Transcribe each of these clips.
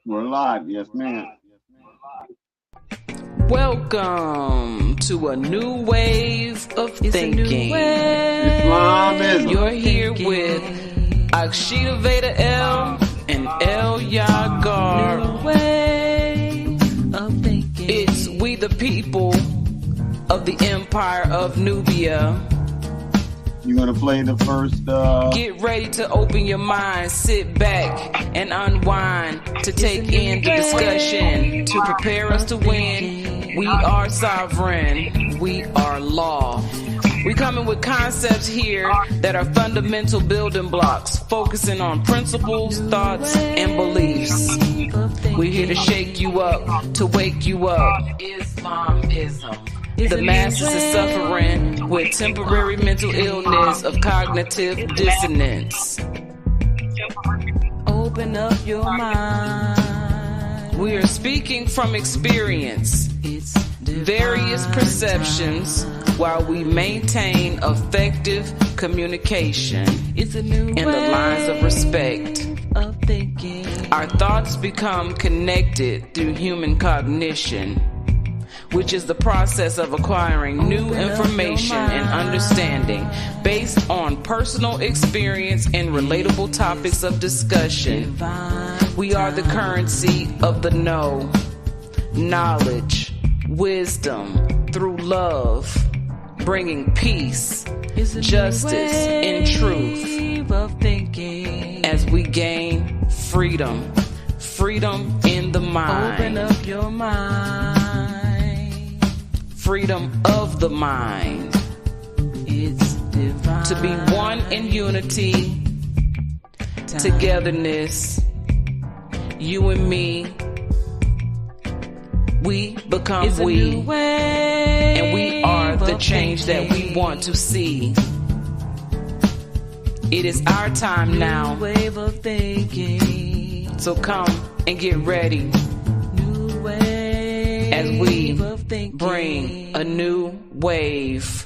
We're live, yes, ma'am. Welcome to a new wave of thinking. Islamism. You're here with Akshita Veda L and El Yagar. It's we the people of the Empire of Nubia. You gonna play the first Get ready to open your mind, sit back and unwind to take in the discussion, to prepare us to win. We are sovereign, we are law. We coming with concepts here that are fundamental building blocks, focusing on principles, thoughts, and beliefs. We're here to shake you up, to wake you up. Islamism. The masses is suffering with temporary mental illness of cognitive dissonance. Open up your mind. We are speaking from experience, various perceptions, while we maintain effective communication in the lines of respect. Our thoughts become connected through human cognition, which is the process of acquiring new information and understanding based on personal experience and relatable topics of discussion. We are the currency of the know, knowledge, wisdom through love, bringing peace, justice, and truth as we gain freedom. Freedom in the mind. Open up your mind. Freedom of the mind. It's divine. To be one in unity, togetherness, you and me, we become we, and we are the change that we want to see. It is our time now, so come and get ready as we bring a new wave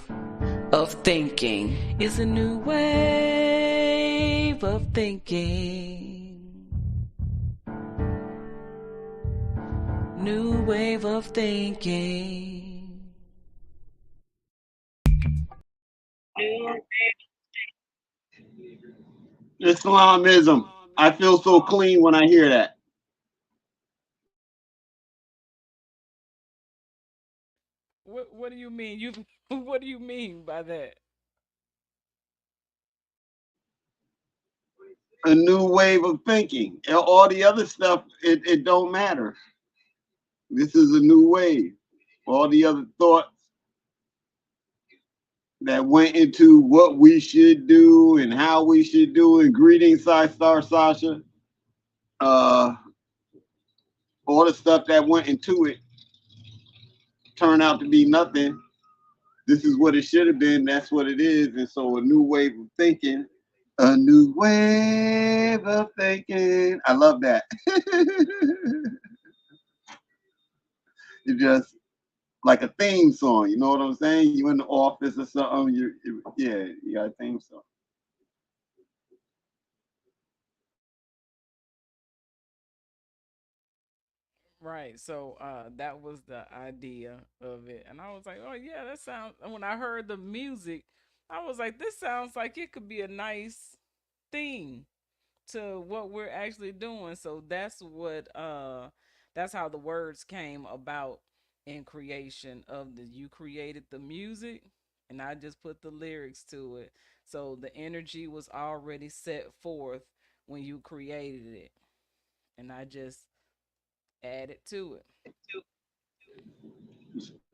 of thinking. It's a new wave of thinking. New wave of thinking. Islamism. I feel so clean when I hear that. What do you mean? What do you mean by that? A new wave of thinking. All the other stuff, it don't matter. This is a new wave. All the other thoughts that went into what we should do and how we should do it. Greetings, Star Sasha. All the stuff that went into it turned out to be nothing. This is what it should have been. That's what it is. And so a new wave of thinking. A new wave of thinking. I love that. It's just like a theme song. You know what I'm saying? You in the office or something. Yeah, you got a theme song. Right. So that was the idea of it. And I was like, oh yeah, that sounds, and when I heard the music, I was like, this sounds like it could be a nice theme to what we're actually doing. So that's how the words came about in creation of the you created the music and I just put the lyrics to it. So the energy was already set forth when you created it. And I just added to it.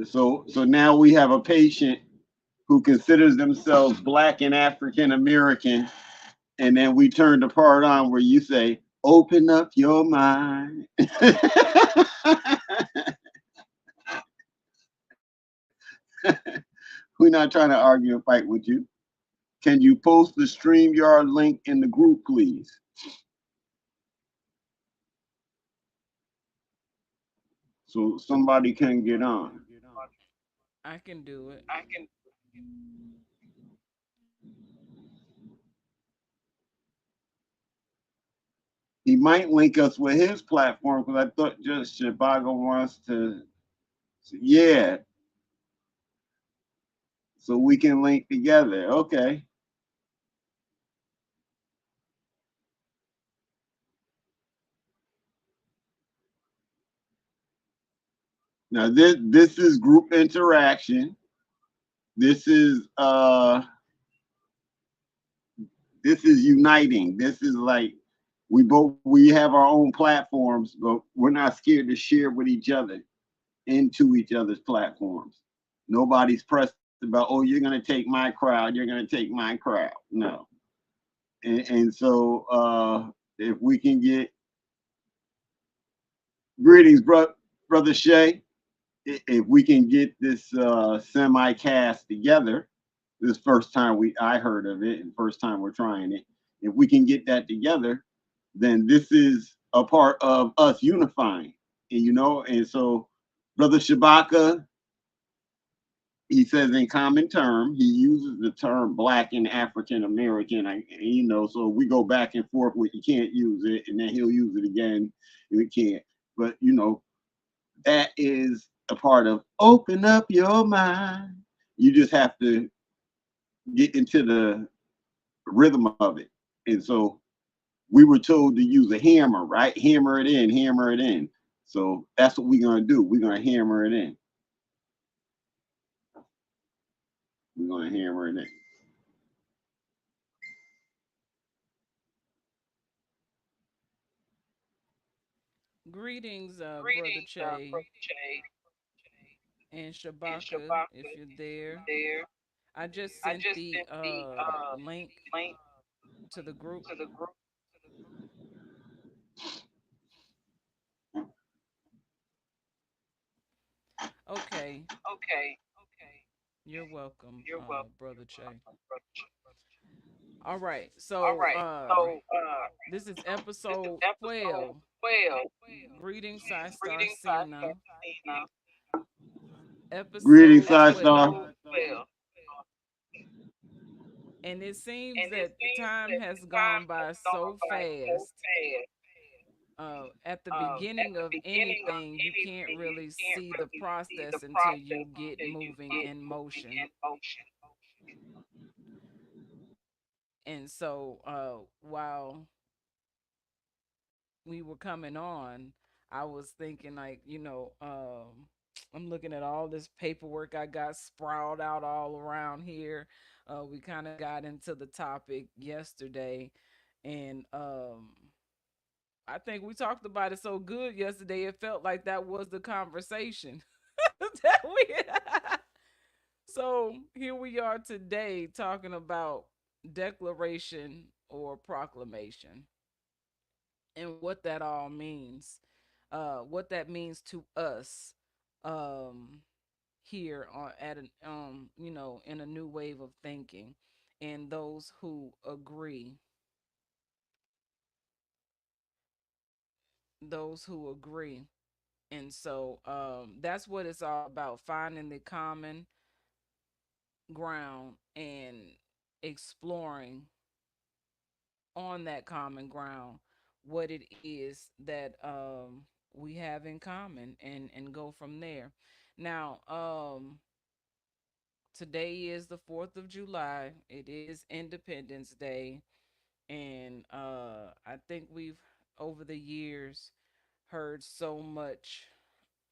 So now we have a patient who considers themselves Black and African American, and then we turn the part on where you say, "Open up your mind." We're not trying to argue and fight with you. Can you post the StreamYard link in the group, please? So somebody can get on. I can do it. He might link us with his platform because I thought just Shibago wants to, yeah, so we can link together. Okay. Now this is group interaction. This is this is uniting. This is like we have our own platforms, but we're not scared to share with each other into each other's platforms. Nobody's pressed about, oh, you're gonna take my crowd, you're gonna take my crowd. No. And so if we can get greetings, brother Shay, if we can get this semi cast together, this first time I heard of it and first time we're trying it, if we can get that together, then this is a part of us unifying. And and so brother Shabaka, he says in common term, he uses the term black and African American, so we go back and forth with you can't use it, and then he'll use it again, and we can't. But that is a part of open up your mind. You just have to get into the rhythm of it. And so we were told to use a hammer, right? Hammer it in, hammer it in. So that's what we're gonna do. We're gonna hammer it in. We're gonna hammer it in. Greetings, Brother Che and Shabaka, if you're there. I just sent the link to the group. Okay, you're welcome, Brother Che. All right, so this is episode 12. Greetings, Star Cena. Greetings, Episode Side 12. Star. And it seems that time has gone by so fast. At the beginning of anything, you can't really see the process until you get moving in motion. And so, while we were coming on, I was thinking, like, I'm looking at all this paperwork I got sprawled out all around here. We kind of got into the topic yesterday, and I think we talked about it so good yesterday. It felt like that was the conversation that we. So here we are today talking about declaration or proclamation and what that all means, what that means to us, um, here on at an in a new wave of thinking, and those who agree. And so that's what it's all about, finding the common ground and exploring on that common ground what it is that we have in common, and go from there. Now, today is the 4th of July. It is Independence Day. And I think we've, over the years, heard so much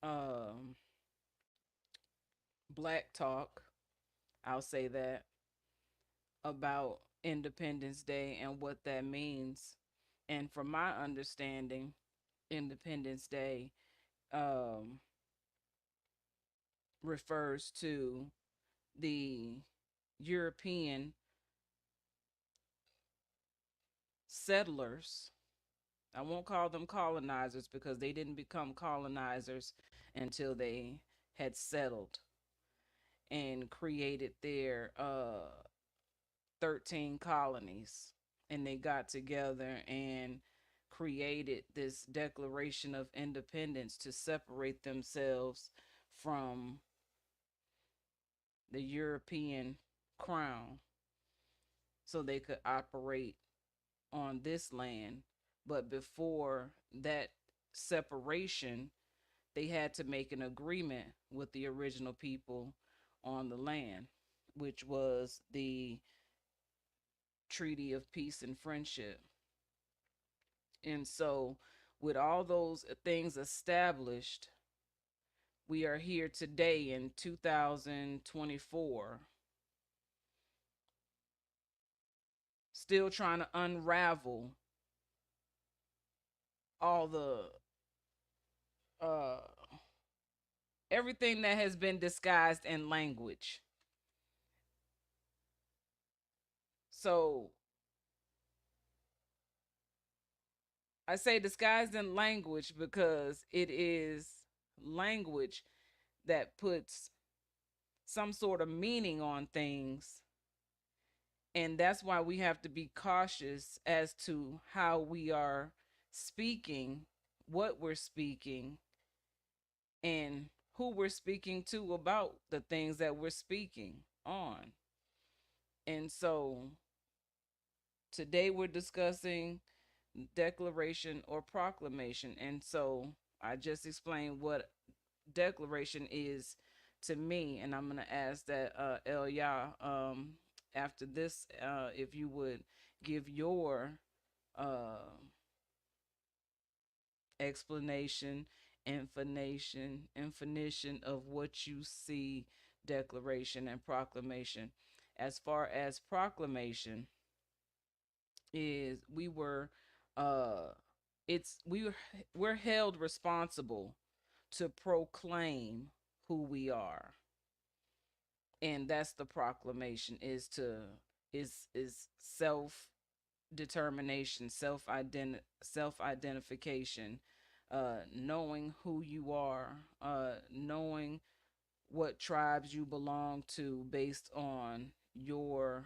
um, black talk, I'll say that, about Independence Day and what that means. And from my understanding, Independence Day um, refers to the European settlers. I won't call them colonizers because they didn't become colonizers until they had settled and created their 13 colonies. And they got together and created this Declaration of Independence to separate themselves from the European crown so they could operate on this land But before that separation, they had to make an agreement with the original people on the land, which was the Treaty of Peace and Friendship. And so, with all those things established, we are here today in 2024, still trying to unravel all the uh everything that has been disguised in language. So I say disguised in language because it is language that puts some sort of meaning on things. And that's why we have to be cautious as to how we are speaking, what we're speaking, and who we're speaking to about the things that we're speaking on. And so today we're discussing declaration or proclamation. And so I just explained what declaration is to me, and I'm gonna ask that Elia, after this, if you would give your uh, explanation, definition of what you see declaration and proclamation. As far as proclamation is, we were it's we're held responsible to proclaim who we are, and that's the proclamation, is self determination, self identification, knowing who you are, knowing what tribes you belong to based on your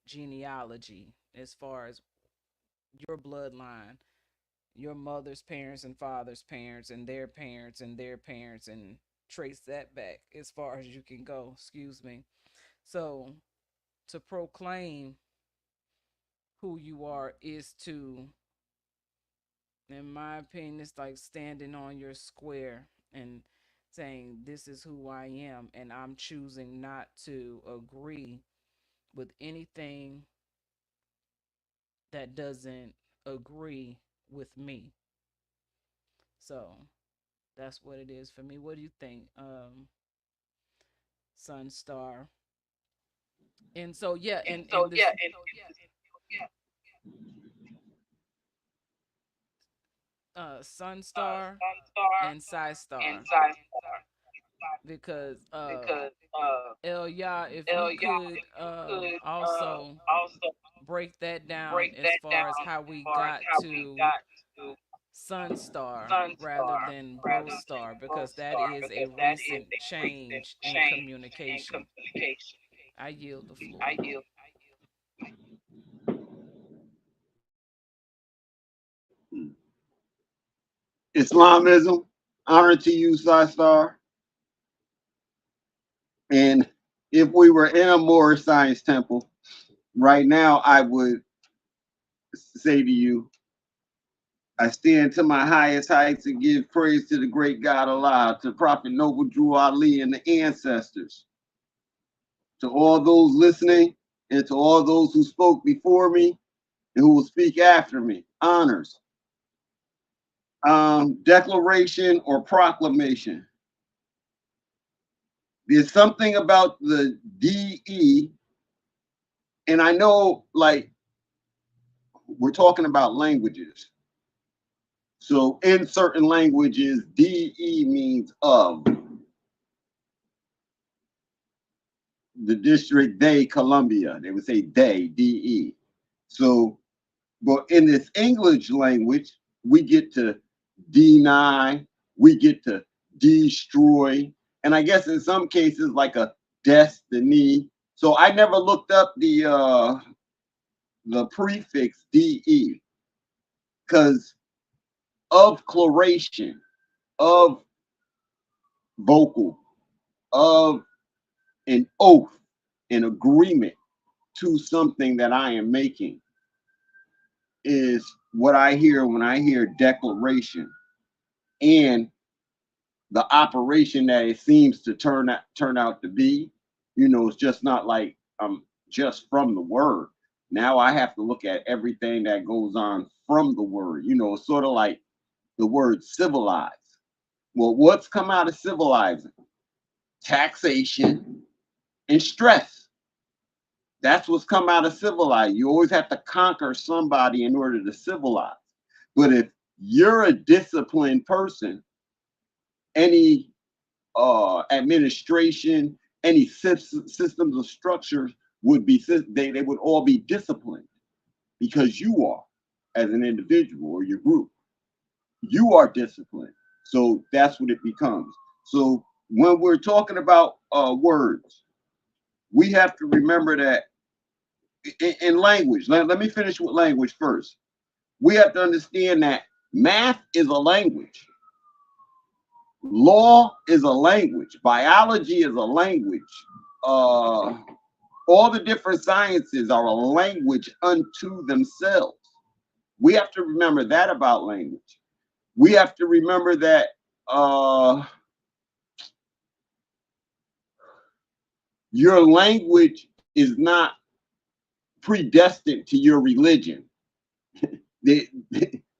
genealogy, as far as your bloodline, your mother's parents and father's parents and their parents and their parents, and trace that back as far as you can go. Excuse me. So to proclaim who you are is to, in my opinion, it's like standing on your square and saying, this is who I am, and I'm choosing not to agree with anything that doesn't agree with me. So that's what it is for me. What do you think, Sunstar? And so yeah, and this Sunstar and Star, because Elia, if you could also break that down as far as how we got to Sunstar rather than Bro Star, because that is a recent change in communication. I yield the floor. Islamism, honor to you, Star. And if we were in a Moorish science temple right now, I would say to you, I stand to my highest heights and give praise to the great God Allah, to Prophet Noble Drew Ali and the ancestors, to all those listening, and to all those who spoke before me and who will speak after me. Honors. Declaration or proclamation. There's something about the DE, and I know, like, we're talking about languages. So in certain languages, DE means of. The district, they, Columbia, they would say they, DE. So, but in this English language, we get to deny, we get to destroy, and I guess in some cases like a destiny. So I never looked up the prefix DE, because of cloration, of vocal, of an oath, an agreement to something that I am making, is what I hear when I hear declaration and the operation that it seems to turn out to be, it's just not like just from the word. Now I have to look at everything that goes on from the word. It's sort of like the word civilize. Well, what's come out of civilizing? Taxation and stress. That's what's come out of civilize. You always have to conquer somebody in order to civilize. But if you're a disciplined person, any administration, any systems of structures would be, they would all be disciplined because you are, as an individual or your group, you are disciplined. So that's what it becomes. So when we're talking about words, we have to remember that in language, let me finish with language first. We have to understand that math is a language. Law is a language. Biology is a language. All the different sciences are a language unto themselves. We have to remember that about language. We have to remember that your language is not predestined to your religion.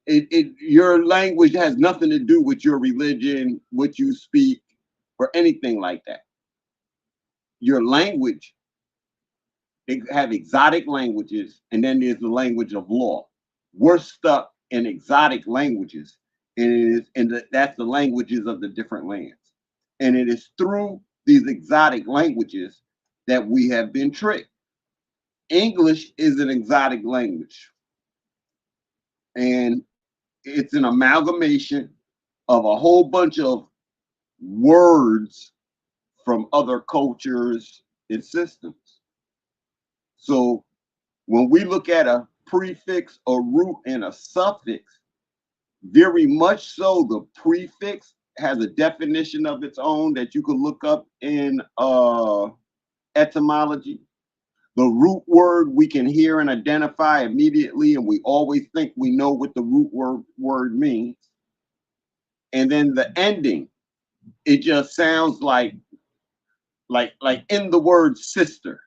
Your language has nothing to do with your religion, what you speak, or anything like that. Your language, they have exotic languages, and then there's the language of law. We're stuck in exotic languages, and that's the languages of the different lands. And it is through these exotic languages that we have been tricked. English is an exotic language, and it's an amalgamation of a whole bunch of words from other cultures and systems. So when we look at a prefix, a root, and a suffix, very much so the prefix has a definition of its own that you can look up in etymology. The root word we can hear and identify immediately, and we always think we know what the root word means. And then the ending, it just sounds like in the word sister.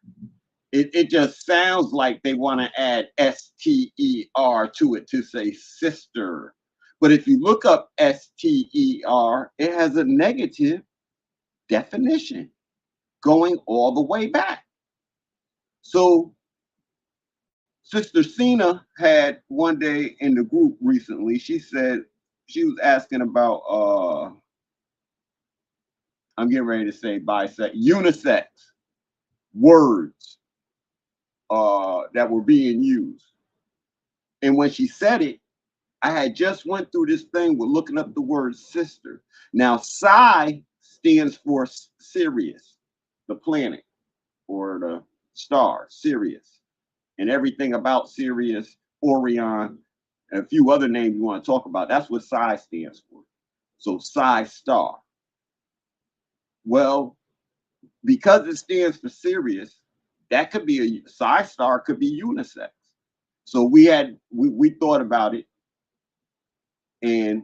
It just sounds like they want to add S-T-E-R to it to say sister. But if you look up S-T-E-R, it has a negative definition going all the way back. So Sister Sina had one day in the group recently, she said, she was asking about, I'm getting ready to say unisex words that were being used. And when she said it, I had just went through this thing with looking up the word sister. Now, Psi stands for Sirius, the planet or the star, Sirius, and everything about Sirius, Orion, and a few other names you want to talk about. That's what Psi stands for. So Psi star. Well, because it stands for Sirius, that could be a Psi star, could be unisex. So we thought about it, and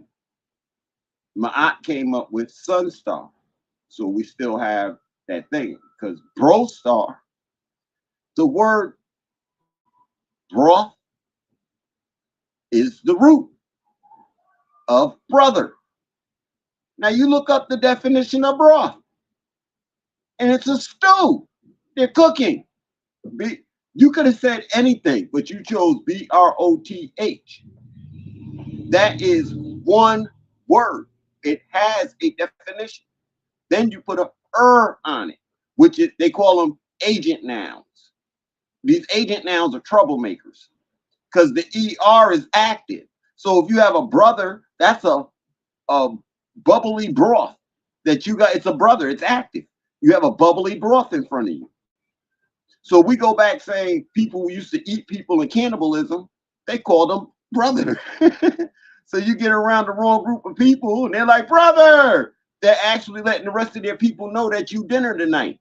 my aunt came up with Sun Star. So we still have that thing, because Bro Star, the word broth is the root of brother. Now you look up the definition of broth, and it's a stew. They're cooking. You could have said anything, but you chose B-R-O-T-H. That is one word. It has a definition. Then you put a on it, which they call them agent nouns. These agent nouns are troublemakers because the ER is active. So if you have a brother, that's a bubbly broth that you got. It's a brother. It's active. You have a bubbly broth in front of you. So we go back saying people who used to eat people in cannibalism, they called them brother. So you get around the wrong group of people and they're like, brother. They're actually letting the rest of their people know that you dinner tonight.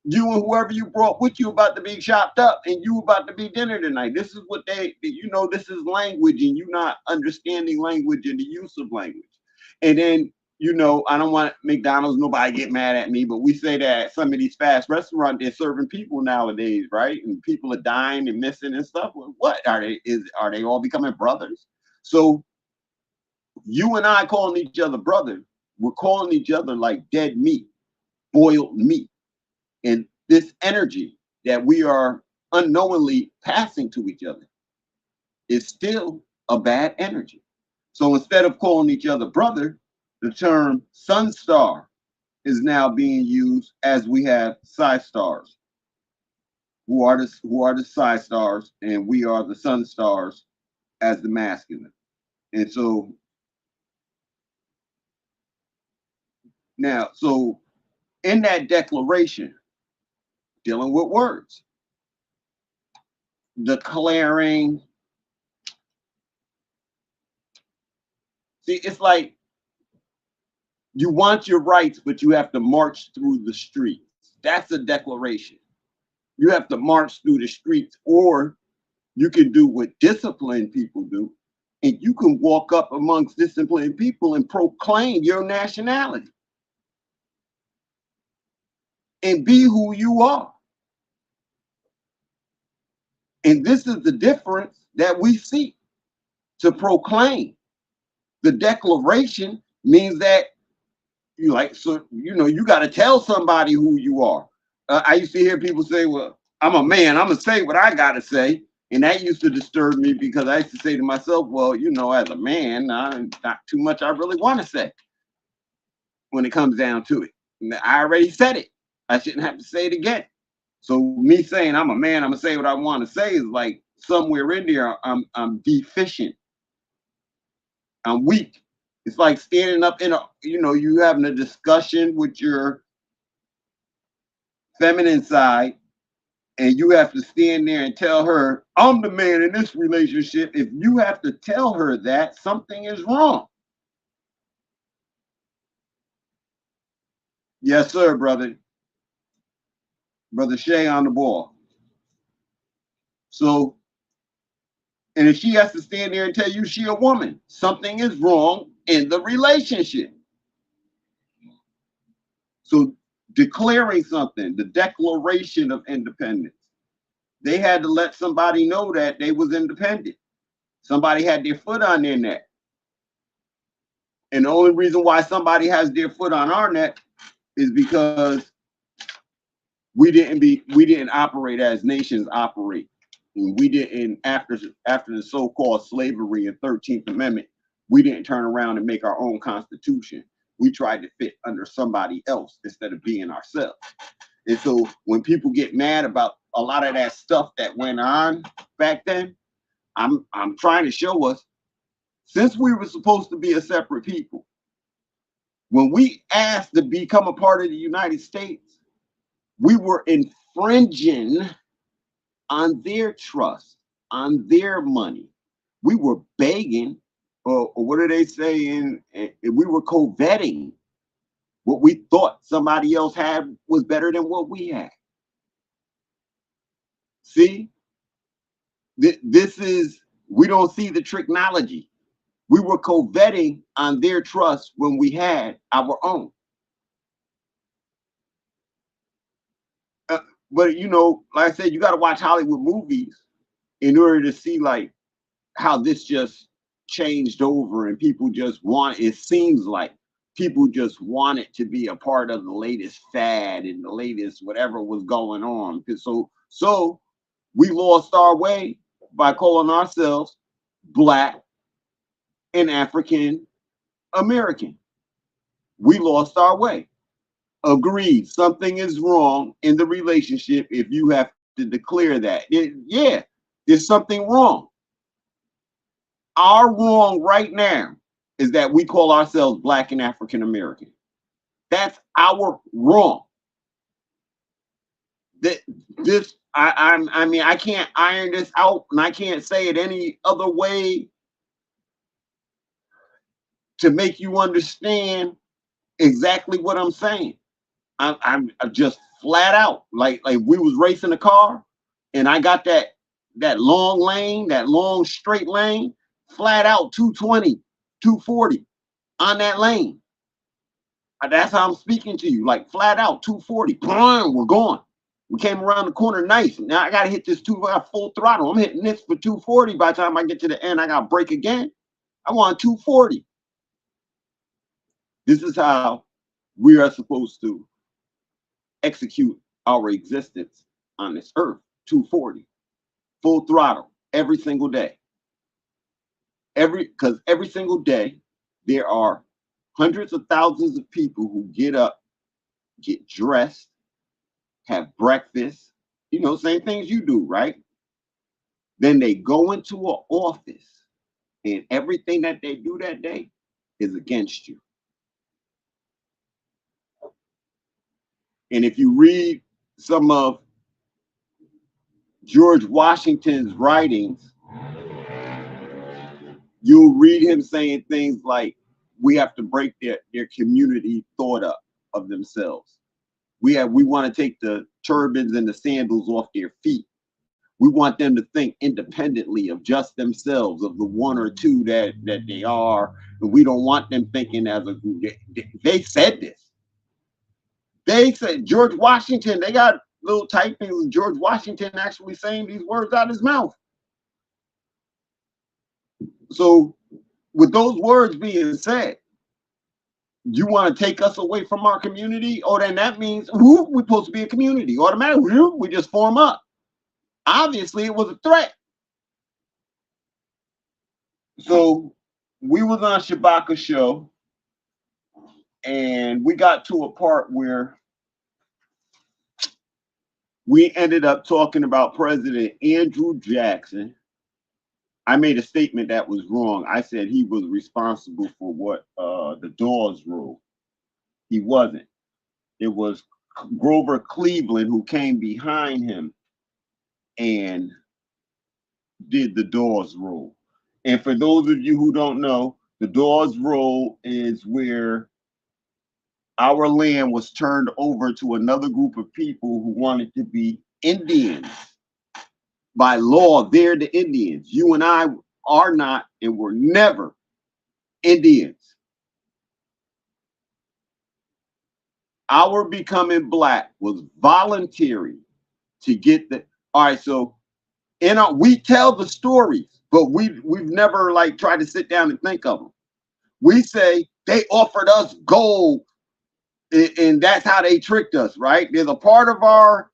you and whoever you brought with you about to be chopped up, and you about to be dinner tonight. This is what this is language, and you not understanding language and the use of language. And then, I don't want McDonald's, nobody get mad at me, but we say that some of these fast restaurants, they're serving people nowadays, right? And people are dying and missing and stuff. Well, what are they all becoming brothers? So you and I calling each other brother, we're calling each other like dead meat, boiled meat. And this energy that we are unknowingly passing to each other is still a bad energy. So instead of calling each other brother, the term sun star is now being used, as we have psi stars, who are the psi stars, and we are the sun stars as the masculine. And so now, so in that declaration, dealing with words, declaring, see, it's like you want your rights, but you have to march through the streets. That's a declaration. You have to march through the streets, or you can do what disciplined people do, and you can walk up amongst disciplined people and proclaim your nationality and be who you are. And this is the difference that we see. To proclaim, the declaration means that you got to tell somebody who you are. I used to hear people say, well, I'm a man, I'm gonna say what I gotta say. And that used to disturb me, because I used to say to myself, well, as a man, not too much I really want to say when it comes down to it. And I already said it. I shouldn't have to say it again. So me saying I'm a man, I'm gonna say what I want to say is like somewhere in there I'm deficient. I'm weak. It's like standing up you having a discussion with your feminine side, and you have to stand there and tell her, I'm the man in this relationship. If you have to tell her that, something is wrong. Yes, sir, brother. Brother Shay on the ball. So, and if she has to stand there and tell you she a woman, something is wrong in the relationship. So declaring something, the Declaration of Independence, they had to let somebody know that they was independent. Somebody had their foot on their neck. And the only reason why somebody has their foot on our neck is because we didn't operate as nations operate. And we didn't, after the so-called slavery and 13th Amendment, we didn't turn around and make our own constitution. We tried to fit under somebody else instead of being ourselves. And so when people get mad about a lot of that stuff that went on back then, I'm trying to show us, since we were supposed to be a separate people, when we asked to become a part of the United States, we were infringing on their trust, on their money. We were begging, or what do they say? We were coveting what we thought somebody else had was better than what we had. See, we don't see the technology. We were coveting on their trust when we had our own. But like I said, you got to watch Hollywood movies in order to see like how this just changed over, and people just it seems like people just wanted to be a part of the latest fad and the latest whatever was going on. So we lost our way by calling ourselves Black and African American. We lost our way. Agreed. Something is wrong in the relationship if you have to declare that. Yeah, there's something wrong. Our wrong right now is that we call ourselves Black and African American. That's our wrong. I can't iron this out, and I can't say it any other way to make you understand exactly what I'm saying. I'm just flat out like we was racing a car, and I got that long lane, that long straight lane, flat out 220, 240 on that lane. That's how I'm speaking to you, like flat out 240. Boom, we're going. We came around the corner nice. Now I gotta hit this I got full throttle. I'm hitting this for 240. By the time I get to the end, I gotta brake again. I want 240. This is how we are supposed to execute our existence on this earth. 240, full throttle, every single day. Because every single day there are hundreds of thousands of people who get up, get dressed, have breakfast, same things you do, right? Then they go into an office, and everything that they do that day is against you. And if you read some of George Washington's writings, you'll read him saying things like, we have to break their community thought up of themselves. We want to take the turbans and the sandals off their feet. We want them to think independently of just themselves, of the one or two that they are. And we don't want them thinking as a group. They said this. They said, George Washington, they got little typings of George Washington actually saying these words out of his mouth. So with those words being said, you want to take us away from our community? Oh, then that means we're supposed to be a community. Automatically, we just form up. Obviously, it was a threat. So we was on Shabaka's show, and we got to a part where we ended up talking about President Andrew Jackson. I made a statement that was wrong. I said he was responsible for what the Dawes rule. He wasn't. It was Grover Cleveland who came behind him and did the Dawes rule. And for those of you who don't know, the Dawes rule is where our land was turned over to another group of people who wanted to be Indians. By law, they're the Indians. You and I are not, and were never Indians. Our becoming black was voluntary to get the. All right, so we tell the stories, but we've never like tried to sit down and think of them. We say they offered us gold, and that's how they tricked us, right? There's a part of our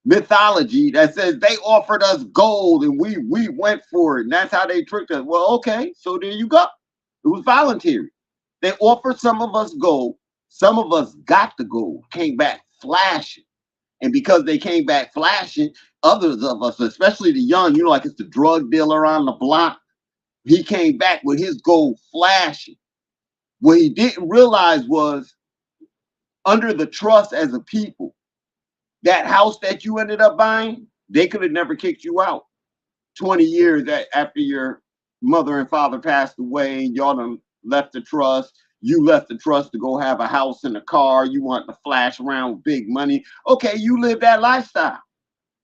mythology that says they offered us gold and we went for it, and that's how they tricked us. Well, okay, so there you go. It was voluntary. They offered some of us gold. Some of us got the gold, came back flashing. And because they came back flashing, others of us, especially the young, like it's the drug dealer on the block, he came back with his gold flashing. What he didn't realize was, under the trust as a people, that house that you ended up buying, they could have never kicked you out 20 years after your mother and father passed away, and y'all done left the trust. You left the trust to go have a house and a car. You want to flash around with big money. Okay, you live that lifestyle.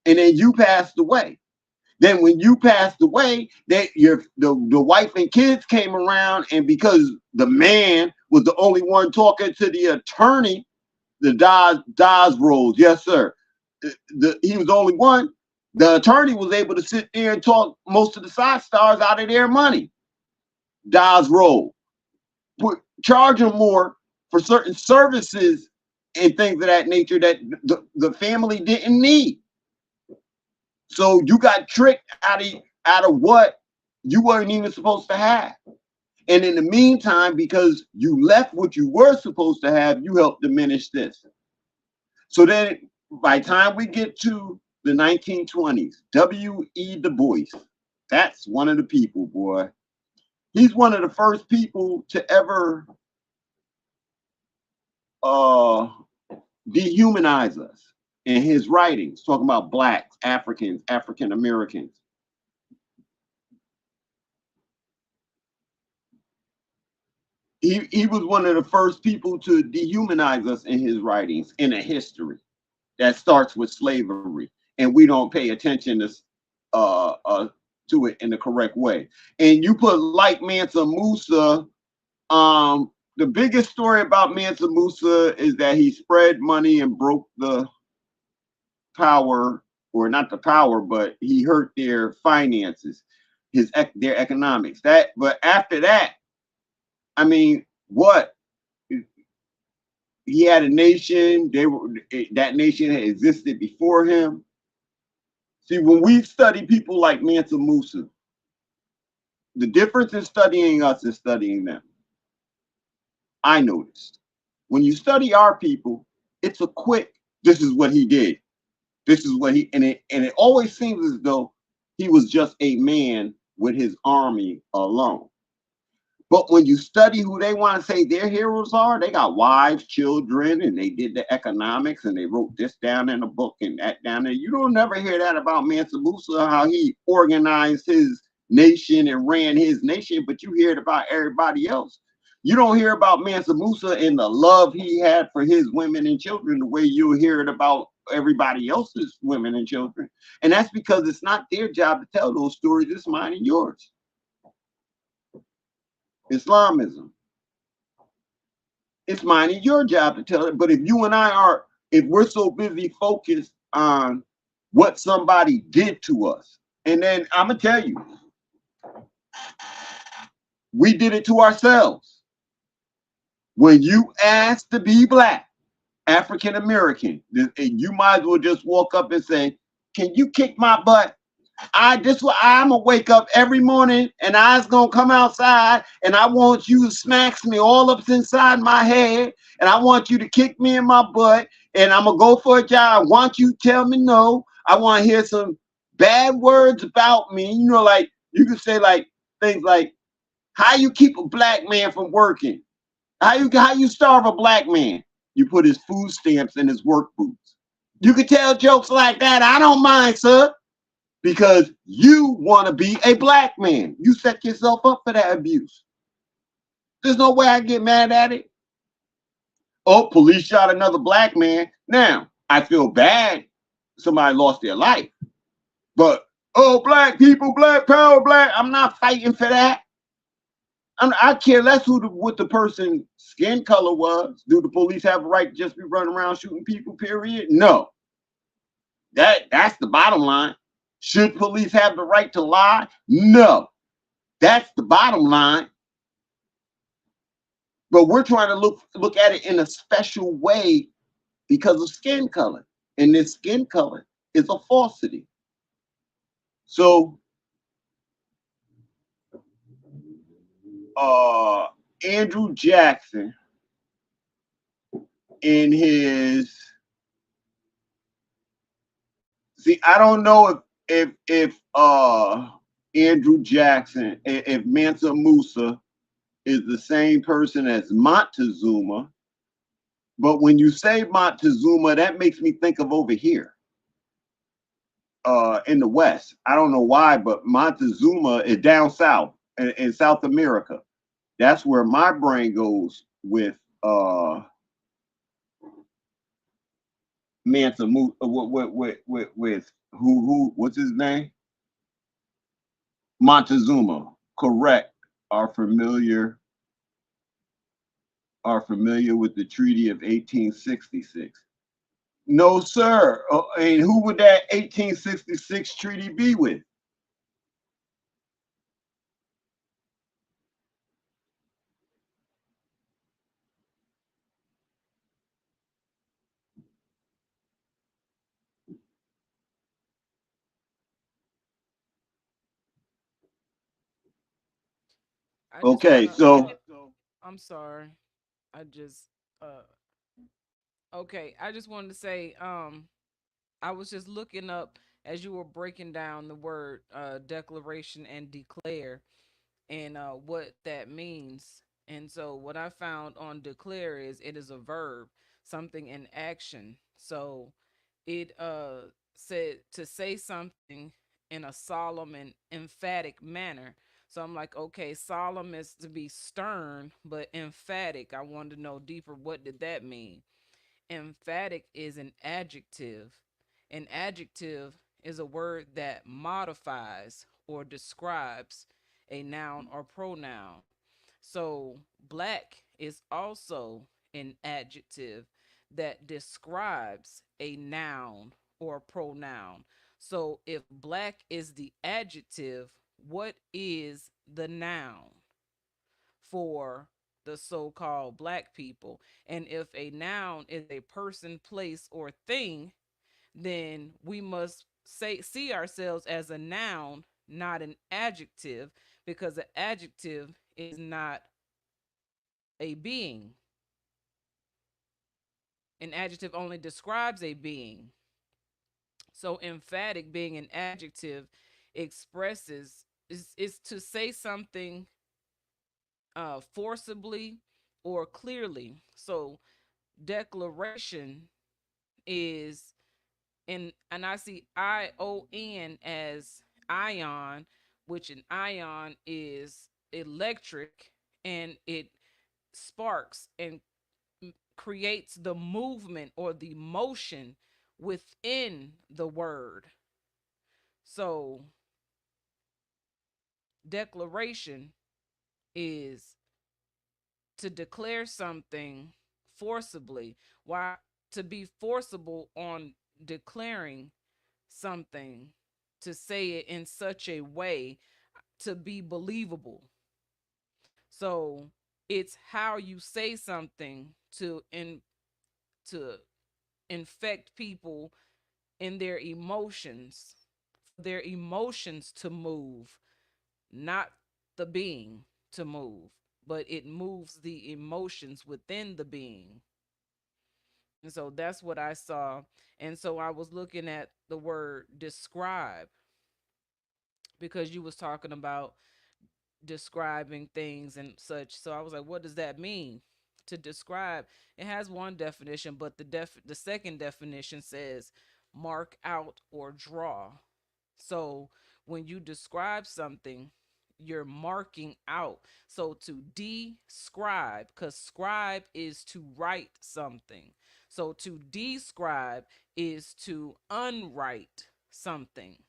And then you passed away. Then when you passed away, the wife and kids came around, and because the man was the only one talking to the attorney, the Dawes rules, yes, sir. He was the only one. The attorney was able to sit there and talk most of the side stars out of their money. Dawes rule. Charge them more for certain services and things of that nature that the family didn't need. So you got tricked out of what you weren't even supposed to have. And in the meantime, because you left what you were supposed to have, you helped diminish this. So then by the time we get to the 1920s, W.E. Du Bois, that's one of the people, boy. He's one of the first people to ever dehumanize us in his writings, talking about blacks, Africans, African Americans. He was one of the first people to dehumanize us in his writings in a history that starts with slavery, and we don't pay attention uh, uh, to it in the correct way. And you put like Mansa Musa. The biggest story about Mansa Musa is that he spread money and broke the power, or not the power, but he hurt their finances, their economics. But after that, I mean, what he had a nation. That nation had existed before him. See, when we study people like Mansa Musa, the difference in studying us and studying them, I noticed. When you study our people, it's a quick. This is what he did. This is what he and it always seems as though he was just a man with his army alone. But when you study who they want to say their heroes are, they got wives, children, and they did the economics, and they wrote this down in a book and that down there. You don't never hear that about Mansa Musa, how he organized his nation and ran his nation, but you hear it about everybody else. You don't hear about Mansa Musa and the love he had for his women and children the way you hear it about everybody else's women and children. And that's because it's not their job to tell those stories, it's mine and yours. Islamism. It's mine and your job to tell it. But if we're so busy focused on what somebody did to us, and then I'm gonna tell you, we did it to ourselves. When you ask to be black, African American, you might as well just walk up and say, "Can you kick my butt?" I'm gonna wake up every morning and I's gonna come outside and I want you to smacks me all up inside my head and I want you to kick me in my butt and I'm gonna go for a job. I want you to tell me no. I want to hear some bad words about me. You know, like you can say like things like how you keep a black man from working. How you starve a black man? You put his food stamps in his work boots. You can tell jokes like that. I don't mind, sir, because you want to be a black man. You set yourself up for that abuse. There's no way I get mad at it. Oh, police shot another black man. Now, I feel bad somebody lost their life. But, oh, black people, black power, black, I'm not fighting for that. I care less what the person's skin color was. Do the police have a right to just be running around shooting people, period? No. That's the bottom line. Should police have the right to lie? No. That's the bottom line. But we're trying to look at it in a special way because of skin color. And this skin color is a falsity. So Andrew Jackson in his I don't know if Andrew Jackson, if Mansa Musa is the same person as Montezuma. But when you say Montezuma, that makes me think of over here in the West. I don't know why, but Montezuma is down south in South America. That's where my brain goes with Mansa Musa. With what's his name? Montezuma. Correct. Are familiar with the Treaty of 1866. No, sir. And who would that 1866 treaty be with? I just Okay, wanna so I'm sorry. I just uh okay, I just wanted to say I was just looking up as you were breaking down the word declaration and declare and what that means. And so what I found on declare is it is a verb, something in action. So it said to say something in a solemn and emphatic manner. So I'm like, okay, solemn is to be stern, but emphatic. I wanted to know deeper, what did that mean? Emphatic is an adjective. An adjective is a word that modifies or describes a noun or pronoun. So, black is also an adjective that describes a noun or pronoun. So, if black is the adjective, what is the noun for the so called black people? And if a noun is a person, place, or thing, then we must see ourselves as a noun, not an adjective, because an adjective is not a being. An adjective only describes a being. So emphatic, being an adjective, expresses is to say something forcibly or clearly. So declaration is, and I see ION as ion, which an ion is electric, and it sparks and creates the movement or the motion within the word. So declaration is to declare something forcibly. Why? To be forcible on declaring something, to say it in such a way to be believable. So it's how you say something to infect people in their emotions, for their emotions to move, not the being to move, but it moves the emotions within the being. And so that's what I saw. And so I was looking at the word describe, because you was talking about describing things and such. So I was like, what does that mean? To describe, it has one definition, but the second definition says mark out or draw. So when you describe something, you're marking out. So to describe, because scribe is to write something. So to describe is to unwrite something,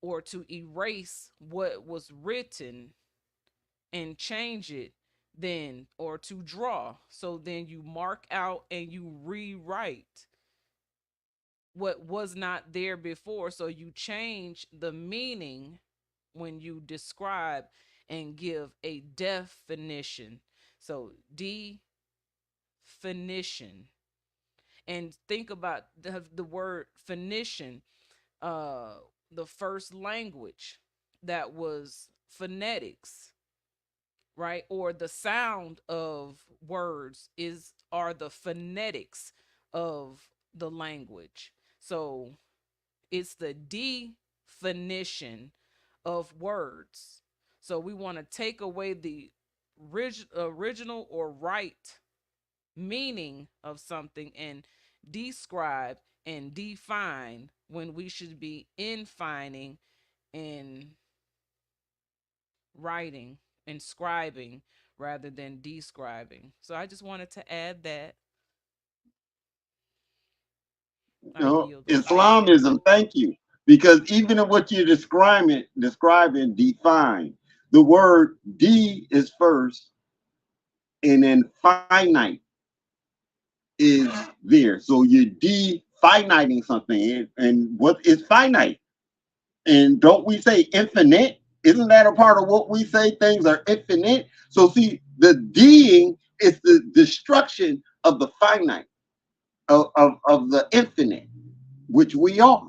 or to erase what was written and change it, then, or to draw. So then you mark out and you rewrite what was not there before. So you change the meaning when you describe and give a definition. So definition. And think about the word phonician, uh the first language that was phonetics, right? Or the sound of words is are the phonetics of the language. So it's the definition of words. So we want to take away the original or right meaning of something and describe and define, when we should be infining and writing and scribing rather than describing. So I just wanted to add that. I know, yield the floor. Islamism, thank you. Because even in what you're describing, define, the word D is first, and then finite is there. So you're definiting something, and what is finite? And don't we say infinite? Isn't that a part of what we say? Things are infinite. So see, the D'ing is the destruction of the finite, of the infinite, which we are.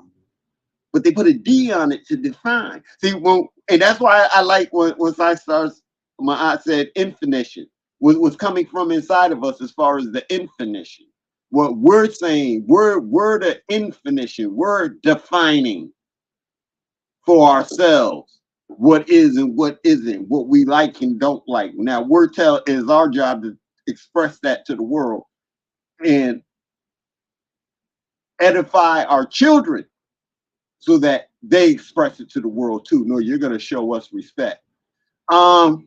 But they put a D on it to define. See, and that's why I like when I starts, my aunt said infinition was coming from inside of us as far as the infinition. What we're saying, we're the infinition. We're defining for ourselves what is and what isn't, what we like and don't like. Now is our job to express that to the world and edify our children so that they express it to the world too. No, you're going to show us respect. Brother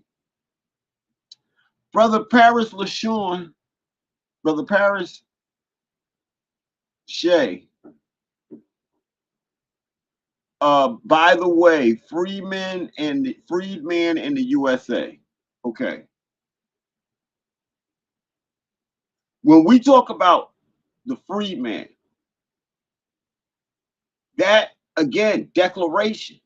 Paris LaShawn, Brother Paris Shay. By the way, freedman and the USA. Okay. When we talk about the freedman, that again, declaration.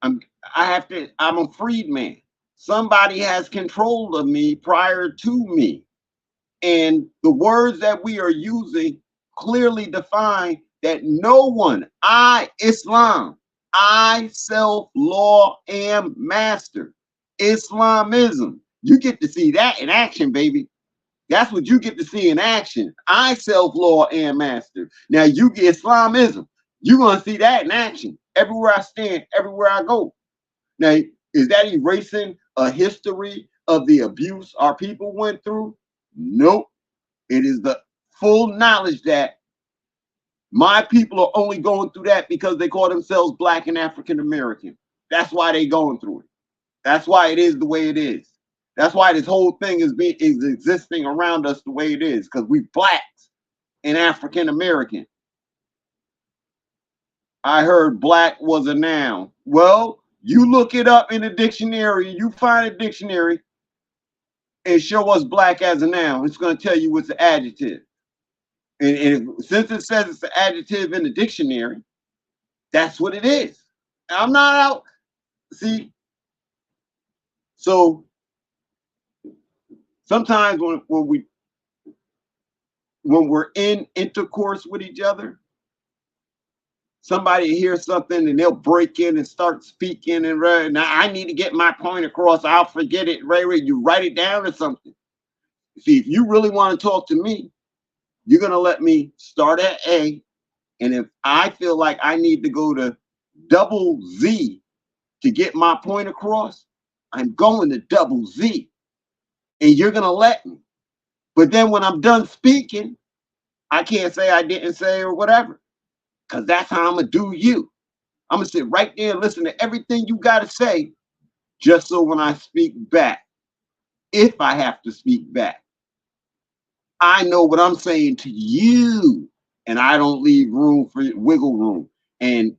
I'm a freedman. Somebody has control of me prior to me. And the words that we are using clearly define that no one, Islam, I, self, law, am master. Islamism. You get to see that in action, baby. That's what you get to see in action. I, self, law, am master. Now you get Islamism. You're going to see that in action. Everywhere I stand, everywhere I go. Now, is that erasing a history of the abuse our people went through? Nope. It is the full knowledge that my people are only going through that because they call themselves Black and African American. That's why they going through it. That's why it is the way it is. That's why this whole thing is existing around us the way it is, because we Blacks and African American. I heard Black was a noun. Well, you look it up in a dictionary, you find a dictionary and show us Black as a noun. It's going to tell you it's an adjective. And since it says it's an adjective in the dictionary, that's what it is. I'm not out. See, so sometimes when we're in intercourse with each other, somebody hears something and they'll break in and start speaking and now I need to get my point across. I'll forget it. Ray, you write it down or something. See, if you really want to talk to me, you're gonna let me start at A, and if I feel like I need to go to double Z to get my point across, I'm going to double Z, and you're gonna let me. But then when I'm done speaking, I can't say I didn't say or whatever, because that's how I'm gonna do you. I'm gonna sit right there and listen to everything you gotta say, just so when I speak back, if I have to speak back, I know what I'm saying to you, and I don't leave room for wiggle room. And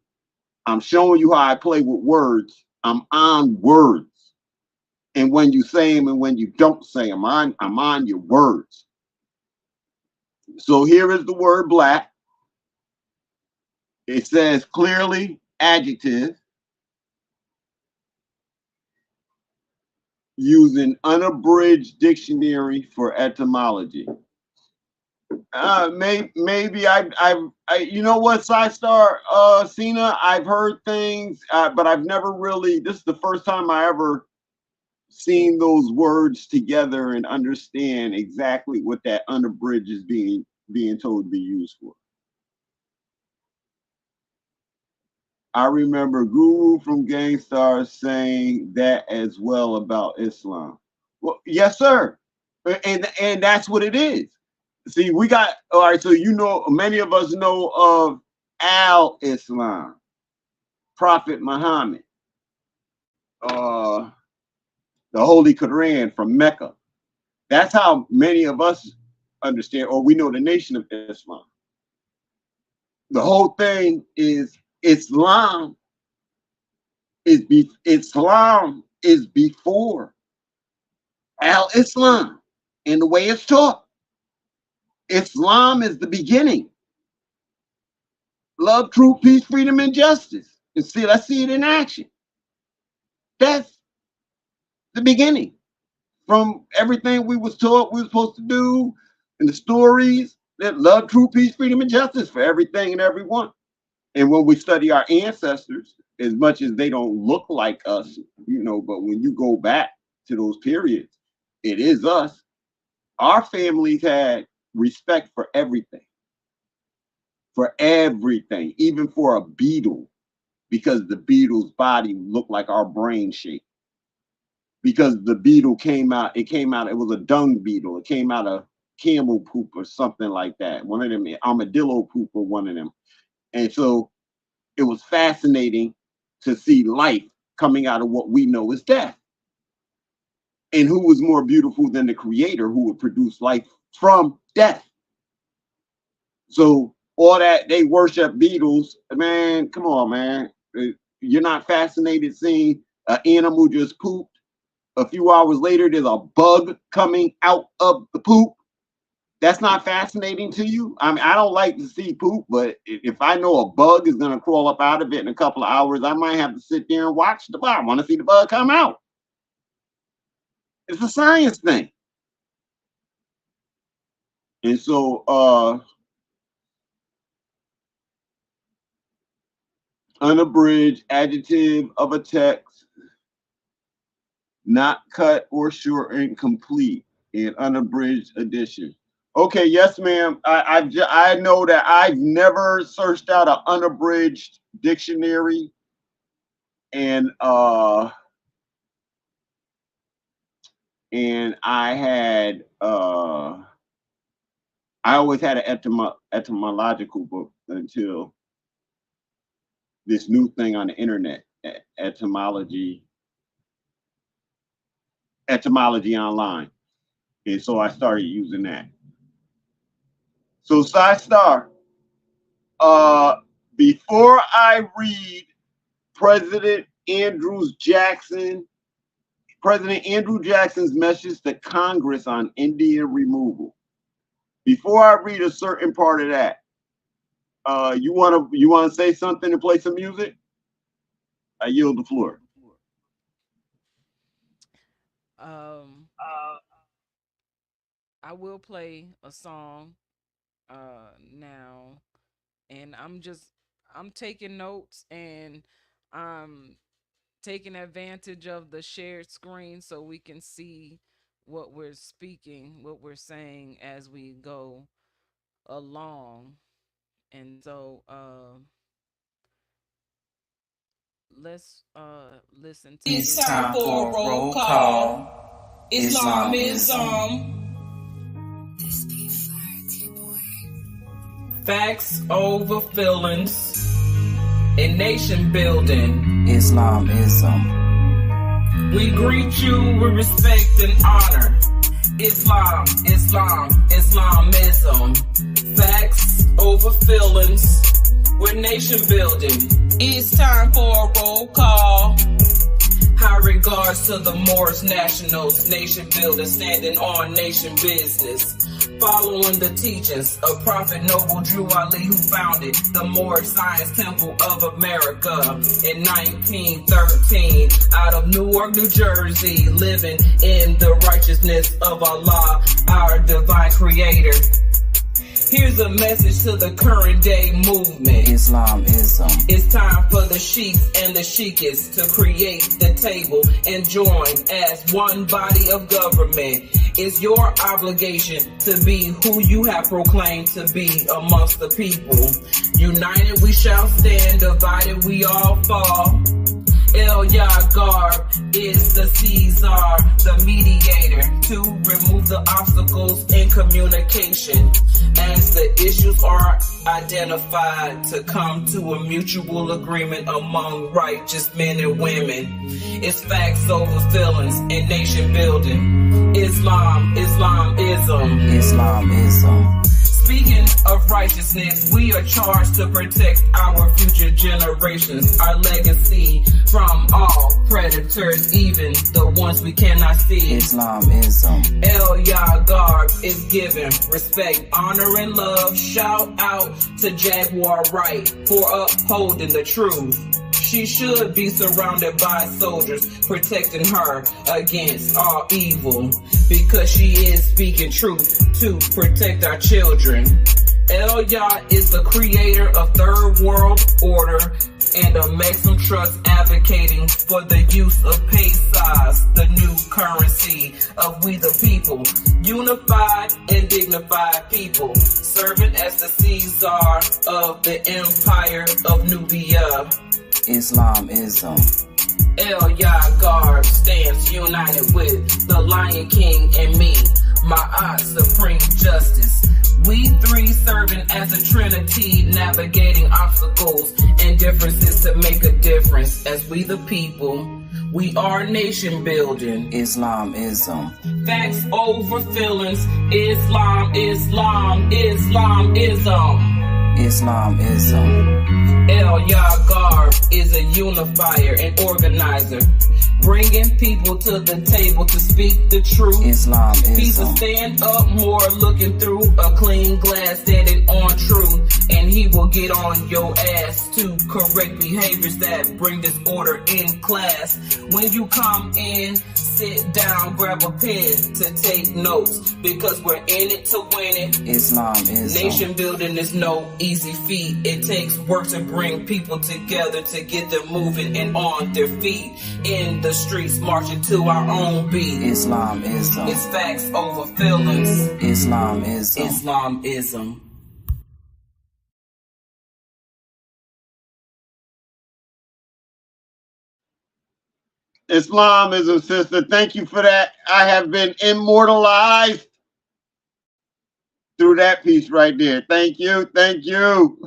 I'm showing you how I play with words. I'm on words. And when you say them and when you don't say them, I'm on your words. So here is the word Black. It says clearly adjective, using unabridged dictionary for etymology. Maybe I you know what, Star Cena, I've heard things, but I've never really, this is the first time I ever seen those words together and understand exactly what that unabridged is being told to be used for. I remember Guru from Gangstar saying that as well about Islam. Well, yes, sir. And that's what it is. See, we got, all right, so you know, many of us know of Al-Islam, Prophet Muhammad, the Holy Quran from Mecca. That's how many of us understand, or we know the Nation of Islam. The whole thing is Islam is before Al-Islam in the way it's taught. Islam is the beginning. Love, truth, peace, freedom, and justice. And see, let's see it in action. That's the beginning. From everything we was taught we were supposed to do, and the stories, that love, truth, peace, freedom, and justice for everything and everyone. And when we study our ancestors, as much as they don't look like us, you know, but when you go back to those periods, it is us. Our families had respect for everything, even for a beetle, because the beetle's body looked like our brain shape. Because the beetle it was a dung beetle. It came out of camel poop or something like that. One of them, armadillo poop or one of them. And so it was fascinating to see life coming out of what we know as death. And who was more beautiful than the creator who would produce life from death? So all that they worship Beatles, man, come on, man. You're not fascinated seeing an animal just pooped. A few hours later, there's a bug coming out of the poop. That's not fascinating to you? I mean, I don't like to see poop, but if I know a bug is going to crawl up out of it in a couple of hours, I might have to sit there and watch the bug. I want to see the bug come out. It's a science thing. And so, unabridged adjective of a text, not cut or shortened, complete, in unabridged edition. Okay, yes, ma'am. I know that I've never searched out an unabridged dictionary, and I had I always had an etymological book until this new thing on the internet, etymology online, and so I started using that. So Star, before I read President Andrew Jackson's message to Congress on Indian removal, before I read a certain part of that, you wanna say something and play some music? I yield the floor. I will play a song now, and I'm taking notes, and I'm taking advantage of the shared screen so we can see what we're speaking, what we're saying as we go along. And so let's listen to it's time for a roll call. Islamism. Facts over feelings in nation building. Islamism. We greet you with respect and honor. Islamism. Facts over feelings. We're nation building. It's time for a roll call. High regards to the Moorish nationals, nation building, standing on nation business. Following the teachings of Prophet Noble Drew Ali, who founded the Moorish Science Temple of America in 1913, out of Newark, New Jersey, living in the righteousness of Allah, our divine creator. Here's a message to the current day movement. Islamism. It's time for the sheiks and the sheikas to create the table and join as one body of government. It's your obligation to be who you have proclaimed to be amongst the people. United we shall stand, divided we all fall. El Yagar is the Caesar, the mediator, to remove the obstacles in communication. As the issues are identified, to come to a mutual agreement among righteous men and women. It's facts over feelings and nation building. Islamism. Speaking of righteousness, we are charged to protect our future generations, our legacy from all predators, even the ones we cannot see. Islamism. El Yagar is given respect, honor, and love. Shout out to Jaguar Wright for upholding the truth. She should be surrounded by soldiers protecting her against all evil, because she is speaking truth to protect our children. El Yah is the creator of Third World Order and a Maxim Trust advocating for the use of pesos, the new currency of we the people, unified and dignified people, serving as the Caesar of the Empire of Nubia. Islamism. El Yagar stands united with the Lion King and me, my aunt, supreme justice. We three serving as a trinity, navigating obstacles and differences to make a difference. As we the people, we are nation building. Islamism. Facts over feelings. Islam, Islam, Islamism. Islamism. El Yagar is a unifier and organizer, bringing people to the table to speak the truth. Islamism. He's a stand up more, looking through a clean glass, standing on truth, and he will get on your ass to correct behaviors that bring disorder in class. When you come in, sit down, grab a pen to take notes, because we're in it to win it. Islamism. Nation building is no easy feat. It takes work to bring people together, to get them moving and on their feet. In the streets, marching to our own beat. Islamism. It's facts over feelings. Islamism. Islamism. Islamism, sister. Thank you for that. I have been immortalized through that piece right there. Thank you. Thank you.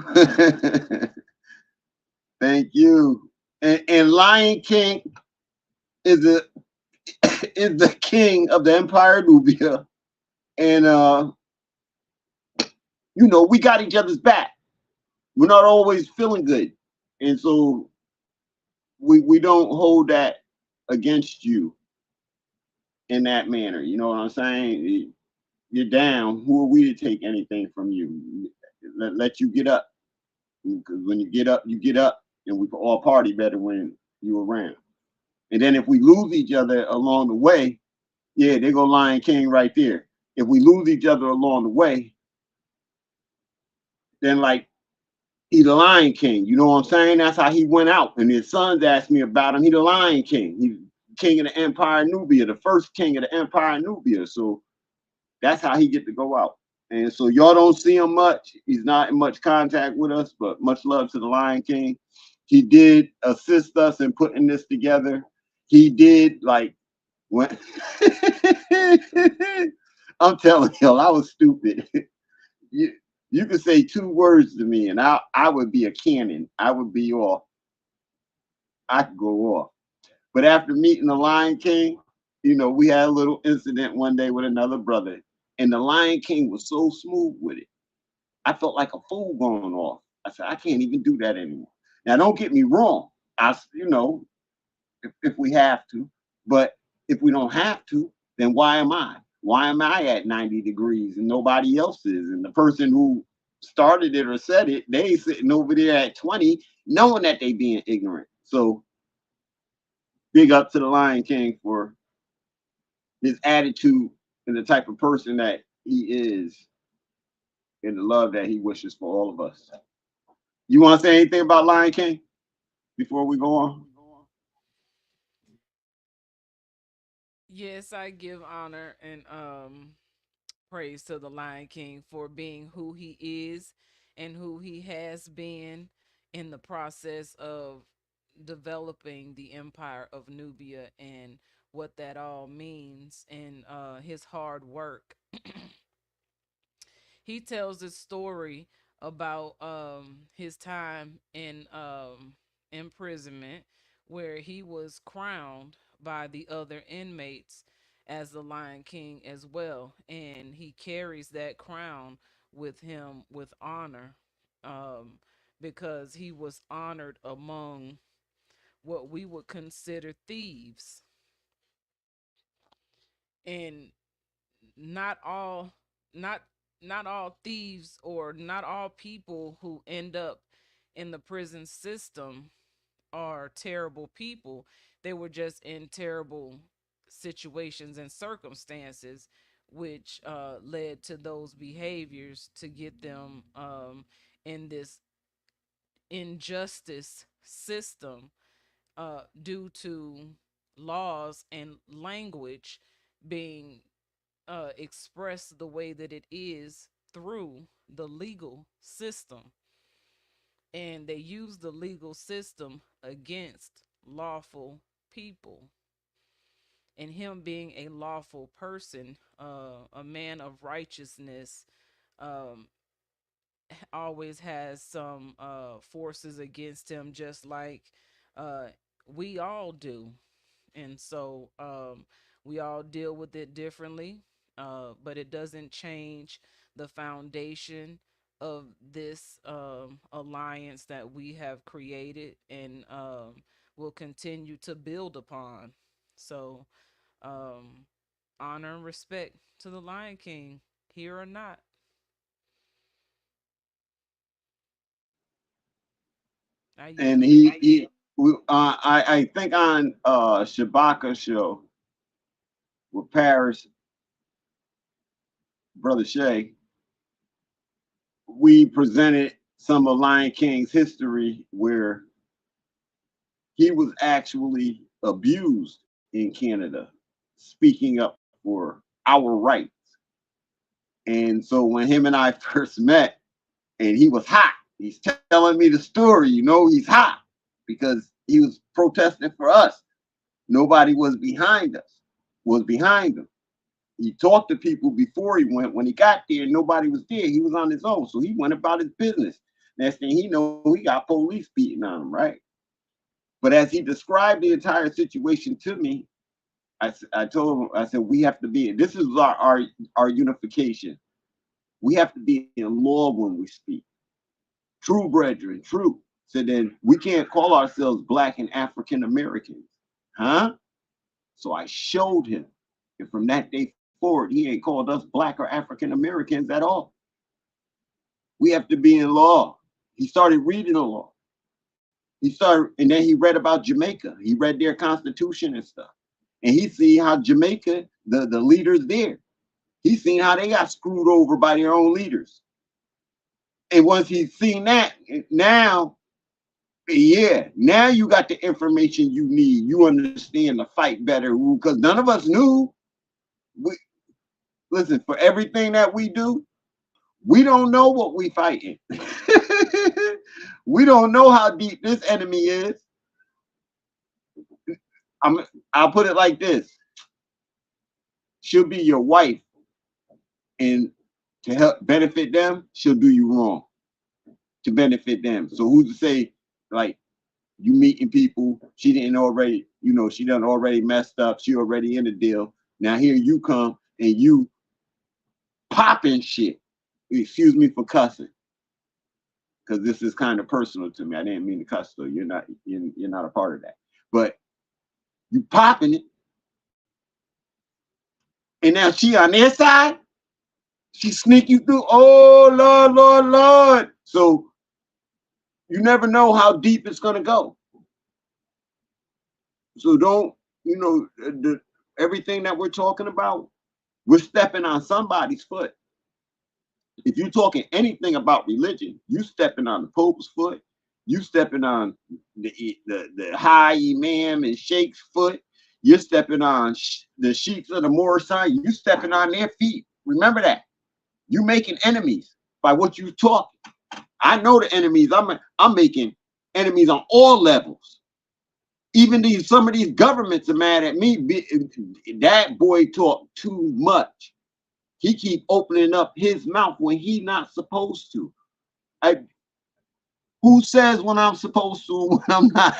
Thank you. And Lion King is the king of the Empire of Nubia. And you know, we got each other's back. We're not always feeling good. And so we don't hold that against you in that manner. You know what I'm saying? You're down. Who are we to take anything from you? Let you get up. Because when you get up, and we all party better when you're around. And then if we lose each other along the way, yeah, there go Lion King right there. If we lose each other along the way, then like he the Lion King. You know what I'm saying? That's how he went out. And his sons asked me about him. He the Lion King. He's king of the Empire of Nubia, the first king of the Empire of Nubia. So that's how he get to go out. And so y'all don't see him much. He's not in much contact with us, but much love to the Lion King. He did assist us in putting this together. He did like when I'm telling you, I was stupid. You could say 2 words to me and I would be a cannon. I would be off. I could go off. But after meeting the Lion King, you know, we had a little incident one day with another brother, and the Lion King was so smooth with it. I felt like a fool going off. I said, I can't even do that anymore. Now, don't get me wrong. You know, if we have to, but if we don't have to, then why am I? Why am I at 90 degrees and nobody else is? And the person who started it or said it, they sitting over there at 20, knowing that they being ignorant. So big up to the Lion King for his attitude and the type of person that he is and the love that he wishes for all of us. You want to say anything about Lion King before we go on? Yes, I give honor and praise to the Lion King for being who he is and who he has been in the process of developing the empire of Nubia and what that all means, and his hard work. He tells a story about his time in imprisonment, where he was crowned by the other inmates as the Lion King as well, and he carries that crown with him with honor, um, because he was honored among what we would consider thieves. And not all not not all thieves, or not all people who end up in the prison system are terrible people. They were just in terrible situations and circumstances, which led to those behaviors to get them in this injustice system, due to laws and language being expressed the way that it is through the legal system. And they use the legal system against lawful people. And him being a lawful person, a man of righteousness, um, always has some forces against him, just like uh, we all do. And so we all deal with it differently, but it doesn't change the foundation of this alliance that we have created and will continue to build upon. So, um, honor and respect to the Lion King, here or not. I And yield. I think on Shabaka show with Paris, Brother Shay, we presented some of Lion King's history where he was actually abused in Canada, speaking up for our rights. And so when him and I first met, and he was hot, he's telling me the story, he's hot because he was protesting for us. Nobody was behind him. He talked to people before he went. When he got there, nobody was there. He was on his own. So he went about his business. Next thing he know, he got police beating on him, right? But as he described the entire situation to me, I told him, I said, we have to be, this is our unification. We have to be in law when we speak. True, brethren, true. So then we can't call ourselves Black and African Americans. Huh? So I showed him. And from that day forward, he ain't called us Black or African Americans at all. We have to be in law. He started reading the law. And then he read about Jamaica. He read their constitution and stuff. And he see how Jamaica, the leaders there, he seen how they got screwed over by their own leaders. And once he's seen that, now you got the information you need. You understand the fight better because none of us knew. Listen, for everything that we do, we don't know what we fighting. We don't know how deep this enemy is. I'll put it like this. She'll be your wife, and to help benefit them, she'll do you wrong to benefit them. So who's to say, like, you meeting people, she didn't already, she done already messed up. She already in the deal. Now here you come and you popping shit. Excuse me for cussing, because this is kind of personal to me. I didn't mean to cuss, so you're not a part of that. But you popping it, and now she on their side. She sneak you through. Oh Lord, Lord, Lord. So you never know how deep it's gonna go. So don't, everything that we're talking about, we're stepping on somebody's foot. If you're talking anything about religion, you stepping on the Pope's foot, you stepping on the high imam and sheikh's foot, you're stepping on the sheiks of the Moorish side, you stepping on their feet. Remember that. You making enemies by what you talk. I know the enemies. I'm making enemies on all levels. Even some of these governments are mad at me. That boy talk too much. He keep opening up his mouth when he not supposed to. Who says when I'm supposed to and when I'm not?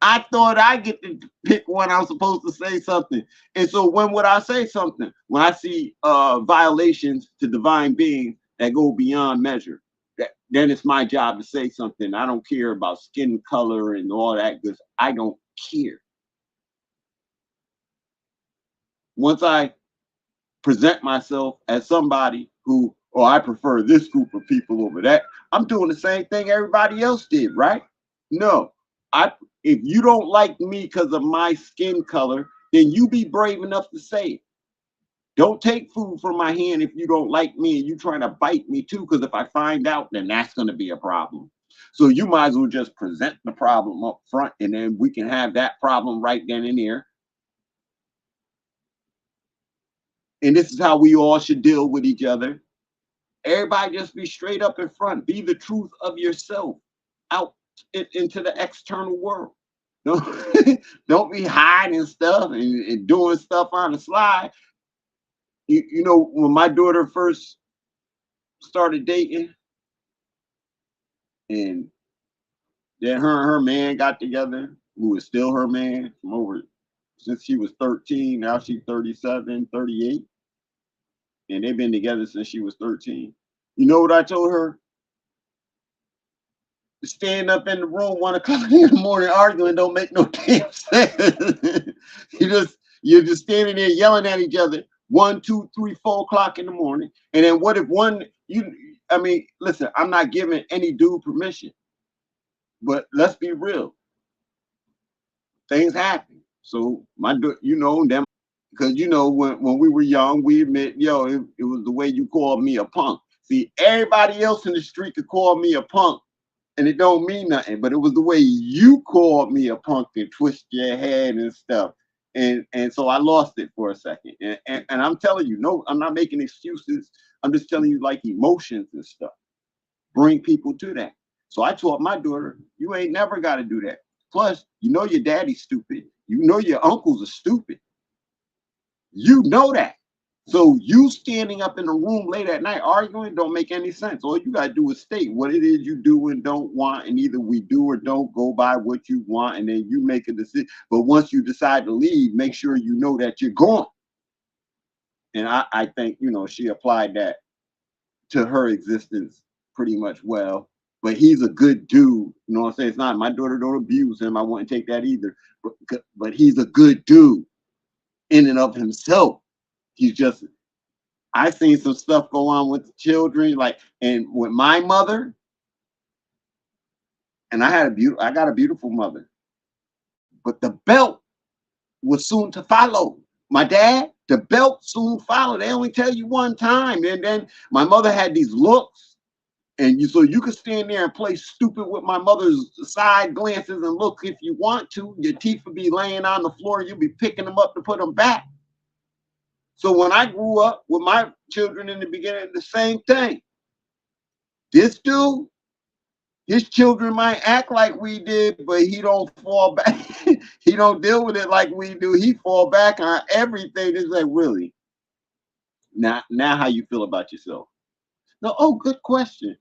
I thought I get to pick when I'm supposed to say something. And so when would I say something? When I see violations to divine beings that go beyond measure. Then it's my job to say something. I don't care about skin color and all that because I don't care. Once I present myself as somebody who, I prefer this group of people over that, I'm doing the same thing everybody else did, right? No. If you don't like me because of my skin color, then you be brave enough to say it. Don't take food from my hand if you don't like me and you trying to bite me too, because if I find out, then that's going to be a problem. So you might as well just present the problem up front, and then we can have that problem right then and there. And this is how we all should deal with each other. Everybody just be straight up in front. Be the truth of yourself out into the external world. Don't be hiding stuff and doing stuff on the slide. When my daughter first started dating, and then her and her man got together, who is still her man from over since she was 13. Now she's 37, 38. And they've been together since she was 13. You know what I told her? Stand up in the room 1 o'clock in the morning arguing don't make no damn sense. You're just standing there yelling at each other 1, 2, 3, 4 o'clock in the morning. And then what if I mean, listen, I'm not giving any dude permission, but let's be real. Things happen. So them, because when we were young, we admit, it was the way you called me a punk. See, everybody else in the street could call me a punk, and it don't mean nothing, but it was the way you called me a punk and twist your head and stuff. And so I lost it for a second. And I'm telling you, no, I'm not making excuses. I'm just telling you, like, emotions and stuff bring people to that. So I taught my daughter, you ain't never got to do that. Plus, your daddy's stupid. Your uncles are stupid. You know that. So you standing up in a room late at night arguing don't make any sense. All you got to do is state what it is you do and don't want, and either we do or don't go by what you want, and then you make a decision. But once you decide to leave, make sure you know that you're going. And I think, she applied that to her existence pretty much well. But he's a good dude. You know what I'm saying? It's not, my daughter don't abuse him. I wouldn't take that either. But he's a good dude in and of himself. He's just, I've seen some stuff go on with children, and with my mother, and I got a beautiful mother, but the belt was soon to follow. My dad, the belt soon followed. They only tell you one time. And then my mother had these looks, and so you could stand there and play stupid with my mother's side glances and look if you want to. Your teeth would be laying on the floor. You'll be picking them up to put them back. So when I grew up with my children in the beginning, the same thing. This dude, his children might act like we did, but he don't fall back. He don't deal with it like we do. He fall back on everything. It's like, really? Now how you feel about yourself? No, good question.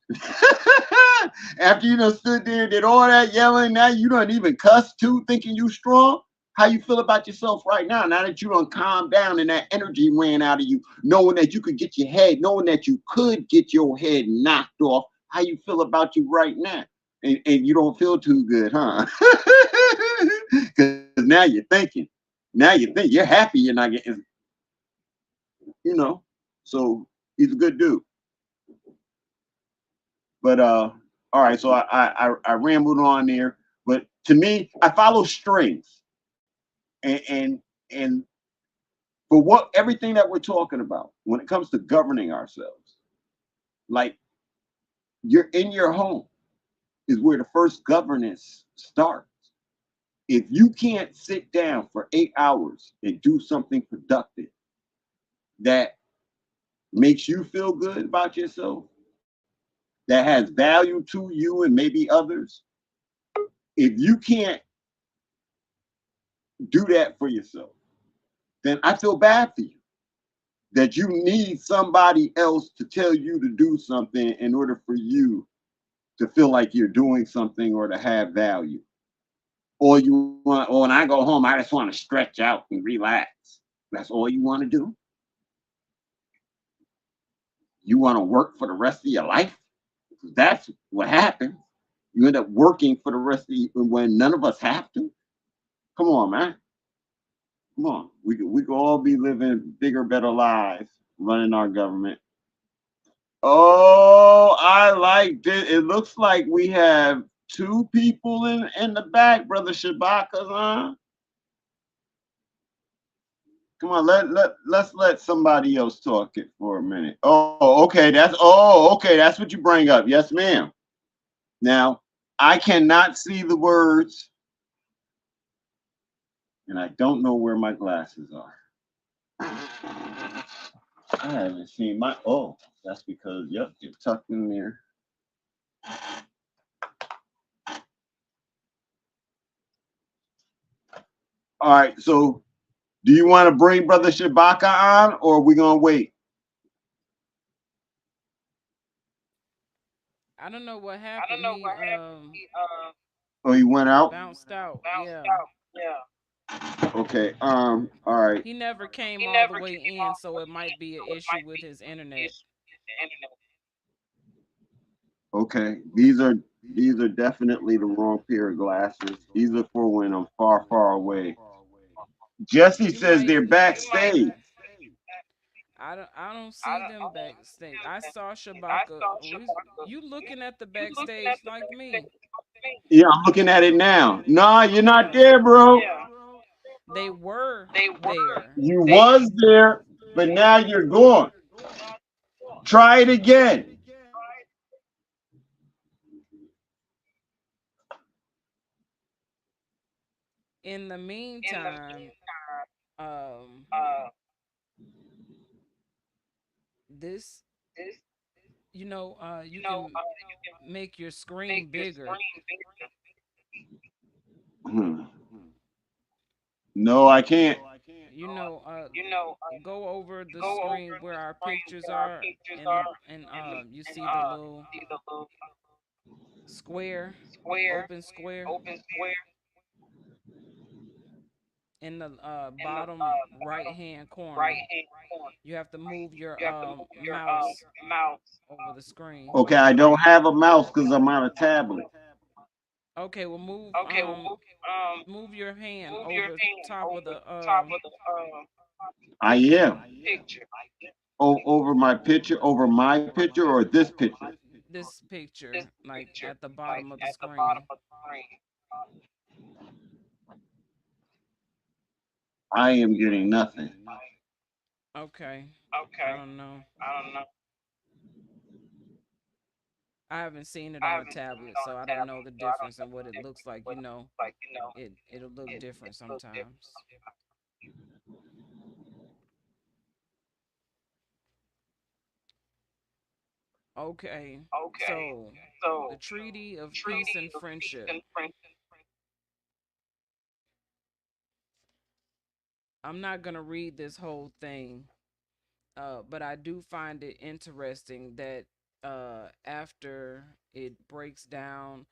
After you done stood there and did all that yelling, now you don't even cuss too, thinking you strong. How you feel about yourself right now that you done calmed down and that energy ran out of you, knowing that you could get your head, knowing that you could get your head knocked off. How you feel about you right now? And you don't feel too good, huh? Because now you're thinking. Now you think you're happy you're not getting, So he's a good dude. But all right, so I rambled on there. But to me, I follow strings. And for everything that we're talking about when it comes to governing ourselves, like, you're in your home is where the first governance starts. If you can't sit down for 8 hours and do something productive that makes you feel good about yourself, that has value to you and maybe others, if you can't do that for yourself, then I feel bad for you. That you need somebody else to tell you to do something in order for you to feel like you're doing something or to have value. Or when I go home, I just want to stretch out and relax. That's all you want to do? You want to work for the rest of your life? That's what happens. You end up working for the rest of you when none of us have to. Come on, man. Come on. We could all be living bigger, better lives, running our government. Oh, I like this. It looks like we have 2 people in the back, Brother Shabaka, huh? Come on, let's let somebody else talk it for a minute. Okay, that's what you bring up. Yes, ma'am. Now, I cannot see the words, and I don't know where my glasses are. I haven't seen that's because, yep, it's tucked in there. All right, so do you want to bring Brother Shabaka on, or are we going to wait? I don't know what happened. He Oh, you went out? bounced out. Yeah. Okay. All right. He never came all the way in, so it might be an issue with his internet. Okay. These are definitely the wrong pair of glasses. These are for when I'm far, far away. Jesse You says might they're backstage. I don't see them backstage. I saw Shabaka. You looking at the backstage like me. Yeah, I'm looking at it now. Nah, you're not Yeah. there, bro. They were there You was there, but now you're gone. Try it again. in the meantime. Um this you can make your screen bigger. Hmm. No, I can't. You know, go over the screen where our pictures are, and you see the little square, open square in the bottom right hand corner. You have to move your mouse over the screen. Okay, I don't have a mouse because I'm on a tablet. Okay, well move your hand over top of the I picture. am. Oh, over my picture or this picture. This picture, like at the bottom of the screen. I am getting nothing. Okay. I don't know. I haven't seen it on a tablet, so I don't know the difference in what it looks like. It'll look different sometimes. Okay. So, the Treaty of Peace and Friendship. I'm not going to read this whole thing, but I do find it interesting that after it breaks down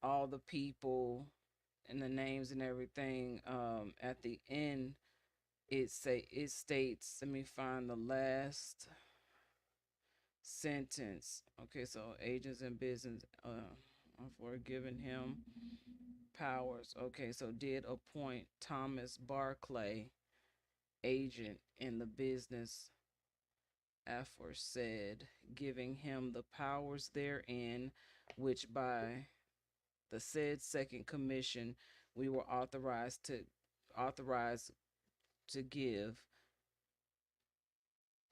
all the people and the names and everything, at the end it states, let me find the last sentence. Okay, so agents and business for giving him powers. Okay, so did appoint Thomas Barclay agent in the business aforesaid, giving him the powers therein, which by the said second commission we were authorized to give,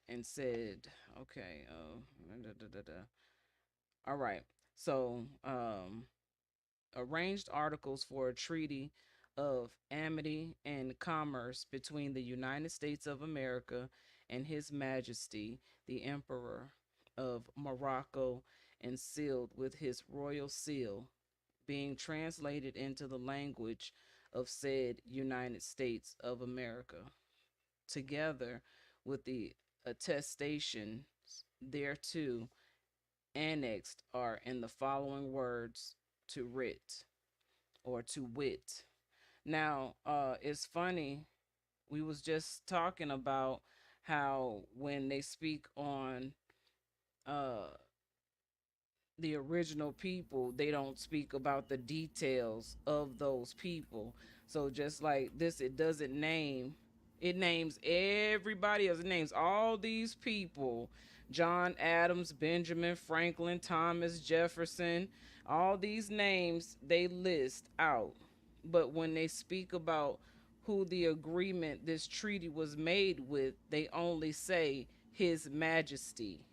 and said, okay, da, da, da, da. All right. So, arranged articles for a treaty of amity and commerce between the United States of America and His Majesty the Emperor of Morocco, and sealed with his royal seal, being translated into the language of said United States of America, together with the attestations thereto annexed, are in the following words, to writ, or to wit. Now, it's funny. We was just talking about how when they speak on uh the original people, they don't speak about the details of those people. So just like this, it names everybody else. It names all these people: John Adams, Benjamin Franklin, Thomas Jefferson. All these names they list out. But when they speak about who the agreement, this treaty was made with, they only say His Majesty,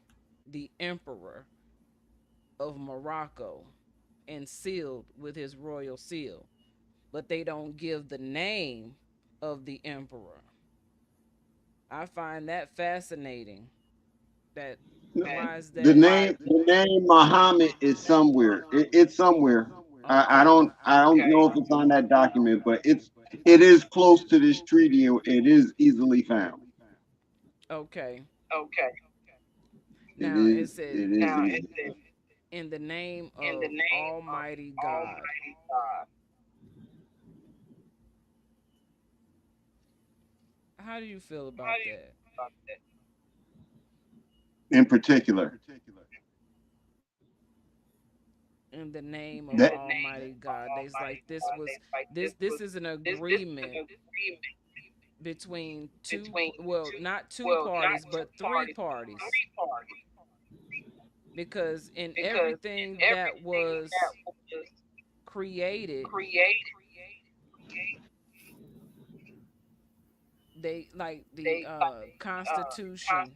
the Emperor of Morocco, and sealed with his royal seal. But they don't give the name of the emperor. I find that fascinating. That why is The that? name the name Muhammad is somewhere. It's somewhere. Okay. I don't know if it's on that document, but it is close to this treaty and it is easily found. Okay. It Now it is said it is easy. in the name of Almighty God. How do you feel about that? In particular. In the name of That Almighty God. There's like this is an agreement between well, not two parties, but three parties. Because in everything that was created, they like the Constitution,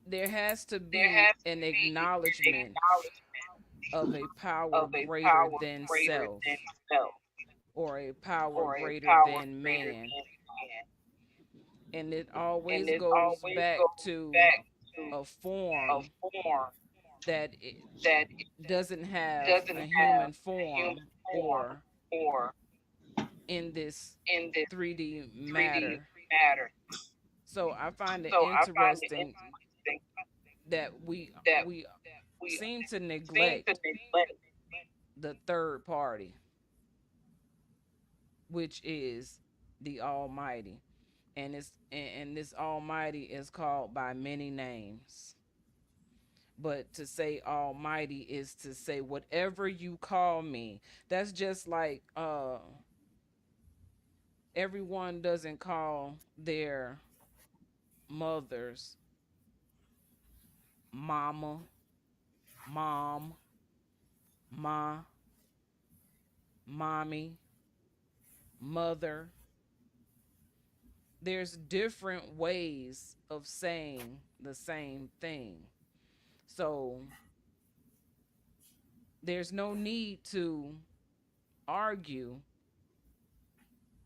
there has to be an acknowledgement of a power greater than self or a power greater than man. And it always goes back to a form that it doesn't have a human form or in this 3D matter. So I find it interesting that we seem to neglect the third party, which is the Almighty. And this Almighty is called by many names. But to say Almighty is to say whatever you call me. That's just like everyone doesn't call their mothers mama, mom, ma, mommy, mother. There's different ways of saying the same thing. So there's no need to argue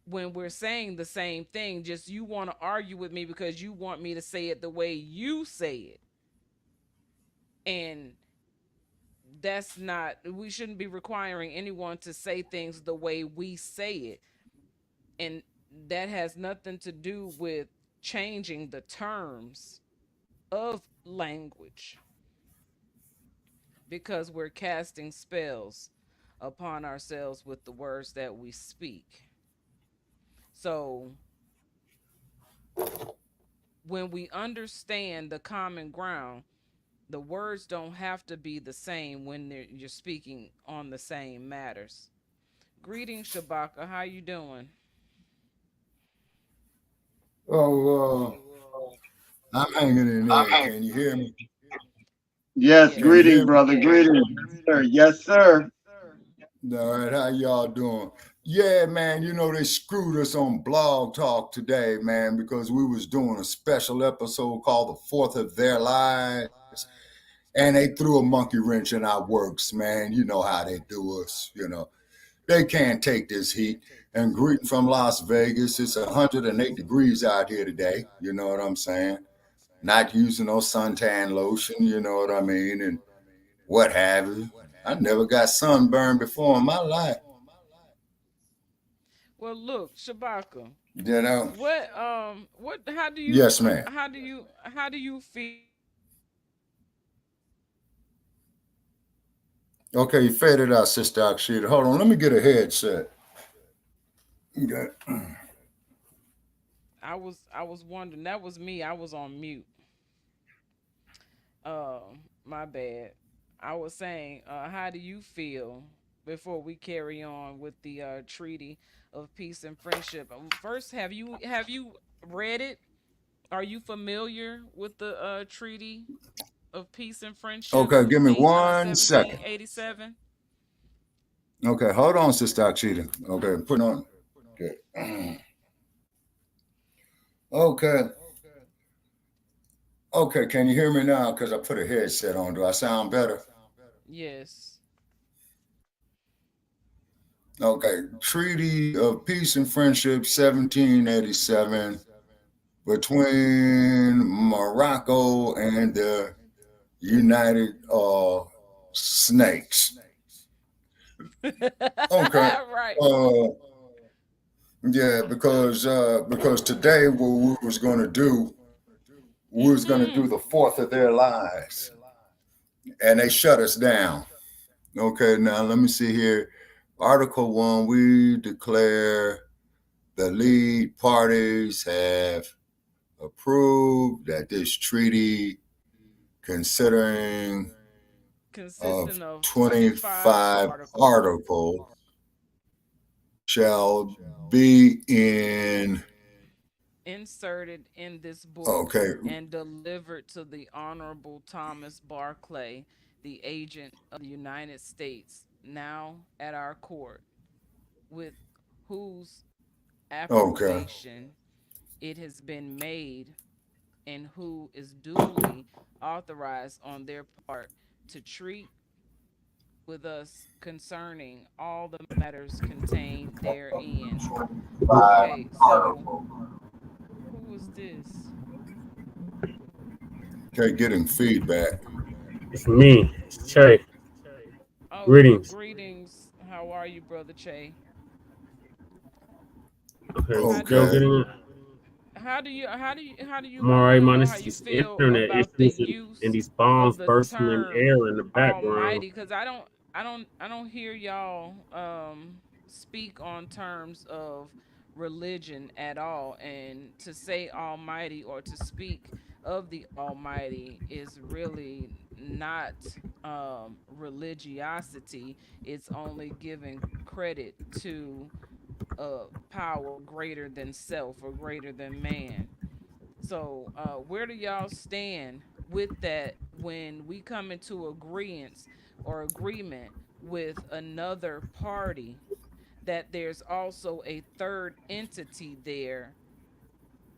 when we're saying the same thing. Just you want to argue with me because you want me to say it the way you say it. And that's not, we shouldn't be requiring anyone to say things the way we say it. And that has nothing to do with changing the terms of language, because we're casting spells upon ourselves with the words that we speak. So when we understand the common ground, the words don't have to be the same when you're speaking on the same matters. Greetings, Shabaka. How you doing? Oh, I'm hanging in there. Can you hear me? yes, Can you Yes. greeting, hear me? brother. Greeting. Yes, sir. Yes, sir. All right, how y'all doing? Yeah, man, you know they screwed us on Blog Talk today, man, because we was doing a special episode called The Fourth of Their Lives, and they threw a monkey wrench in our works, man. You know how they do us, you know. They can't take this heat. And greeting from Las Vegas. It's 108 degrees out here today. You know what I'm saying? Not using no suntan lotion, you know what I mean, and what have you. I never got sunburned before in my life, Well, look, Shabaka. you know. What how do you Yes, ma'am. how do you feel Okay, you faded out, Sister Akshita. Hold on, let me get a headset. Okay. I was wondering, that was me. I was on mute. My bad. I was saying, how do you feel before we carry on with the treaty of peace and friendship? First, have you read it? Are you familiar with the treaty of peace and friendship Okay, give me of 1 second. 1787? Okay, hold on, Sister Akshita. Okay, put on. Okay. Okay. Okay, can you hear me now? Because I put a headset on. Do I sound better? Yes. Okay, Treaty of Peace and Friendship, 1787, between Morocco and the United Snakes. Okay. Right. Uh, yeah, because today what we was going to do, we was going to do the Fourth of Their Lives. and they shut us down. Okay, now let me see here. Article 1, we declare the lead parties have approved that this treaty, considering of consisting of 25 25 articles articles, shall be in, inserted in this book okay, and delivered to the Honorable Thomas Barclay, the agent of the United States, now at our court, with whose okay, approbation it has been made, and who is duly authorized on their part to treat with us concerning all the matters contained therein. 25 Okay, so articles. who was this? Okay, getting feedback. It's me, Che. Oh, Greetings. greetings. How are you, Brother Che? Okay, How do still Okay, you getting it. how do you I'm all right, want to know minus how you these feel internet about the issues and use these bombs of the bursting in term air in the background. almighty? Because I don't hear y'all speak on terms of religion at all, and to say almighty or to speak of the almighty is really not religiosity. It's only giving credit to a power greater than self or greater than man. So, where do y'all stand with that when we come into agreement or agreement with another party, that there's also a third entity there?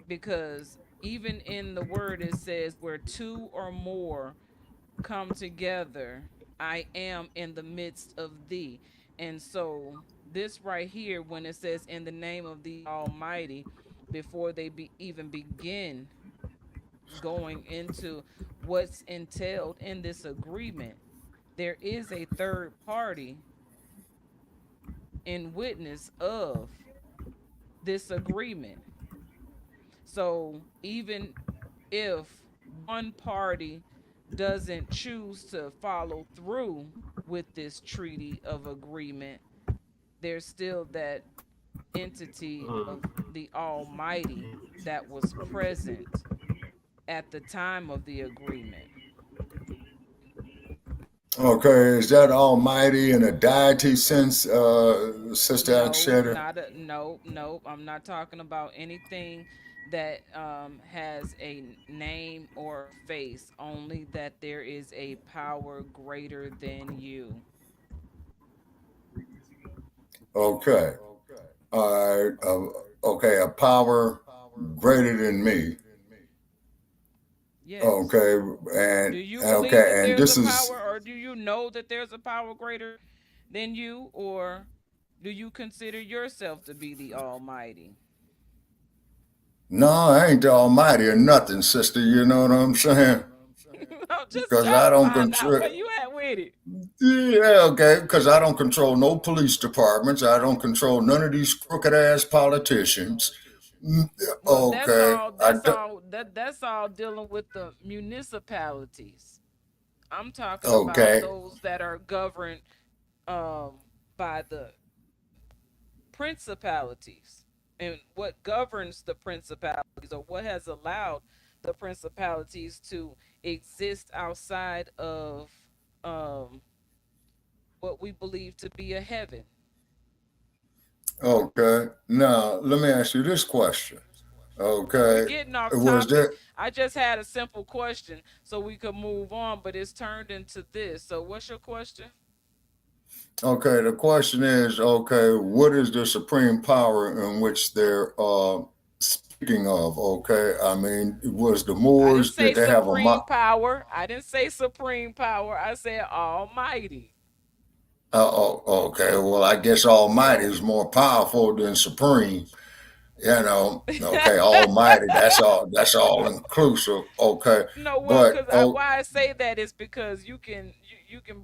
Because even in the word it says, where two or more come together, I am in the midst of thee. And so, this right here, when it says in the name of the Almighty, before they even begin going into what's entailed in this agreement, there is a third party in witness of this agreement. So even if one party doesn't choose to follow through with this treaty of agreement, there's still that entity Um, of the Almighty that was present at the time of the agreement. okay, is that almighty in a deity sense, Sister No, Akshetta? not a nope, nope. I'm not talking about anything that has a name or a face. Only that there is a power greater than you. Okay, all right, okay, a power greater than me. Yes. Okay, Do and you believe that okay, and there's this a is power, or do you know that there's a power greater than you, or do you consider yourself to be the Almighty? no, I ain't the almighty or nothing, sister. You know what I'm saying? I'm just Because trying I to don't find out control. where you at with it. Yeah, okay. Because I don't control no police departments. I don't control none of these crooked ass politicians. Well, that's Okay, all. I That's do, all. That's all dealing with the municipalities. I'm talking about okay, those that are governed um, by the principalities, and what governs the principalities, or what has allowed the principalities to exist outside of um, what we believe to be a heaven. okay. Now let me ask you this question. We Okay, getting off was topic. there? I just had a simple question so we could move on, but it's turned into this. So what's your question? Okay, the question is, okay, what is the supreme power in which they're speaking of? Okay, I mean, was the I didn't Moors, say did they have a supreme power. I didn't say supreme power. I said almighty. okay, well, I guess Almighty So is more powerful than supreme. Okay, Almighty. That's all inclusive. Okay, no, well, but because oh, why I say that is because you can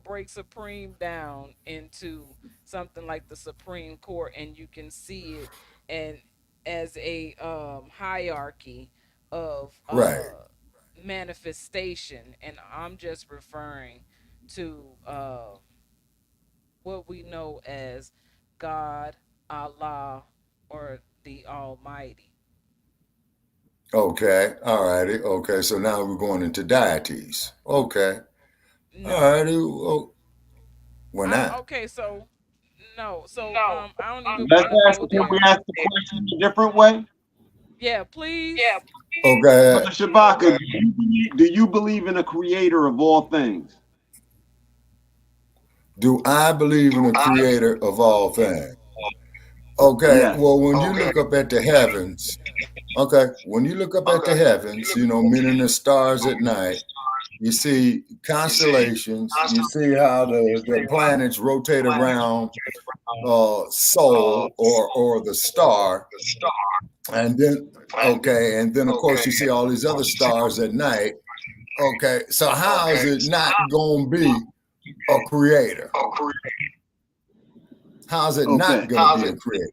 break supreme down into something like the Supreme Court, and you can see it and as a hierarchy of right. manifestation, and I'm just referring to what we know as God, Allah, or the Almighty. Okay. All righty. Okay. So now we're going into deities. Okay. All No. righty. Oh, we're not. Okay, so no. So I don't even Let's want to ask. go Can we there. ask the question a different way? Yeah, please. Okay. Brother Shabaka, do you believe in a creator of all things? Do I believe in a creator of all things? Okay. Yes. Well, when you look up at the heavens, okay, when you look up at the heavens, meaning the stars at night, you see constellations, you see how the planets rotate around Sol or the star, and then and then of course you see all these other stars at night. Okay, so how is it not gonna be a creator? How's it not Okay. gonna be a creator?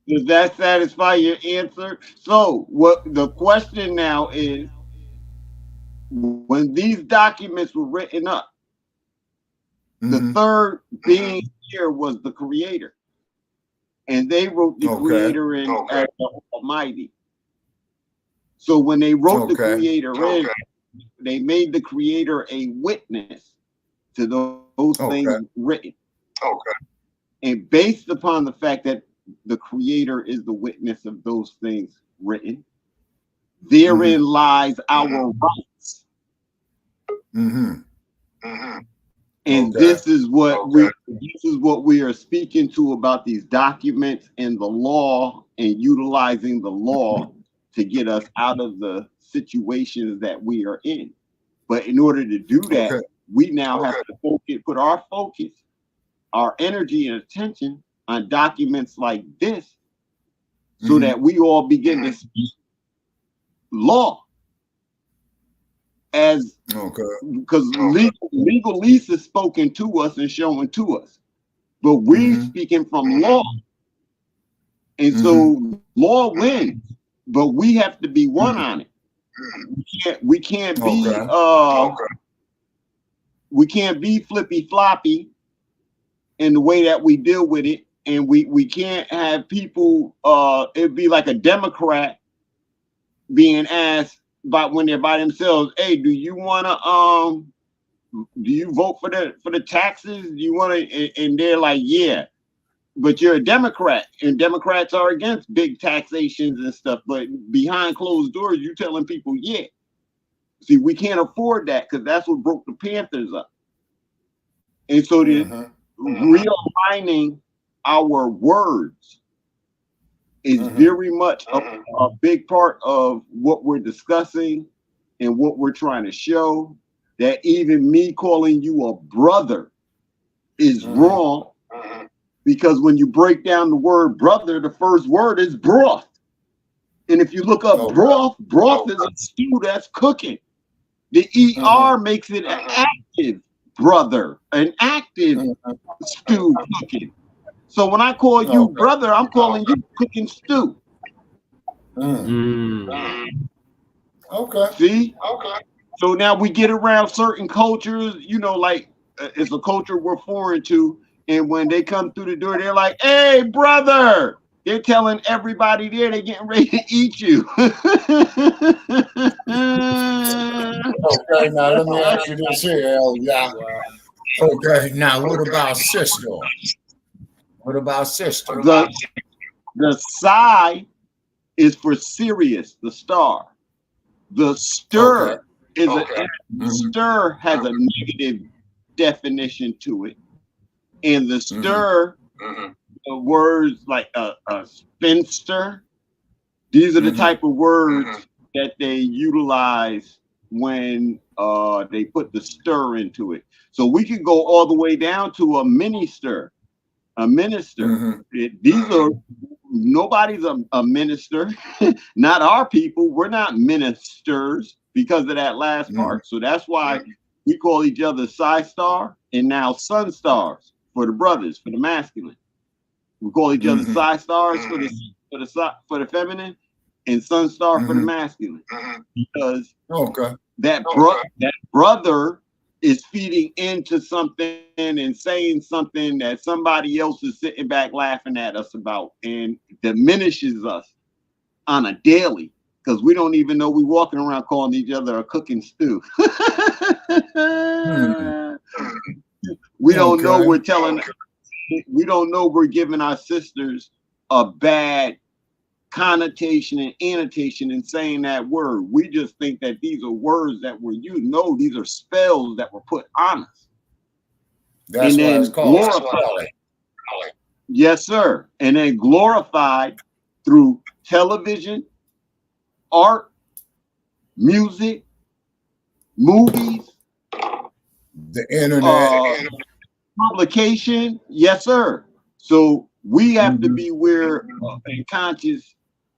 Does that satisfy your answer? So, what the question now is, when these documents were written up, the third being here was the creator. And they wrote the creator in as the Almighty. So when they wrote the creator in, they made the creator a witness to those things written. And based upon the fact that the creator is the witness of those things written, therein lies our rights. And this is what we are speaking to about these documents and the law, and utilizing the law to get us out of the situations that we are in. But in order to do that, we now have to put our focus, our energy and attention on documents like this, so that we all begin to speak law. As because legalese is spoken to us and shown to us, but we speaking from law, and so law wins, but we have to be one on it. We can't be flippy floppy in the way that we deal with it, and we can't have people. It'd be like a Democrat being asked about when they're by themselves, hey, do you want to do you vote for the taxes? Do you want to? And they're like, yeah, but you're a Democrat, and Democrats are against big taxations and stuff, but behind closed doors you telling people, yeah. See, we can't afford that, because that's what broke the Panthers up. And so realigning our words is very much a big part of what we're discussing and what we're trying to show. That even me calling you a brother is wrong, because when you break down the word brother, the first word is broth. And if you look up broth is a stew that's cooking. The ER makes it an active brother, an active stew cooking. So when I call you brother, I'm calling you cooking stew. See? So now we get around certain cultures, like it's a culture we're foreign to. And when they come through the door, they're like, hey, brother. They're telling everybody there they're getting ready to eat you. Now let me ask you this here, yeah. Okay, now what about sister? What about sister? The psi is for Sirius, the star. The stir is stir has a negative definition to it, and the stir words like a spinster. These are the type of words that they utilize when they put the stir into it. So we can go all the way down to a minister. A minister. These are nobody's a minister. Not our people. We're not ministers because of that last part. So that's why we call each other Psi Star and now Sun Stars for the brothers, for the masculine. We call each other Psi Stars for the feminine, and Sun Star for the masculine, because Okay. that brother is feeding into something and saying something that somebody else is sitting back laughing at us about, and diminishes us on a daily, because we don't even know we walking around calling each other a cooking stew. We don't know we're telling, we don't know we're giving our sisters a bad connotation and annotation in saying that word. We just think that these are words that were used. No, these are spells that were put on us. That's why it's called glorified. Yes, sir. And then glorified through television, art, music, movies, the internet, publication. Yes, sir. So we have to be aware and conscious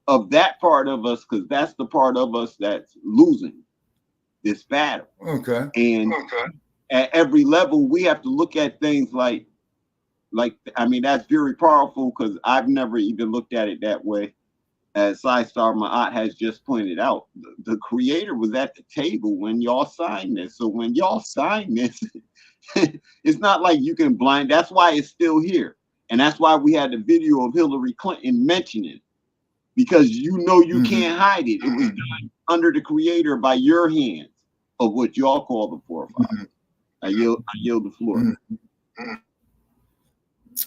of that part of us, because that's the part of us that's losing this battle. Okay. And at every level, we have to look at things like I mean, that's very powerful, because I've never even looked at it that way. As Star Ma'at has just pointed out, the creator was at the table when y'all signed this. So when y'all sign this, it's not like you can blind. That's why it's still here. And that's why we had the video of Hillary Clinton mentioning it, because you know you can't hide it. It was done under the creator by your hands of what y'all call the forefathers. I yield the floor.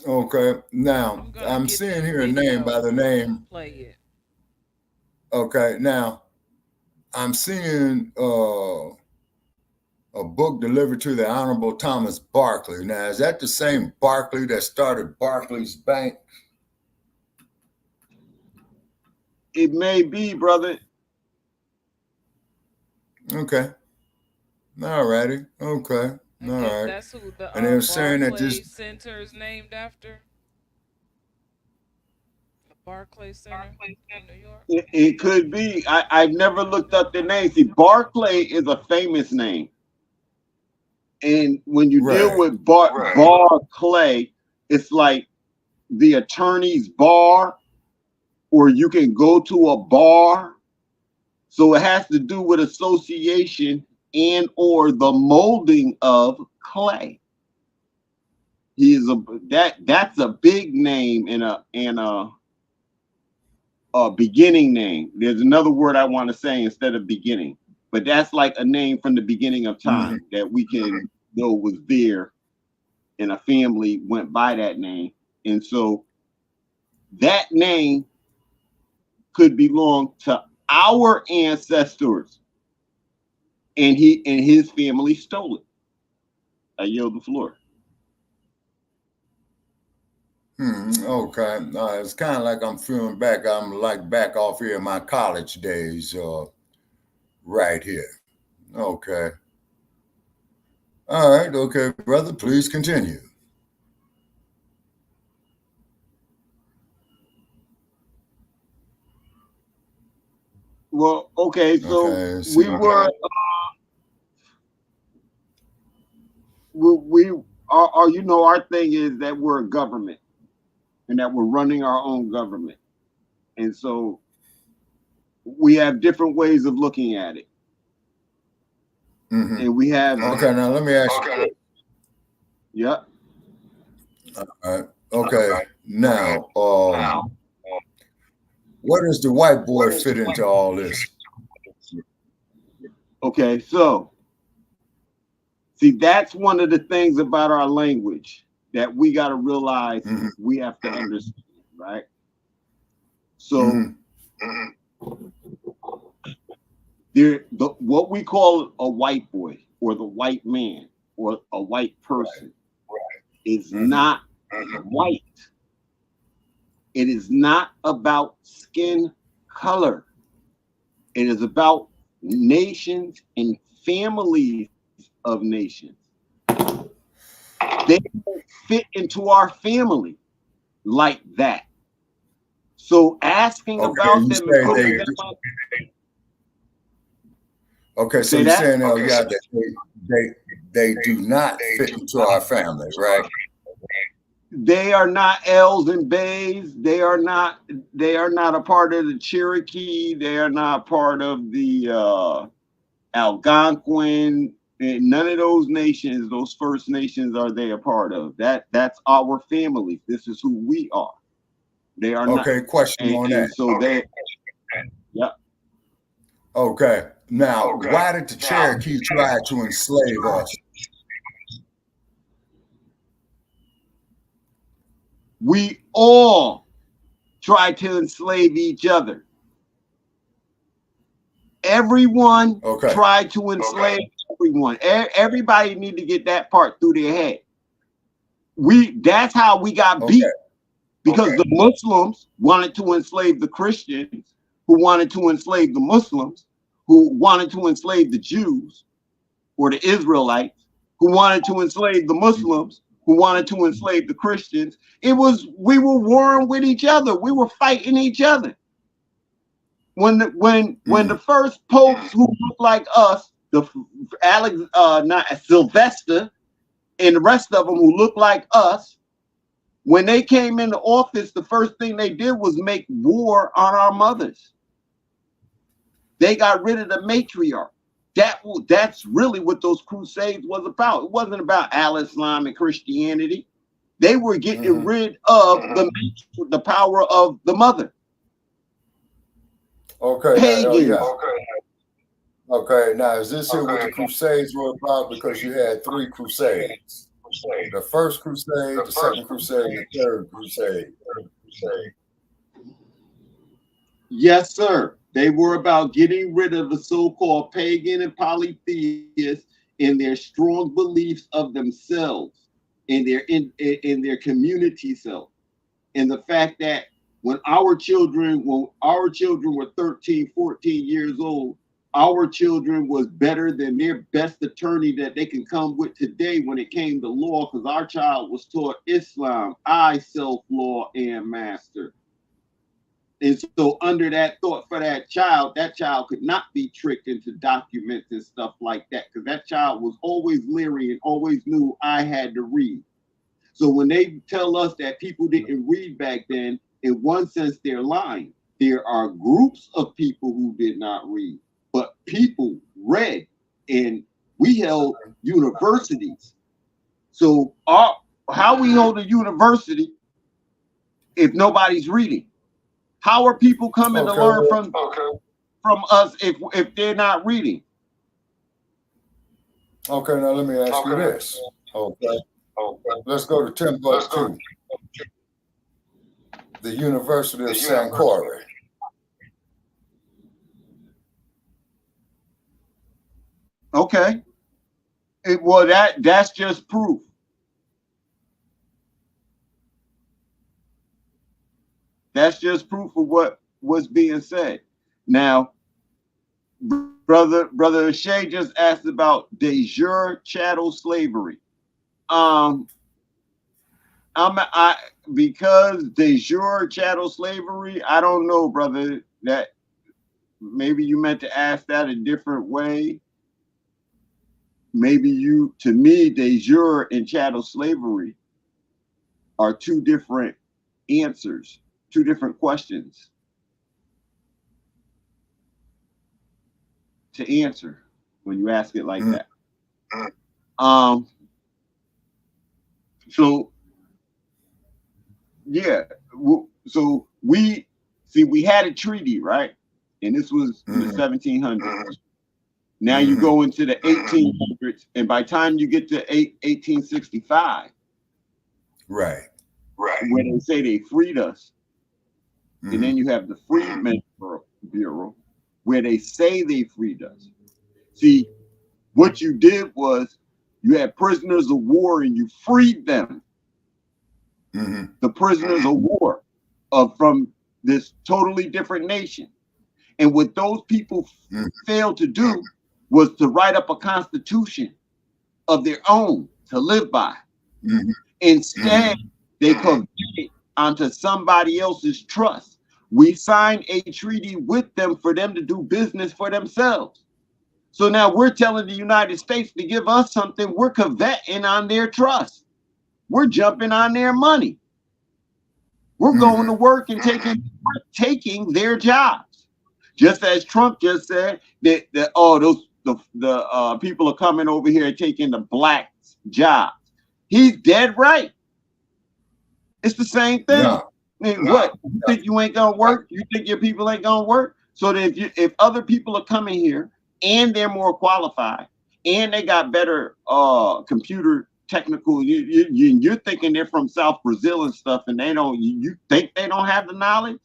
Okay. Now I'm seeing here a name by the name. Play it. Okay. Now I'm seeing a book delivered to the Honorable Thomas Barkley. Now, is that the same Barkley that started Barclays Bank? It may be, brother. Okay. All righty. Okay. All right. That's who the and they're saying that this Center is named after. The Barclays Center in New York. It could be. I've never looked up the name. See, Barclay is a famous name. And when you deal with Barclay, it's like the attorney's bar, or you can go to a bar. So it has to do with association and or the molding of clay. He is that's a big name and a beginning name. There's another word I want to say instead of beginning, but that's like a name from the beginning of time that we can know was there, and a family went by that name. And so that name could belong to our ancestors, and his family stole it. I yield the floor. Okay. It's kind of like I'm feeling back. I'm like back off here in my college days, right here. Okay. All right. Okay, brother, please continue. Well, okay, so we are, you know, our thing is that we're a government and that we're running our own government. And so we have different ways of looking at it. And we have. Okay, now let me ask you. Yeah. All right. Okay. Now, where does the white boy fit into all this? Okay, so see, that's one of the things about our language that we got to realize we have to understand, right? So what we call a white boy or the white man or a white person is not white. It is not about skin color. It is about nations and families of nations. They don't fit into our family like that. So asking about them. Okay, so you're saying that they do not fit into our family, right? They are not L's and Bays. They are not a part of the Cherokee. They are not part of the Algonquin. And none of those nations, those First Nations, are they a part of. That's our family. This is who we are. They are not. Okay, question on that. So they, yeah. Okay. Now, why did the Cherokee try to enslave us? We all tried to enslave each other. Everyone tried to enslave everyone. Everybody need to get that part through their head. That's how we got beat. Because the Muslims wanted to enslave the Christians, who wanted to enslave the Muslims, who wanted to enslave the Jews or the Israelites, who wanted to enslave the Muslims, who wanted to enslave the Christians. We were warring with each other. We were fighting each other. When the first popes who looked like us, not Sylvester, and the rest of them who looked like us, when they came into office, the first thing they did was make war on our mothers. They got rid of the matriarch. That's really what those crusades was about. It wasn't about Al-Islam and Christianity. They were getting rid of the power of the mother. Okay. Okay. Now, is this here what the Crusades were about? Because you had 3 Crusades: the First Crusade, the Second Crusade, and the Third Crusade. Yes, sir. They were about getting rid of the so-called pagan and polytheists in their strong beliefs of themselves, in their community self, and the fact that when our children were 13, 14 years old, our children was better than their best attorney that they can come with today when it came to law, because our child was taught Islam, I self-law and master. And so under that thought for that child could not be tricked into documents and stuff like that, because that child was always leery and always knew I had to read. So when they tell us that people didn't read back then, in one sense, they're lying. There are groups of people who did not read, but people read, and we held universities. So how we hold a university if nobody's reading? How are people coming to learn from us if they're not reading? Okay, now let me ask you this. Okay. Let's go to Timbuktu, the University of Sankore. Okay. That's just proof. That's just proof of what was being said. Now, brother Shay just asked about de jure chattel slavery. Because de jure chattel slavery, I don't know, brother. That maybe you meant to ask that a different way. Maybe to me, de jure and chattel slavery are 2 different answers, 2 different questions to answer when you ask it like that. So yeah, so we had a treaty, right? And this was in the 1700s. Now you go into the 1800s, and by the time you get to 1865, right, when they say they freed us, and then you have the Freedmen's Bureau, where they say they freed us. See, what you did was you had prisoners of war and you freed them. The prisoners of war from this totally different nation. And what those people failed to do was to write up a constitution of their own to live by. Instead, they conveyed onto somebody else's trust. We signed a treaty with them for them to do business for themselves. So now we're telling the United States to give us something we're coveting on their trust. we're jumping on their money. We're going to work and taking their jobs. Just as Trump just said that the people are coming over here and taking the blacks' jobs. He's dead right. It's the same thing. Yeah. What? You think you ain't gonna work? You think your people ain't gonna work? So that if other people are coming here and they're more qualified and they got better computer technical, you're thinking they're from South Brazil and stuff, and they don't. You think they don't have the knowledge?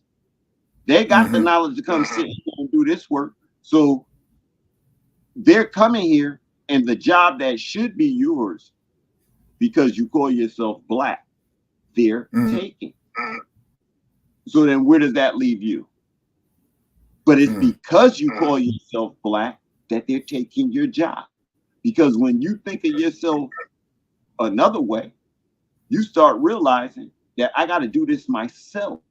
They got the knowledge to come sit here and do this work. So they're coming here, and the job that should be yours because you call yourself black, they're taking. So then where does that leave you? But it's because you call yourself black that they're taking your job. Because when you think of yourself another way, you start realizing that I got to do this myself.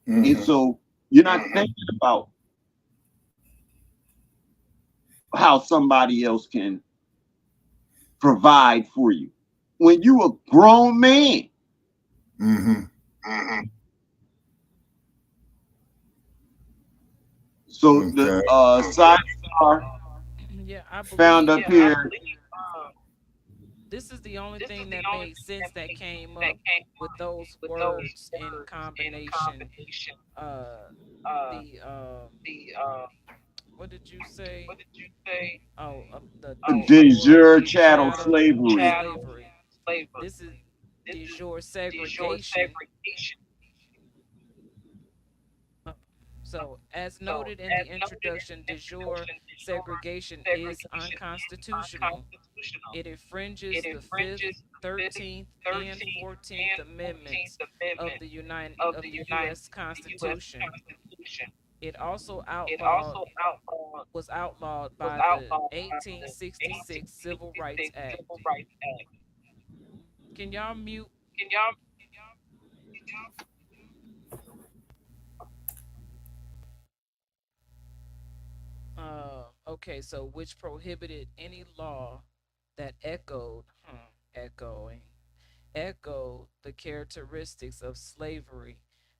And so you're not thinking about how somebody else can provide for you. When you a grown man, so the sidebar I believe, found up here. This is the only thing that made sense that came up with those words in combination. The what did you say? Oh, the De jure chattel chattel slavery. slavery. This is de jure segregation. So, as noted in the introduction, de jure segregation is unconstitutional. It infringes the Fifth, 13th, and 14th Amendments of the U.S. Constitution. It also was outlawed by the 1866 Civil Rights Act. Can y'all mute? Okay, so which prohibited any law that echoing, echoed the characteristics of slavery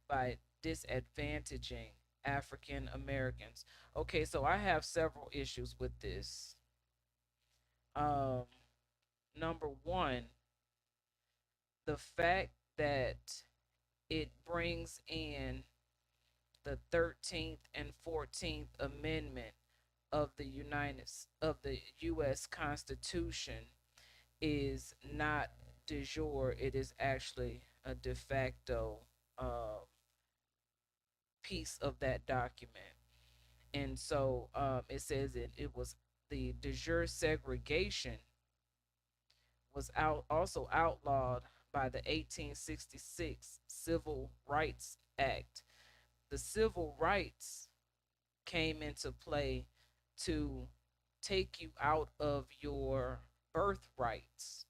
by disadvantaging African Americans. Okay, so I have several issues with this. Number one, the fact that it brings in the 13th and 14th Amendment of the US Constitution is not de jure, it is actually a de facto piece of that document. And so it says it was the de jure segregation was also outlawed by the 1866 Civil Rights Act. The civil rights came into play to take you out of your birthrights.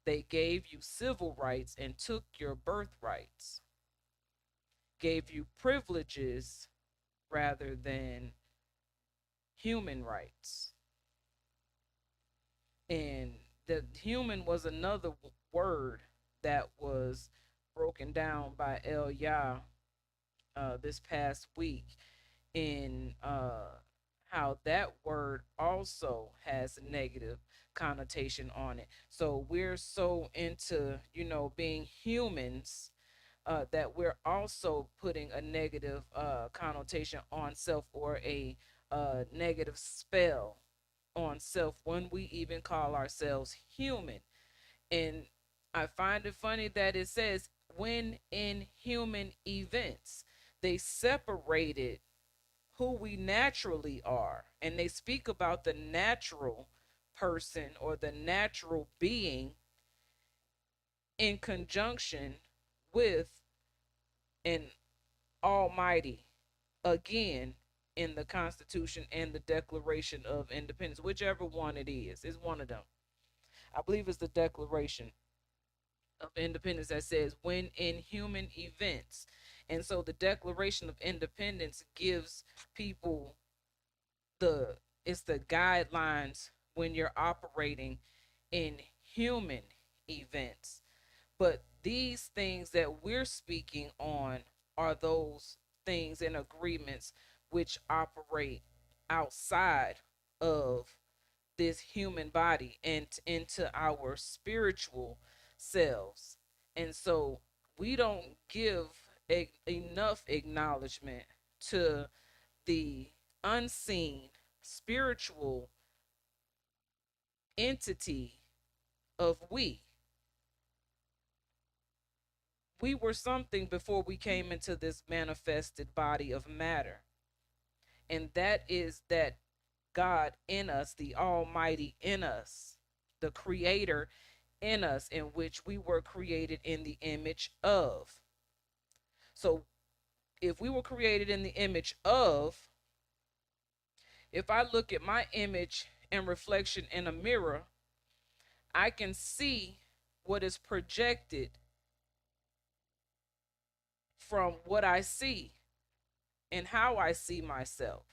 They gave you civil rights and took your birthrights, gave you privileges rather than human rights. And the human was another word that was broken down by El Yah this past week in how that word also has a negative connotation on it. So we're so into, being humans that we're also putting a negative connotation on self, or a negative spell on self when we even call ourselves human. And I find it funny that it says when in human events, they separated who we naturally are, and they speak about the natural person or the natural being in conjunction with an almighty, again, in the Constitution and the Declaration of Independence, whichever one it is one of them. I believe it's the Declaration of Independence that says when in human events. And so the Declaration of Independence gives people the guidelines when you're operating in human events. But these things that we're speaking on are those things and agreements which operate outside of this human body and into our spiritual selves. And so we don't give enough acknowledgement to the unseen spiritual entity of we. We were something before we came into this manifested body of matter. And that is that God in us, the Almighty in us, the Creator in us, in which we were created in the image of. So if we were created in the image of, if I look at my image and reflection in a mirror, I can see what is projected from what I see and how I see myself.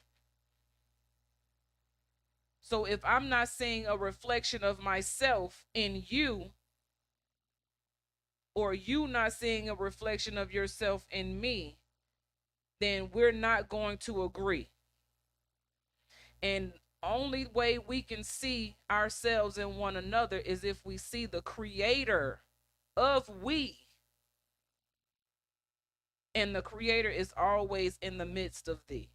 So if I'm not seeing a reflection of myself in you, or you not seeing a reflection of yourself in me, then we're not going to agree. And only way we can see ourselves in one another is if we see the creator of we. And the creator is always in the midst of thee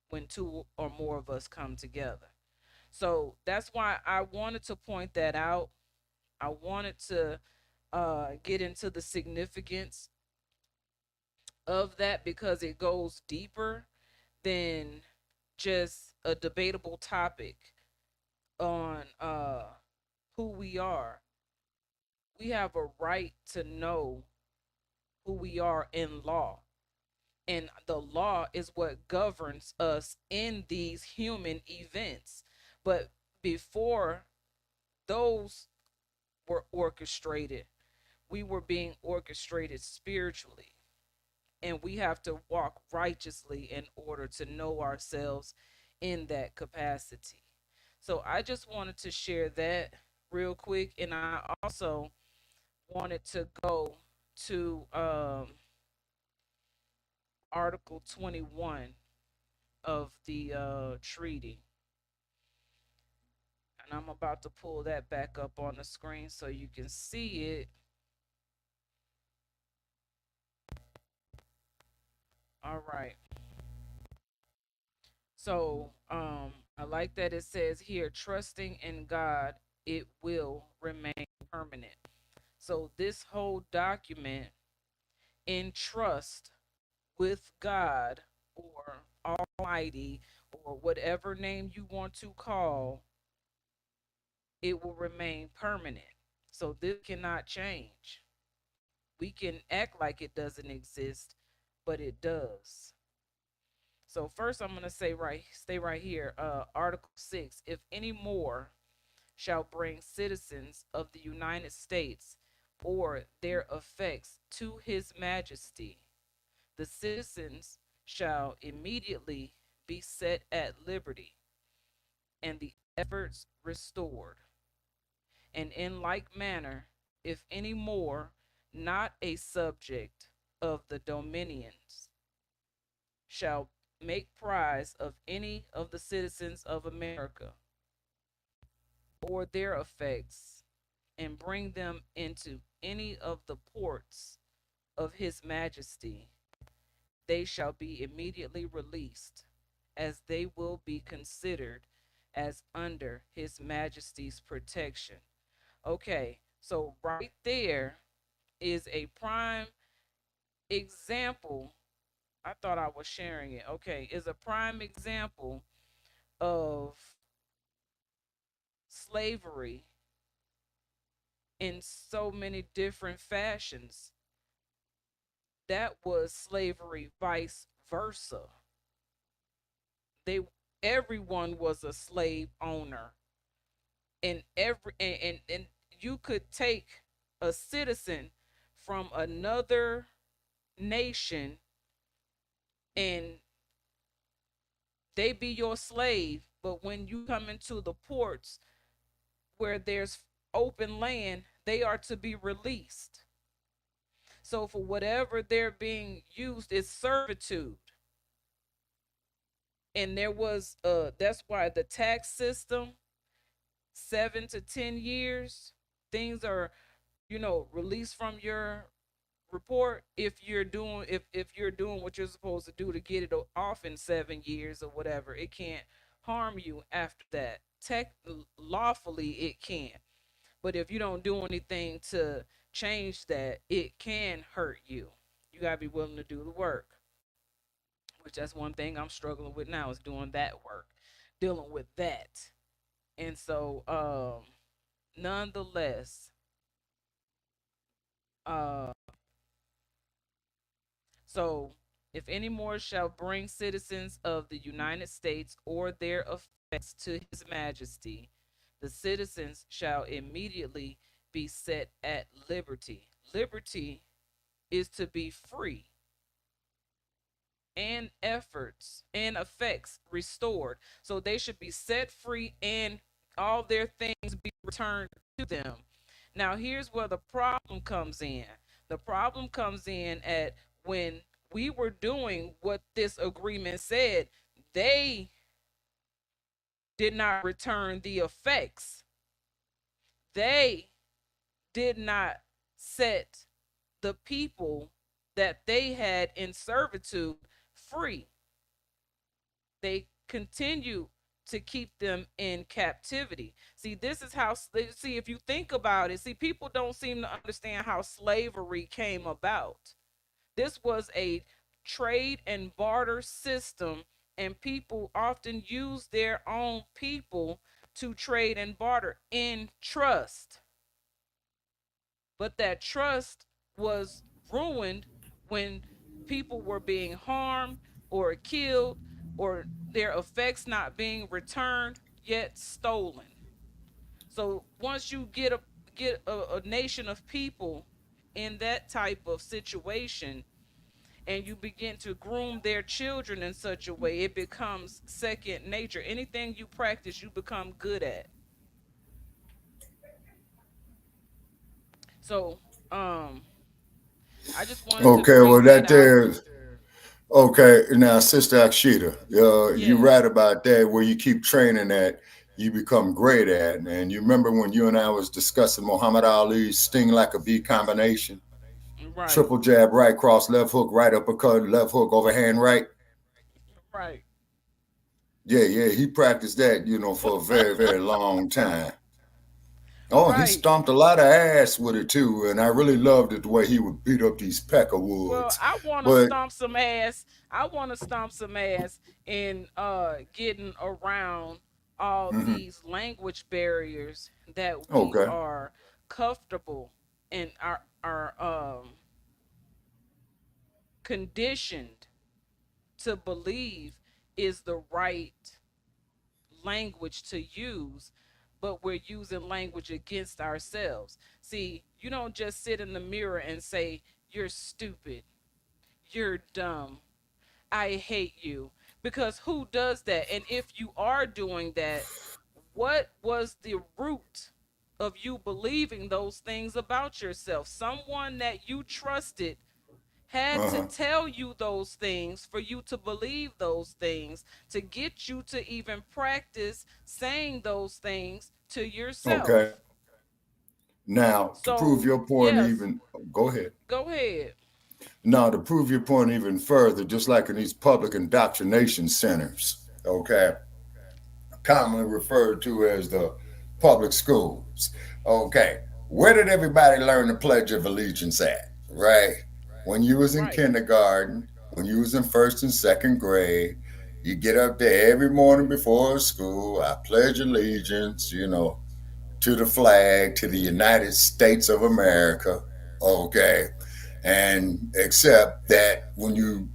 when two or more of us come together. So that's why I wanted to point that out. I wanted to get into the significance of that because it goes deeper than just a debatable topic on who we are. We have a right to know who we are in law. And the law is what governs us in these human events. But before those were orchestrated, we were being orchestrated spiritually. And we have to walk righteously in order to know ourselves in that capacity. So I just wanted to share that real quick. And I also wanted to go to Article 21 of the treaty. And I'm about to pull that back up on the screen so you can see it. All right. So I like that it says here, trusting in God, it will remain permanent. So this whole document, in trust with God or Almighty or whatever name you want to call, it will remain permanent. So this cannot change. We can act like it doesn't exist, but it does. So first I'm going to stay right here. Article 6, if any more shall bring citizens of the United States or their effects to his majesty, the citizens shall immediately be set at liberty and the efforts restored. And in like manner, if any more not a subject of the dominions shall make prize of any of the citizens of America or their effects and bring them into any of the ports of his majesty, they shall be immediately released, as they will be considered as under his majesty's protection. Okay, so right there is a prime example. I thought I was sharing it. Okay, is a prime example of slavery in so many different fashions. That was slavery vice versa. They Everyone was a slave owner. And you could take a citizen from another nation and they be your slave, but when you come into the ports where there's open land, they are to be released. So for whatever they're being used is servitude. And there was that's why the tax system, 7 to 10 years, things are, released from your report if you're doing what you're supposed to do to get it off in 7 years or whatever. It can't harm you after that. Tech Lawfully it can, but if you don't do anything to change that, it can hurt you. You got to be willing to do the work, which that's one thing I'm struggling with now, is doing that work, dealing with that. And so nonetheless, uh so, if any more shall bring citizens of the United States or their effects to his majesty, the citizens shall immediately be set at liberty. Liberty is to be free, and efforts and effects restored. So they should be set free and all their things be returned to them. Now, here's where the problem comes in. The problem comes in at when we were doing what this agreement said, they did not return the effects. They did not set the people that they had in servitude free. They continue to keep them in captivity. See, this is how, see, if you think about it, see, people don't seem to understand how slavery came about. This was a trade and barter system, and people often use their own people to trade and barter in trust. But that trust was ruined when people were being harmed or killed, or their effects not being returned yet stolen. So once you get a nation of people in that type of situation, and you begin to groom their children in such a way, it becomes second nature. Anything you practice, you become good at. So I just wanted to Okay, well bring that that out. there. Okay, now Sister Akshita, you right Yes. about that. Where you keep training at, you become great at. And you remember when you and I was discussing Muhammad Ali's sting like a bee combination, Right. triple jab, right cross, left hook, right uppercut, left hook, overhand right. Right. Yeah, yeah, he practiced that, for a very, very long time. Oh, he Right. stomped a lot of ass with it too, and I really loved it the way he would beat up these Well, peckerwoods. I want to But stomp some ass. I want to stomp some ass in getting around all mhm, these language barriers that we okay, are comfortable and are conditioned to believe is the right language to use, but we're using language against ourselves. See, you don't just sit in the mirror and say, "You're stupid, you're dumb, I hate you." Because who does that? And if you are doing that, what was the root of you believing those things about yourself? Someone that you trusted had to uh-huh, tell you those things for you to believe those things, to get you to even practice saying those things to okay. yourself. Now, to prove So, your point yes, even, go ahead. go ahead. Now, to prove your point even further, just like in these public indoctrination centers, okay, commonly referred to as the public schools, okay, where did everybody learn the Pledge of Allegiance at, right? When you was in Right. kindergarten, when you was in first and second grade, you get up there every morning before school, I pledge allegiance, to the flag, to the United States of America, okay? And except that when you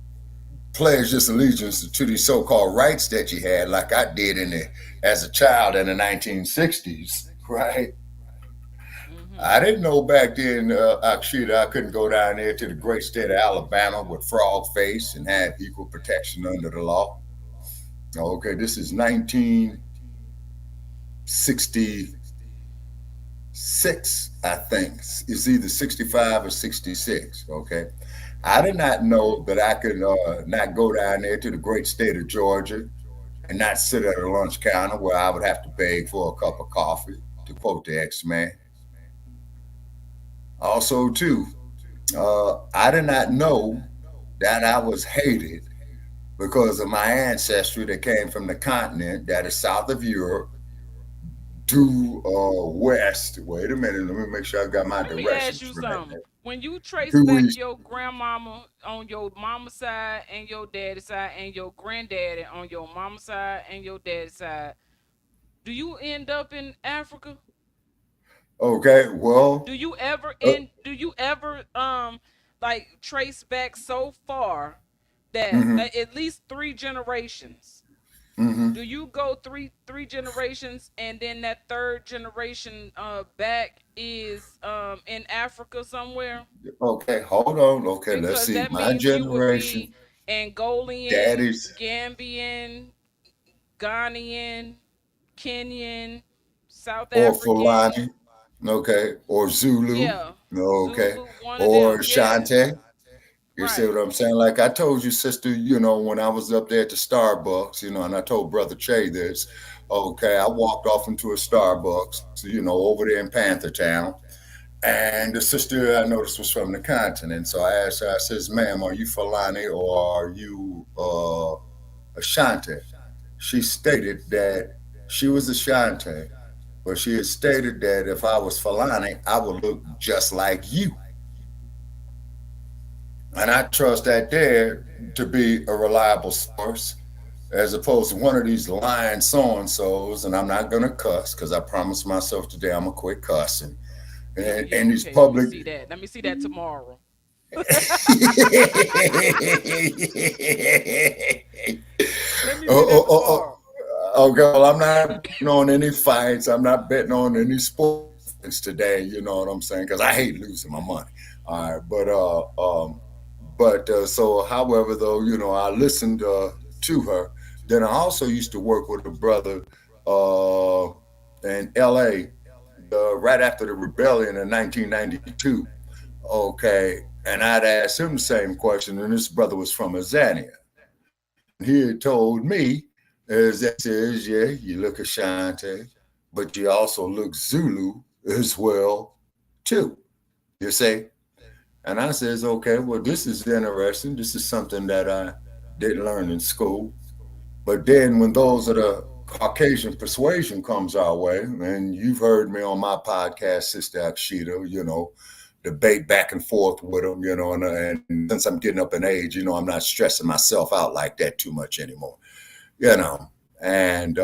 pledge this allegiance to these so-called rights that you had, like I did as a child in the 1960s, right? Mm-hmm. I didn't know back then, Akshita, I couldn't go down there to the great state of Alabama with frog face and have equal protection under the law. Okay, this is 1960. I think. It's either 65 or 66. Okay. I did not know that I could not go down there to the great state of Georgia and not sit at a lunch counter where I would have to beg for a cup of coffee, to quote the X-Man. Also, too, I did not know that I was hated because of my ancestry that came from the continent that is south of Europe to west. Wait a minute, let me make sure I got my Let me ask directions you right. something. When you trace To back east. your grandmama on your mama side and your daddy side, and your granddaddy on your mama side and your daddy side, do you end up in Africa? Okay, well, uh, Do you ever like trace back so far that mm-hmm, at least three generations? mm-hmm. Do you go three generations, and then that third generation back is in Africa somewhere? Okay, hold on. Okay, let's Because see. that My means you would generation, be Angolian, daddies, Gambian, Ghanaian, Kenyan, South or African. Fulani, okay, or Zulu, Yeah, okay, Zulu, one of or them. Yeah, Shante. You see right. what I'm saying? Like I told you, sister, when I was up there at the Starbucks, and I told Brother Che this, okay, I walked off into a Starbucks, over there in Panther Town. And the sister I noticed was from the continent. So I asked her, I says, ma'am, are you Fulani or are you Ashanti? She stated that she was Ashanti, but she had stated that if I was Fulani, I would look just like you. And I trust that there to be a reliable source as opposed to one of these lying so and so's. And I'm not going to cuss because I promised myself today I'm going to quit cussing. Yeah, yeah, And these okay. Let me public. see that. Let me see that tomorrow. Let me see that Oh, oh, oh, tomorrow. okay, well, I'm not betting on any fights. I'm not betting on any sports today. You know what I'm saying? Because I hate losing my money. All right, so, however, though, I listened to her. Then I also used to work with a brother uh, in L.A. Right after the rebellion in 1992. Okay, and I'd asked him the same question, and this brother was from Azania. And he had told me, as that says, yeah, you look Ashanti, but you also look Zulu as well, too. You see? And I says, okay, well, this is interesting. This is something that I didn't learn in school. But then when those of the Caucasian persuasion comes our way, and you've heard me on my podcast, Sister Akshita, debate back and forth with them, and since I'm getting up in age, I'm not stressing myself out like that too much anymore, you know. And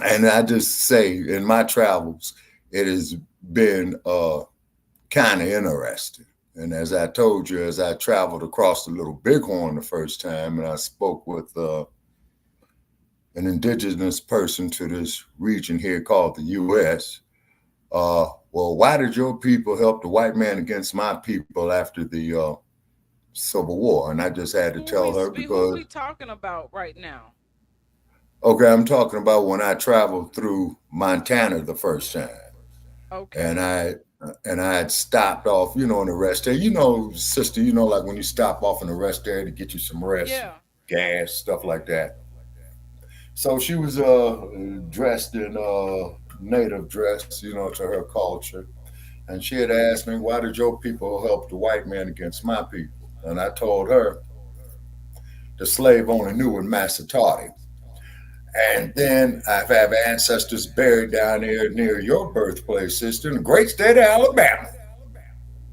and I just say in my travels, it has been kind of interesting. And as I told you, as I traveled across the Little Bighorn the first time, and I spoke with an indigenous person to this region here called the U.S. Well, why did your people help the white man against my people after the Civil War? And I just had to tell her Who because, we talking about right now? okay, I'm talking about when I traveled through Montana the first time, and Okay. I had stopped off, in a rest area. Sister, like when you stop off in a rest area to get you some rest, Yeah. gas, stuff like that. So she was dressed in native dress, to her culture. And she had asked me, why did your people help the white man against my people? And I told her, the slave only knew what master taught him. And then I have ancestors buried down here near your birthplace, sister, in the great state of Alabama,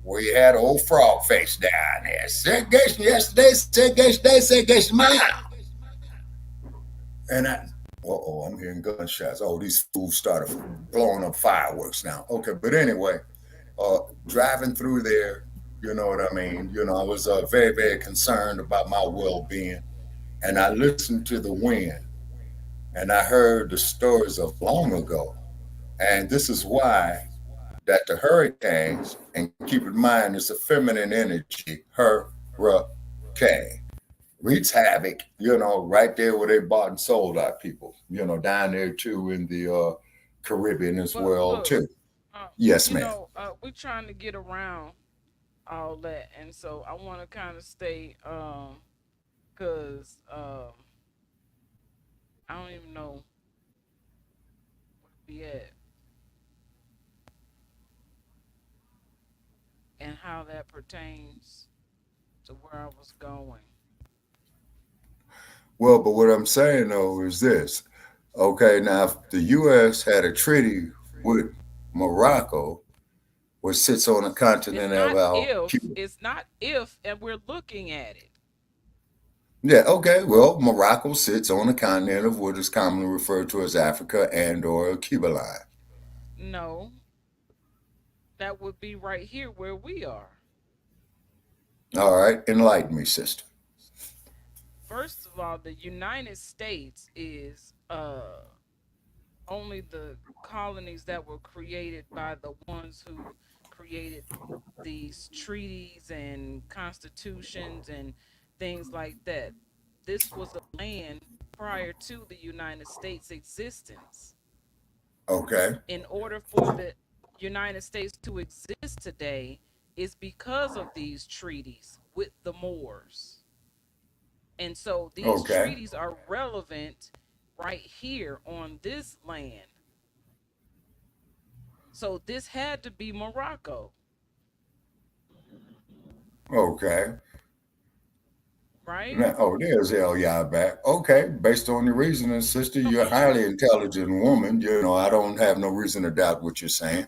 where you had old frog face down there. Segregation yesterday, segregation day, segregation tomorrow. And I'm hearing gunshots. Oh, these fools started blowing up fireworks now. Okay, but anyway, driving through there, you know what I mean? I was very, very concerned about my well being. And I listened to the wind and I heard the stories of long ago. And this is why that the hurricanes, and keep in mind it's a feminine energy, hurricane, wreaks havoc, right there where they bought and sold our people, down there too in the Caribbean as But well look, too. Yes, you ma'am. know, we're trying to get around all that, and so I want to kind of stay, cause I don't even know where we at and how that pertains to where I was going. Well, but what I'm saying though is this. Okay, now if the U.S. had a treaty with Morocco, which sits on the It's continent of not our if, Cuba. it's not if, and we're looking at it. Yeah, okay. Well, Morocco sits on the continent of what is commonly referred to as Africa and or Cuba line. No, that would be right here where we are. All right, enlighten me, sister. First of all, the United States is only the colonies that were created by the ones who created these treaties and constitutions and things like that. This was a land prior to the United States existence. Okay, In order for the United States to exist today is because of these treaties with the Moors. And so these okay, treaties are relevant right here on this land. So this had to be Morocco, okay. right? Now, oh, there's El back. Okay, based on the reasoning, sister, So you're a even highly intelligent woman. You know, I don't have no reason to doubt what you're saying.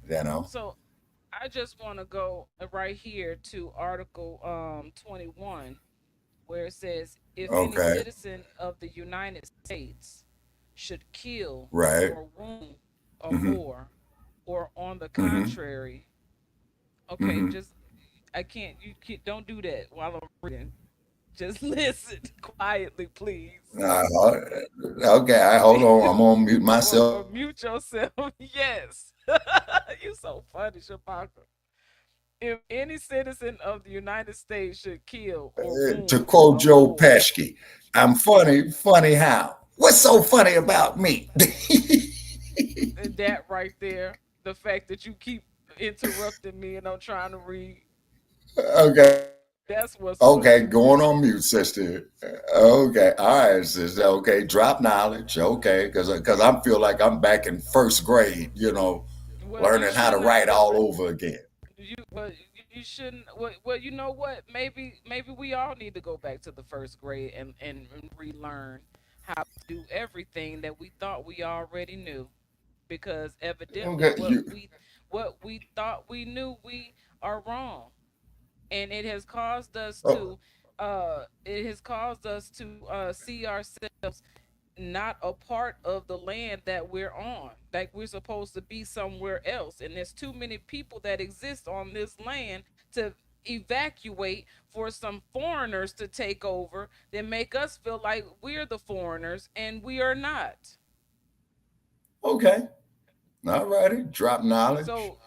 You know. so I just want to go right here to Article 21, where it says, if any Okay, citizen of the United States should kill right. or wound a Mm-hmm. Moor, or on the Mm-hmm. contrary, okay, Mm-hmm. just you can't, don't do that while I'm reading. Just listen quietly, please. Uh, okay, I hold on. I'm gonna mute or myself. mute yourself. Yes. You so funny, Shabaka. If any citizen of the United States should kill or To wound quote a Joe Moor, Pesci, I'm funny, funny how? What's so funny about me? that right there, the fact that you keep interrupting me and I'm trying to read, Okay, that's what's okay, funny. going on mute, sister. Okay, all right, sister. Okay, drop knowledge. Okay, because I feel like I'm back in first grade. You know, Well, you learning how to shouldn't have write to. all over again. You shouldn't. Well, you know what? Maybe we all need to go back to the first grade and relearn how to do everything that we thought we already knew, because evidently Okay, you. what we thought we knew, we are wrong, and Oh, it has caused us to see ourselves not a part of the land that we're on. Like we're supposed to be somewhere else. And there's too many people that exist on this land to evacuate for some foreigners to take over that make us feel like we're the foreigners and we are not. okay. All righty. Drop knowledge. So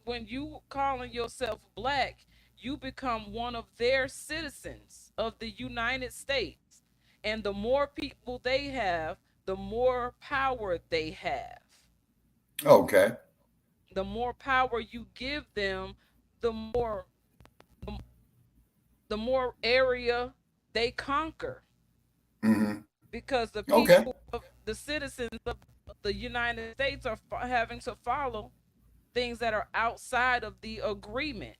when you calling yourself black, you become one of their citizens of the United States. And the more people they have, the more power they have. Okay. The more power you give them, the more the, the more area they conquer, Mm-hmm. because the Okay. people of the citizens of the United States are having to follow things that are outside of the agreement.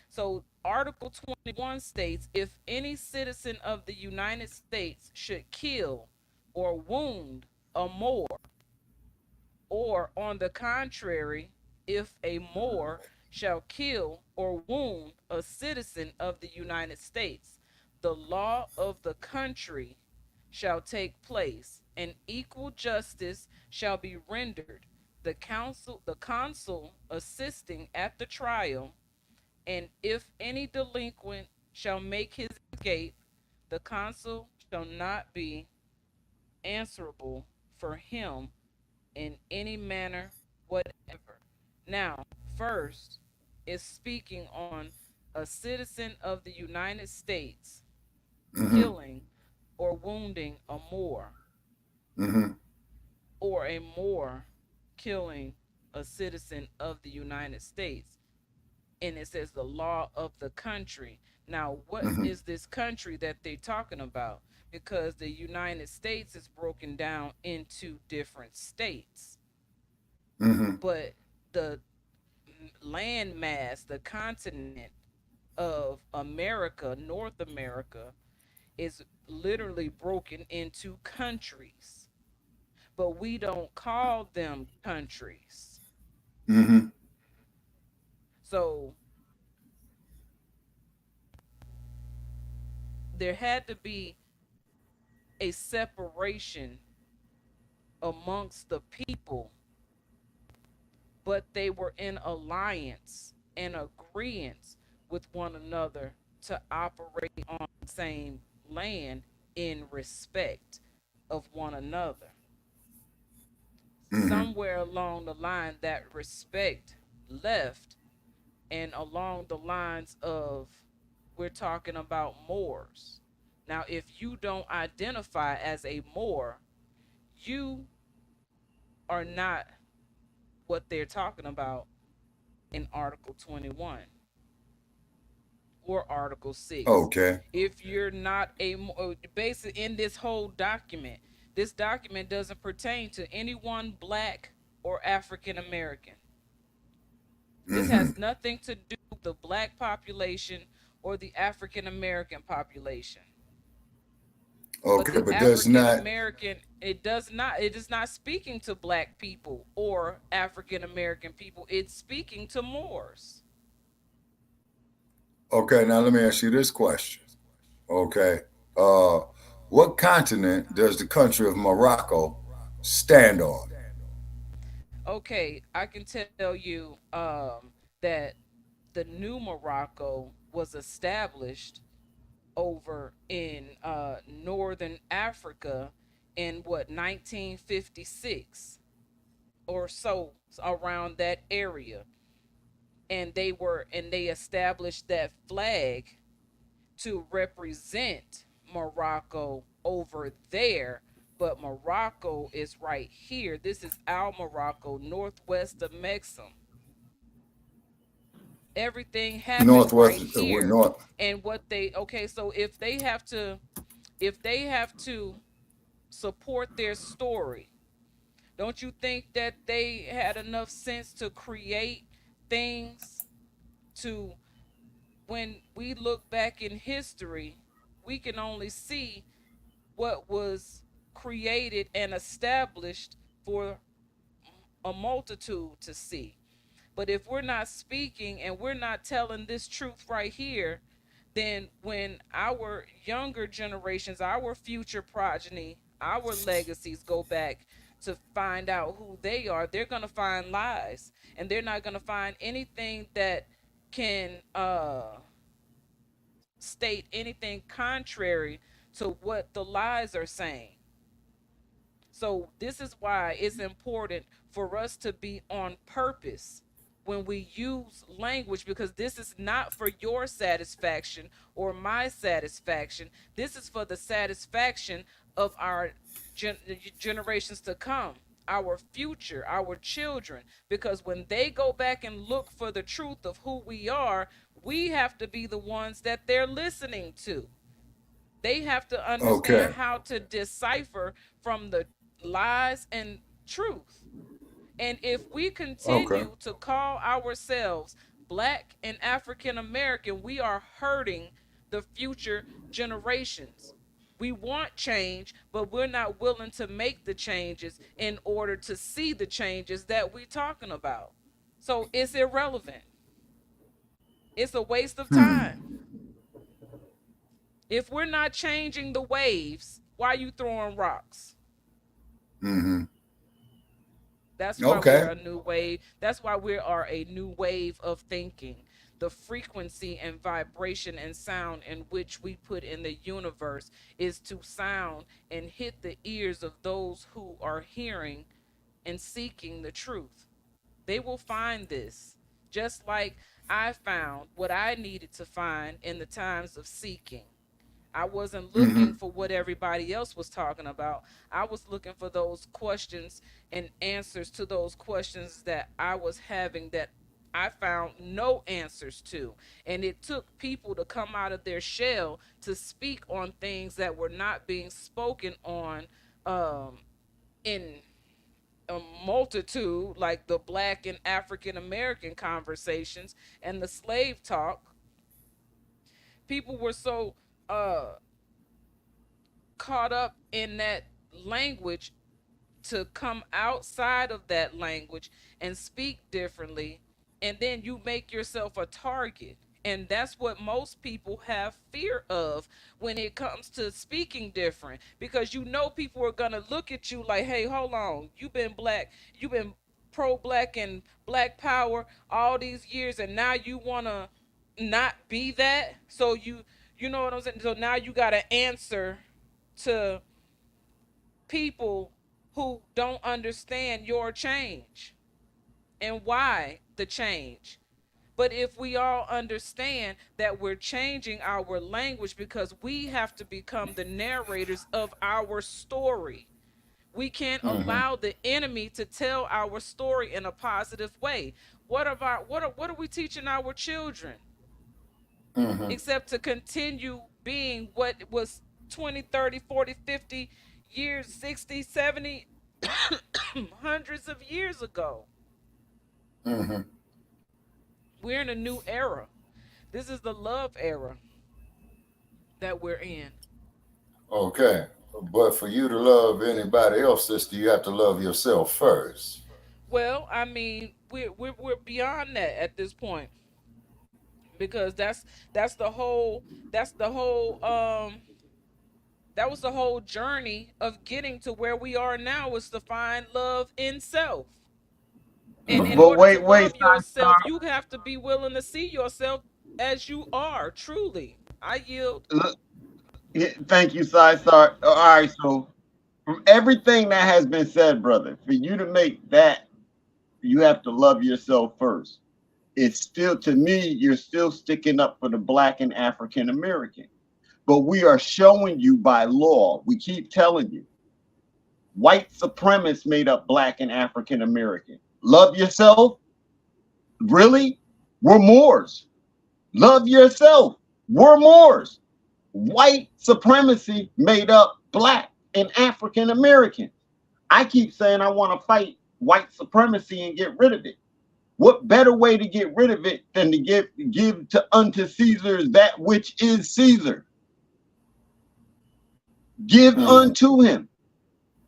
So Article 21 states, if any citizen of the United States should kill or wound a Moor, or on the contrary, if a Moor shall kill or wound a citizen of the United States, the law of the country shall take place, and equal justice shall be rendered. The consul assisting at the trial, and if any delinquent shall make his escape, the consul shall not be answerable for him in any manner whatever. Now, first is speaking on a citizen of the United States Mm-hmm. killing or wounding a Moor, Mm-hmm. or for a Moor killing a citizen of the United States. And it says the law of the country. Now, what Mm-hmm. is this country that they're talking about? Because the United States is broken down into different states. Mm-hmm. But the land mass, the continent of America, North America, is literally broken into countries. But we don't call them countries. Mm-hmm. So there had to be a separation amongst the people, but they were in alliance and agreement with one another to operate on the same land in respect of one another. Mm-hmm. Somewhere along the line, that respect left, and along the lines of, we're talking about Moors. Now, if you don't identify as a Moor, you are not what they're talking about in Article 21 or Article 6. Okay. If you're not a, basically in this document doesn't pertain to anyone black or African American. This Mm-hmm. has nothing to do with the black population or the African American population. But Okay, the but does African not. American, it is not speaking to black people or African American people. It's speaking to Moors. Okay, now let me ask you this question. Okay. Uh, what continent does the country of Morocco stand on? Okay, I can tell you that the new Morocco was established over in northern Africa in what, 1956 or so, around that area. And they established that flag to represent Morocco over there. But Morocco is right here. This is Al Morocco, northwest of Mexico. Everything happened right Northwest, here. north. And what they, okay, so if they have to support their story, don't you think that they had enough sense to create things to, when we look back in history, we can only see what was created and established for a multitude to see. But if we're not speaking and we're not telling this truth right here, then when our younger generations, our future progeny, our legacies go back to find out who they are, they're going to find lies, and they're not going to find anything that can state anything contrary to what the lies are saying. So this is why it's important for us to be on purpose when we use language, because this is not for your satisfaction or my satisfaction. This is for the satisfaction of our generations to come, our future, our children. Because when they go back and look for the truth of who we are, we have to be the ones that they're listening to. They have to understand Okay. how to decipher from the lies and truth. And if we Okay. continue to call ourselves black and African American, we are hurting the future generations. We want change, but we're not willing to make the changes in order to see the changes that we're talking about. So it's irrelevant. It's a waste of time. Hmm. If we're not changing the waves, why are you throwing rocks? Mm-hmm. That's why we're Okay. a new wave. That's why we are a new wave of thinking. The frequency and vibration and sound in which we put in the universe is to sound and hit the ears of those who are hearing and seeking the truth. They will find this, just like I found what I needed to find in the times of seeking. I wasn't looking for what everybody else was talking about. I was looking for those questions and answers to those questions that I was having, that I found no answers to. And it took people to come out of their shell to speak on things that were not being spoken on, in a multitude, like the Black and African American conversations and the slave talk. People were so caught up in that language to come outside of that language and speak differently, and then you make yourself a target. And that's what most people have fear of when it comes to speaking different, because people are going to look at you like, hey, hold on, you've been black, you've been pro-black and black power all these years, and now you want to not be that. So you know what I'm saying? So now you got to answer to people who don't understand your change and why the change. But if we all understand that we're changing our language because we have to become the narrators of our story, we can't allow the enemy to tell our story in a positive way. What are we teaching our children? Except to continue being what was 20, 30, 40, 50 years, 60, 70, hundreds of years ago. We're in a new era. This is the love era that we're in. Okay. But for you to love anybody else, sister, you have to love yourself first. Well, I mean, we're beyond that at this point, because that's the whole that's the whole that was the whole journey of getting to where we are now, is to find love in self. And in But order to wait, love yourself, you have to be willing to see yourself as you are truly. I yield. look, thank you, Star. All right, so from everything that has been said, brother, for you to make that, you have to love yourself first. It's still, to me, you're still sticking up for the Black and African American. But we are showing you by law, we keep telling you, white supremacists made up Black and African American. Love yourself? Really? We're Moors. Love yourself. We're Moors. White supremacy made up Black and African American. I keep saying I want to fight white supremacy and get rid of it. What better way to get rid of it than to give to unto Caesar that which is Caesar? Give unto him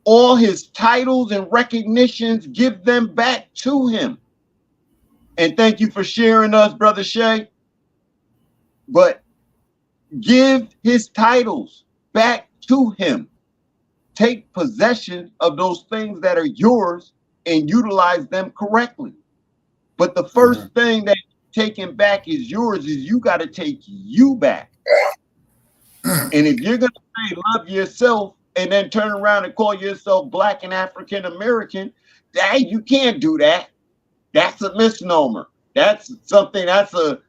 all his titles and recognitions, give them back to him. And thank you for sharing us, Brother Shay. But give his titles back to him. Take possession of those things that are yours and utilize them correctly. But the first thing that taking back is yours is you got to take you back. And if you're going to say love yourself and then turn around and call yourself Black and African American, you can't do that. That's a misnomer. That's something, that's a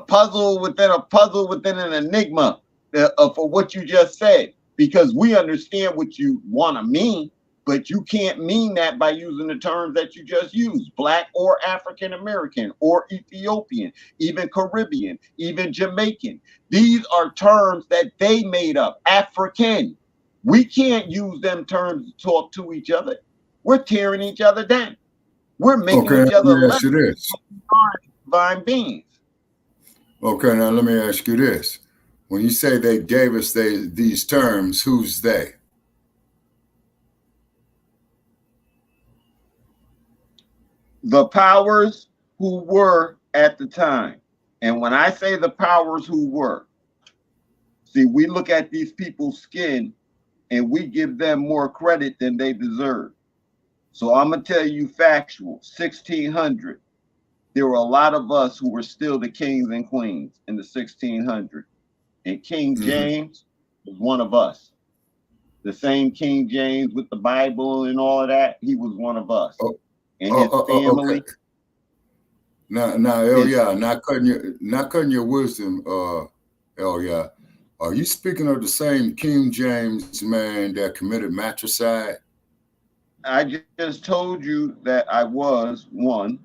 puzzle within an enigma for what you just said. Because we understand what you want to mean, but you can't mean that by using the terms that you just used, Black or African American or Ethiopian, even Caribbean, even Jamaican. These are terms that they made up. African. We can't use them terms to talk to each other. We're tearing each other down. We're making each other less divine beings. Okay, now let me ask you this. When you say they gave us these terms, who's they? The powers who were at the time. And when I say the powers who were, see, we look at these people's skin and we give them more credit than they deserve. So I'm going to tell you factual, 1600, there were a lot of us who were still the kings and queens in the 1600s. And King James was one of us. The same King James with the Bible and all of that, he was one of us. And his family. Okay. Now, Elia, not cutting your wisdom, Elia. Are you speaking of the same King James man that committed matricide? I just told you that I was, one.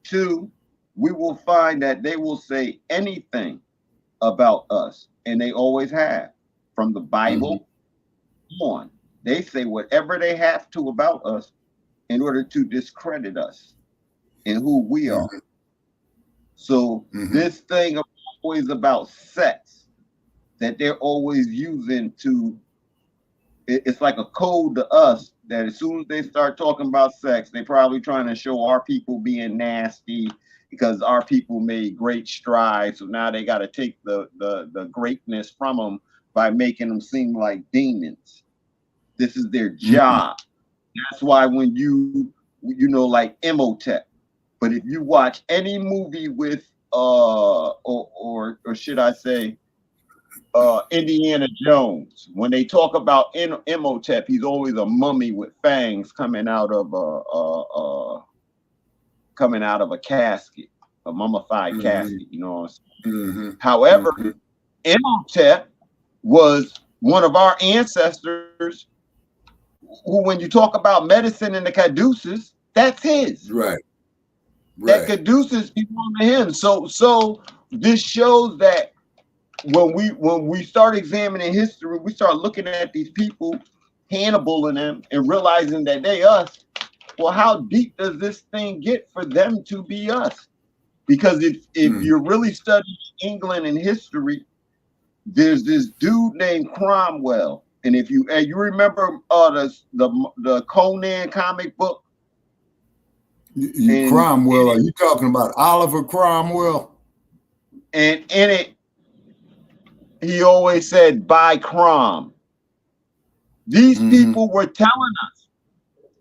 Two, we will find that they will say anything about us, and they always have, from the Bible on. They say whatever they have to about us in order to discredit us and who we are. So this thing always about sex that they're always using to, it's like a code to us that as soon as they start talking about sex, they probably trying to show our people being nasty because our people made great strides. So now they got to take the greatness from them by making them seem like demons. This is their job. That's why when you know, like Imhotep. But if you watch any movie with or should I say Indiana Jones, when they talk about Imhotep, he's always a mummy with fangs coming out of a casket, a mummified casket. You know what I'm saying? However, Imhotep was one of our ancestors who, when you talk about medicine and the caduceus, that's his. Right. That caduceus belong to him. So this shows that when we start examining history, we start looking at these people, Hannibal and them, and realizing that they us. Well, how deep does this thing get for them to be us? Because if you're really studying England and history, there's this dude named Cromwell. And if you remember the Conan comic book, Cromwell, are you talking about Oliver Cromwell? And in it, he always said, "By Crom." These people were telling us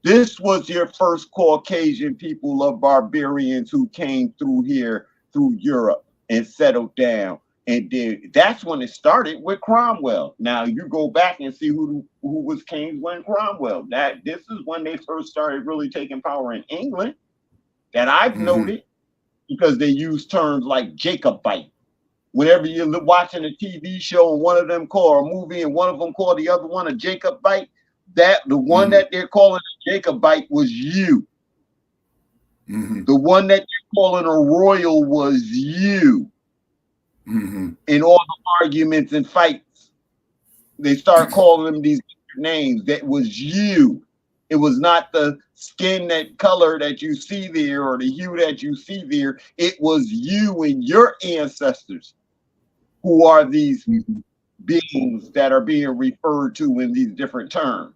this was your first Caucasian people of barbarians who came through here, through Europe, and settled down. And that's when it started with Cromwell. Now you go back and see who was kings when Cromwell. This is when they first started really taking power in England. That I've noted, because they use terms like Jacobite. Whenever you're watching a TV show and one of them call a movie and one of them call the other one a Jacobite, that the one that they're calling a Jacobite was you. The one that they're calling a royal was you. In all the arguments and fights, they start calling them these names. That was you. It was not the skin, that color that you see there, or the hue that you see there. It was you and your ancestors who are these beings that are being referred to in these different terms.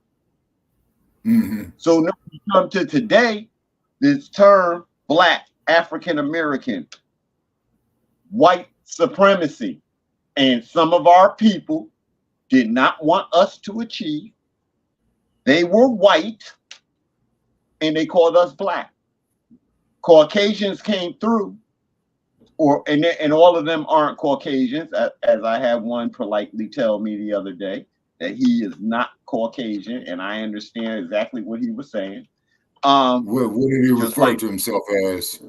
So now we come to today, this term, Black, African American, white supremacy, and some of our people did not want us to achieve. They were white and they called us Black. Caucasians came through, and all of them aren't Caucasians, as I had one politely tell me the other day that he is not Caucasian, and I understand exactly what he was saying. What did he refer to himself as?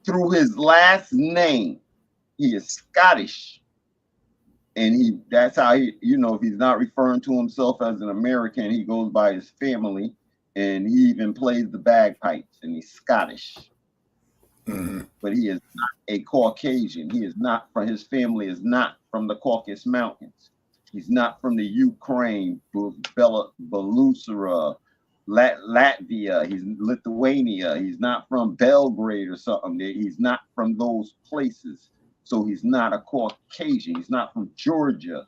Through his last name, he is Scottish. And that's how he, if he's not referring to himself as an American, he goes by his family, and he even plays the bagpipes, and he's Scottish. But he is not a Caucasian. He is not from, his family is not from the Caucasus Mountains. He's not from the Ukraine, Belarus, Latvia, he's Lithuania. He's not from Belgrade or something. He's not from those places. So he's not a Caucasian. He's not from Georgia,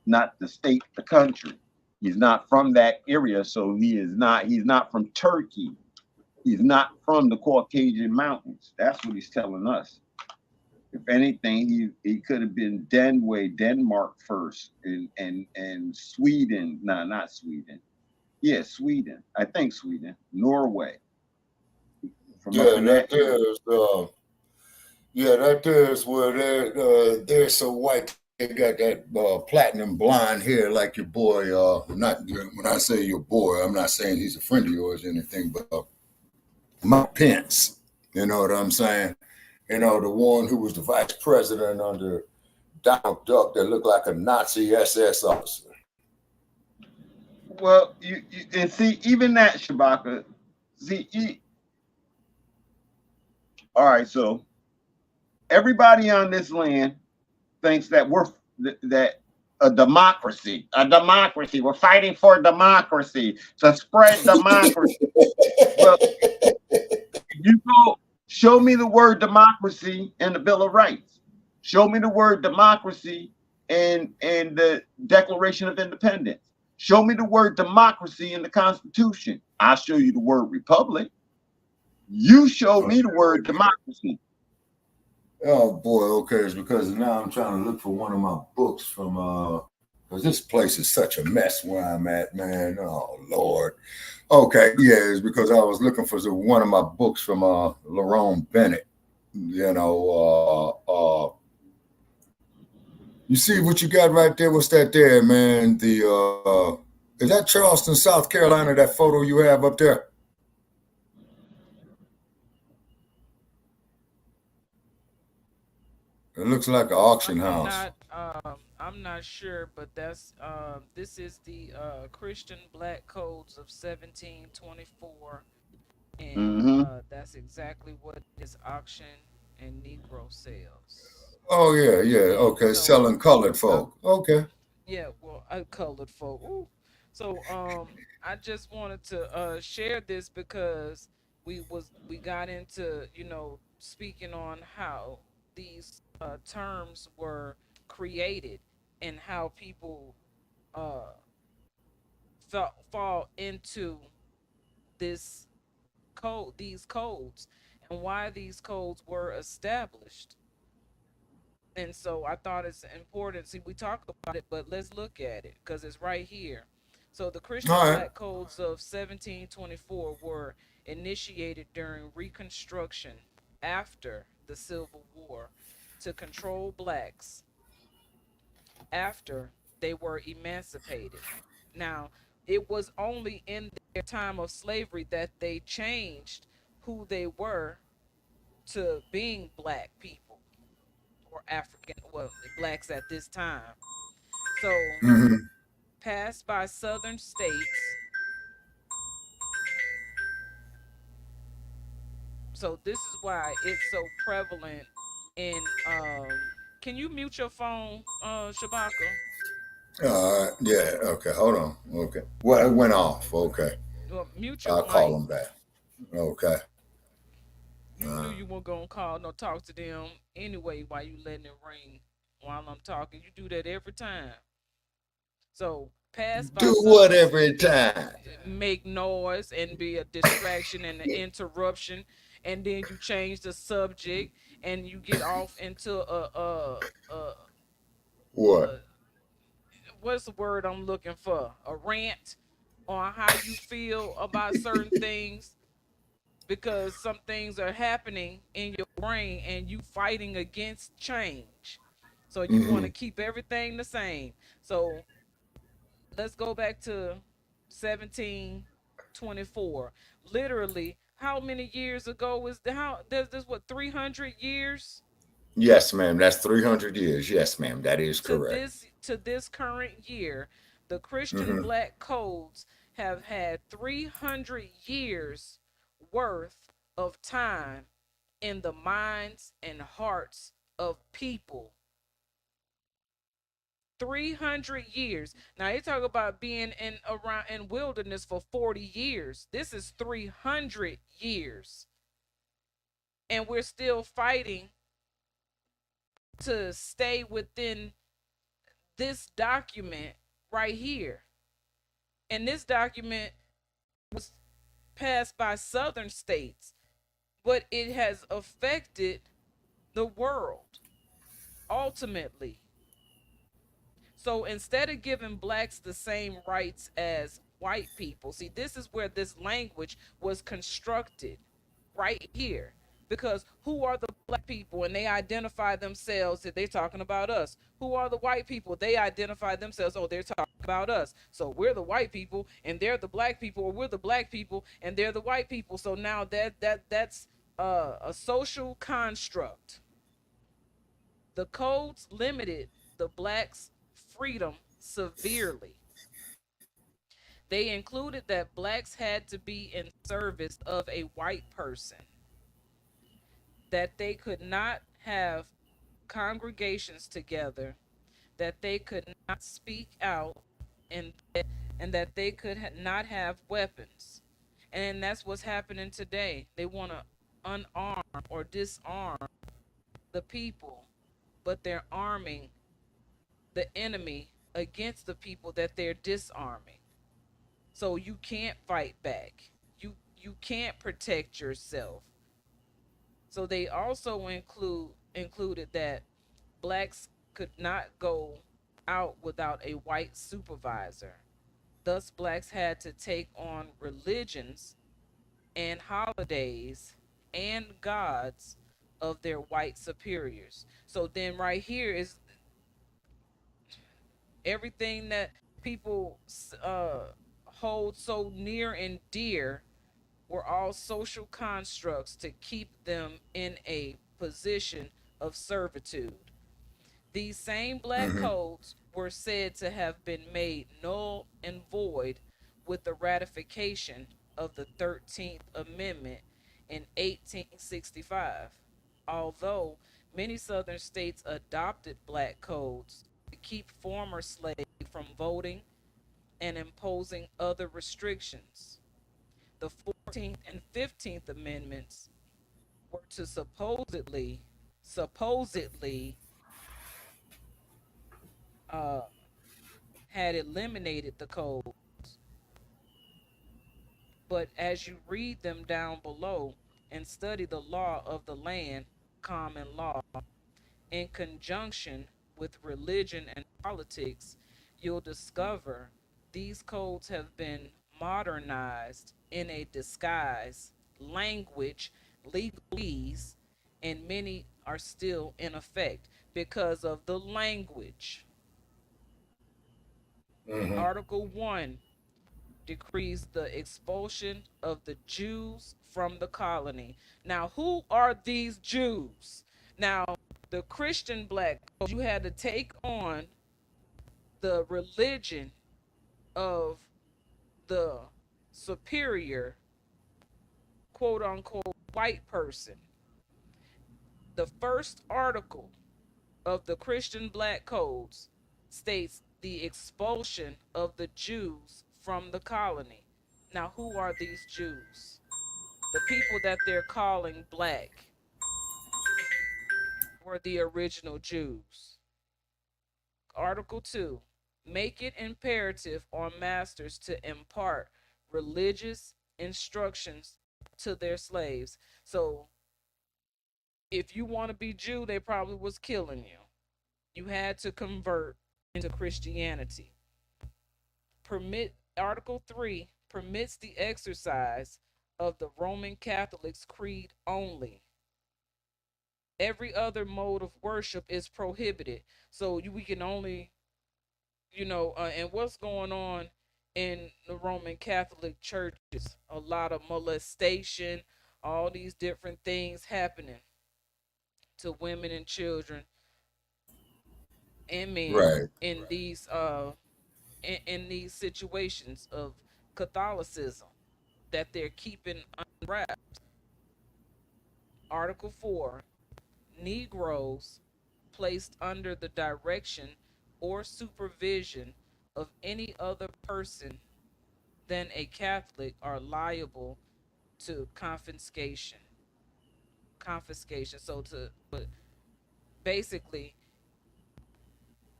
not the state, the country. He's not from that area. So he's not from Turkey. He's not from the Caucasian Mountains. That's what he's telling us. If anything, he could have been Denmark first, and Sweden. No, not Sweden. Yeah, Sweden. I think Sweden. Norway. That there's where they're so white. They got that platinum blonde hair like your boy. Not when I say your boy, I'm not saying he's a friend of yours or anything, but Mike Pence. You know what I'm saying? You know, the one who was the vice president under Donald Duck that looked like a Nazi SS officer. Well, you and see, even that, Shabaka, all right, so everybody on this land thinks that we're that a democracy. We're fighting for democracy, to spread democracy. Well, you go show me the word democracy in the Bill of Rights. Show me the word democracy in the Declaration of Independence. Show me the word democracy in the Constitution. I'll show you the word republic. You show me the word democracy. Oh boy, okay. It's because now I'm trying to look for one of my books from because this place is such a mess where I'm at, man. Oh Lord. Okay, yeah, it's because I was looking for one of my books from Lerone Bennett. You know, you see what you got right there? What's that there, man? The is that Charleston, South Carolina, that photo you have up there? It looks like an auction house. I'm not sure, but that's this is the Christian Black Codes of 1724, and that's exactly what is auction and Negro sales. Oh yeah. Okay, so, selling colored folk. Okay. Yeah, well, colored folk. Ooh. So I just wanted to share this because we got into speaking on how these terms were created and how people fall into these codes and why these codes were established. And so I thought it's important. See, we talk about it, but let's look at it because it's right here. So the Christian Black Codes of 1724 were initiated during Reconstruction after the Civil War to control blacks after they were emancipated. Now, it was only in their time of slavery that they changed who they were to being black people or African, well, blacks at this time. So, passed by southern states. So this is why it's so prevalent in can you mute your phone, Shabaka? Yeah, okay, hold on. Okay. Well, it went off. Okay. Well, mute your I'll mic. call them back. Okay. You knew you weren't gonna call no talk to them anyway while you letting it ring while I'm talking. You do that every time. So pass by do what every time? Make noise and be a distraction and an interruption, and then you change the subject and you get off into what? What's the word I'm looking for? A rant on how you feel about certain things because some things are happening in your brain and you fighting against change. So you want to keep everything the same. So let's go back to 1724. Literally, how many years ago is this what 300 years? Yes, ma'am. That's 300 years. Yes, ma'am. That is correct. To this current year, the Christian Black Codes have had 300 years worth of time in the minds and hearts of people. 300 years. Now you talk about being in wilderness for 40 years. This is 300 years. And we're still fighting to stay within this document right here. And this document was passed by southern states, but it has affected the world ultimately. So instead of giving blacks the same rights as white people, see, this is where this language was constructed right here. Because who are the black people? And they identify themselves that they're talking about us. Who are the white people? They identify themselves. Oh, they're talking about us. So we're the white people and they're the black people, or we're the black people and they're the white people. So now that's a social construct. The codes limited the blacks' freedom severely. They included that blacks had to be in service of a white person, that they could not have congregations together, that they could not speak out, and that they could not have weapons. And that's what's happening today. They want to unarm or disarm the people, but they're arming the enemy against the people that they're disarming. So you can't fight back. You can't protect yourself. So they also included that blacks could not go out without a white supervisor. Thus, blacks had to take on religions and holidays and gods of their white superiors. So then, right here is everything that people hold so near and dear were all social constructs to keep them in a position of servitude. These same black Mm-hmm. codes were said to have been made null and void with the ratification of the 13th Amendment in 1865. Although many southern states adopted black codes to keep former slaves from voting and imposing other restrictions. The 14th and 15th Amendments were to supposedly uh, had eliminated the code, but as you read them down below and study the law of the land, common law, in conjunction with religion and politics, you'll discover these codes have been modernized in a disguise, language, legalese, and many are still in effect because of the language. Mm-hmm. Article 1 decrees the expulsion of the Jews from the colony. Now, who are these Jews? Now, the Christian black, you had to take on the religion of the superior, quote unquote, white person. The first article of the Christian black codes states the expulsion of the Jews from the colony. Now, who are these Jews? The people that they're calling black were the original Jews. Article 2, make it imperative on masters to impart religious instructions to their slaves. So if you want to be Jew, they probably was killing you. You had to convert into Christianity. Article 3 permits the exercise of the Roman Catholic's creed only. Every other mode of worship is prohibited. So we can only, and what's going on in the Roman Catholic churches? A lot of molestation, all these different things happening to women and children and men Right. in these in these situations of Catholicism that they're keeping unwrapped. Article 4, Negroes placed under the direction or supervision of any other person than a Catholic are liable to confiscation. Confiscation. So but basically,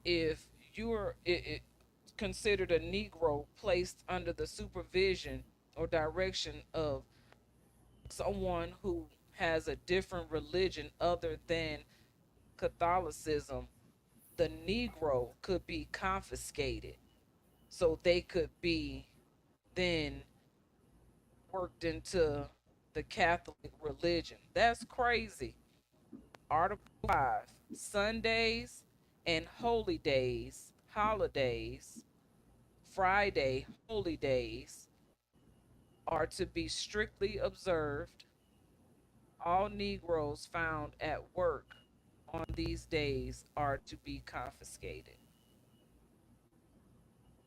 if you're considered a Negro placed under the supervision or direction of someone who has a different religion other than Catholicism, the Negro could be confiscated. So they could be then worked into the Catholic religion. That's crazy. Article 5, Sundays and holy days, holidays, Friday, holy days are to be strictly observed. all Negroes found at work on these days are to be confiscated.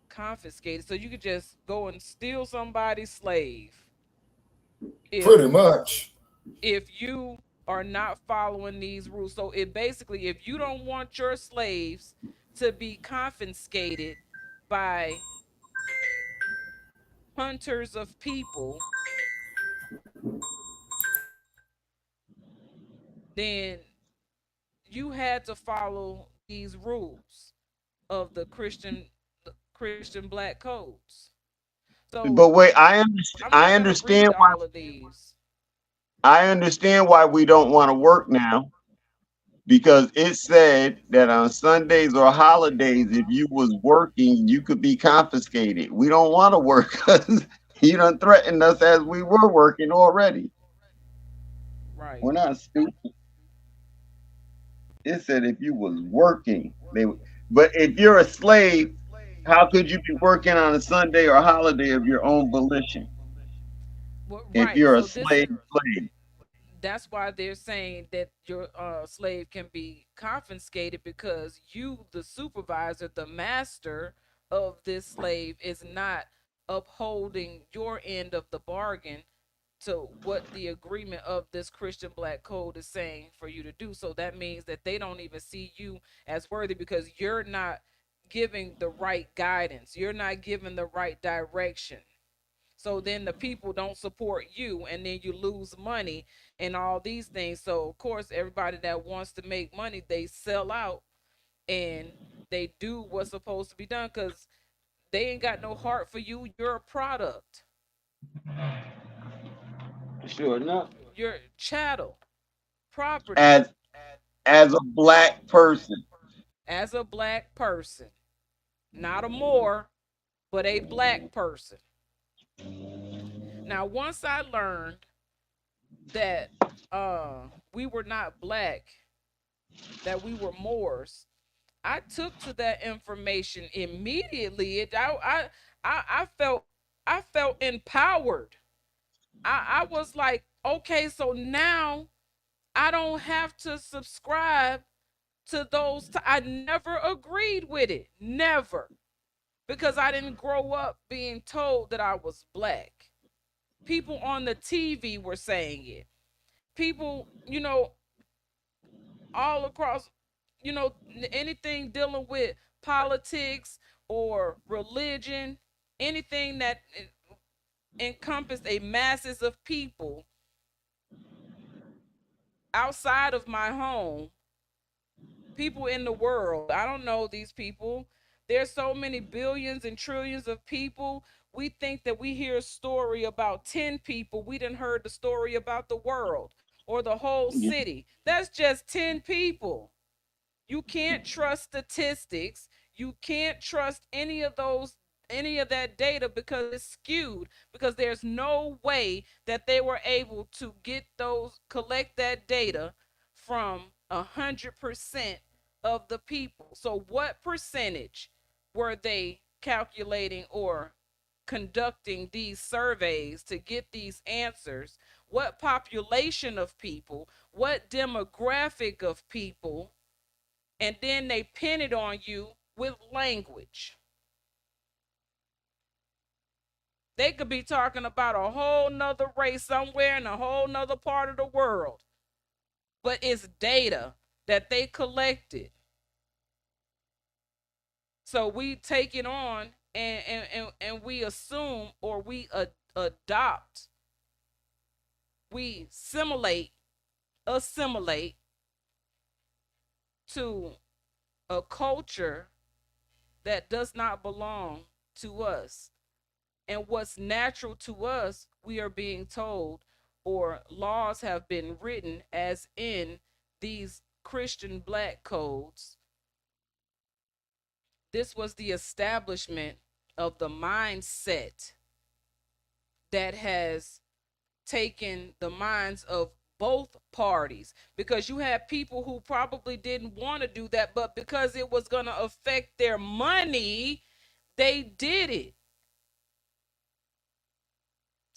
Confiscated. So you could just go and steal somebody's slave if Pretty much. you are not following these rules. So it basically, if you don't want your slaves to be confiscated by hunters of people, then you had to follow these rules of the Christian black codes. But So wait, I'm I not gonna understand read why all of these. we don't want to work now, because it said that on Sundays or holidays, if you was working, you could be confiscated. We don't want to work because you done threatened us as we were working already. Right. We're not stupid. It said if you was working, but if you're a slave, how could you be working on a Sunday or holiday of your own volition Well, if right. you're a So this slave? that's why they're saying that your slave can be confiscated, because you, the supervisor, the master of this slave, is not upholding your end of the bargain to what the agreement of this Christian black code is saying for you to do. So that means that they don't even see you as worthy, because you're not giving the right guidance, you're not giving the right direction. So then the people don't support you, and then you lose money and all these things. So of course, everybody that wants to make money, they sell out and they do what's supposed to be done, because they ain't got no heart for you. You're a product. Sure enough. You're chattel, property. As a black person. As a black person, not a Moor, but a black person. Now, once I learned that we were not black, that we were Moors, I took to that information immediately. I felt empowered. I was like, okay, so now I don't have to subscribe to those. I never agreed with it, never, because I didn't grow up being told that I was black. People on the TV were saying it. People, all across, anything dealing with politics or religion, anything that encompassed a masses of people outside of my home, people in the world. I don't know these people. There's so many billions and trillions of people. We think that we hear a story about 10 people. We done heard the story about the world or the whole city. That's just 10 people. You can't trust statistics. You can't trust any of that data, because it's skewed, because there's no way that they were able to collect that data from 100% of the people. So what percentage were they calculating or conducting these surveys to get these answers? What population of people, what demographic of people? And then they pin it on you with language. They could be talking about a whole nother race somewhere in a whole nother part of the world, but it's data that they collected. So we take it on, and we assume, or we adopt, we assimilate to a culture that does not belong to us. And what's natural to us, we are being told, or laws have been written, as in these Christian black codes. This was the establishment of the mindset that has taken the minds of both parties, because you have people who probably didn't want to do that, but because it was going to affect their money, they did it.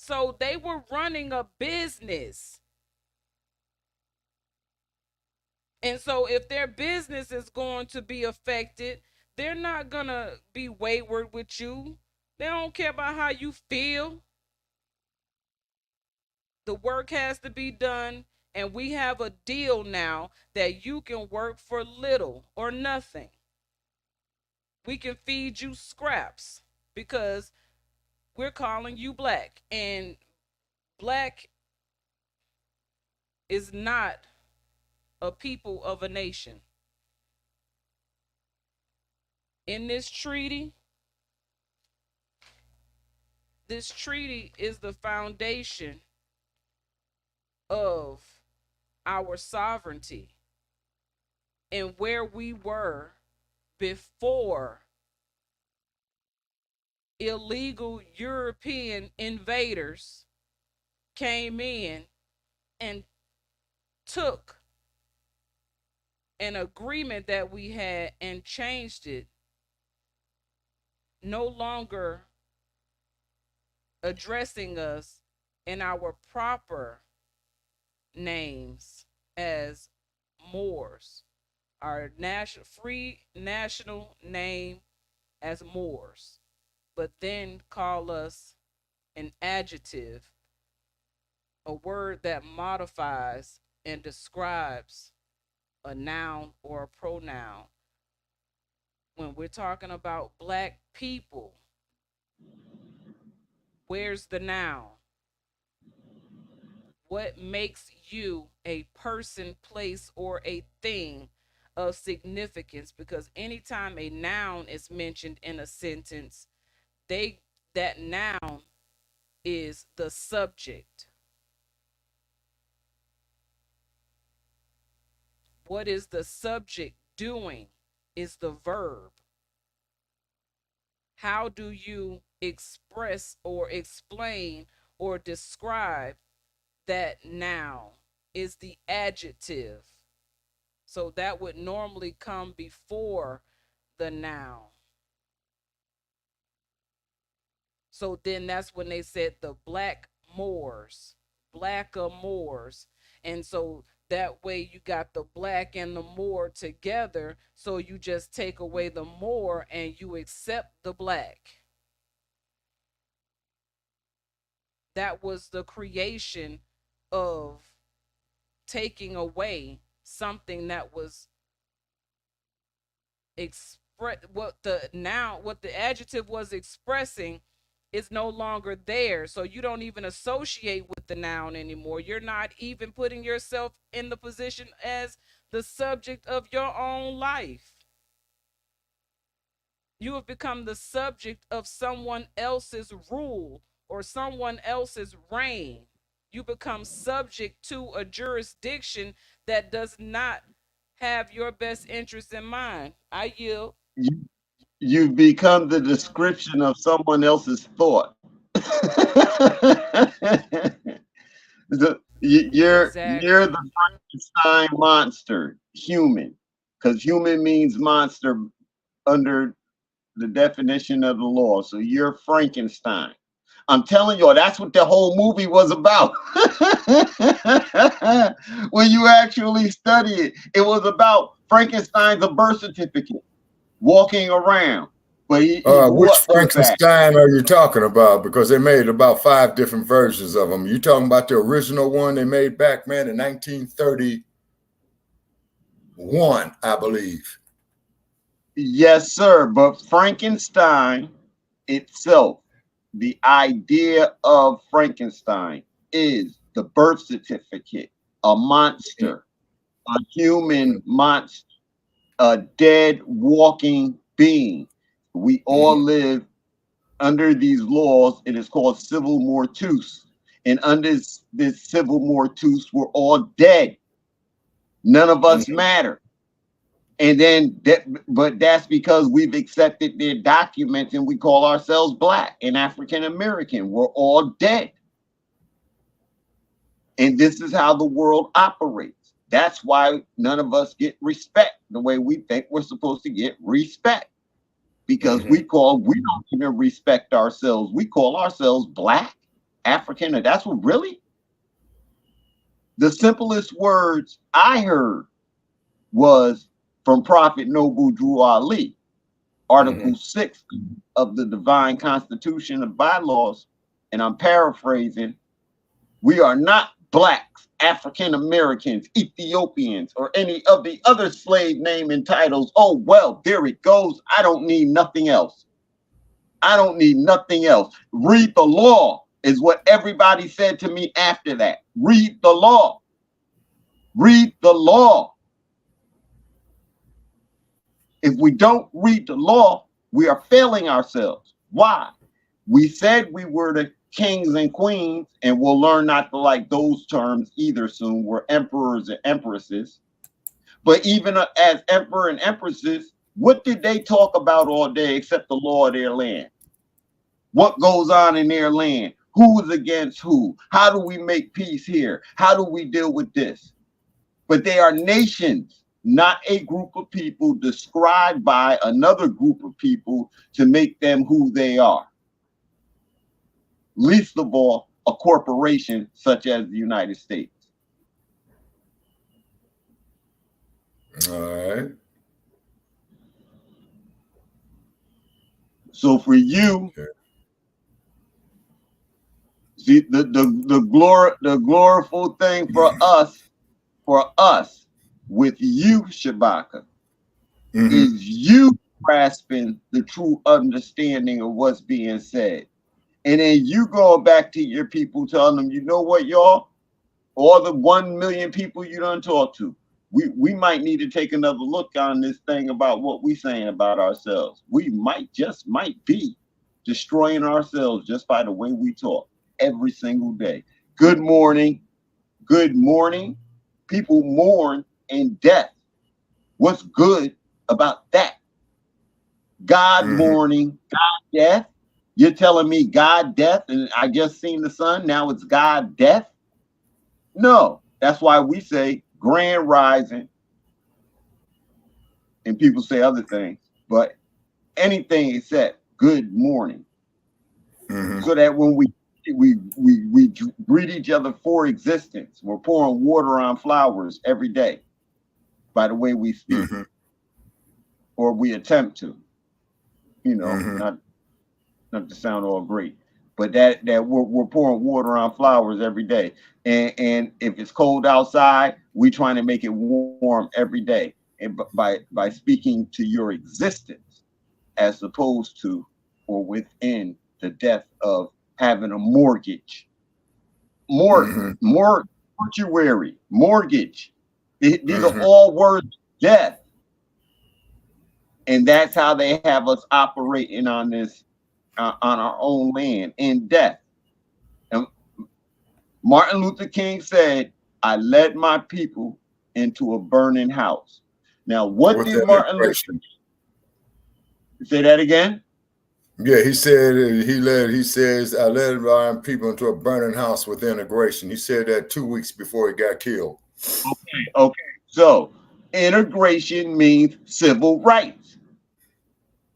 So they were running a business. And so if their business is going to be affected, they're not going to be wayward with you. They don't care about how you feel. The work has to be done, and we have a deal now that you can work for little or nothing. We can feed you scraps because we're calling you black. And black is not a people of a nation. In this treaty is the foundation of our sovereignty and where we were before illegal European invaders came in and took an agreement that we had and changed it, no longer addressing us in our proper names as Moors, our free national name as Moors, but then call us an adjective, a word that modifies and describes a noun or a pronoun. When we're talking about black people, where's the noun? What makes you a person, place, or a thing of significance? Because anytime a noun is mentioned in a sentence, that noun is the subject. What is the subject doing is the verb. How do you express or explain or describe that noun is the adjective. So that would normally come before the noun. So then that's when they said the black Moors, blacker Moors. And so that way you got the black and the Moor together. So you just take away the Moor and you accept the black. That was the creation of taking away something that was what the adjective was expressing is no longer there. So you don't even associate with the noun anymore. You're not even putting yourself in the position as the subject of your own life. You have become the subject of someone else's rule or someone else's reign. You become subject to a jurisdiction that does not have your best interest in mind. I yield. You become the description of someone else's thought. You're Exactly. the Frankenstein monster, human, because human means monster under the definition of the law. So you're Frankenstein. I'm telling you, that's what the whole movie was about. When you actually study it, it was about Frankenstein's a birth certificate walking around. But he grew Which up too fast. Frankenstein are you talking about? Because they made about 5 different versions of them. You talking about the original one they made back, man, in 1931, I believe. Yes, sir. But Frankenstein itself, the idea of Frankenstein is the birth certificate, a monster, a human monster, a dead walking being. We all live under these laws. It is called civil mortuus. And under this civil mortuus, we're all dead. None of us matter. And then but that's because we've accepted their documents and we call ourselves black and African American. We're all dead. And this is how the world operates. That's why none of us get respect the way we think we're supposed to get respect. Because we don't even respect ourselves. We call ourselves black, African, and that's what really the simplest words I heard was from Prophet Noble Drew Ali, Article 6 of the Divine Constitution of Bylaws, and I'm paraphrasing, we are not blacks, African Americans, Ethiopians, or any of the other slave name and titles. Oh, well, there it goes. I don't need nothing else. I don't need nothing else. Read the law is what everybody said to me after that. Read the law. Read the law. If we don't read the law, we are failing ourselves. Why? We said we were the kings and queens, and we'll learn not to like those terms either soon. We're emperors and empresses. But even as emperor and empresses, what did they talk about all day except the law of their land? What goes on in their land? Who's against who? How do we make peace here? How do we deal with this? But they are nations, not a group of people described by another group of people to make them who they are. Least of all, a corporation such as the United States. All right. So for you, see the gloriful thing for us with you, Shabaka, is you grasping the true understanding of what's being said. And then you going back to your people telling them, you know what, y'all, all the 1 million people you done talk to, we might need to take another look on this thing about what we saying about ourselves. We might be destroying ourselves just by the way we talk every single day. Good morning. Good morning. People mourn in death. What's good about that? God mourning, God death. You're telling me God death and I just seen the sun, now it's God death? No, that's why we say grand rising, and people say other things, but anything except good morning. So that when we greet each other for existence, we're pouring water on flowers every day by the way we speak, or we attempt to, you know, not to sound all great, but that we're pouring water on flowers every day. And if it's cold outside, we trying to make it warm every day, and by speaking to your existence as opposed to or within the death of having a mortgage. Mortuary, mortgage. These are all words of death. And that's how they have us operating on this, on our own land in death. And Martin Luther King said, I led my people into a burning house. Now, what did Martin Luther King say that again? Yeah, he said he says, I led my people into a burning house with integration. He said that 2 weeks before he got killed. Okay. So integration means civil rights.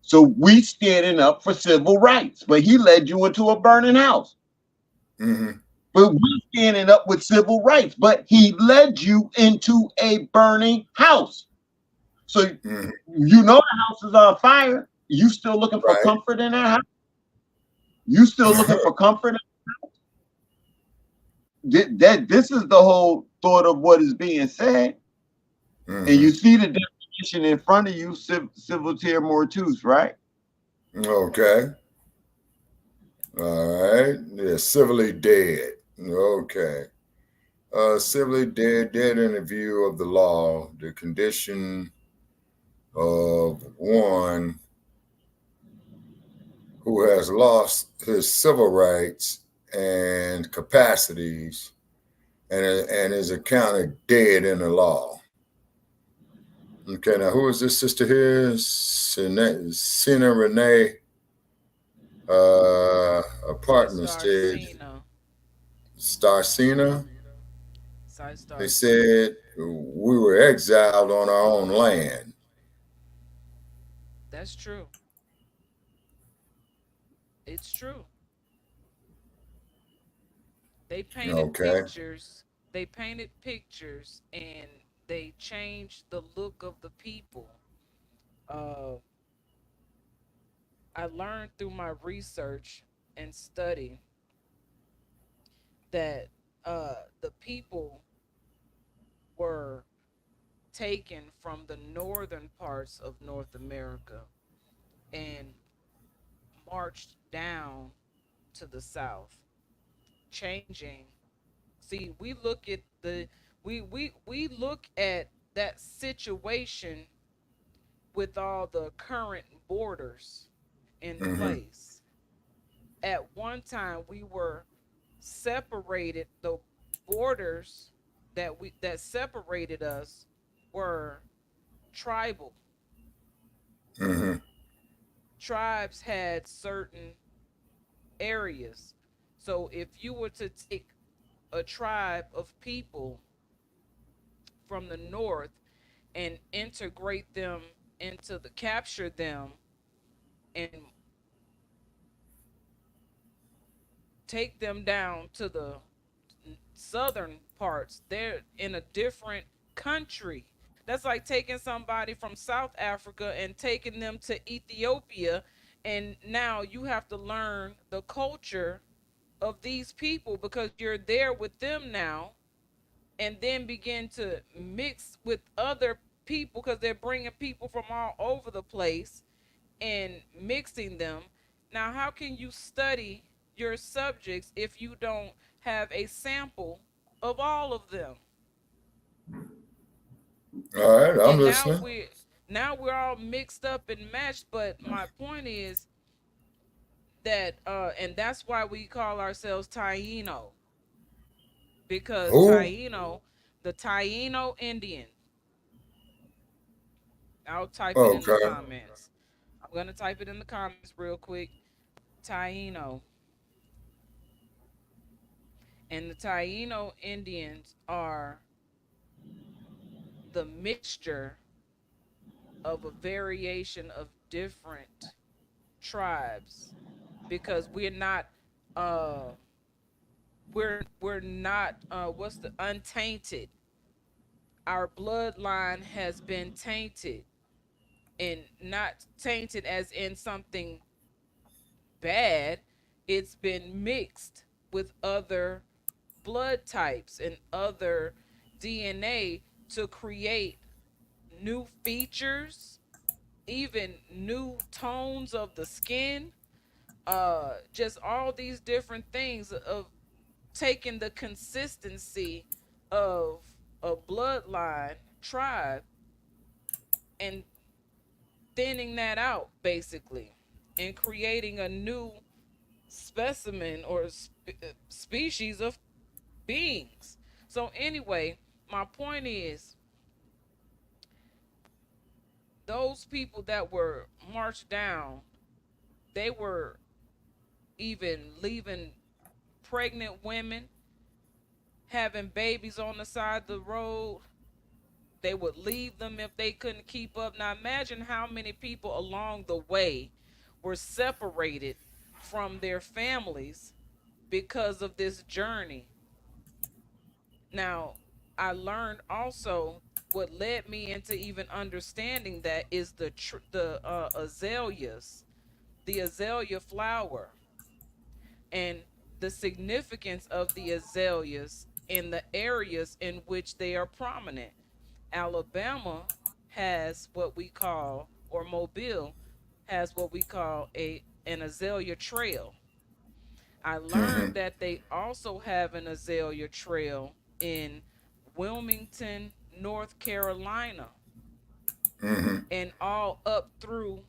So we standing up for civil rights, but he led you into a burning house. But we standing up with civil rights, but he led you into a burning house. So you know the house is on fire. You still looking for comfort in that house? You still looking for comfort in that house? This is the whole thought of what is being said. And you see the definition in front of you, civil tier mortus, right? Okay. All right. Yeah, civilly dead. Okay. Civilly dead in the view of the law, the condition of one who has lost his civil rights and capacities and is accounted dead in the law. Okay, now who is this sister here? Sina Renee apartment stage. Starcina. They said we were exiled on our own land. That's true. It's true. They painted pictures. They painted pictures, and they changed the look of the people. Uh, I learned through my research and study that the people were taken from the northern parts of North America and marched down to the south, changing. See, we look at that situation with all the current borders in Mm-hmm. place. At one time we were separated. The borders that separated us were tribal. Mm-hmm. Tribes had certain areas. So if you were to take a tribe of people from the north and integrate them into the capture them and take them down to the southern parts, they're in a different country. That's like taking somebody from South Africa and taking them to Ethiopia, and now you have to learn the culture of these people because you're there with them now, and then begin to mix with other people because they're bringing people from all over the place and mixing them. Now, how can you study your subjects if you don't have a sample of all of them? All right, I'm And listening. now we're all mixed up and matched. But my point is that and that's why we call ourselves Taino, because Who? the Taino Indian. I'll type it in the Okay. comments. I'm gonna type it in the comments real quick. Taino. And the Taino Indians are the mixture of a variation of different tribes because uh we're not what's the untainted. Our bloodline has been tainted, and not tainted as in something bad. It's been mixed with other blood types and other DNA to create new features, even new tones of the skin, just all these different things of taking the consistency of a bloodline tribe and thinning that out basically and creating a new specimen or species of beings. So anyway, my point is those people that were marched down, they were even leaving pregnant women, having babies on the side of the road. They would leave them if they couldn't keep up. Now imagine how many people along the way were separated from their families because of this journey. Now, I learned also what led me into even understanding that is the azaleas, the azalea flower, and the significance of the azaleas in the areas in which they are prominent. Alabama has what we call, or Mobile has what we call a an azalea trail. I learned Mm-hmm. that they also have an azalea trail in Wilmington, North Carolina, Mm-hmm. and all up through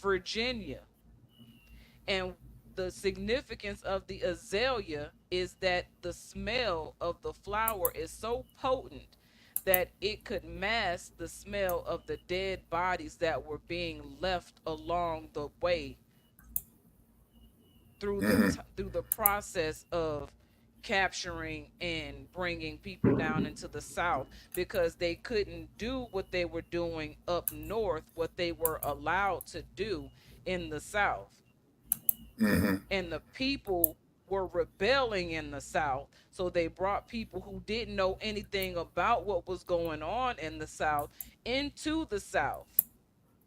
Virginia. And the significance of the azalea is that the smell of the flower is so potent that it could mask the smell of the dead bodies that were being left along the way Mm-hmm. through the process of capturing and bringing people down into the south because they couldn't do what they were doing up north, what they were allowed to do in the south. Mm-hmm. And the people were rebelling in the South. So they brought people who didn't know anything about what was going on in the South into the South.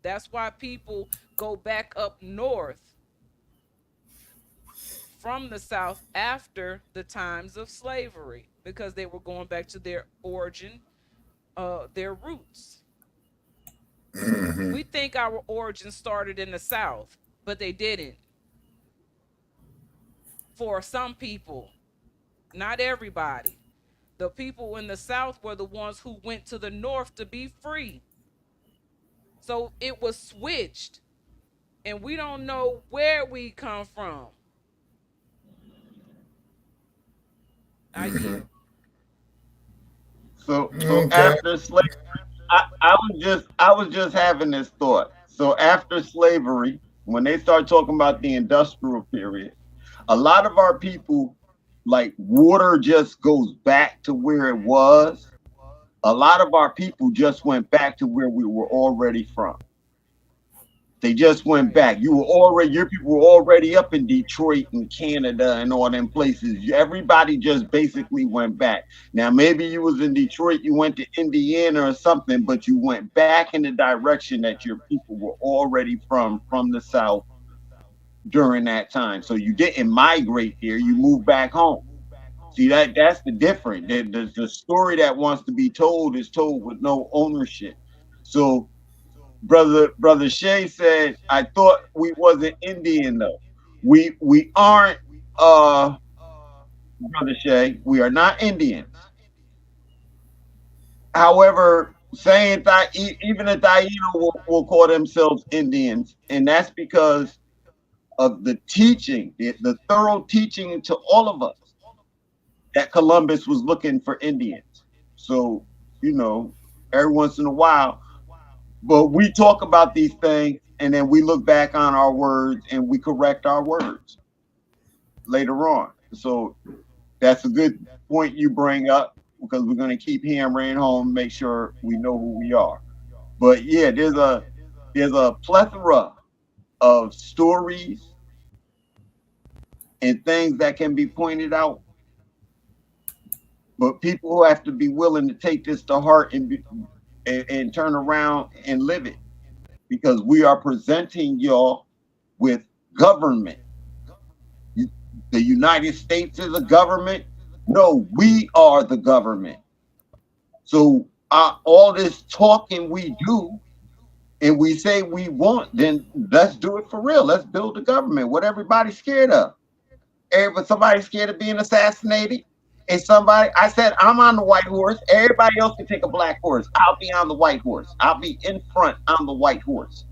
That's why people go back up north from the South after the times of slavery, because they were going back to their origin, their roots. We think our origin started in the South, but they didn't. For some people, not everybody. The people in the South were the ones who went to the North to be free. So it was switched, and we don't know where we come from. I yield. So Okay. after slavery, I was just having this thought. So after slavery, when they start talking about the industrial period, a lot of our people, like, water just goes back to where it was. A lot of our people just went back to where we were already from. They just went Right. back. Your people were already up in Detroit and Canada and all them places. Everybody just basically went back. Now, maybe you was in Detroit, you went to Indiana or something, but you went back in the direction that your people were already from the South during that time. So you didn't migrate there, you moved back home. See, that's the difference. The story that wants to be told is told with no ownership. So brother Shay said, I thought we wasn't Indian though. We aren't, brother Shay, we are not Indians. However, saying that even the Taino will call themselves Indians, and that's because of the teaching, the thorough teaching to all of us that Columbus was looking for Indians. So, every once in a while, but we talk about these things and then we look back on our words and we correct our words later on. So that's a good point you bring up, because we're going to keep hammering home, make sure we know who we are. But yeah, there's a plethora of stories and things that can be pointed out, but people who have to be willing to take this to heart and turn around and live it, because we are presenting y'all with government. The United States is a government. No, we are the government. So all this talking we do and we say we want, then let's do it for real. Let's build a government. What everybody's scared of? Somebody's scared of being assassinated. And I said, I'm on the white horse. Everybody else can take a black horse. I'll be on the white horse. I'll be in front on the white horse.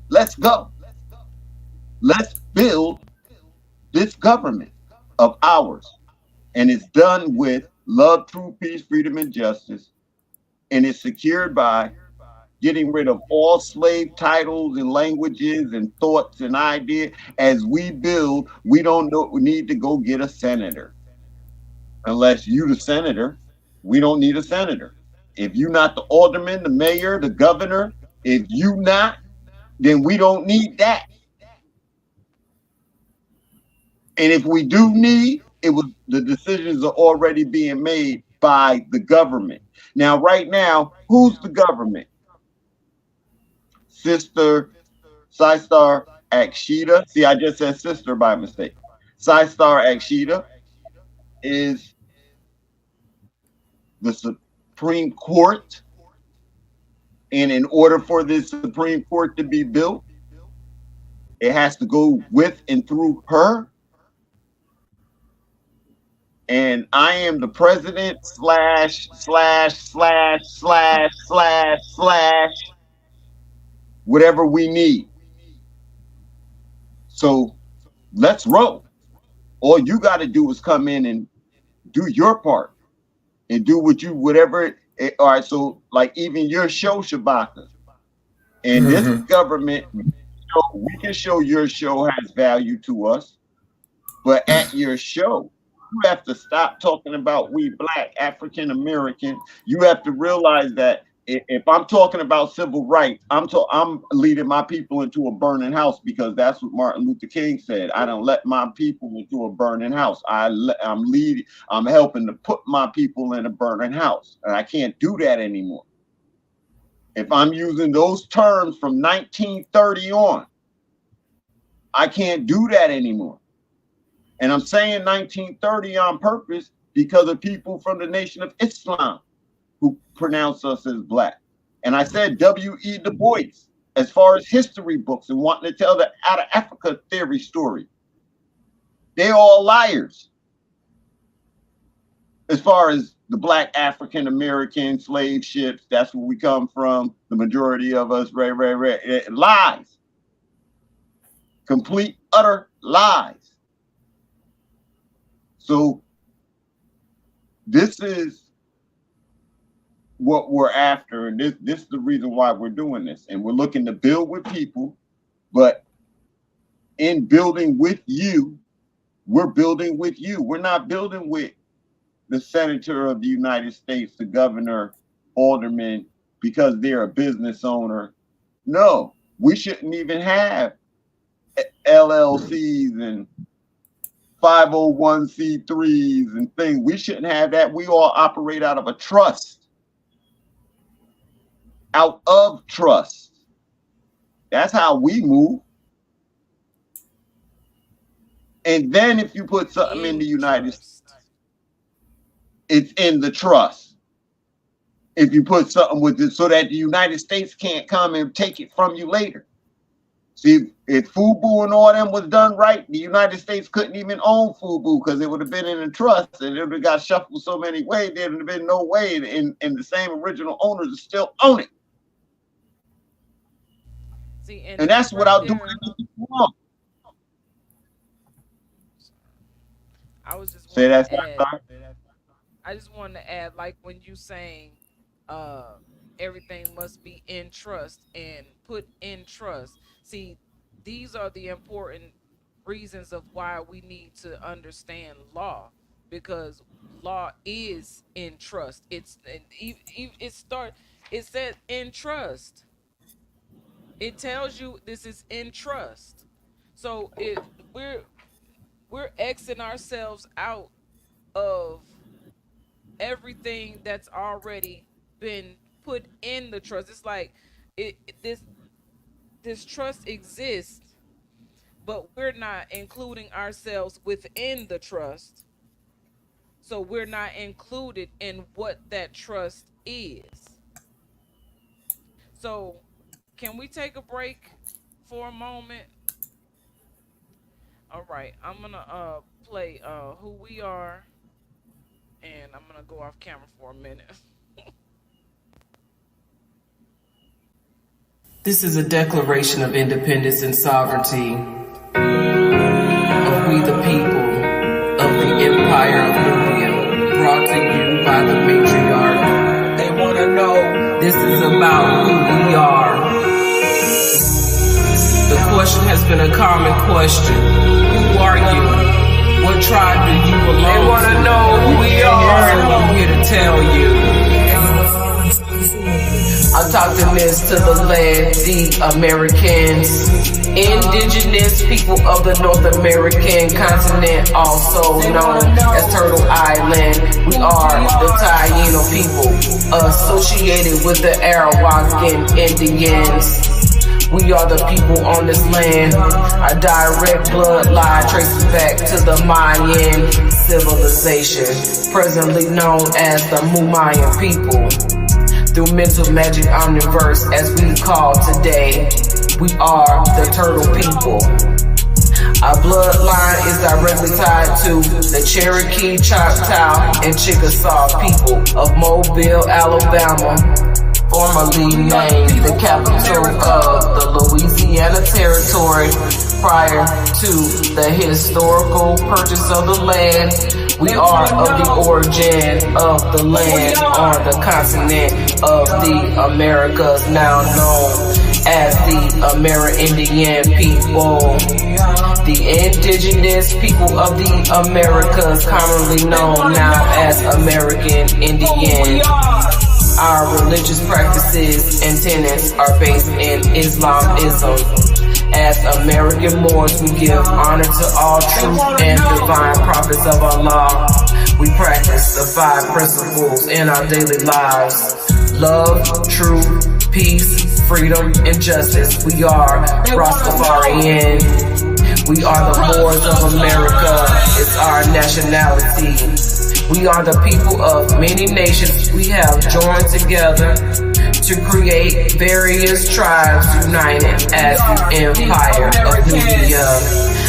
Let's go. Let's build this government of ours. And it's done with love, truth, peace, freedom, and justice. And it's secured by getting rid of all slave titles and languages and thoughts and ideas. As we build, we don't need to go get a senator. Unless you the senator, we don't need a senator. If you're not the alderman, the mayor, the governor, if you not, then we don't need that. And if we do need, the decisions are already being made by the government. Now, right now, who's the government? Sister Sistar Akshita. See, I just said sister by mistake. Sistar Akshita is the Supreme Court. And in order for this Supreme Court to be built, it has to go with and through her. And I am the president / whatever we need. So let's roll. All you got to do is come in and do your part and do whatever. All right. So like even your show, Shabaka, and this government, we can show your show has value to us, but at your show, you have to stop talking about we Black African American. You have to realize that if I'm talking about civil rights, I'm leading my people into a burning house, because that's what Martin Luther King said. I don't let my people into a burning house. I'm helping to put my people in a burning house, and I can't do that anymore. If I'm using those terms from 1930 on, I can't do that anymore. And I'm saying 1930 on purpose because of people from the Nation of Islam who pronounce us as black. And I said W.E. Du Bois, as far as history books and wanting to tell the out of Africa theory story. They're all liars. As far as the black African American slave ships, that's where we come from. The majority of us, lies. Complete, utter lies. So this is what we're after, and this is the reason why we're doing this. And we're looking to build with people, but in building with you, we're building with you. We're not building with the senator of the United States, the governor, alderman, because they're a business owner. No, we shouldn't even have LLCs and 501c3s and things. We shouldn't have that. We all operate out of a trust. Out of trust. That's how we move. And then if you put something in the United States, it's in the trust. If you put something with it so that the United States can't come and take it from you later. See, if FUBU and all them was done right, the United States couldn't even own FUBU because it would have been in a trust, and it would have got shuffled so many ways, there would have been no way, and the same original owners would still own it. See, and that's without doing anything wrong. I was just say that. I just wanted to add, like when you saying everything must be in trust and put in trust. See, these are the important reasons of why we need to understand law, because law is in trust. It said in trust. It tells you this is in trust. So we're Xing ourselves out of everything that's already been put in the trust. It's like this trust exists, but we're not including ourselves within the trust. So we're not included in what that trust is. So can we take a break for a moment? All right, I'm gonna play Who We Are, and I'm gonna go off camera for a minute. This is a declaration of independence and sovereignty of we the people of the Empire of Nubia, brought to you by the matriarch. They want to know this is about who we are. The question has been a common question. Who are you? What tribe do you belong to? They want to know who we are. So I'm here to tell you. I'm talking this to the land, the Americans, indigenous people of the North American continent, also known as Turtle Island. We are the Taino people, associated with the Arawakan Indians. We are the people on this land. Our direct bloodline traces back to the Mayan civilization, presently known as the Mayan people. Through mental magic omniverse, as we call today, we are the Turtle people. Our bloodline is directly tied to the Cherokee, Choctaw, and Chickasaw people of Mobile, Alabama, formerly named the capital of the Louisiana Territory prior to the historical purchase of the land. We are of the origin of the land on the continent of the Americas, now known as the Amerindian people. The indigenous people of the Americas, commonly known now as American Indians. Our religious practices and tenets are based in Islamism. As American Moors, we give honor to all truth and divine prophets of Allah. We practice the 5 principles in our daily lives: love, truth, peace, freedom, and justice. We are Rastafarian. We are the Moors of America. It's our nationality. We are the people of many nations. We have joined together to create various tribes united as the Empire of Nubia.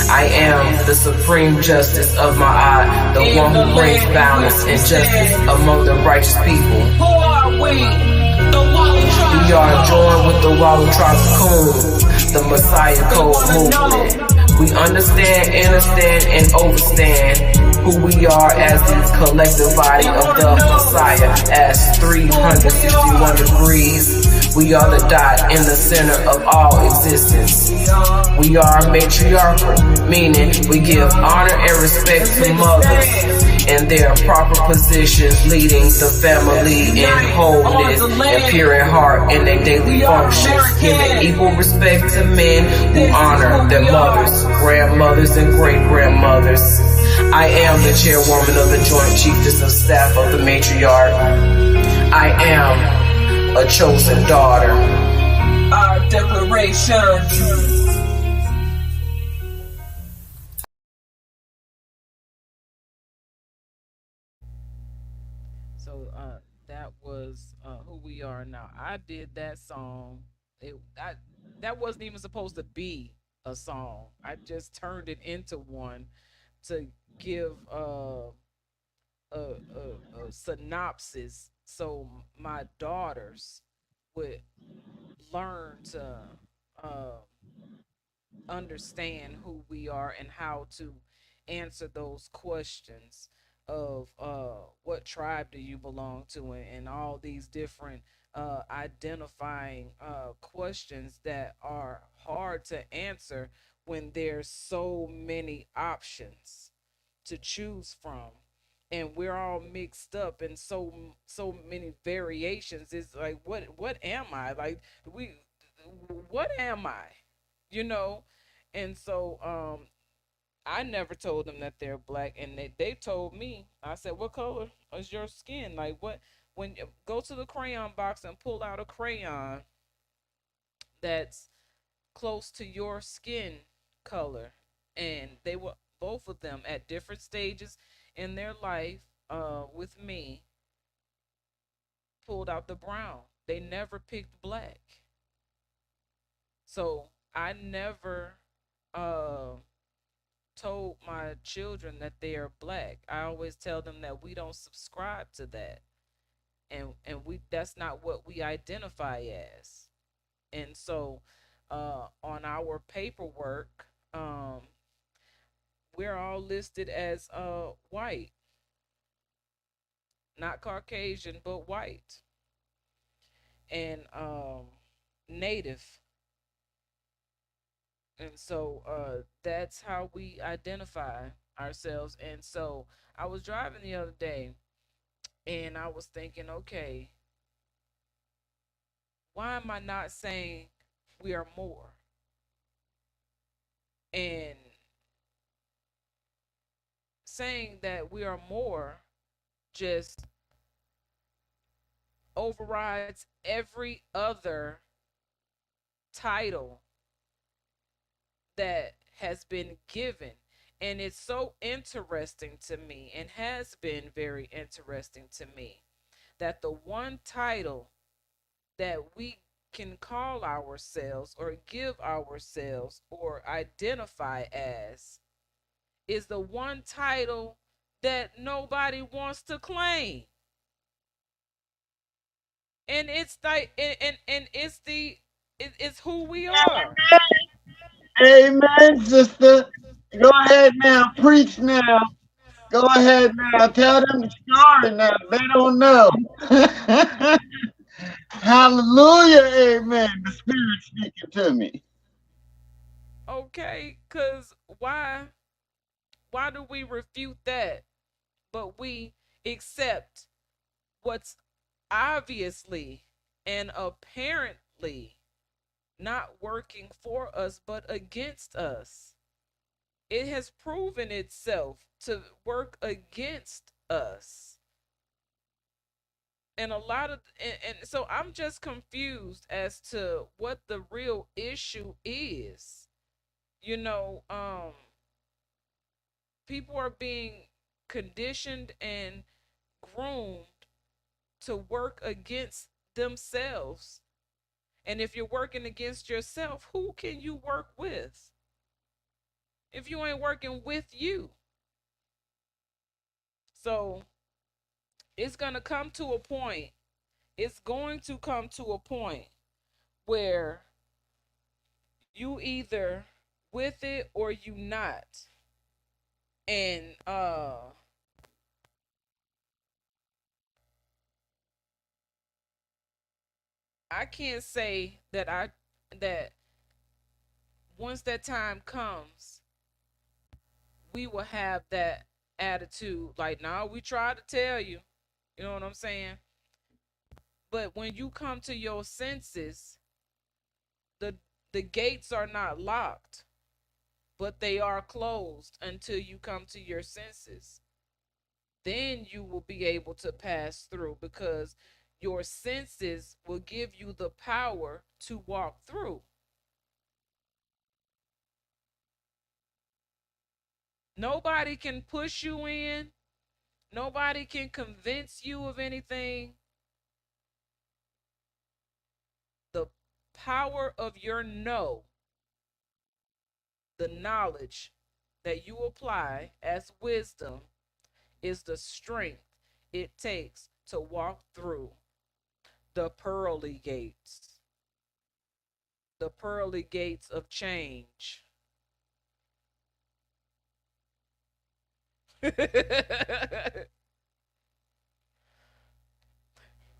I am the supreme justice of my eye, the one who brings balance and justice among the righteous people. We are joined with the Walu Tribe, the Messiah Code movement. We understand, and overstand who we are as the collective body of the Messiah as 361 degrees. We are the dot in the center of all existence. We are matriarchal, meaning we give honor and respect to mothers in their proper positions, leading the family in wholeness and pure in heart in their daily functions, giving equal respect to men who honor their mothers, grandmothers, and great-grandmothers. I am the chairwoman of the Joint Chiefess of Staff of the Matriarch. I am a chosen daughter. Our declaration. So that was Who We Are Now. I did that song. That wasn't even supposed to be a song. I just turned it into one to give a synopsis so my daughters would learn to uh, understand who we are and how to answer those questions of what tribe do you belong to, and all these different identifying questions that are hard to answer when there's so many options to choose from, and we're all mixed up in so many variations. It's like, what am I, like, we what am I, you know? And so I never told them that they're black, and they told me. I said, what color is your skin? Like, what, when you go to the crayon box and pull out a crayon that's close to your skin color. And they were, both of them, at different stages in their life with me, pulled out the brown. They never picked black. So I never uh told my children that they are black. I always tell them that we don't subscribe to that. And we, that's not what we identify as. And so on our paperwork, we're all listed as white, not Caucasian, but white, and native. And so that's how we identify ourselves. And so I was driving the other day, and I was thinking, okay, why am I not saying we are more? And saying that we are more just overrides every other title that has been given. And it's so interesting to me, and has been very interesting to me, that the one title that we can call ourselves or give ourselves or identify as is the one title that nobody wants to claim. And it's like, and it's who we are. Amen, sister. Go ahead now, preach now. Go ahead now, tell them the story now. They don't know. Hallelujah, amen. The Spirit speaking to me. Okay, cuz why do we refute that, but we accept what's obviously and apparently not working for us but against us. It has proven itself to work against us. And a lot of and so I'm just confused as to what the real issue is. You know, people are being conditioned and groomed to work against themselves. And if you're working against yourself, who can you work with if you ain't working with you? So it's going to come to a point, it's going to come to a point where you either with it or you not. And I can't say that once that time comes, we will have that attitude like, nah, we tried to tell you. You know what I'm saying? But when you come to your senses, the the gates are not locked, but they are closed until you come to your senses. Then you will be able to pass through because your senses will give you the power to walk through. Nobody can push you in. Nobody can convince you of anything. The power of your know, the knowledge that you apply as wisdom, is the strength it takes to walk through the pearly gates, the pearly gates of change.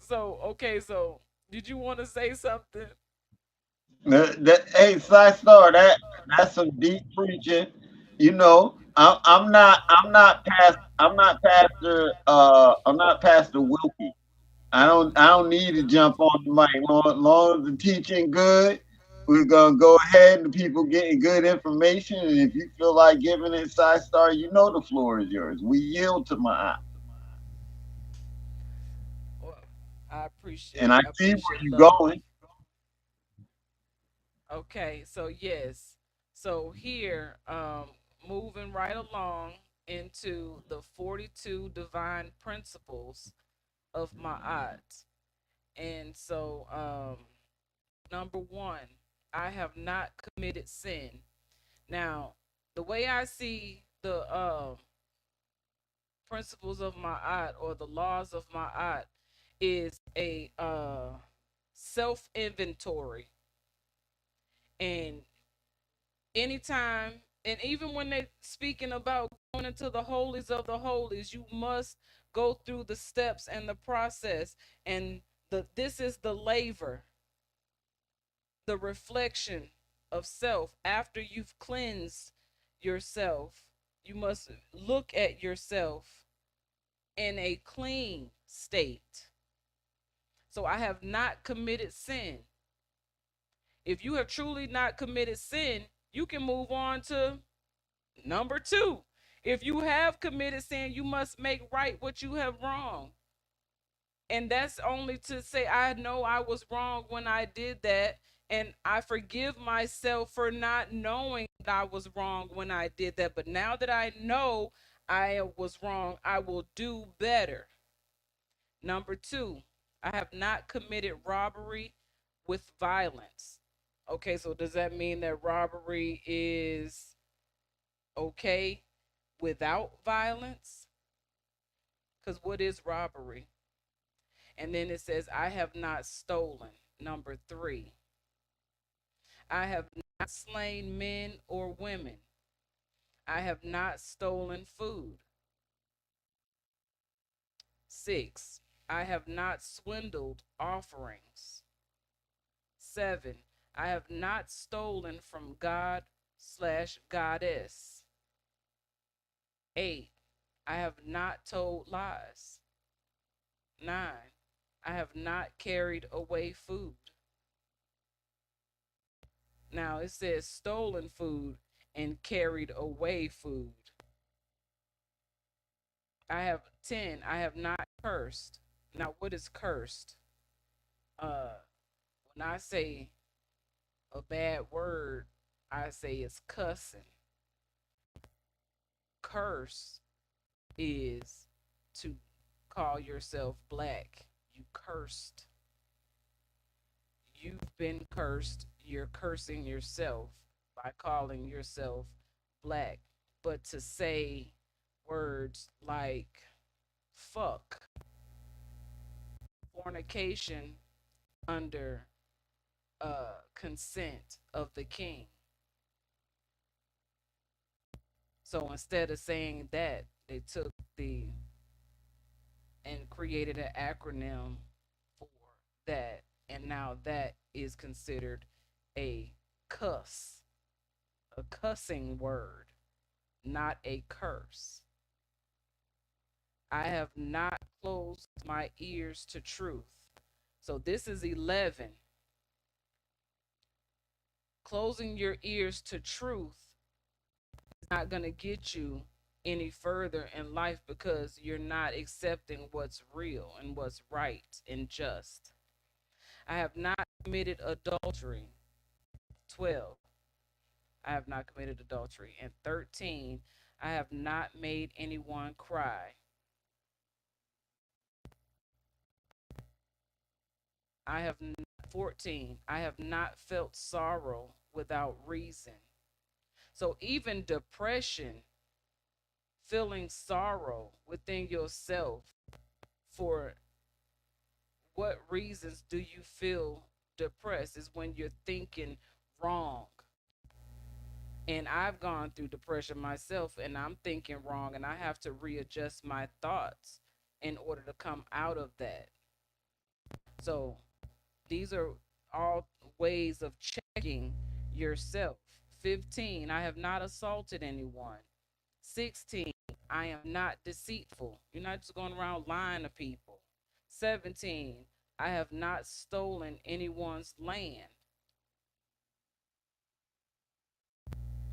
So, okay, so did you want to say something? Hey, Star, that's some deep preaching. You know, I'm not Pastor Wilkie. I don't need to jump on the mic. Long as the teaching good, we're gonna go ahead and the people getting good information. And if you feel like giving it, Star, you know the floor is yours. We yield to my Well, I and I see where appreciate you're love. going. Okay, so yes. So here, moving right along into the 42 divine principles of Ma'at. And so, number one, I have not committed sin. Now, the way I see the principles of Ma'at or the laws of Ma'at is a self inventory. And anytime, and even when they're speaking about going into the holies of the holies, you must go through the steps and the process. And this is the laver, the reflection of self. After you've cleansed yourself, you must look at yourself in a clean state. So I have not committed sin. If you have truly not committed sin, you can move on to number two. If you have committed sin, you must make right what you have wrong. And that's only to say, I know I was wrong when I did that. And I forgive myself for not knowing that I was wrong when I did that. But now that I know I was wrong, I will do better. Number two, I have not committed robbery with violence. Okay, so does that mean that robbery is okay without violence? Because what is robbery? And then it says, I have not stolen. Number three, I have not slain men or women. I have not stolen food. Six, I have not swindled offerings. Seven, I have not stolen from God/goddess. Eight, I have not told lies. Nine, I have not carried away food. Now it says stolen food and carried away food. I have 10. I have not cursed. Now what is cursed? When I say a bad word, I say it's cussing. Curse is to call yourself black. You cursed. You've been cursed. You're cursing yourself by calling yourself black. But to say words like fuck, fornication under consent of the king. So instead of saying that, they took the and created an acronym for that. And now that is considered a cuss, a cussing word, not a curse. I have not closed my ears to truth. So this is 11. Closing your ears to truth is not going to get you any further in life because you're not accepting what's real and what's right and just. I have not committed adultery. 12. I have not committed adultery. And 13. I have not made anyone cry. I have 14. I have not felt sorrow without reason. So even depression, feeling sorrow within yourself, for what reasons do you feel depressed, is when you're thinking wrong. And I've gone through depression myself and I'm thinking wrong and I have to readjust my thoughts in order to come out of that. So these are all ways of checking yourself. 15, I have not assaulted anyone. 16, I am not deceitful. You're not just going around lying to people. 17, I have not stolen anyone's land.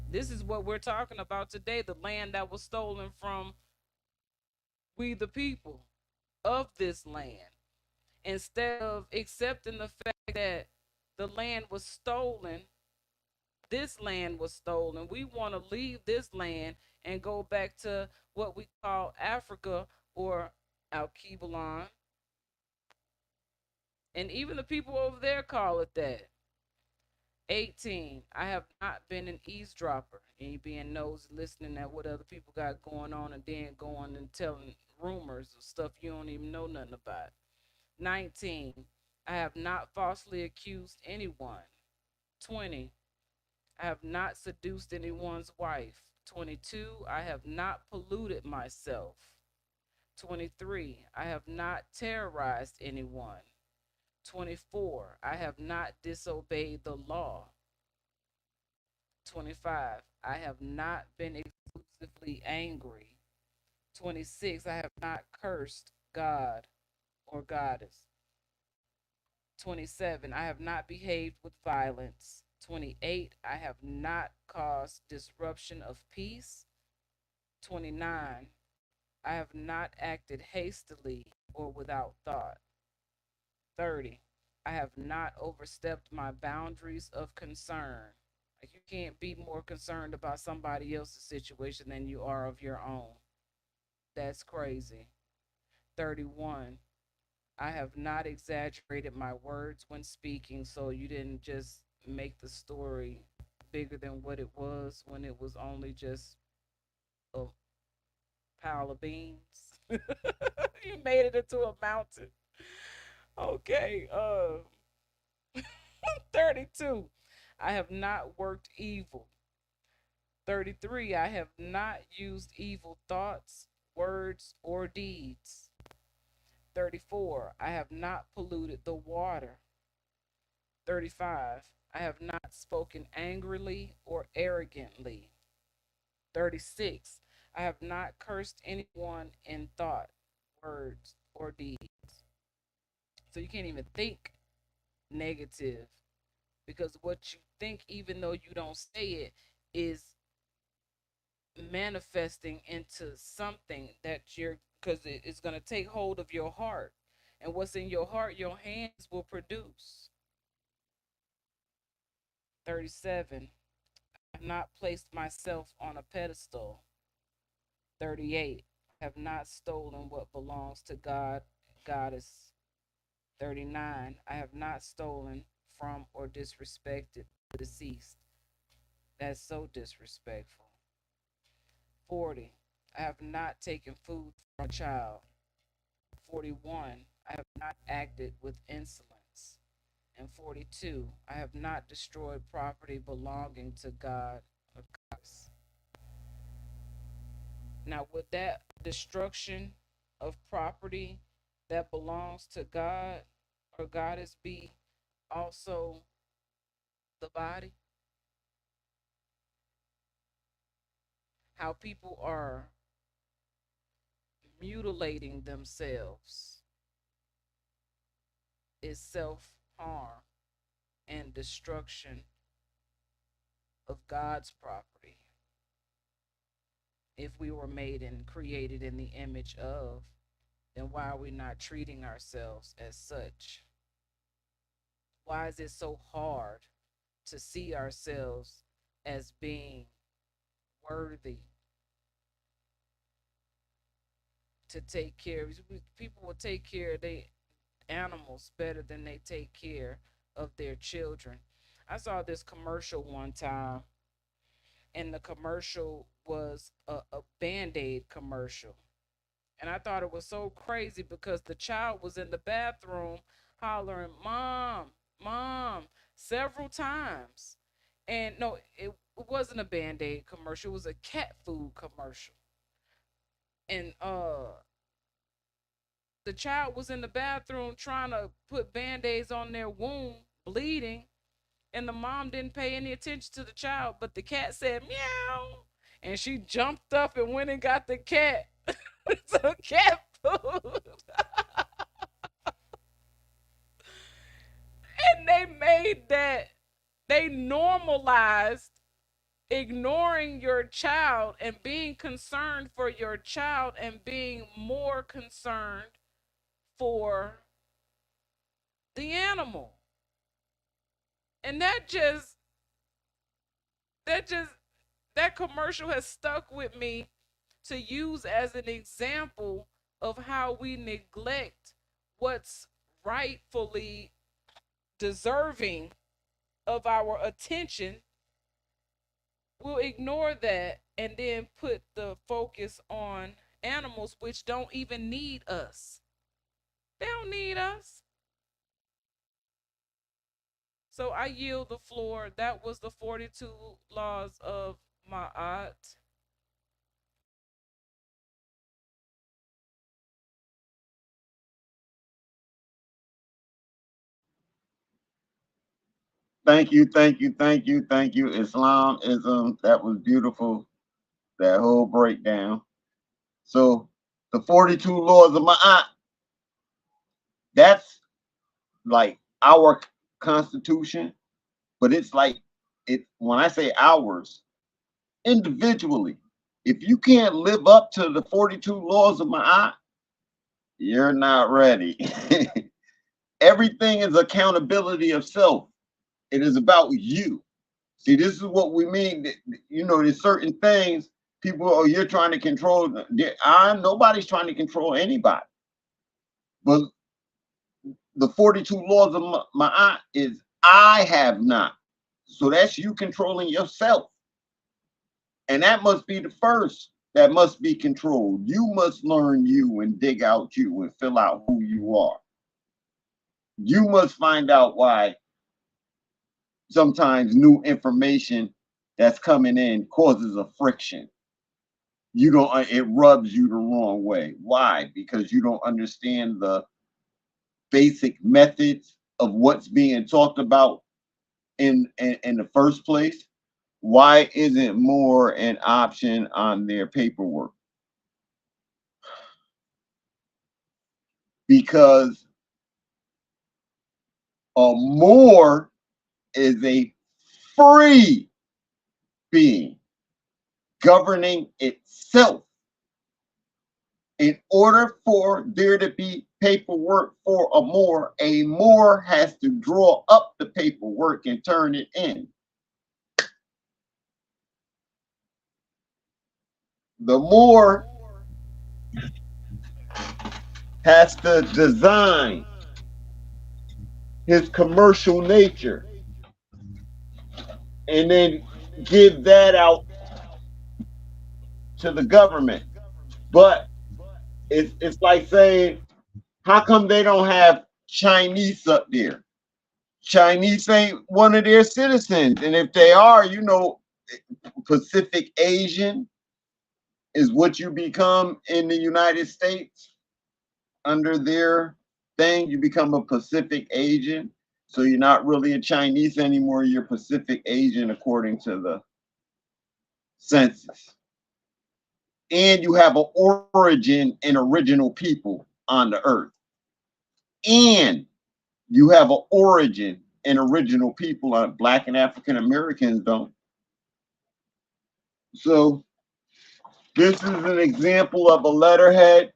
This is what we're talking about today, the land that was stolen from we the people of this land. Instead of accepting the fact that the land was stolen, this land was stolen, we want to leave this land and go back to what we call Africa or Alkebulan. And even the people over there call it that. 18, I have not been an eavesdropper. And you being nosy, listening at what other people got going on and then going and telling rumors of stuff you don't even know nothing about. 19, I have not falsely accused anyone. 20, I have not seduced anyone's wife. 22, I have not polluted myself. 23, I have not terrorized anyone. 24, I have not disobeyed the law. 25, I have not been exclusively angry. 26, I have not cursed God or goddess. 27, I have not behaved with violence. 28, I have not caused disruption of peace. 29, I have not acted hastily or without thought. 30, I have not overstepped my boundaries of concern. Like, you can't be more concerned about somebody else's situation than you are of your own. That's crazy. 31, I have not exaggerated my words when speaking, so you didn't just make the story bigger than what it was when it was only just a pile of beans. You made it into a mountain. Okay, 32. I have not worked evil. 33. I have not used evil thoughts, words, or deeds. 34. I have not polluted the water. 35. I have not spoken angrily or arrogantly. 36. I have not cursed anyone in thought, words, or deeds. So you can't even think negative, because what you think, even though you don't say it, is manifesting into something that you're, because it's going to take hold of your heart. And what's in your heart, your hands will produce. 37. I have not placed myself on a pedestal. 38. I have not stolen what belongs to God, Goddess. 39. I have not stolen from or disrespected the deceased. That's so disrespectful. 40. I have not taken food from a child. 41. I have not acted with insolence. And 42. I have not destroyed property belonging to God or goddess. Now, would that destruction of property that belongs to God or goddess be also the body? How people are mutilating themselves is self harm and destruction of God's property. If we were made and created in the image of, then why are we not treating ourselves as such? Why is it so hard to see ourselves as being worthy to take care of? People will take care of their animals better than they take care of their children. I saw this commercial one time, and the commercial was a Band-Aid commercial. And I thought it was so crazy because the child was in the bathroom hollering, Mom, Mom, several times. And no, it wasn't a Band-Aid commercial, it was a cat food commercial. And the child was in the bathroom trying to put Band-Aids on their wound, bleeding, and the mom didn't pay any attention to the child, but the cat said meow, and she jumped up and went and got the cat some cat food. And they normalized ignoring your child and being concerned for your child and being more concerned for the animal. And that commercial has stuck with me to use as an example of how we neglect what's rightfully deserving of our attention. We'll ignore that and then put the focus on animals, which don't even need us. They don't need us. So I yield the floor. That was the 42 laws of Ma'at. Thank you, thank you, thank you, thank you. Islamism, that was beautiful. That whole breakdown. So the 42 laws of Ma'at, that's like our constitution, but it's like it when I say ours, individually. If you can't live up to the 42 laws of Ma'at, you're not ready. Everything is accountability of self. It is about you. See, this is what we mean. You know, there's certain things people, oh, you're trying to control. Nobody's trying to control anybody. But the 42 laws of Ma'at is I have not. So that's you controlling yourself. And that must be the first that must be controlled. You must learn you and dig out you and fill out who you are. You must find out why sometimes new information that's coming in causes a friction. You don't, it rubs you the wrong way. Why? Because you don't understand the basic methods of what's being talked about in the first place. Why isn't more an option on their paperwork? Because A Moor is a free being governing itself. In order for there to be paperwork for a Moor has to draw up the paperwork and turn it in. The Moor has to design his commercial nature and then give that out to the government. But it's like saying, how come they don't have Chinese up there? Chinese ain't one of their citizens. And if they are, Pacific Asian is what you become in the United States under their thing. You become a Pacific Asian. So you're not really a Chinese anymore. You're Pacific Asian according to the census. And you have an origin and original people on the earth. And you have an origin and original people on Black and African Americans don't. So this is an example of a letterhead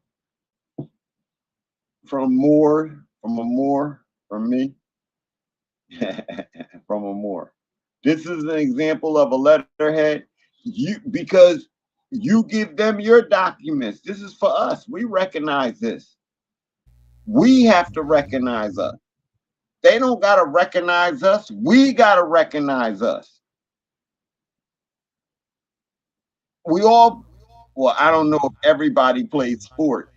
from a Moor, from me, from a Moor. This is an example of a letterhead. Because you give them your documents. This is for us. We recognize this. We have to recognize us. They don't got to recognize us. We got to recognize us. We all, well, I don't know if everybody plays sport,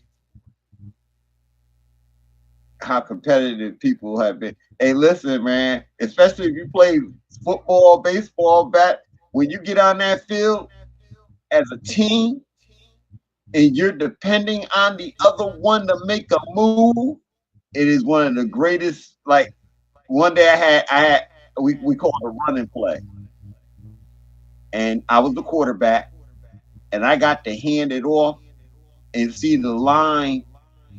how competitive people have been. Hey, listen, man, especially if you play football, baseball, when you get on that field as a team and you're depending on the other one to make a move, it is one of the greatest. Like one day we called a running play, and I was the quarterback, and I got to hand it off and see the line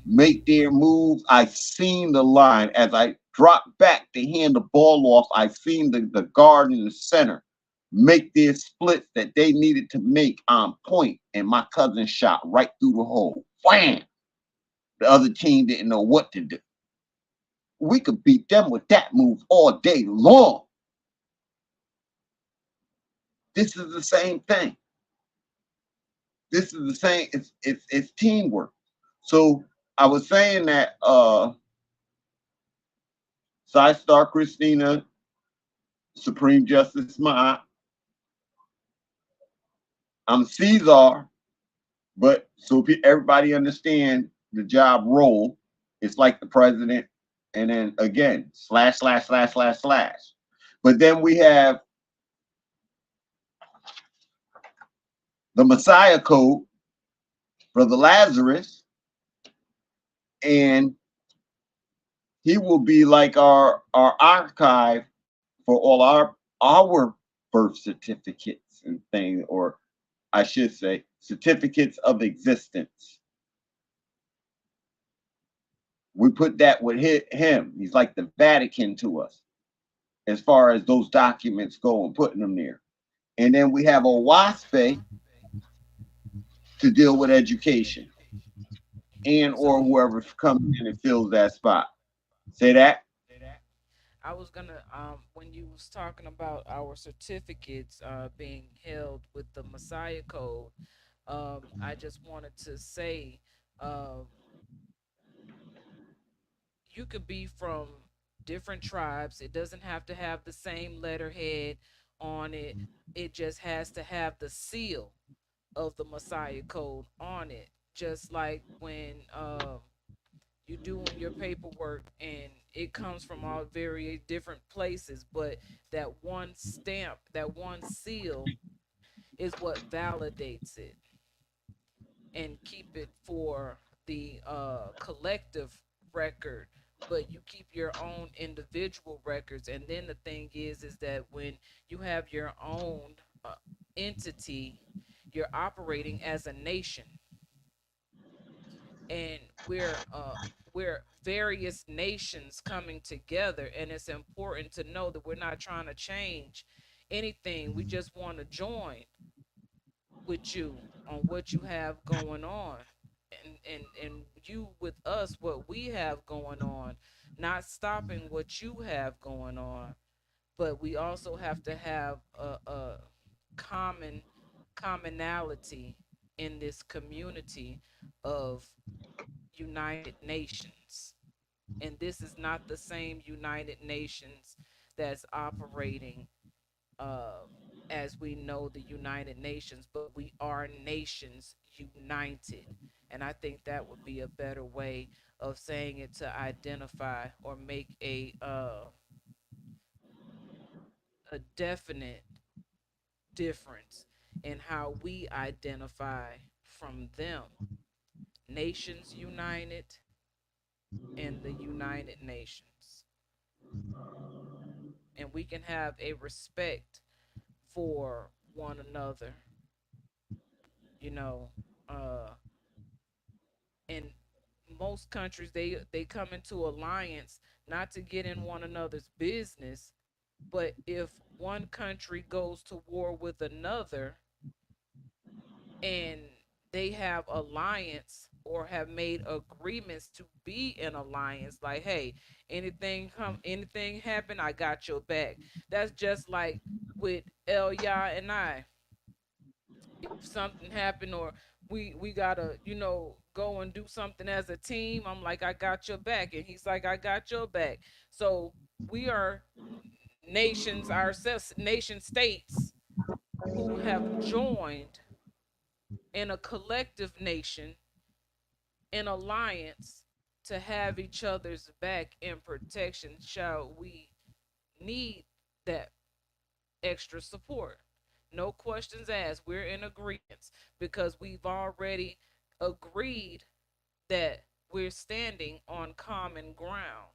make their moves. I seen the line as I dropped back to hand the ball off. I seen the guard in the center make their splits that they needed to make on point, and my cousin shot right through the hole. Wham! The other team didn't know what to do. We could beat them with that move all day long. This is the same thing. This is the same. It's teamwork. So I was saying that Side Star Christina, Supreme Justice Ma, I'm Caesar, but so everybody understand the job role, it's like the president, and then again, slash, slash, slash, slash, slash. But then we have the Messiah Code, Brother Lazarus, and he will be like our archive for all our birth certificates and things, or I should say certificates of existence. We put that with him. He's like the Vatican to us as far as those documents go and putting them there. And then we have a WASPE to deal with education and or whoever comes in and fills that spot. Say that. I was gonna when you was talking about our certificates being held with the Messiah Code, I just wanted to say um you could be from different tribes. It doesn't have to have the same letterhead on it. It just has to have the seal of the Messiah Code on it. Just like when you're doing your paperwork and it comes from all very different places, but that one stamp, that one seal is what validates it and keep it for the collective record, but you keep your own individual records. And then the thing is that when you have your own entity, you're operating as a nation, and we're various nations coming together, and it's important to know that we're not trying to change anything. We just want to join with you on what you have going on, and you with us what we have going on, not stopping what you have going on. But we also have to have a common commonality in this community of United Nations. And this is not the same United Nations that's operating uh, as we know the United Nations, but we are nations united. And I think that would be a better way of saying it, to identify or make a definite difference in how we identify from them. Nations United and the United Nations. And we can have a respect for one another, you know. Uh, and most countries, they come into alliance not to get in one another's business, but if one country goes to war with another, and they have alliance or have made agreements to be in alliance, like, hey, anything happen, I got your back. That's just like with Elia and I. If something happened, or we gotta, go and do something as a team, I'm like, I got your back, and he's like, I got your back. So we are nations ourselves, nation states, who have joined in a collective nation, in alliance, to have each other's back in protection, shall we need that extra support. No questions asked. We're in agreement because we've already agreed that we're standing on common ground.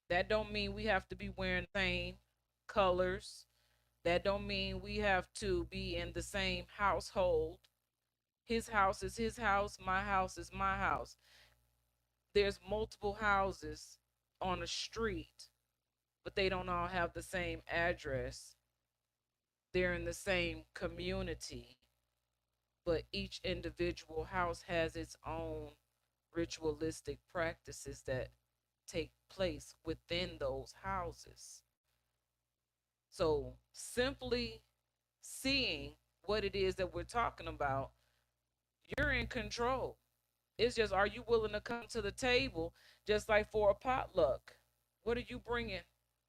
That don't mean we have to be wearing the same colors. That don't mean we have to be in the same household. His house is his house, my house is my house. There's multiple houses on a street, but they don't all have the same address. They're in the same community, but each individual house has its own ritualistic practices that take place within those houses. So simply seeing what it is that we're talking about, you're in control. It's just, are you willing to come to the table? Just like for a potluck, what are you bringing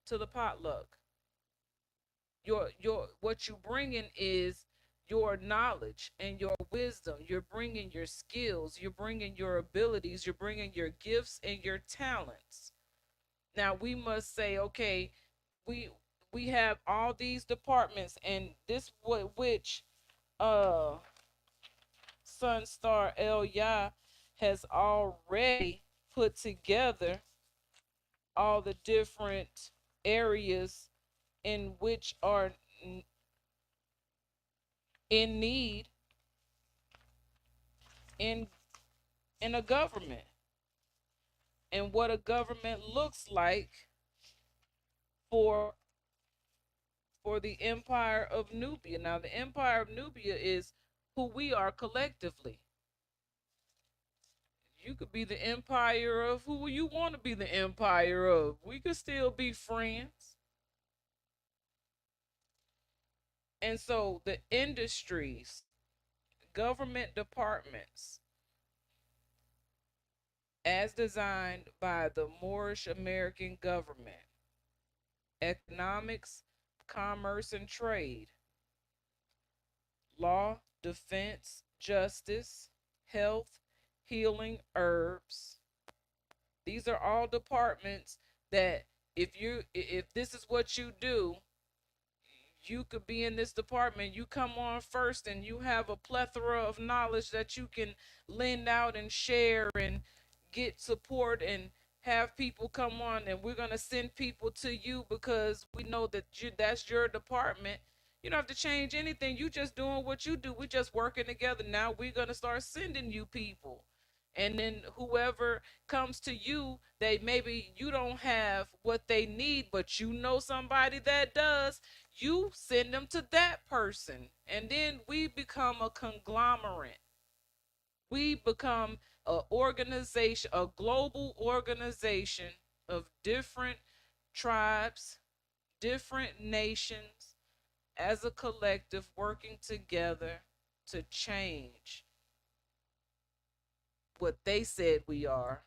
to the potluck? Your what you bringing is your knowledge and your wisdom. You're bringing your skills, you're bringing your abilities, you're bringing your gifts and your talents. Now we must say, okay, we we have all these departments, and this what which uh Sunstar El Yah has already put together all the different areas in which are in need in in a government, and what a government looks like for the Empire of Nubia. Now the Empire of Nubia is who we are collectively. You could be the empire of who you want to be the empire of. We could still be friends. And so the industries, government departments, as designed by the Moorish American government, economics, commerce and trade, law, defense, justice, health, healing, herbs. These are all departments that if this is what you do, you could be in this department. You come on first and you have a plethora of knowledge that you can lend out and share and get support and have people come on, and we're going to send people to you because we know that that's your department. You don't have to change anything. You just doing what you do. We just working together. Now we're going to start sending you people. And then whoever comes to you, they maybe you don't have what they need, but you know somebody that does, you send them to that person. And then we become a conglomerate. We become a organization, a global organization of different tribes, different nations as a collective working together to change what they said we are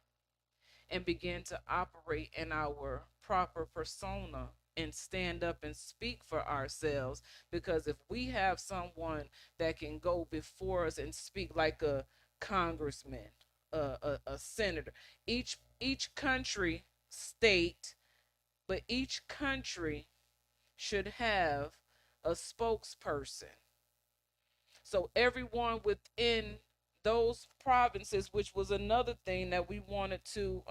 and begin to operate in our proper persona and stand up and speak for ourselves. Because if we have someone that can go before us and speak like a congressman, a senator, each country, state, but each country should have a spokesperson. So everyone within those provinces, which was another thing that we wanted to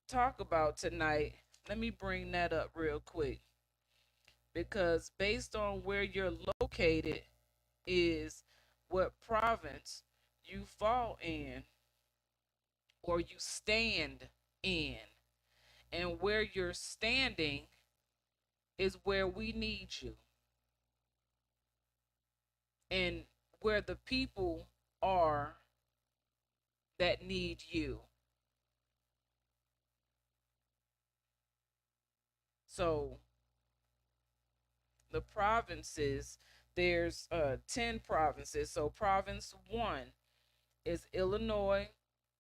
talk about tonight. Let me bring that up real quick, because based on where you're located is what province you fall in or you stand in. And where you're standing is where we need you. And where the people are that need you. So the provinces, there's 10 provinces. So province 1 is Illinois,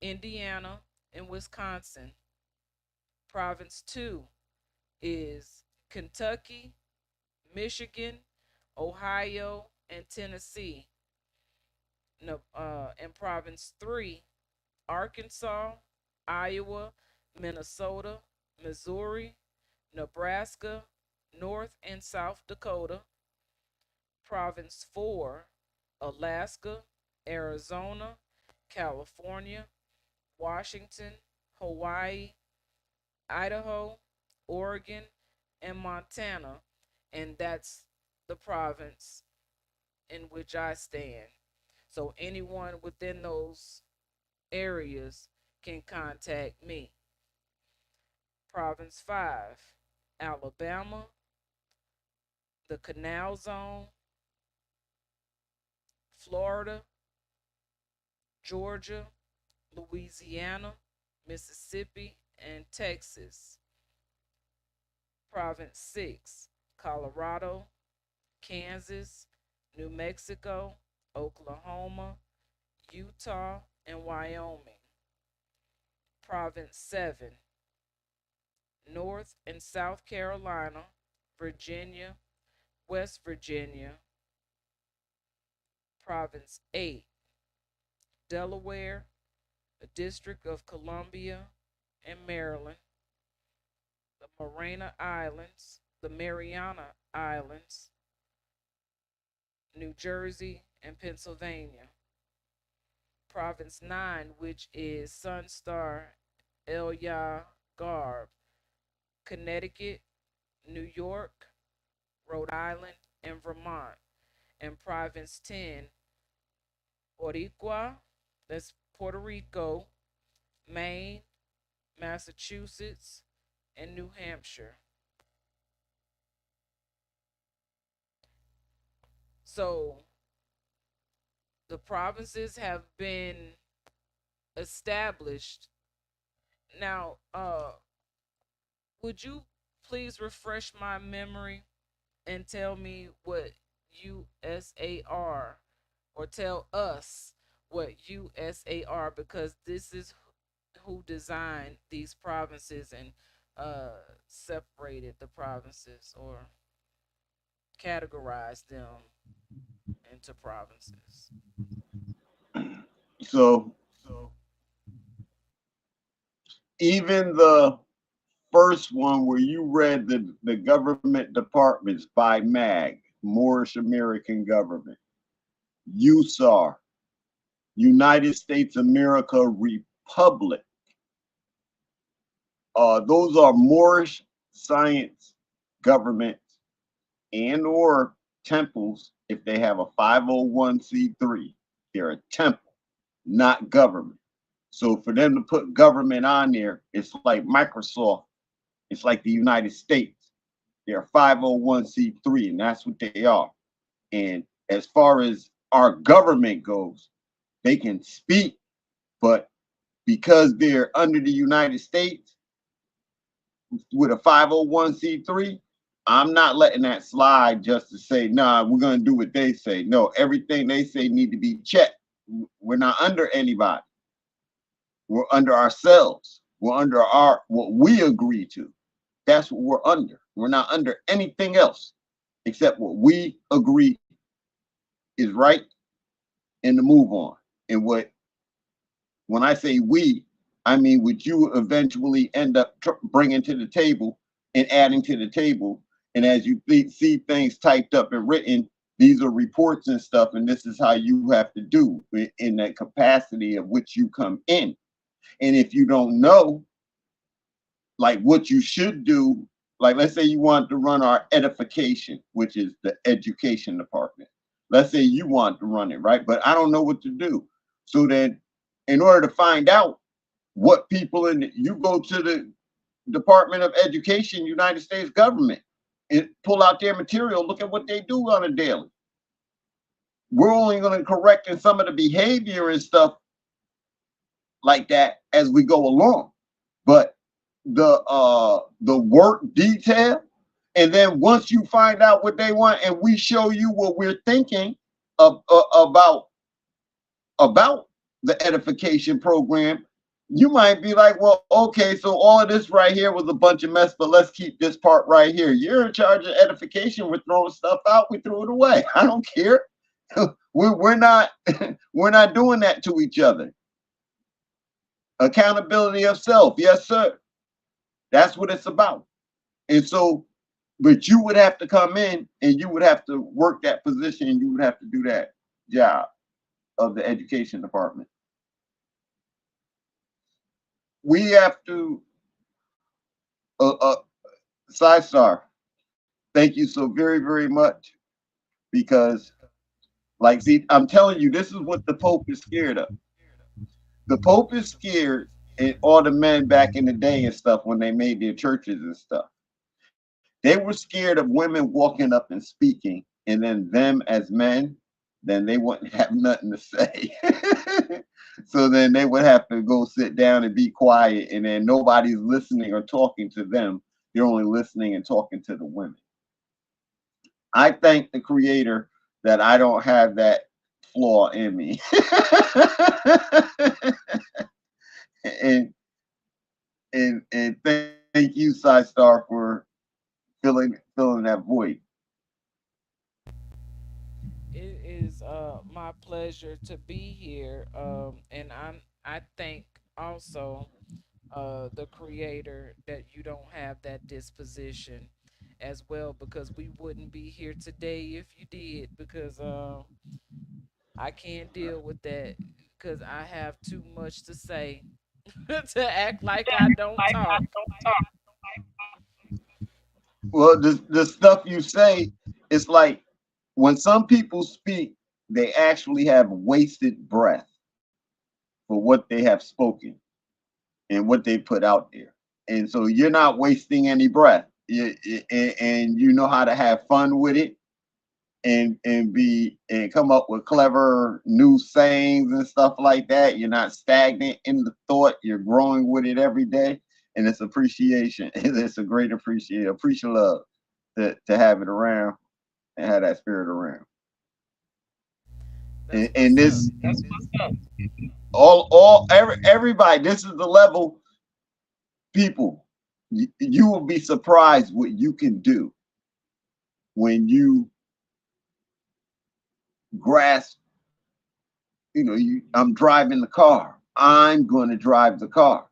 Indiana, and Wisconsin. Province 2 is Kentucky, Michigan, Ohio, and Tennessee. No, and Province 3, Arkansas, Iowa, Minnesota, Missouri, Nebraska, North and South Dakota. Province 4, Alaska, Arizona, California, Washington, Hawaii, Idaho, Oregon, and Montana. And that's the province in which I stand. So anyone within those areas can contact me. Province 5, Alabama, the Canal Zone, Florida, Georgia, Louisiana, Mississippi, and Texas. Province 6, Colorado, Kansas, New Mexico, Oklahoma, Utah, and Wyoming. Province 7, North and South Carolina, Virginia, West Virginia. Province 8, Delaware, the District of Columbia, and Maryland. The Mariana Islands, New Jersey, and Pennsylvania. Province 9, which is Sunstar, Elia Garb, Connecticut, New York, Rhode Island, and Vermont. And Province 10, Boricua, that's Puerto Rico, Maine, Massachusetts, and New Hampshire. So the provinces have been established. Now, would you please refresh my memory and tell me what USAR, or tell us what USAR, because this is who designed these provinces and separated the provinces or categorized them into provinces. So even the first one where you read the government departments by MAG, Moorish American Government, USAR, United States America Republic, those are Moorish science governments and or temples. If they have a 501c3, they're a temple. not government. So for them to put government on there, it's like Microsoft. It's like the United States. They're 501c3, and that's what they are. And as far as our government goes, they can speak, but because they're under the United States with a 501c3, I'm not letting that slide just to say, nah, we're going to do what they say. No, everything they say need to be checked. We're not under anybody. We're under ourselves. We're under what we agree to. That's what we're under. We're not under anything else except what we agree is right and to move on. And when I say we, I mean what you eventually end up bringing to the table and adding to the table. And as you see things typed up and written, these are reports and stuff, and this is how you have to do in that capacity of which you come in. And if you don't know, like what you should do, like let's say you want to run our edification, which is the education department. Let's say you want to run it, right? But I don't know what to do. So then in order to find out what people you go to the Department of Education, United States government, and pull out their material, look at what they do on a daily. We're only going to correct in some of the behavior and stuff like that as we go along. But the work detail, and then once you find out what they want and we show you what we're thinking about the edification program, you might be like, well, okay, so all of this right here was a bunch of mess, but let's keep this part right here. You're in charge of edification. We're throwing stuff out. We threw it away. I don't care. we're not we're not doing that to each other. Accountability of self. Yes, sir. That's what it's about. And so, but you would have to come in and you would have to work that position and you would have to do that job of the education department. We have to, Star, thank you so very, very much. Because, like, see, I'm telling you, this is what the Pope is scared of. The Pope is scared, and all the men back in the day and stuff when they made their churches and stuff. They were scared of women walking up and speaking, and then them as men, then they wouldn't have nothing to say. So then they would have to go sit down and be quiet, and then nobody's listening or talking to them. They're only listening and talking to the women. I thank the Creator that I don't have that flaw in me. and thank you, Star, for filling that void. It is my pleasure to be here, and I thank also the Creator that you don't have that disposition as well, because we wouldn't be here today if you did. Because I can't deal with that because I have too much to say to act like I don't talk. Well, the stuff you say, it's like when some people speak, they actually have wasted breath for what they have spoken and what they put out there. And so you're not wasting any breath. And you know how to have fun with it and come up with clever new sayings and stuff like that. You're not stagnant in the thought. You're growing with it every day. And it's appreciation. It's a great appreciation love to have it around and have that spirit around. And this, that's what's up. Everybody, this is the level. People, you will be surprised what you can do when you grasp. I'm driving the car. I'm going to drive the car.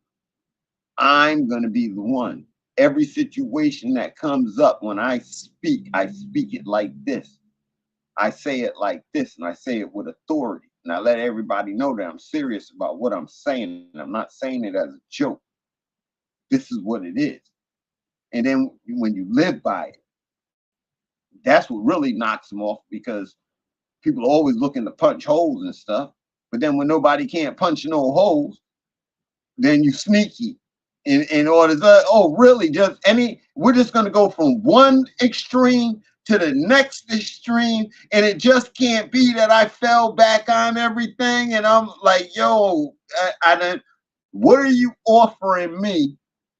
I'm going to be the one. Every situation that comes up when I speak it like this. I say it like this, and I say it with authority. And I let everybody know that I'm serious about what I'm saying. And I'm not saying it as a joke. This is what it is. And then when you live by it, that's what really knocks them off, because people are always looking to punch holes and stuff. But then when nobody can't punch no holes, then you sneaky in order to, oh, really, just we're just going to go from one extreme to the next extreme, and it just can't be that I fell back on everything, and I'm like, yo, what are you offering me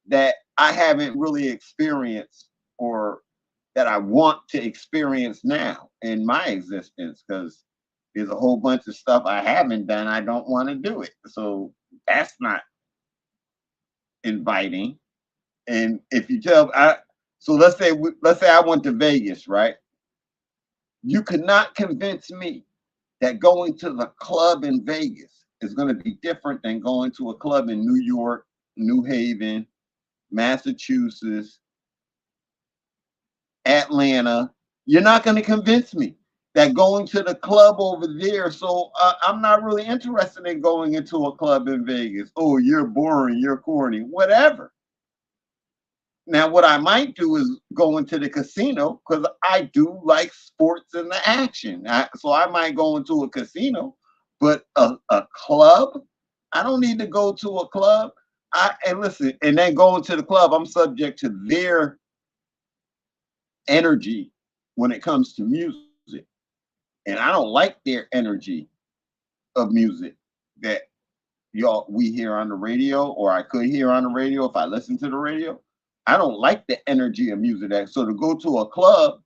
that I haven't really experienced, or that I want to experience now in my existence? Because there's a whole bunch of stuff I haven't done. I don't want to do it. So that's not inviting. And if you so let's say I went to Vegas, right? You could not convince me that going to the club in Vegas is going to be different than going to a club in New York, New Haven, Massachusetts, Atlanta. You're not going to convince me that going to the club over there. So I'm not really interested in going into a club in Vegas. Oh, you're boring, you're corny, whatever. Now, what I might do is go into the casino, because I do like sports and the action. So I might go into a casino, but a club, I don't need to go to a club. And listen, and then going to the club, I'm subject to their energy when it comes to music. And I don't like their energy of music that we hear on the radio, or I could hear on the radio if I listen to the radio. I don't like the energy of music. So to go to a club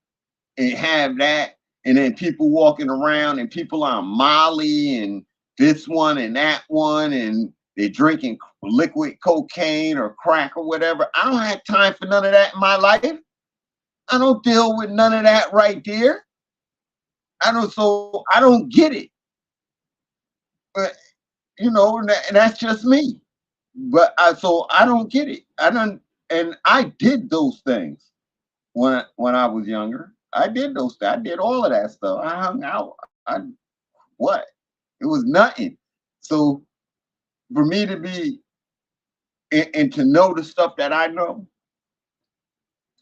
and have that, and then people walking around and people on Molly and this one and that one, and they're drinking liquid cocaine or crack or whatever. I don't have time for none of that in my life. I don't deal with none of that right there. So I don't get it. But, and that's just me. But so I don't get it. And I did those things when I was younger. I did those things. I did all of that stuff. I hung out. What? It was nothing. So for me to be and to know the stuff that I know,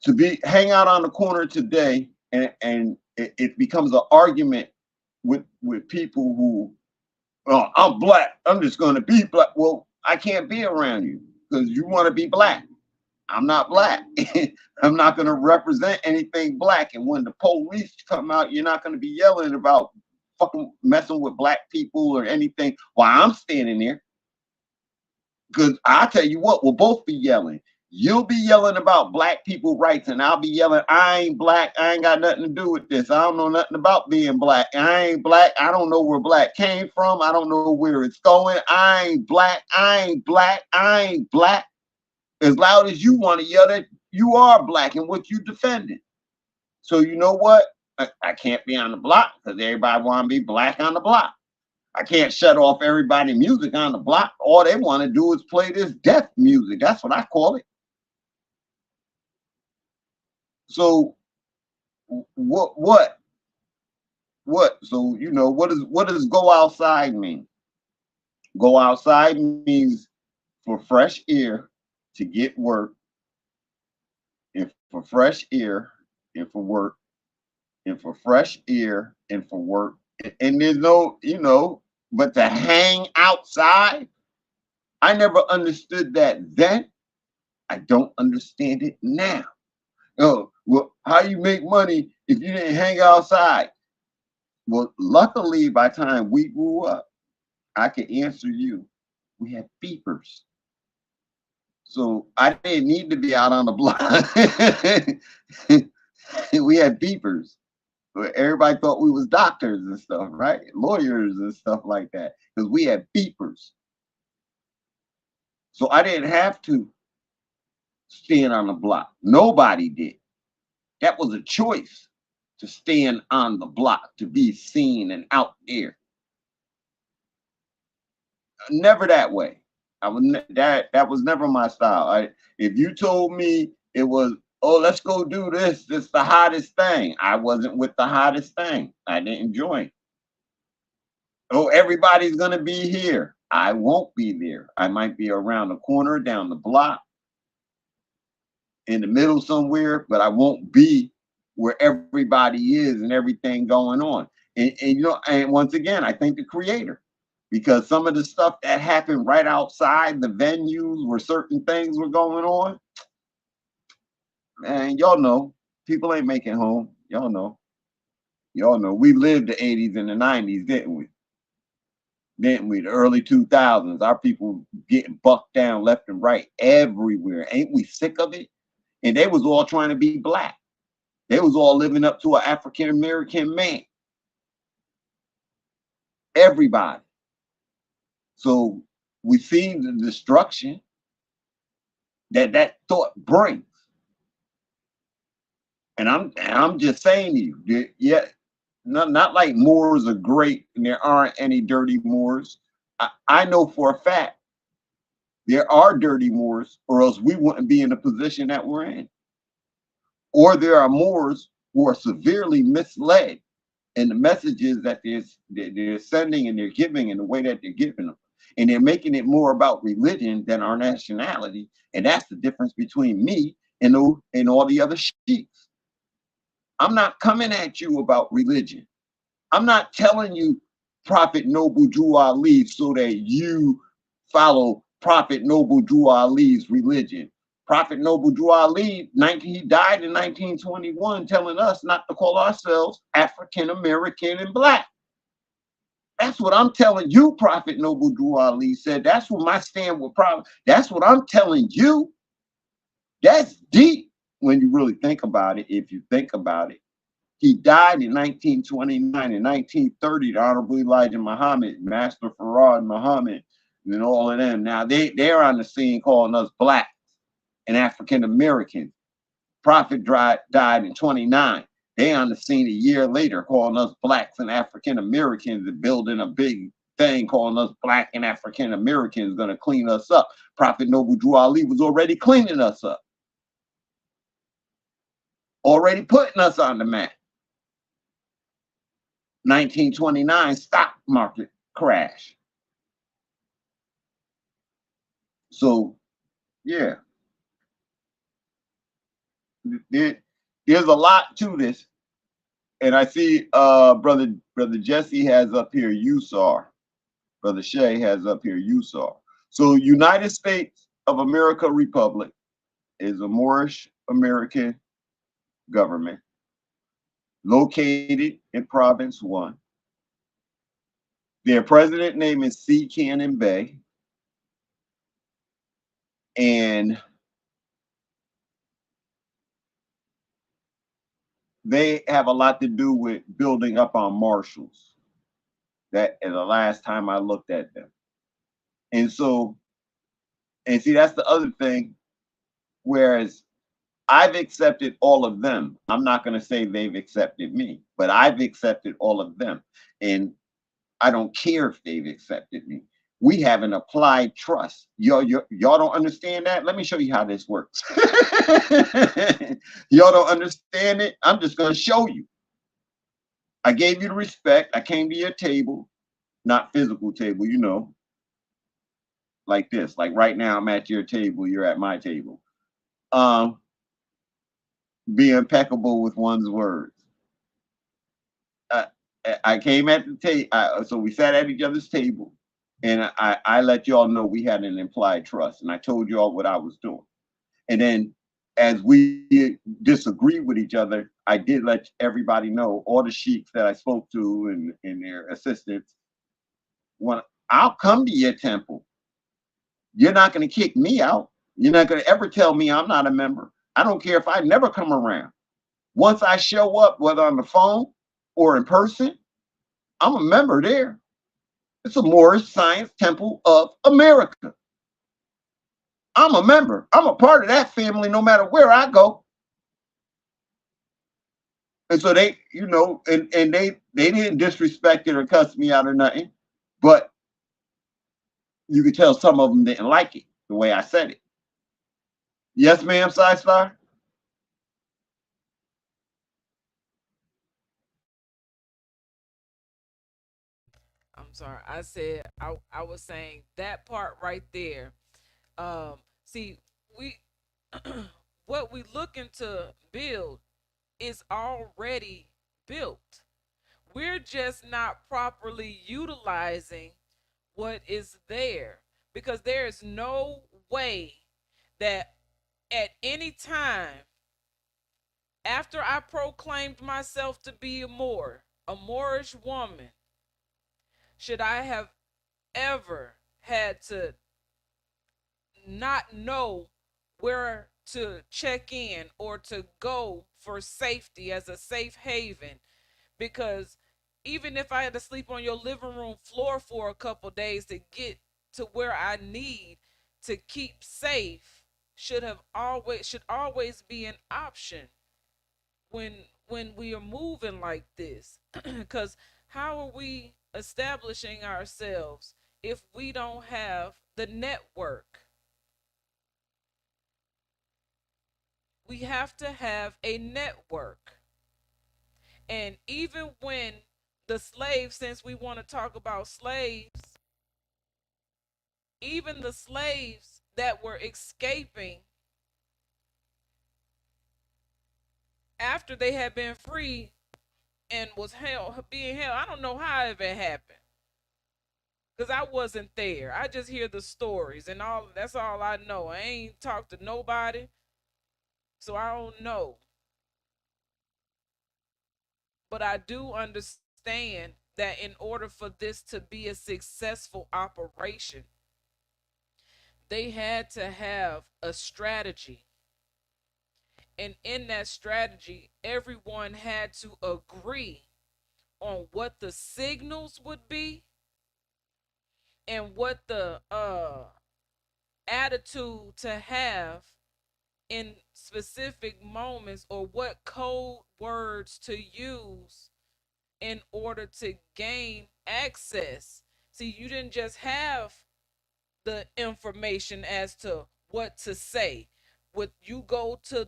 to hang out on the corner today, and it becomes an argument with people who, oh, I'm black, I'm just going to be black. Well, I can't be around you because you want to be black. I'm not black. I'm not going to represent anything black. And when the police come out, you're not going to be yelling about fucking messing with black people or anything while I'm standing there. Because I tell you what, we'll both be yelling. You'll be yelling about black people rights, and I'll be yelling, I ain't black. I ain't got nothing to do with this. I don't know nothing about being black. I ain't black. I don't know where black came from. I don't know where it's going. I ain't black. I ain't black. I ain't black. As loud as you want to yell that you are black and what you defending. So you know what? I can't be on the block because everybody want to be black on the block. I can't shut off everybody's music on the block. All they want to do is play this death music. That's what I call it. So what? So what does go outside mean? Go outside means for fresh air, to get work, and for fresh air, and for work, and for fresh air, and for work. And there's no, but to hang outside, I never understood that then. I don't understand it now. Oh, well, how you make money if you didn't hang outside? Well, luckily, by the time we grew up, I could answer you. We had beepers. So I didn't need to be out on the block. We had beepers. Everybody thought we was doctors and stuff, right? Lawyers and stuff like that, because we had beepers. So I didn't have to stand on the block. Nobody did. That was a choice, to stand on the block, to be seen and out there. Never that way. That was never my style. If you told me it was, oh, let's go do this, it's the hottest thing, I wasn't with the hottest thing. I didn't join. Oh, everybody's gonna be here. I won't be there. I might be around the corner, down the block, in the middle somewhere, but I won't be where everybody is and everything going on. And once again, I thank the creator, because some of the stuff that happened right outside the venues where certain things were going on, man, y'all know, people ain't making home. Y'all know. Y'all know. We lived the 80s and the 90s, didn't we? Didn't we? The early 2000s, our people getting bucked down left and right everywhere. Ain't we sick of it? And they was all trying to be black. They was all living up to an African American man. Everybody. So we see the destruction that thought brings. And I'm just saying to you, yeah, not like Moors are great and there aren't any dirty Moors. I know for a fact there are dirty Moors, or else we wouldn't be in the position that we're in. Or there are Moors who are severely misled in the messages that they're sending and they're giving and the way that they're giving them. And they're making it more about religion than our nationality. And that's the difference between me and all the other sheiks. I'm not coming at you about religion. I'm not telling you Prophet Noble Drew Ali so that you follow Prophet Noble Drew Ali's religion. Prophet Noble Drew Ali, he died in 1921, telling us not to call ourselves African American and black. That's what I'm telling you, Prophet Noble Drew Ali said. That's what my stand with Prophet. That's what I'm telling you. That's deep when you really think about it, if you think about it. He died in 1929. In 1930, the Honorable Elijah Muhammad, Master Farad Muhammad, and all of them. Now they're on the scene calling us black and African Americans. Prophet died in 29. They on the scene a year later calling us blacks and African Americans and building a big thing calling us black and African Americans, going to clean us up. Prophet Noble Drew Ali was already cleaning us up. Already putting us on the map. 1929 stock market crash. So, yeah, there's a lot to this, and I see brother Jesse has up here USAR, brother Shay has up here USAR. So, United States of America Republic is a Moorish American government located in Province 1. Their president name is C. Cannon Bey. And they have a lot to do with building up on marshals. That is the last time I looked at them. And so, and see, that's the other thing. Whereas I've accepted all of them. I'm not going to say they've accepted me, but I've accepted all of them. And I don't care if they've accepted me. We have an applied trust. Y'all don't understand that? Let me show you how this works. Y'all don't understand it? I'm just going to show you. I gave you the respect. I came to your table, not physical table, you know, like this. Like right now, I'm at your table. You're at my table. Be impeccable with one's words. I came at the table, so we sat at each other's table, and I let y'all know we had an implied trust, and I told y'all what I was doing. And then as we disagreed with each other, I did let everybody know, all the sheiks that I spoke to and their assistants, when I'll come to your temple, you're not going to kick me out. You're not going to ever tell me I'm not a member. I don't care if I never come around. Once I show up, whether on the phone or in person, I'm a member there. It's a Moorish Science Temple of America. I'm a member. I'm a part of that family no matter where I go. And so they, you know, and they didn't disrespect it or cuss me out or nothing, but you could tell some of them didn't like it the way I said it. Yes, ma'am, Sci-Star? I'm sorry. I said I was saying that part right there. See, we what we looking to build is already built. We're just not properly utilizing what is there, because there is no way that at any time after I proclaimed myself to be a Moorish woman, should I have ever had to not know where to check in or to go for safety as a safe haven. Because even if I had to sleep on your living room floor for a couple days to get to where I need to keep safe, should always be an option when we are moving like this. Because how are we establishing ourselves if we don't have the network? We have to have a network. And even when the slaves, since we want to talk about slaves, even the slaves that were escaping after they had been free and was being held, I don't know how it happened, because I wasn't there. I just hear the stories and all. That's all I know. I ain't talked to nobody, so I don't know. But I do understand that in order for this to be a successful operation, they had to have a strategy. And in that strategy, everyone had to agree on what the signals would be and what the attitude to have in specific moments, or what code words to use in order to gain access. See, you didn't just have the information as to what to say. Would you go to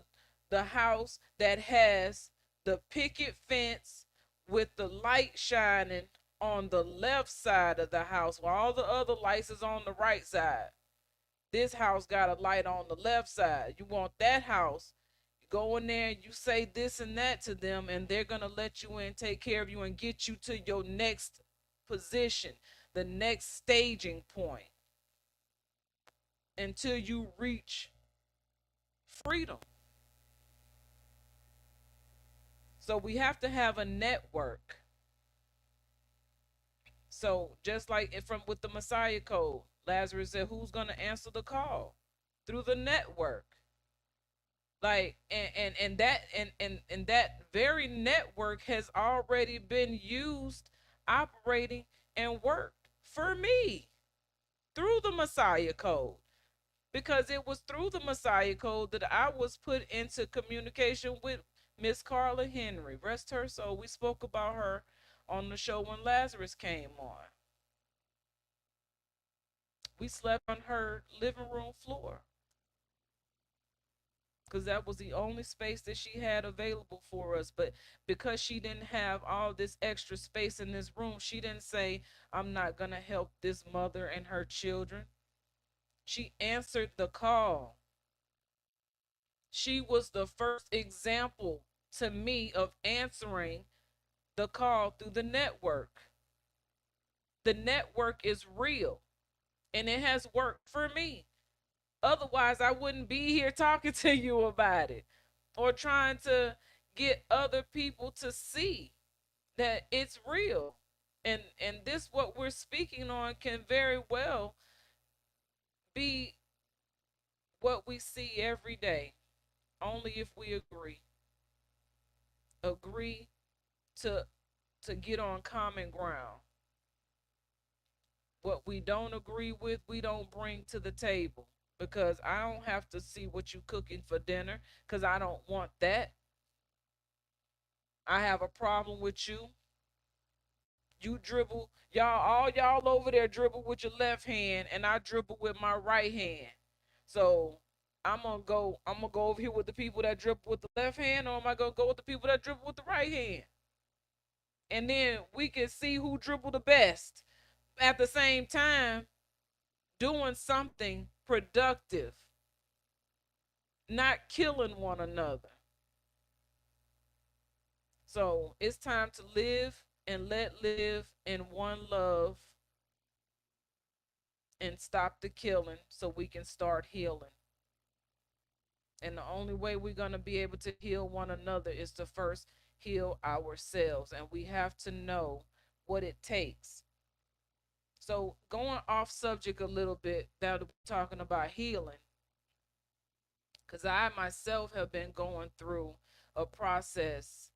the house that has the picket fence with the light shining on the left side of the house while all the other lights is on the right side? This house got a light on the left side. You want that house. You go in there, you say this and that to them, and they're going to let you in, take care of you, and get you to your next position, the next staging point, until you reach freedom. So we have to have a network. So just like from with the Messiah Code, Lazarus said, who's going to answer the call? Through the network. Like, and that very network has already been used, operating, and worked for me through the Messiah Code. Because it was through the Messiah Code that I was put into communication with Miss Carla Henry. Rest her soul. We spoke about her on the show when Lazarus came on. We slept on her living room floor because that was the only space that she had available for us. But because she didn't have all this extra space in this room, she didn't say, I'm not going to help this mother and her children. She answered the call. She was the first example to me of answering the call through the network. The network is real, and it has worked for me. Otherwise, I wouldn't be here talking to you about it, or trying to get other people to see that it's real. And this, what we're speaking on, can very well be what we see every day, only if we agree to get on common ground. What we don't agree with, we don't bring to the table, because I don't have to see what you cooking for dinner, because I don't want that. I have a problem with you. You dribble, all over there dribble with your left hand, and I dribble with my right hand. So I'm gonna go over here with the people that dribble with the left hand, or am I gonna go with the people that dribble with the right hand? And then we can see who dribble the best. At the same time, doing something productive, not killing one another. So it's time to live and let live in one love and stop the killing so we can start healing. And the only way we're going to be able to heal one another is to first heal ourselves. And we have to know what it takes. So, going off subject a little bit, that we're talking about healing, because I myself have been going through a process.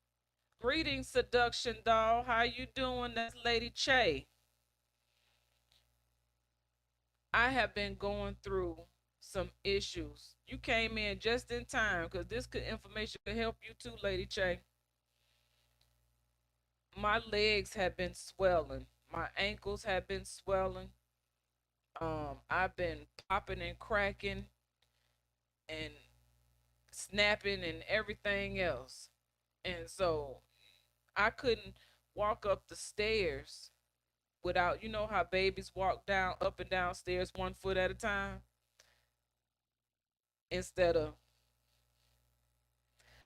Greetings, seduction doll. How you doing? That's Lady Che. I have been going through some issues. You came in just in time because this information could help you too, Lady Che. My legs have been swelling. My ankles have been swelling. I've been popping and cracking and snapping and everything else. And so I couldn't walk up the stairs without, you know how babies walk down up and down stairs 1 foot at a time, instead of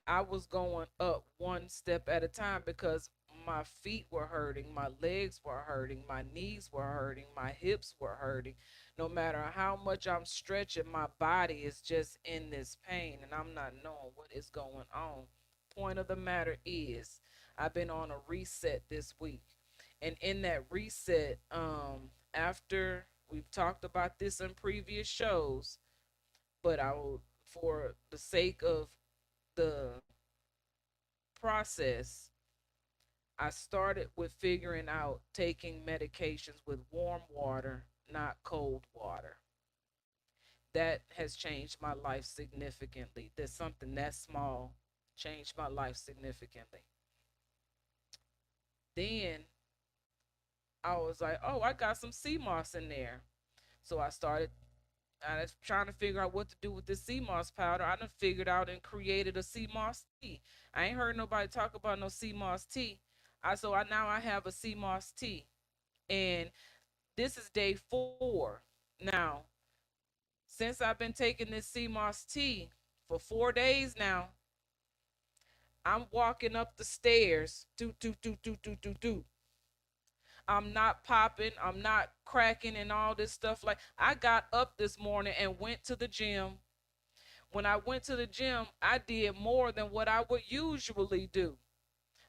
I was going up one step at a time because my feet were hurting, my legs were hurting, my knees were hurting, my hips were hurting. No matter how much I'm stretching, my body is just in this pain and I'm not knowing what is going on. Point of the matter is, I've been on a reset this week. And in that reset, after we've talked about this in previous shows, but I will, for the sake of the process, I started with figuring out taking medications with warm water, not cold water. That has changed my life significantly. There's something that small changed my life significantly. Then I was like, oh, I got some sea moss in there. So I was trying to figure out what to do with this sea moss powder. I done figured out and created a sea moss tea. I ain't heard nobody talk about no sea moss tea. Now I have a sea moss tea. And this is day 4. Now, since I've been taking this sea moss tea for 4 days now, I'm walking up the stairs. Do do do do do do do. I'm not popping, I'm not cracking and all this stuff. Like, I got up this morning and went to the gym. When I went to the gym, I did more than what I would usually do.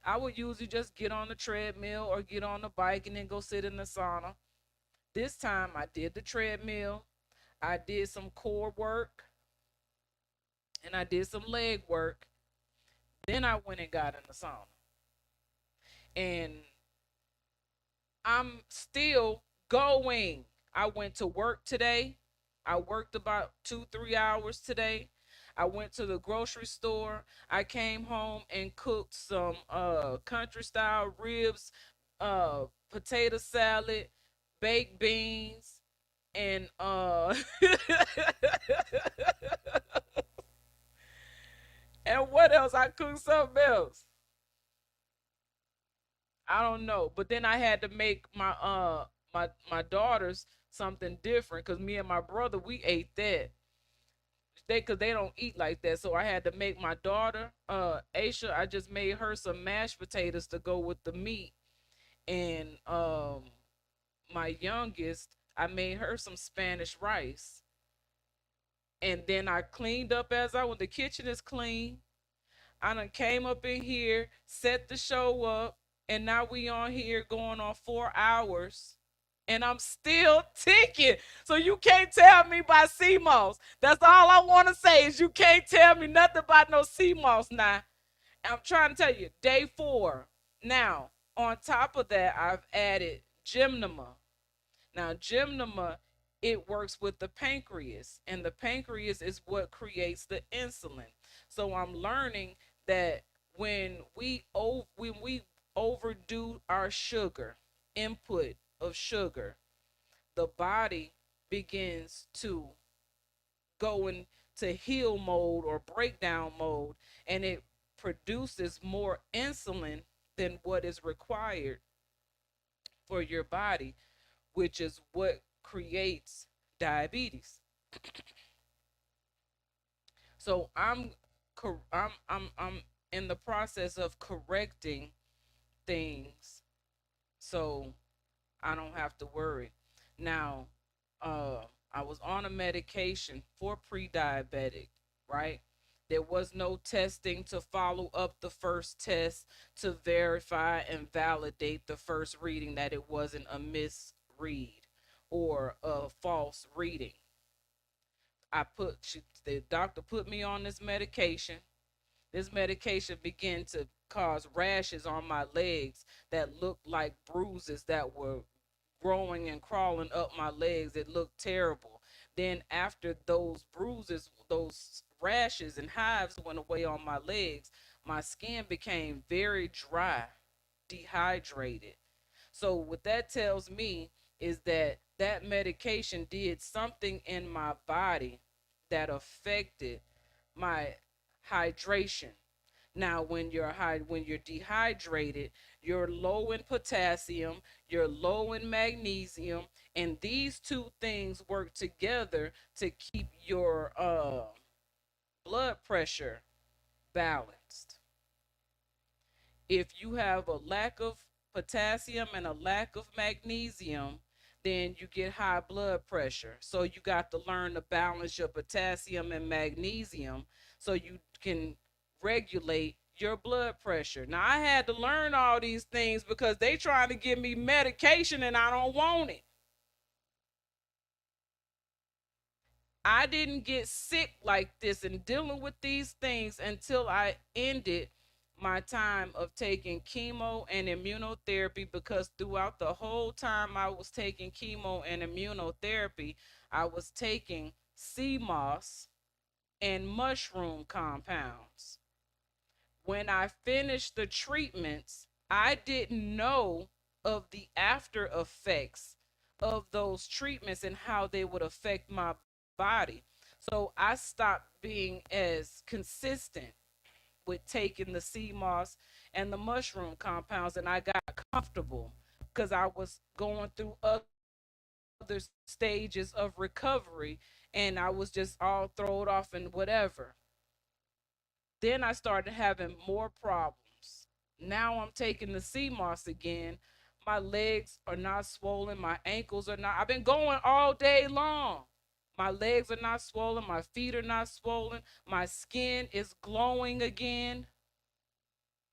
I would usually just get on the treadmill or get on the bike and then go sit in the sauna. This time I did the treadmill, I did some core work, and I did some leg work. Then I went and got in the sauna. And I'm still going. I went to work today. I worked about 2-3 hours today. I went to the grocery store. I came home and cooked some country style ribs, potato salad, baked beans, and and what else? I cooked something else. I don't know. But then I had to make my daughters something different because me and my brother, we ate that. Because they don't eat like that. So I had to make my daughter, Aisha, I just made her some mashed potatoes to go with the meat. And my youngest, I made her some Spanish rice. And then I cleaned up as I went. The kitchen is clean. I done came up in here, set the show up, and now we on here going on 4 hours. And I'm still ticking. So you can't tell me about sea moss. That's all I want to say is you can't tell me nothing about no sea moss now. I'm trying to tell you, day 4. Now, on top of that, I've added gymnema. Now, gymnema, it works with the pancreas, and the pancreas is what creates the insulin. So I'm learning that when we overdo our sugar input of sugar, the body begins to go into heal mode or breakdown mode, and it produces more insulin than what is required for your body, which is what creates diabetes. So I'm in the process of correcting things so I don't have to worry. Now, uh, I was on a medication for pre-diabetic, right? There was no testing to follow up the first test to verify and validate the first reading that it wasn't a misread or a false reading. The doctor put me on this medication. This medication began to cause rashes on my legs that looked like bruises that were growing and crawling up my legs. It looked terrible. Then after those bruises, those rashes and hives went away on my legs, my skin became very dry, dehydrated. So what that tells me is that that medication did something in my body that affected my hydration. Now, when you're dehydrated, you're low in potassium, you're low in magnesium, and these two things work together to keep your blood pressure balanced. If you have a lack of potassium and a lack of magnesium, then you get high blood pressure. So you got to learn to balance your potassium and magnesium so you can regulate your blood pressure. Now I had to learn all these things because they trying to give me medication and I don't want it. I didn't get sick like this and dealing with these things until I ended my time of taking chemo and immunotherapy, because throughout the whole time I was taking chemo and immunotherapy, I was taking sea moss and mushroom compounds. When I finished the treatments, I didn't know of the after effects of those treatments and how they would affect my body. So I stopped being as consistent with taking the sea moss and the mushroom compounds, and I got comfortable because I was going through other stages of recovery and I was just all thrown off and whatever. Then I started having more problems. Now I'm taking the sea moss again. My legs are not swollen. My ankles are not. I've been going all day long. My legs are not swollen. My feet are not swollen. My skin is glowing again.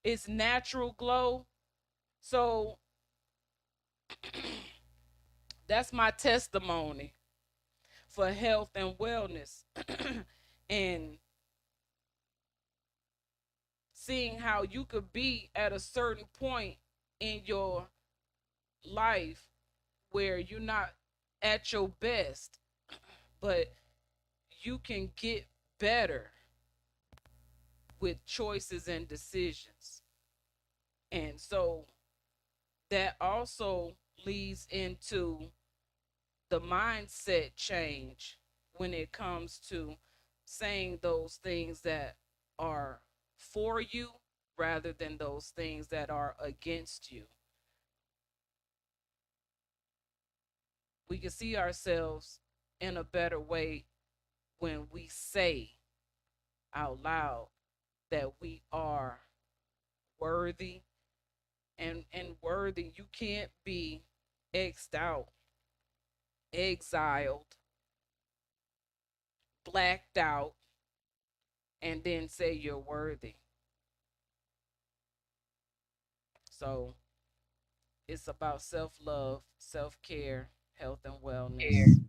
It's natural glow. So that's my testimony for health and wellness. And seeing how you could be at a certain point in your life where you're not at your best, but you can get better with choices and decisions. And so that also leads into the mindset change when it comes to saying those things that are for you rather than those things that are against you. We can see ourselves in a better way when we say out loud that we are worthy, and worthy. You can't be xed out, exiled, blacked out, and then say you're worthy. So it's about self-love, self-care, health and wellness.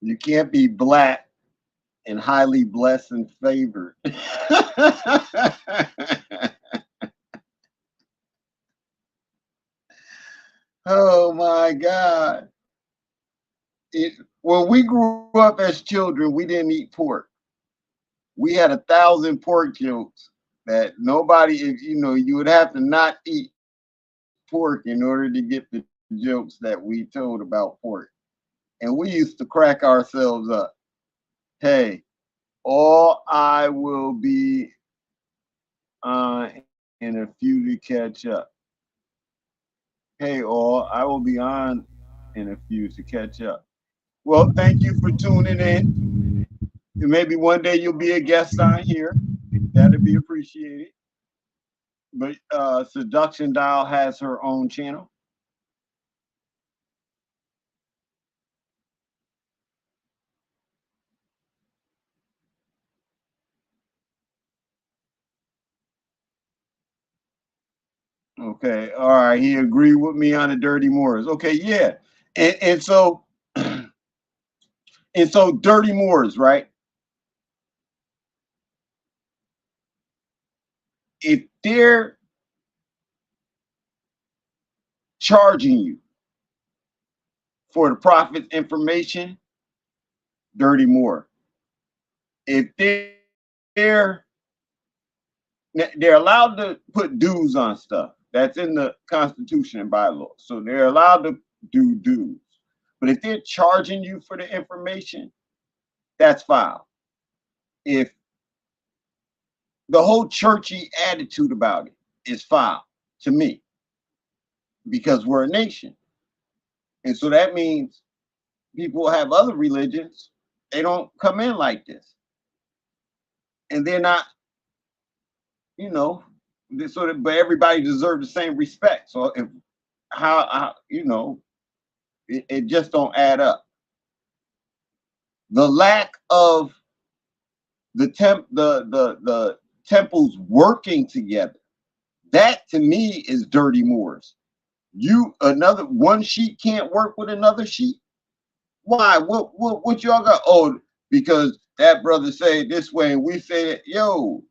You can't be black and highly blessed and favored. Oh my God. When we grew up as children, we didn't eat pork. We had 1,000 pork jokes that nobody, if you would have to not eat pork in order to get the jokes that we told about pork. And we used to crack ourselves up. Hey, all I will be in a few to catch up. Hey, all I will be in a few to catch up. Well, thank you for tuning in. maybe one day you'll be a guest on here. That'd be appreciated. But Seduction Dial has her own channel. Okay, all right. He agreed with me on the Dirty Moors. Okay, yeah, and so Dirty Moors, right? If they're charging you for the prophet's information, Dirty Moor. If they're allowed to put dues on stuff. That's in the Constitution and bylaws. So they're allowed to do dues. But if they're charging you for the information, that's foul. If the whole churchy attitude about it is foul to me, because we're a nation. And so that means people have other religions. They don't come in like this. And they're not, you know, but everybody deserves the same respect. So if how you know, it just don't add up. The lack of the temples working together, that to me is Dirty Moors. Another one sheet can't work with another sheet. Why? What y'all got? Oh, because that brother say it this way and we say it. Yo,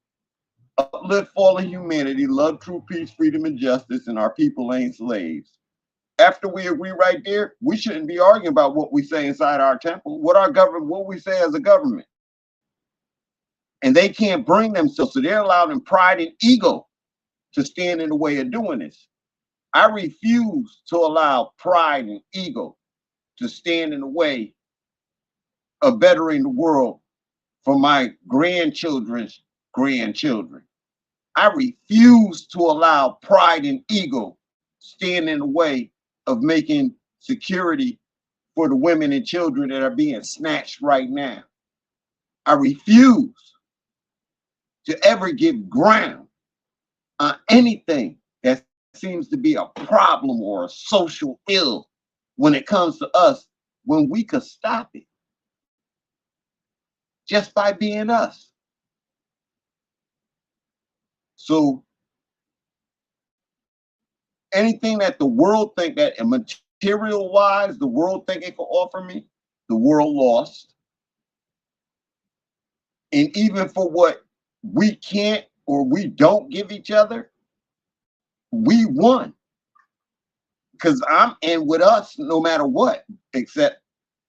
uplift fallen humanity, love, true peace, freedom, and justice, and our people ain't slaves. After we agree right there, we shouldn't be arguing about what we say inside our temple, what we say as a government. And they can't bring themselves, so they're allowing pride and ego to stand in the way of doing this. I refuse to allow pride and ego to stand in the way of bettering the world for my grandchildren's grandchildren. I refuse to allow pride and ego stand in the way of making security for the women and children that are being snatched right now. I refuse to ever give ground on anything that seems to be a problem or a social ill when it comes to us, when we could stop it just by being us. So anything that the world think that material wise, the world think it could offer me, the world lost. And even for what we can't or we don't give each other, we won. Because I'm in with us no matter what, except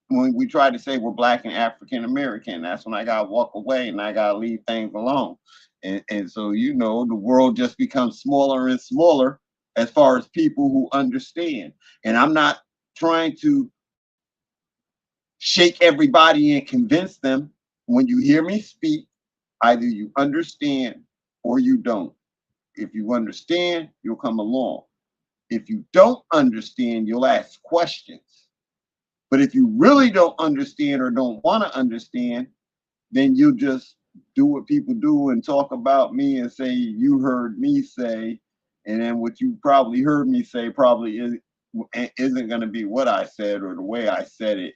when we try to say we're Black and African American. That's when I gotta walk away and I gotta leave things alone. And so, you know, the world just becomes smaller and smaller as far as people who understand. And I'm not trying to shake everybody and convince them. When you hear me speak, either you understand or you don't. If you understand, you'll come along. If you don't understand, you'll ask questions. But if you really don't understand or don't want to understand, then you just do what people do and talk about me and say, you heard me say, and then what you probably heard me say probably isn't going to be what I said or the way I said it,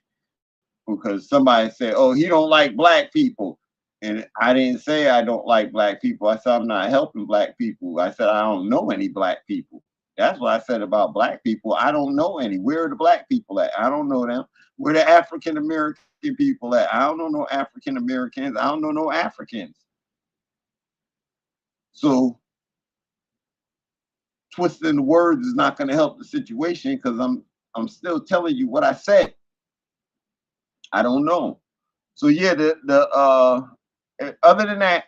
because somebody said, oh, he don't like Black people. And I didn't say I don't like Black people. I said I'm not helping Black people. I said I don't know any Black people. That's what I said about Black people. I don't know any. Where are the Black people at? I don't know them. Where the African American people at? I don't know no African Americans. I don't know no Africans. So twisting the words is not going to help the situation, because I'm still telling you what I said. I don't know. So yeah, other than that,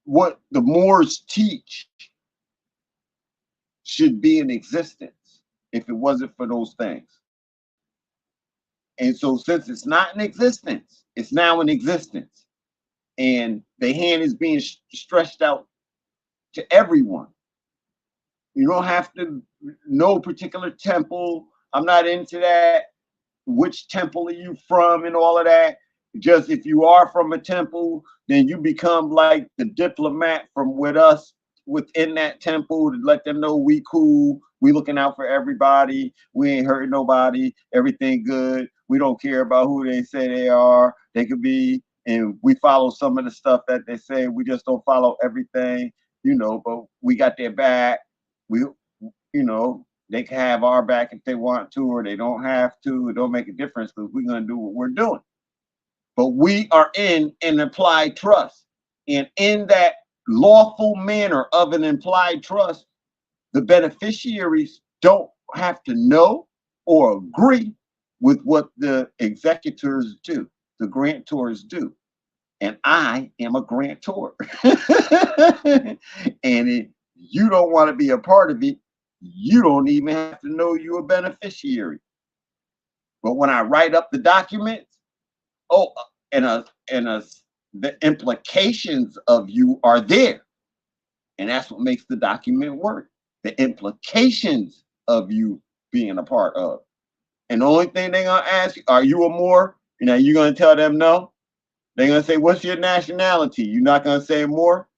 what the Moors teach should be in existence if it wasn't for those things. And so since it's not in existence, it's now in existence. And the hand is being stretched out to everyone. You don't have to know a particular temple. I'm not into that. which temple are you from and all of that. Just if you are from a temple, then you become like the diplomat from with us within that temple to let them know we cool, we looking out for everybody, we ain't hurting nobody, everything good. We don't care about who they say they are. They could be, and we follow some of the stuff that they say. We just don't follow everything, but we got their back. We, they can have our back if they want to, or they don't have to. It don't make a difference because we're going to do what we're doing. But we are in an implied trust. And in that lawful manner of an implied trust, the beneficiaries don't have to know or agree with what the executors do, the grantors do. And I am a grantor. And if you don't want to be a part of it, you don't even have to know you're a beneficiary. But when I write up the documents, oh, the implications of you are there. And that's what makes the document work. The implications of you being a part of. And the only thing they're gonna ask you, are you a Moor? You're gonna tell them no. They're gonna say, what's your nationality? You're not gonna say Moor.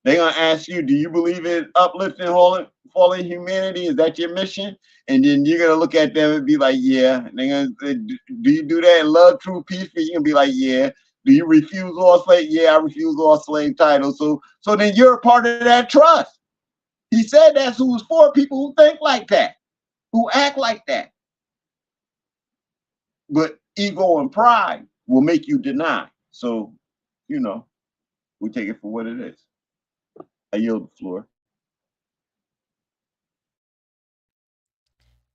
They're gonna ask you, do you believe in uplifting fallen humanity? Is that your mission? And then you're gonna look at them and be like, yeah. And they're gonna say, do you do that in love, true, peace? You're gonna be like, yeah. Do you refuse all slave? Yeah, I refuse all slave titles. So then you're a part of that trust. He said that's who it's for, people who think like that, who act like that. But ego and pride will make you deny. So, we take it for what it is. I yield the floor.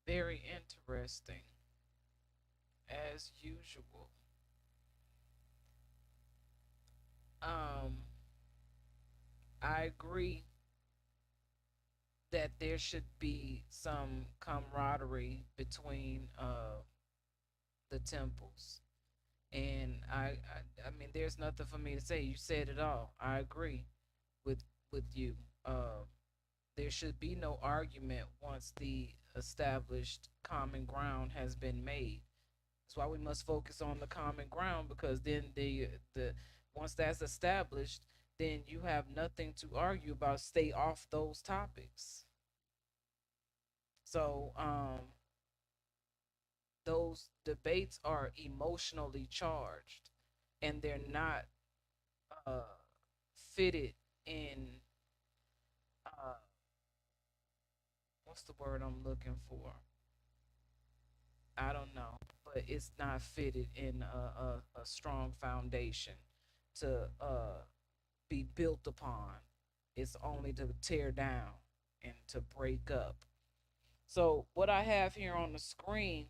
Very interesting, as usual. Um, I agree that there should be some camaraderie between the temples. And I mean, there's nothing for me to say. You said it all. I agree with you. Uh, there should be no argument once the established common ground has been made. That's why we must focus on the common ground, because then the once that's established, then you have nothing to argue about. Stay off those topics. So those debates are emotionally charged, and they're not uh, fitted in uh, what's the word I'm looking for? I don't know, but it's not fitted in a strong foundation to be built upon. It's only to tear down and to break up. So what I have here on the screen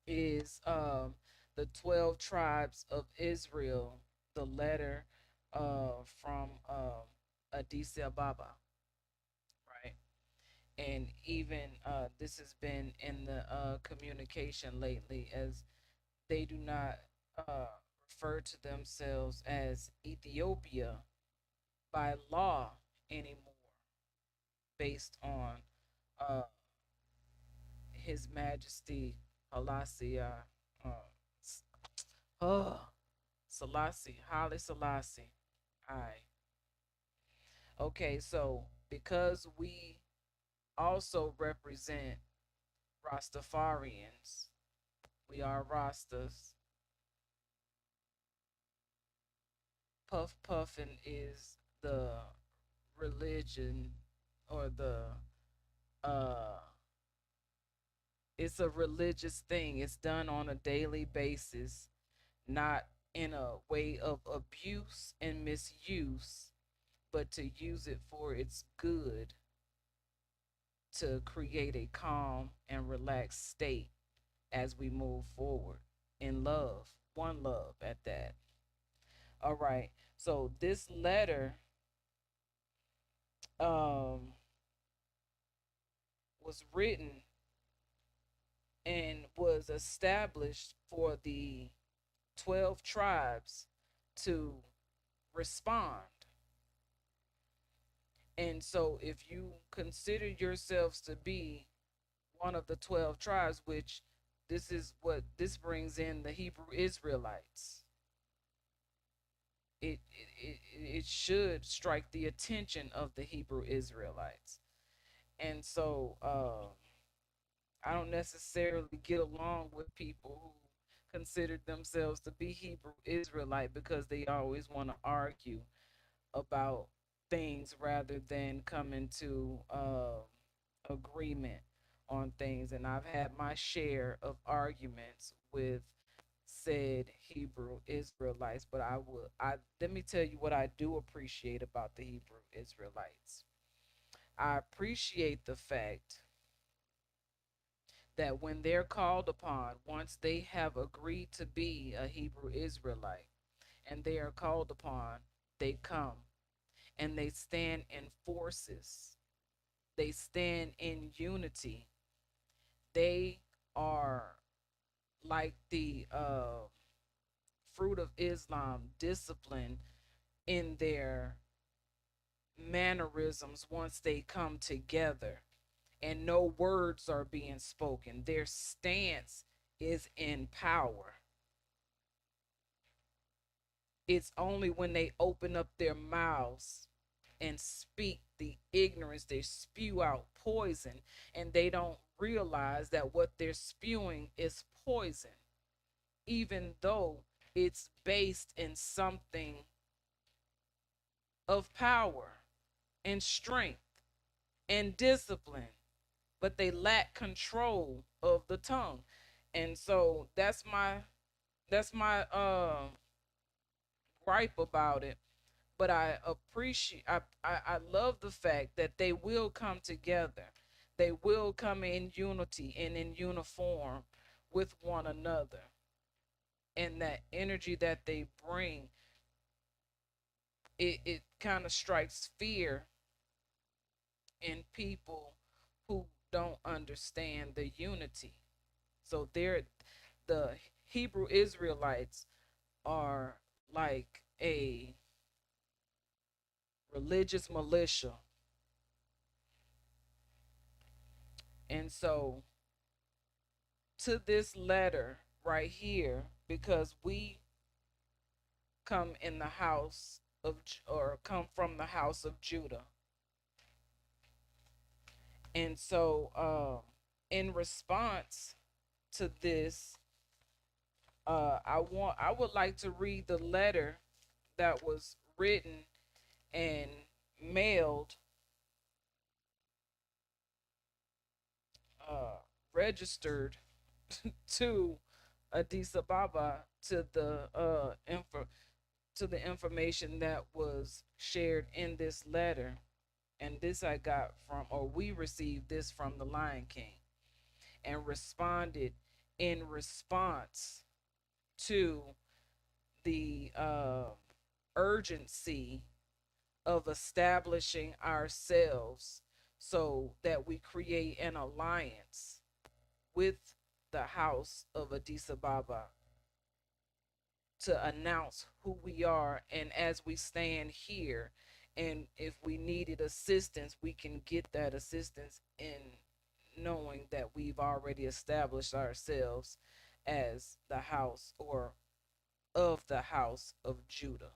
is the 12 tribes of Israel, the letter from Addis Ababa, right? And even this has been in the communication lately, as they do not refer to themselves as Ethiopia by law anymore, based on uh, His Majesty Selassie, Selassie, Haile Selassie. I Okay, so because we also represent Rastafarians, we are Rastas. Puff Puffin is the religion, or uh it's a religious thing. It's done on a daily basis, not in a way of abuse and misuse, but to use it for its good, to create a calm and relaxed state as we move forward in love, one love at that. All right. So this letter um was written and was established for the 12 tribes to respond. And so if you consider yourselves to be one of the 12 tribes, which this brings in the Hebrew Israelites. It should strike the attention of the Hebrew Israelites. And so I don't necessarily get along with people who consider themselves to be Hebrew Israelite because they always want to argue about things rather than coming to agreement on things. And I've had my share of arguments with said Hebrew Israelites, but I let me tell you what I do appreciate about the Hebrew Israelites. I appreciate the fact that when they're called upon, once they have agreed to be a Hebrew Israelite and they are called upon, they come and they stand in forces. They stand in unity. They are like the fruit of Islam, disciplined in their mannerisms once they come together and no words are being spoken. Their stance is in power. It's only when they open up their mouths and speak the ignorance, they spew out poison, and they don't realize that what they're spewing is poison, even though it's based in something of power and strength and discipline, but they lack control of the tongue. And so that's my gripe about it. But I appreciate I love the fact that they will come together. They will come in unity and in uniform with one another. And that energy that they bring, it kind of strikes fear in people who don't understand the unity. So the Hebrew Israelites are like a religious militia. And so to this letter right here, because we come in the house of, or come from the house of Judah. And so in response to this, I would like to read the letter that was written and mailed, registered to Addis Ababa, to the to the information that was shared in this letter. And this I got from, or we received this from the Lion King, and responded in response to the urgency of establishing ourselves so that we create an alliance with the house of Addis Ababa to announce who we are. And as we stand here, and if we needed assistance, we can get that assistance in knowing that we've already established ourselves as the house, or of the house of Judah.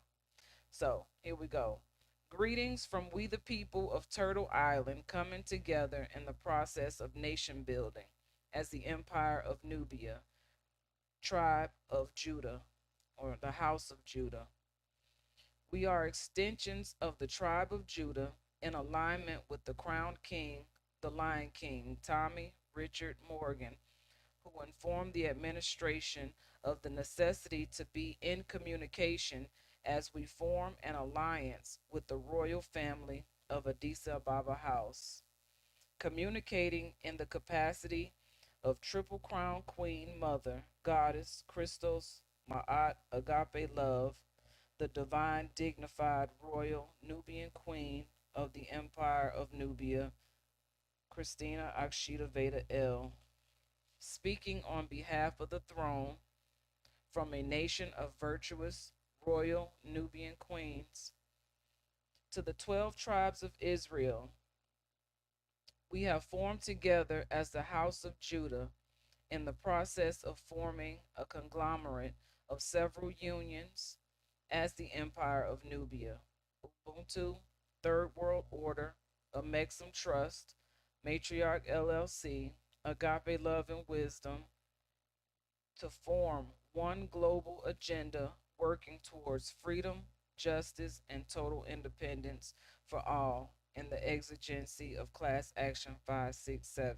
So here we go. Greetings from we the people of Turtle Island, coming together in the process of nation building as the Empire of Nubia, tribe of Judah, or the house of Judah. We are extensions of the tribe of Judah in alignment with the crowned king, the Lion King, Tommy Richard Morgan, who informed the administration of the necessity to be in communication as we form an alliance with the royal family of Addis Ababa House, communicating in the capacity of Triple Crown Queen Mother, Goddess, Christos, Ma'at, Agape Love, the divine dignified royal Nubian Queen of the Empire of Nubia, Christina Akshita Veda El, speaking on behalf of the throne from a nation of virtuous royal Nubian queens. To the 12 tribes of Israel, we have formed together as the house of Judah in the process of forming a conglomerate of several unions as the Empire of Nubia, Ubuntu, Third World Order, Amexum Trust, Matriarch LLC, Agape Love and Wisdom, to form one global agenda working towards freedom, justice, and total independence for all in the exigency of Class Action 567.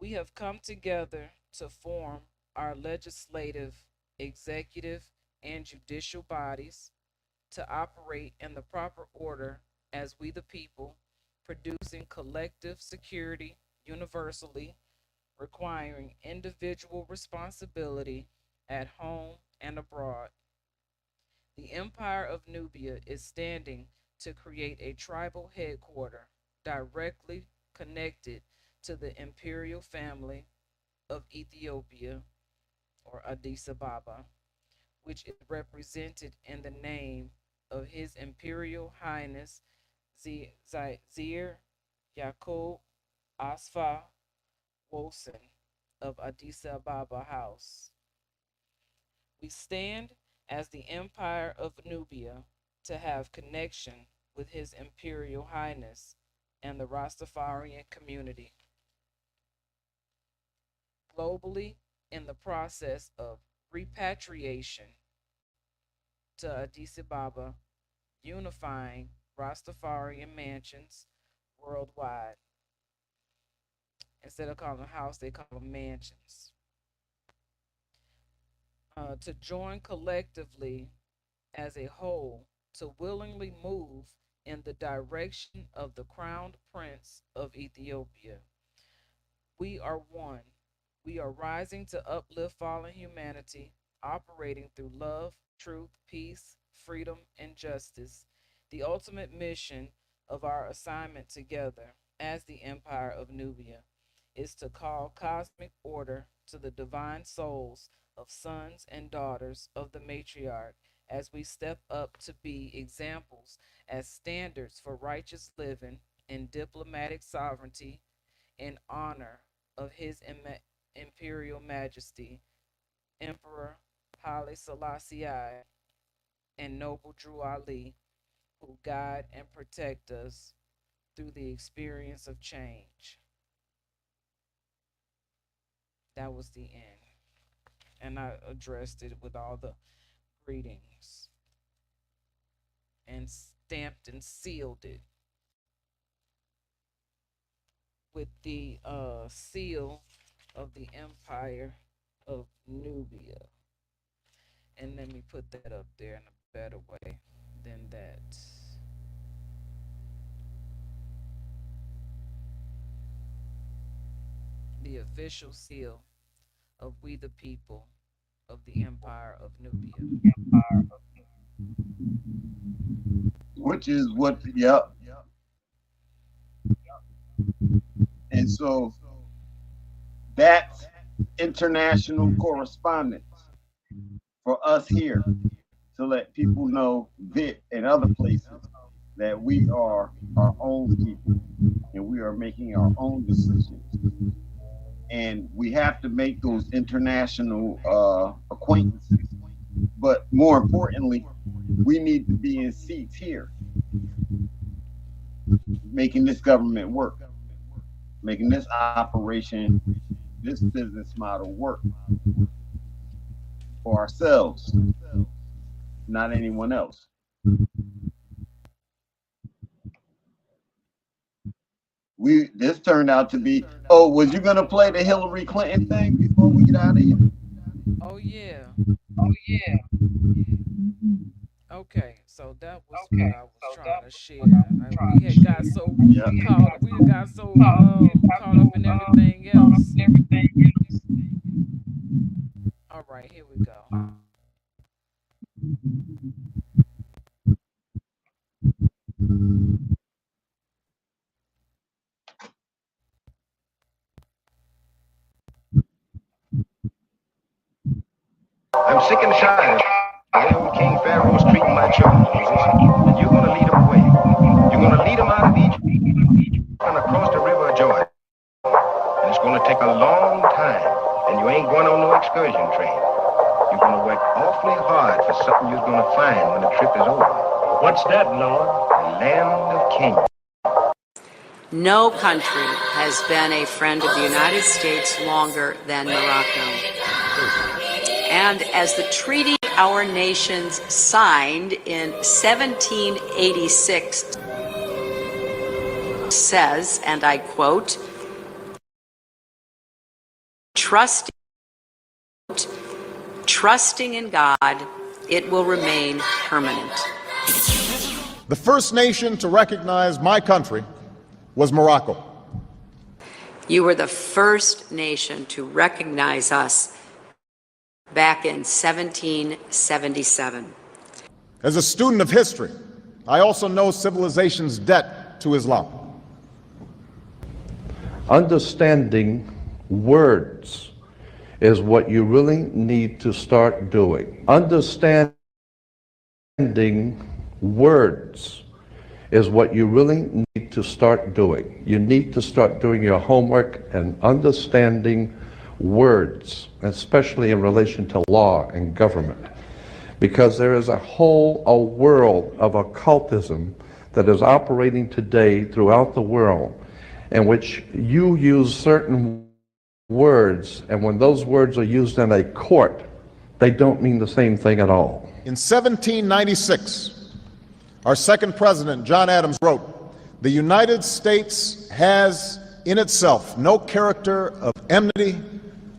We have come together to form our legislative, executive, and judicial bodies to operate in the proper order as we the people, producing collective security universally, requiring individual responsibility at home and abroad. The Empire of Nubia is standing to create a tribal headquarter directly connected to the imperial family of Ethiopia, or Addis Ababa, which is represented in the name of His Imperial Highness Zir Yakub Asfa Wosen of Addis Ababa House. We stand as the Empire of Nubia to have connection with His Imperial Highness and the Rastafarian community. Globally, in the process of repatriation to Addis Ababa, unifying Rastafarian mansions worldwide. Instead of calling them house, they call them mansions. To join collectively as a whole to willingly move in the direction of the crowned prince of Ethiopia. We are one. We are rising to uplift fallen humanity, operating through love, truth, peace, freedom, and justice. The ultimate mission of our assignment together as the Empire of Nubia is to call cosmic order to the divine souls of sons and daughters of the matriarch as we step up to be examples as standards for righteous living and diplomatic sovereignty in honor of His Imperial Majesty, Emperor Haile Selassie and Noble Drew Ali, who guide and protect us through the experience of change. That was the end. And I addressed it with all the greetings and stamped and sealed it with the seal of the Empire of Nubia. And let me put that up there in a better way than that. The official seal of we the people of the Empire of Nubia. Which is what, yep. And so that's international correspondence for us here to let people know that in other places that we are our own people and we are making our own decisions. And we have to make those international acquaintances. But more importantly, we need to be in seats here, making this government work, making this operation, this business model work for ourselves, not anyone else. This turned out to be, oh, was you gonna play the Hillary Clinton thing before we get out of here? Oh yeah. Okay, so that was what I was trying to share. We had got so caught up in everything else. All right, here we go. I'm sick and tired of the old King Pharaoh's treating my children, Moses. And you're going to lead them away. You're going to lead them out of Egypt and across the river of Jordan. And it's going to going to take a long time, and you ain't going on no excursion train. You're going to work awfully hard for something you're going to find when the trip is over. What's that, Lord? The land of Kenya. No country has been a friend of the United States longer than Morocco. And as the treaty our nations signed in 1786 says, and I quote, trusting in God, it will remain permanent. The first nation to recognize my country was Morocco. You were the first nation to recognize us back in 1777. As a student of history, I also know civilization's debt to Islam. Understanding words is what you really need to start doing. Understanding words is what you really need to start doing. You need to start doing your homework and understanding words, especially in relation to law and government, because there is a world of occultism that is operating today throughout the world, in which you use certain words, and when those words are used in a court, they don't mean the same thing at all. In 1796, our second president, John Adams, wrote, "The United States has in itself no character of enmity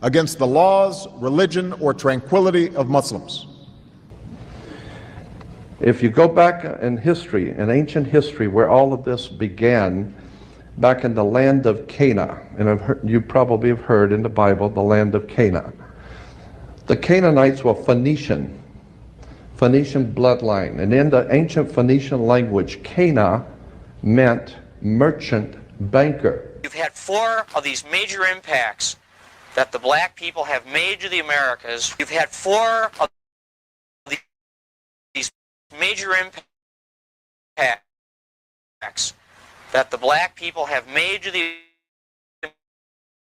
against the laws, religion, or tranquility of Muslims." If you go back in history, in ancient history, where all of this began, back in the land of Canaan, and you probably have heard in the Bible, the land of Canaan. The Canaanites were Phoenician bloodline, and in the ancient Phoenician language, Cana meant merchant banker. You've had 4 of these major impacts that the black people have made to the Americas. You've had 4 of these major impacts that the black people have made to the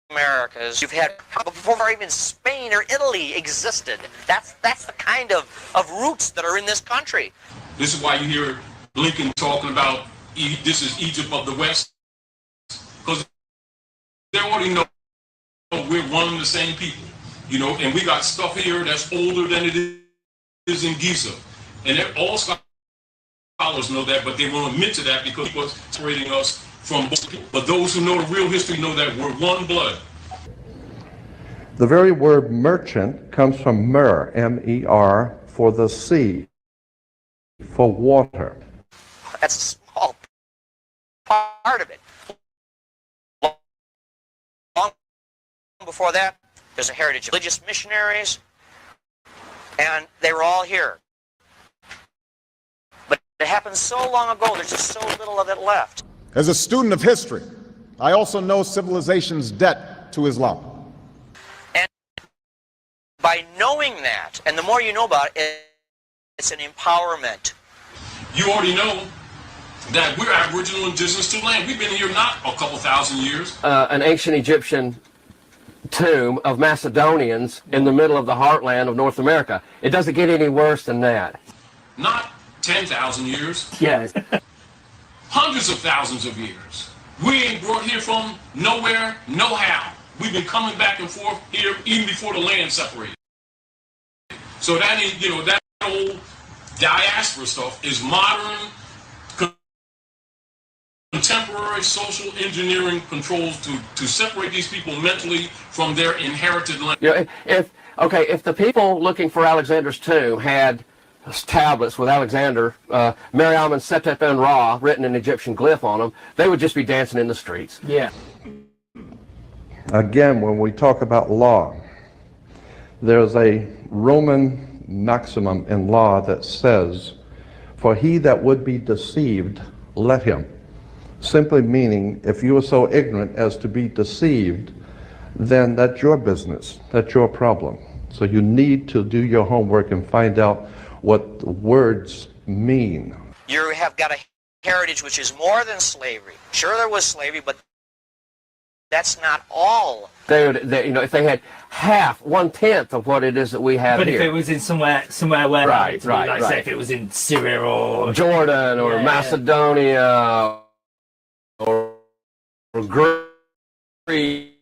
Americas. You've had, before even Spain or Italy existed. That's the kind of roots that are in this country. This is why you hear Lincoln talking about this is Egypt of the West, because they already know we're one and the same people, and we got stuff here that's older than it is in Giza, and all scholars know that, but they won't admit to that because people are separating us from both people. But those who know the real history know that we're one blood. The very word merchant comes from mer, M-E-R, for the sea, for water. That's a small part of it. Long before that, there's a heritage of religious missionaries, and they were all here. But it happened so long ago, there's just so little of it left. As a student of history, I also know civilization's debt to Islam. And by knowing that, and the more you know about it, it's an empowerment. You already know that we're Aboriginal indigenous to land. We've been here not a couple thousand years. An ancient Egyptian tomb of Macedonians in the middle of the heartland of North America. It doesn't get any worse than that. Not 10,000 years. Yes. Hundreds of thousands of years. We ain't brought here from nowhere, no how. We've been coming back and forth here even before the land separated. So that ain't, that old diaspora stuff is modern, contemporary social engineering controls to separate these people mentally from their inherited land. If the people looking for Alexander's tomb had tablets with Alexander, Mariam and Setep and Ra written in Egyptian glyph on them, they would just be dancing in the streets. Yeah. Again, when we talk about law, there's a Roman maximum in law that says, "For he that would be deceived, let him." Simply meaning, if you are so ignorant as to be deceived, then that's your business, that's your problem. So you need to do your homework and find out what the words mean. You have got a heritage which is more than slavery. Sure, there was slavery, but That's not all. If they had half, 1/10 of what it is that we have but here. If it was in somewhere where right, say if it was in Syria or Jordan or Macedonia or Greece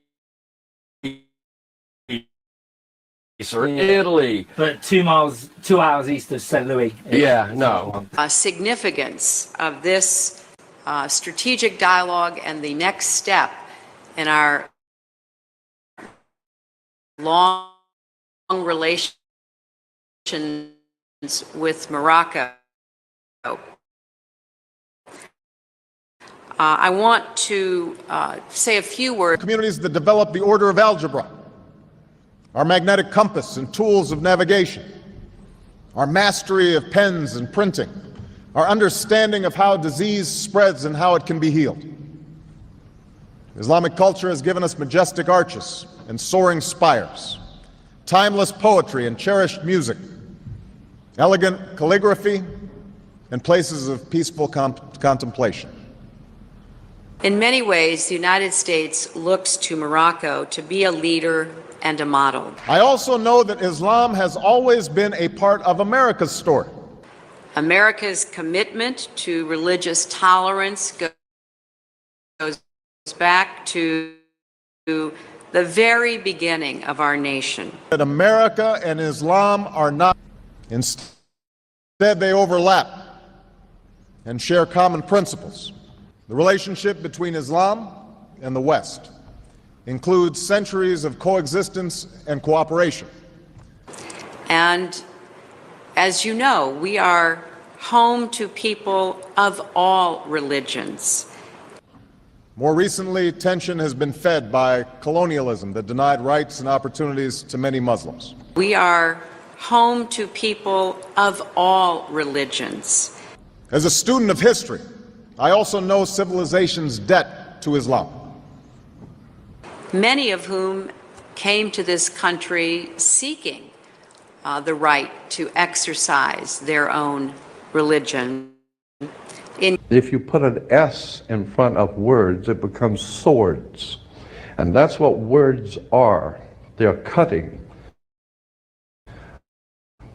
or Italy. But 2 hours east of St. Louis. Yeah, no. Significance of this strategic dialogue and the next step in our long relations with Morocco. I want to say a few words. Communities that develop the order of algebra, our magnetic compass and tools of navigation, our mastery of pens and printing, our understanding of how disease spreads and how it can be healed. Islamic culture has given us majestic arches and soaring spires, timeless poetry and cherished music, elegant calligraphy, and places of peaceful contemplation. In many ways, the United States looks to Morocco to be a leader and a model. I also know that Islam has always been a part of America's story. America's commitment to religious tolerance goes back to the very beginning of our nation. That America and Islam are not. Instead, they overlap and share common principles. The relationship between Islam and the West includes centuries of coexistence and cooperation. And as you know, we are home to people of all religions. More recently, tension has been fed by colonialism that denied rights and opportunities to many Muslims. We are home to people of all religions. As a student of history, I also know civilization's debt to Islam. Many of whom came to this country seeking the right to exercise their own religion. If you put an S in front of words, it becomes swords. And that's what words are. They're cutting.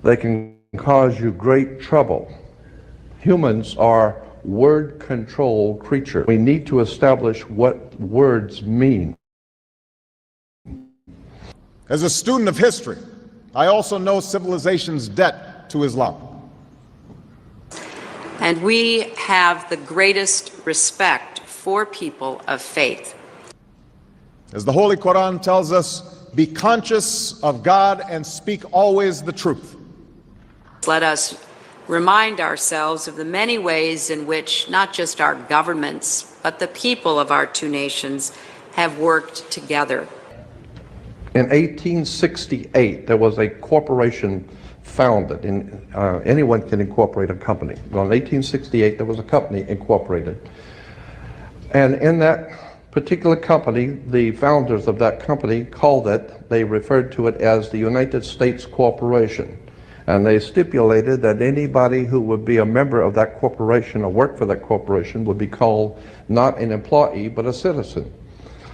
They can cause you great trouble. Humans are word-controlled creatures. We need to establish what words mean. As a student of history, I also know civilization's debt to Islam. And we have the greatest respect for people of faith. As the Holy Quran tells us, be conscious of God and speak always the truth. Let us remind ourselves of the many ways in which not just our governments, but the people of our two nations have worked together. In 1868, there was a corporation founded. Anyone can incorporate a company. Well, in 1868, there was a company incorporated. And in that particular company, the founders of that company they referred to it as the United States Corporation. And they stipulated that anybody who would be a member of that corporation or work for that corporation would be called not an employee, but a citizen.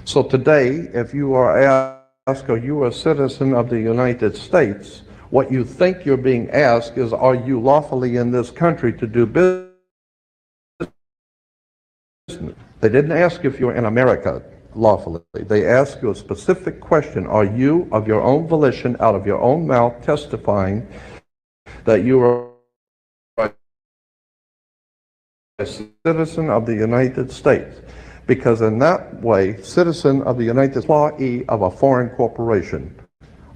So today, if you are asked, are you a citizen of the United States? What you think you're being asked is, are you lawfully in this country to do business? They didn't ask if you're in America lawfully. They asked you a specific question. Are you, of your own volition, out of your own mouth, testifying that you are a citizen of the United States? Because in that way, citizen of the United States, employee of a foreign corporation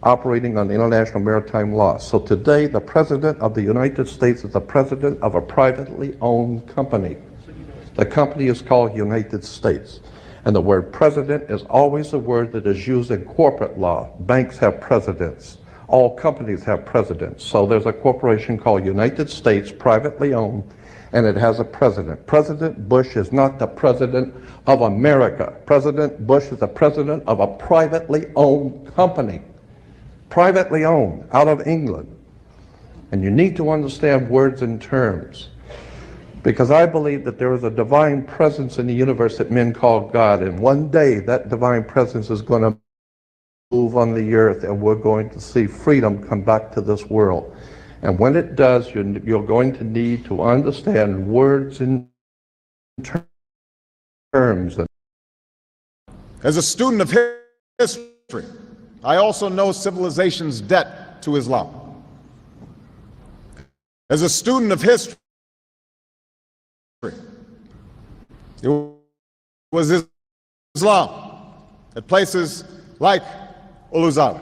operating on international maritime law. So today, the President of the United States is the President of a privately owned company. The company is called United States. And the word president is always a word that is used in corporate law. Banks have presidents. All companies have presidents. So there's a corporation called United States, privately owned, and it has a president. President Bush is not the president of America. President Bush is the president of a privately owned company. Privately owned, out of England. And you need to understand words and terms. Because I believe that there is a divine presence in the universe that men call God, and one day that divine presence is going to move on the earth, and we're going to see freedom come back to this world. And when it does, you're going to need to understand words in terms. As a student of history, I also know civilization's debt to Islam. As a student of history, it was Islam at places like USAR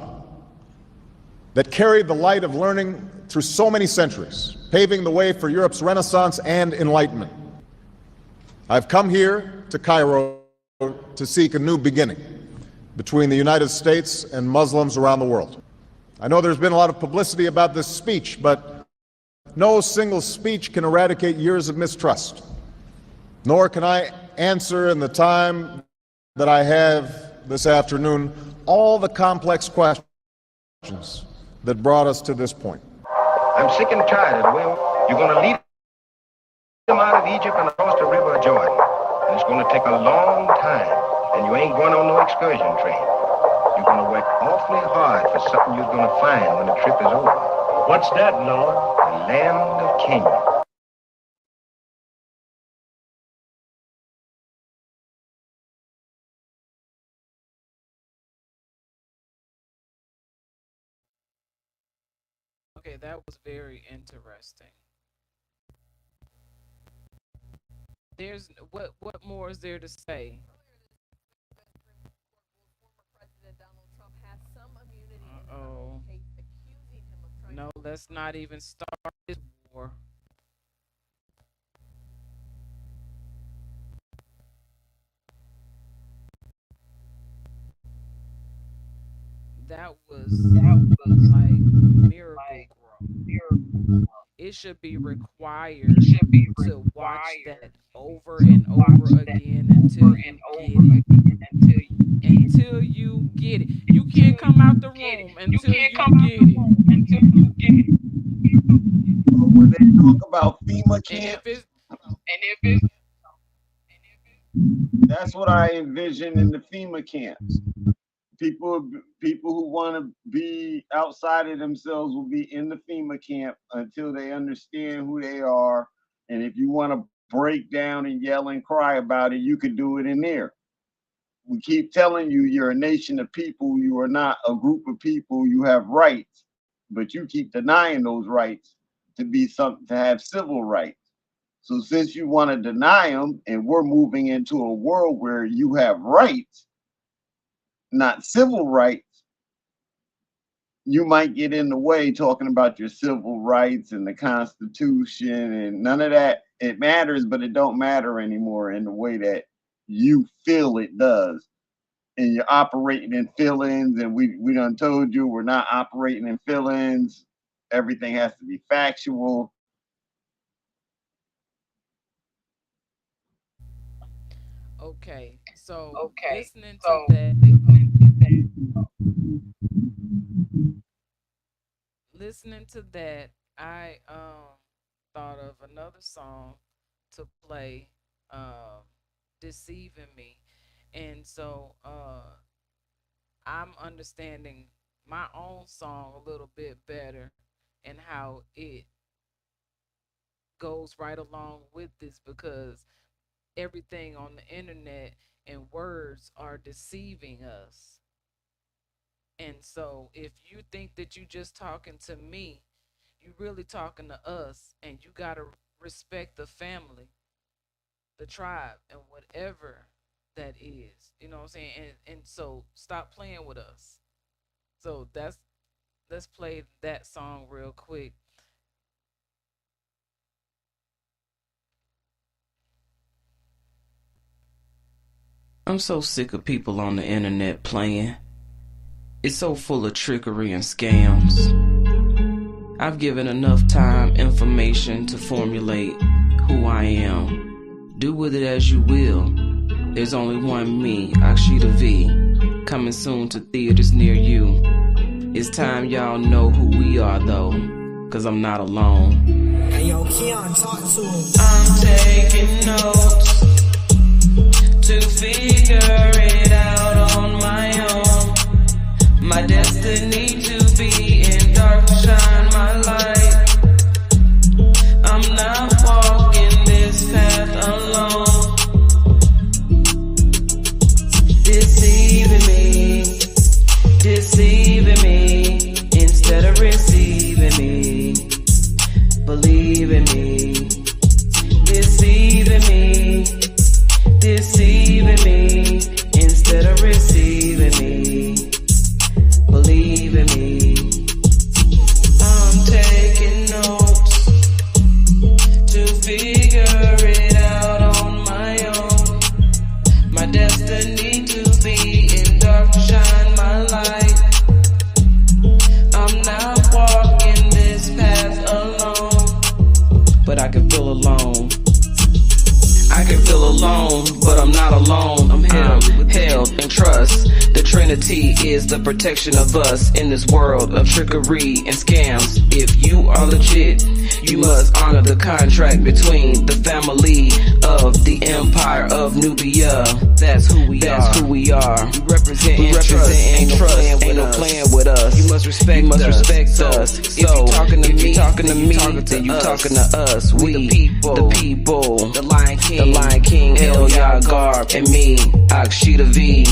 that carried the light of learning through so many centuries, paving the way for Europe's Renaissance and Enlightenment. I've come here to Cairo to seek a new beginning between the United States and Muslims around the world. I know there's been a lot of publicity about this speech, but no single speech can eradicate years of mistrust, nor can I answer in the time that I have this afternoon all the complex questions that brought us to this point. I'm sick and tired of the way you're going to lead them out of Egypt and across the river of Jordan. And it's going to take a long time, and you ain't going on no excursion train. You're going to work awfully hard for something you're going to find when the trip is over. What's that, Lord? The land of Canaan. Okay, that was very interesting. There's what more is there to say? Uh-oh. No, let's not even start this war. That was like miracle growth. It should be required to watch that over and over again until you get it. You can't come out the room until you get it. When they talk about FEMA camps, that's what I envision in the FEMA camps. People who want to be outside of themselves will be in the FEMA camp until they understand who they are. And if you want to break down and yell and cry about it, you could do it in there. We keep telling you you're a nation of people. You are not a group of people. You have rights, but you keep denying those rights to be something, to have civil rights. So since you want to deny them, and we're moving into a world where you have rights, not civil rights, you might get in the way talking about your civil rights and the Constitution, and none of that. It matters, but it don't matter anymore in the way that you feel it does. And you're operating in fill-ins, and we done told you we're not operating in fill-ins. Everything has to be factual. Okay, so listening to that. Listening to that, I thought of another song to play, "Deceiving Me," and so I'm understanding my own song a little bit better and how it goes right along with this, because everything on the internet and words are deceiving us. And so if you think that you just talking to me, you really talking to us, and you got to respect the family, the tribe, and whatever that is. You know what I'm saying? And so stop playing with us. So let's play that song real quick. I'm so sick of people on the internet playing. It's so full of trickery and scams. I've given enough time, information to formulate who I am. Do with it as you will. There's only one me, Akshita V, coming soon to theaters near you. It's time y'all know who we are though. 'cause I'm not alone. Hey yo, Keon, talk to him. I'm taking notes to figure it out on my own. My destiny to be in dark to shine my light. I'm not walking this path alone. Deceiving me instead of receiving me. Believing me, deceiving me instead of receiving me. Believing me. I'm taking notes to figure it out on my own. My destiny to be in dark to shine my light. I'm not walking this path alone, but I can feel alone. I can feel alone, but I'm not alone. I'm held in trust. The Trinity is the protection of us in this world of trickery and scams. If you are legit, you must honor the contract between the family of the Empire of Nubia. That's who we are. We represent and trust. Ain't no playing with us. You must respect us. So if you talking to me, then you talking to us. We the people, the Lion King, El Yagar, and me, Akshita V,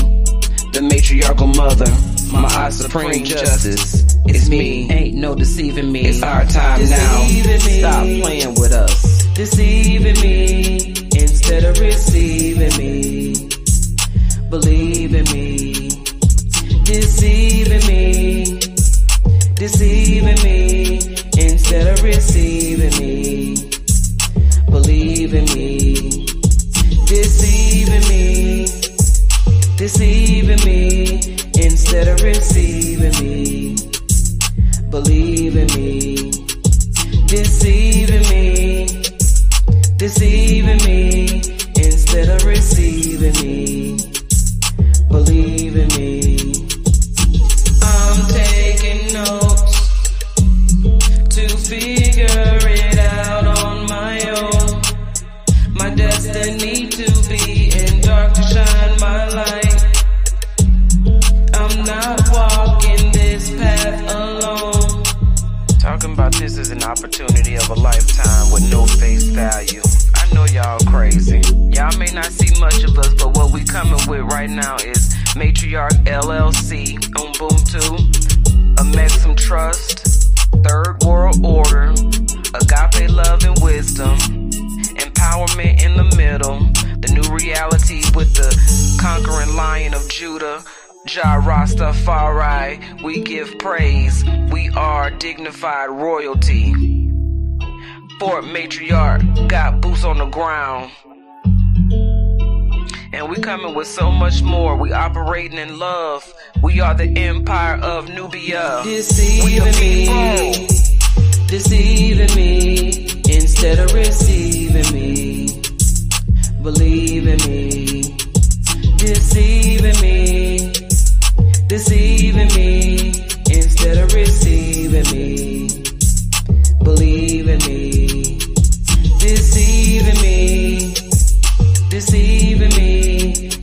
the matriarchal mother, my supreme justice. It's me, ain't no deceiving me. It's our time now. Stop playing with us. Deceiving me instead of receiving me. Believing me. Deceiving me instead of receiving me. Believing me. Deceiving me instead of receiving me. Believing me. Deceiving me instead of receiving me. Believing me. I'm taking notes to figure it out on my own. My destiny to be in dark to shine my light. I'm not walking this path alone. Talking about this is an opportunity of a lifetime with no face value. I know y'all crazy. Y'all may not see much of us, but what we coming with right now is Matriarch LLC, Ubuntu, a Maxim Trust, Third World Order, Agape Love and Wisdom, Empowerment in the Middle, the new reality with the conquering Lion of Judah, Jah Rastafari. We give praise. We are dignified royalty. Fort Matriarch got boots on the ground. And we coming with so much more. We operating in love. We are the Empire of Nubia. Deceiving me instead of receiving me. Believing me. Deceiving me instead of receiving me. Believing me. Deceiving me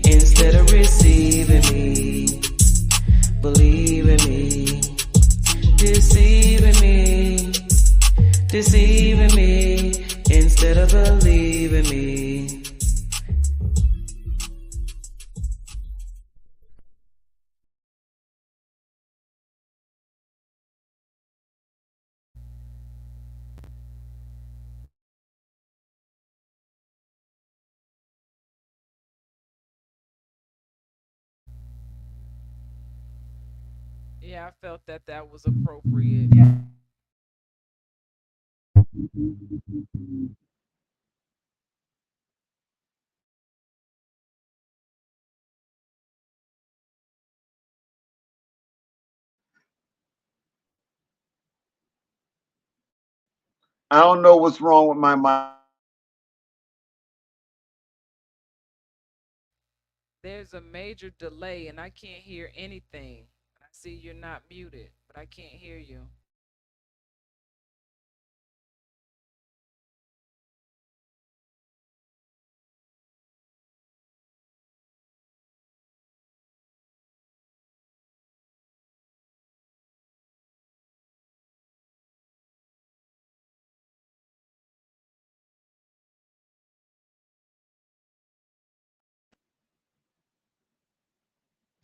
instead of receiving me. Believing me. Deceiving me instead of believing me. Yeah, I felt that was appropriate. I don't know what's wrong with my mic. There's a major delay and I can't hear anything. I see you're not muted, but I can't hear you.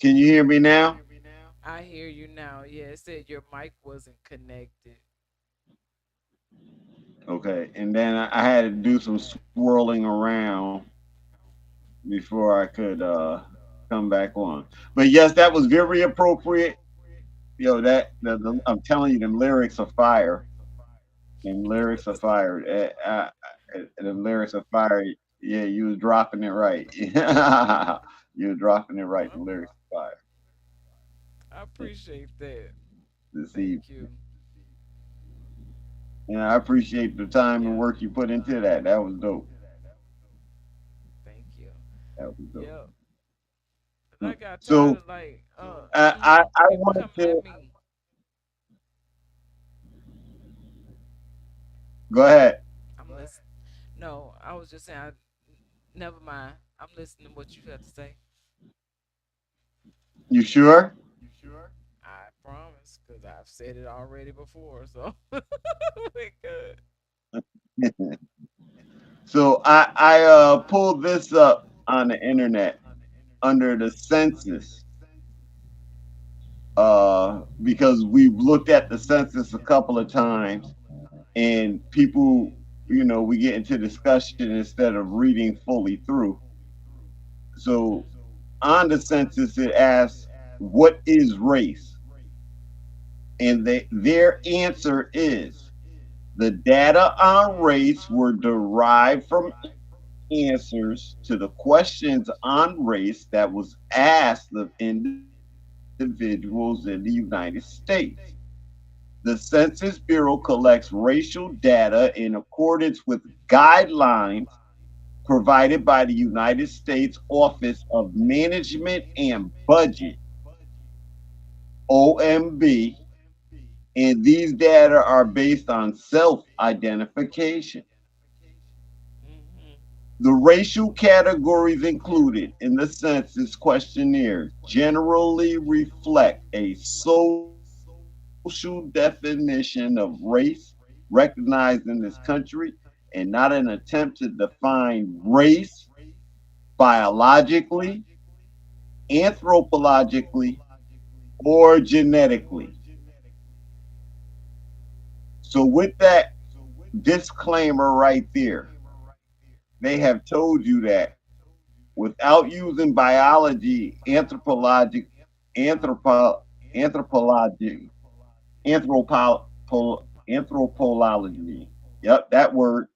Can you hear me now? I hear you now. Yeah, it said your mic wasn't connected. Okay. And then I had to do some swirling around before I could come back on. But yes, that was very appropriate. I'm telling you, them lyrics are fire. Them lyrics are fire. Them lyrics are fire. Yeah, you was dropping it right. You were dropping it right. The lyrics are fire. I appreciate that. This Thank evening. you. And I appreciate the time and Yeah. work you put into that. That was dope. Thank you. That was dope. Yep. And I got tired So of like I people wanted coming to at me. go ahead. I'm listening. No, I was just saying. Never mind. I'm listening to what you have to say. You sure? I promise, because I've said it already before. So we good. So I pulled this up on the internet under the census because we've looked at the census a couple of times and people, we get into discussion instead of reading fully through. So on the census, it asks, "What is race?" And their answer is the data on race were derived from answers to the questions on race that was asked of individuals in the United States. The Census Bureau collects racial data in accordance with guidelines provided by the United States Office of Management and Budget, OMB, and these data are based on self identification. The racial categories included in the census questionnaire generally reflect a social definition of race recognized in this country and not an attempt to define race biologically, anthropologically, or genetically. So, with that disclaimer right there, they have told you that without using biology, anthropo, anthropology, anthropology, yep, that word,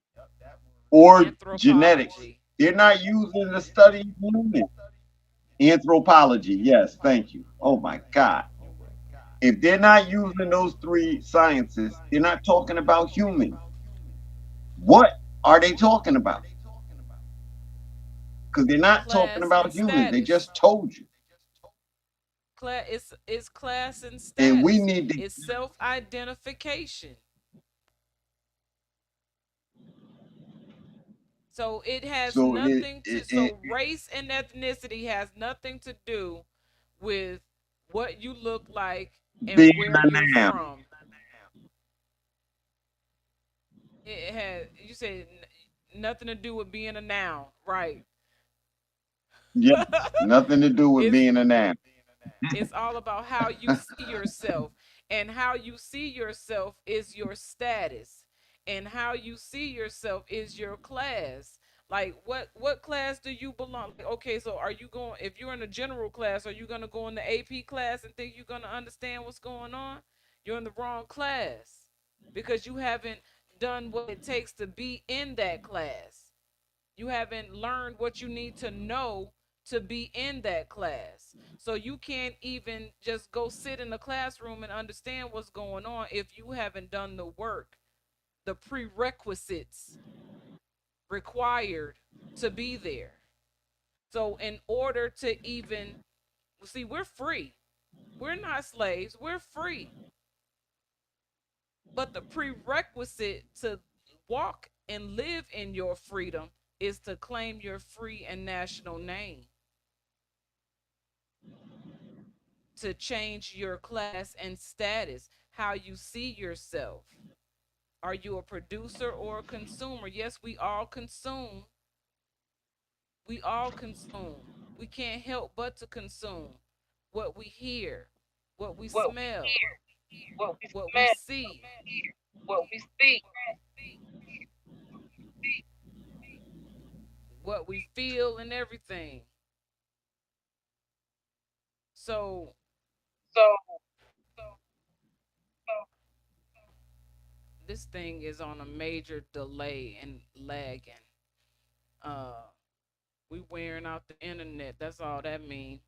or genetics, Anthropology. they're not using the study of humans. Anthropology, yes, thank you. Oh my God. If they're not using those three sciences, they're not talking about humans. What are they talking about? Because they're not talking Class and about humans. They status. just told you. It's class and And we status. need to, It's self-identification. So it has so nothing to so race and ethnicity has nothing to do with what you look like and being where a you're noun. from. It has you said nothing to do with being a noun, right? Yes, nothing to do with it's being a noun. It's all about how you see yourself. And how you see yourself is your status. And how you see yourself is your class. Like what class do you belong? Like, okay, so are you going if you're in a general class, are you gonna go in the AP class and think you're gonna understand what's going on? You're in the wrong class because you haven't done what it takes to be in that class. You haven't learned what you need to know to be in that class. So you can't even just go sit in the classroom and understand what's going on if you haven't done the work, the prerequisites required to be there. So in order to even see, we're free. We're not slaves, we're free. But the prerequisite to walk and live in your freedom is to claim your free and national name, to change your class and status, how you see yourself. Are you a producer or a consumer? Yes, we all consume. We all consume. We can't help but to consume. what we hear, what we what we smell, hear, what we what we smell, see. what we speak, What we feel and everything. So so this thing is on a major delay and lagging. Uh, we wearing out the internet. That's all that means.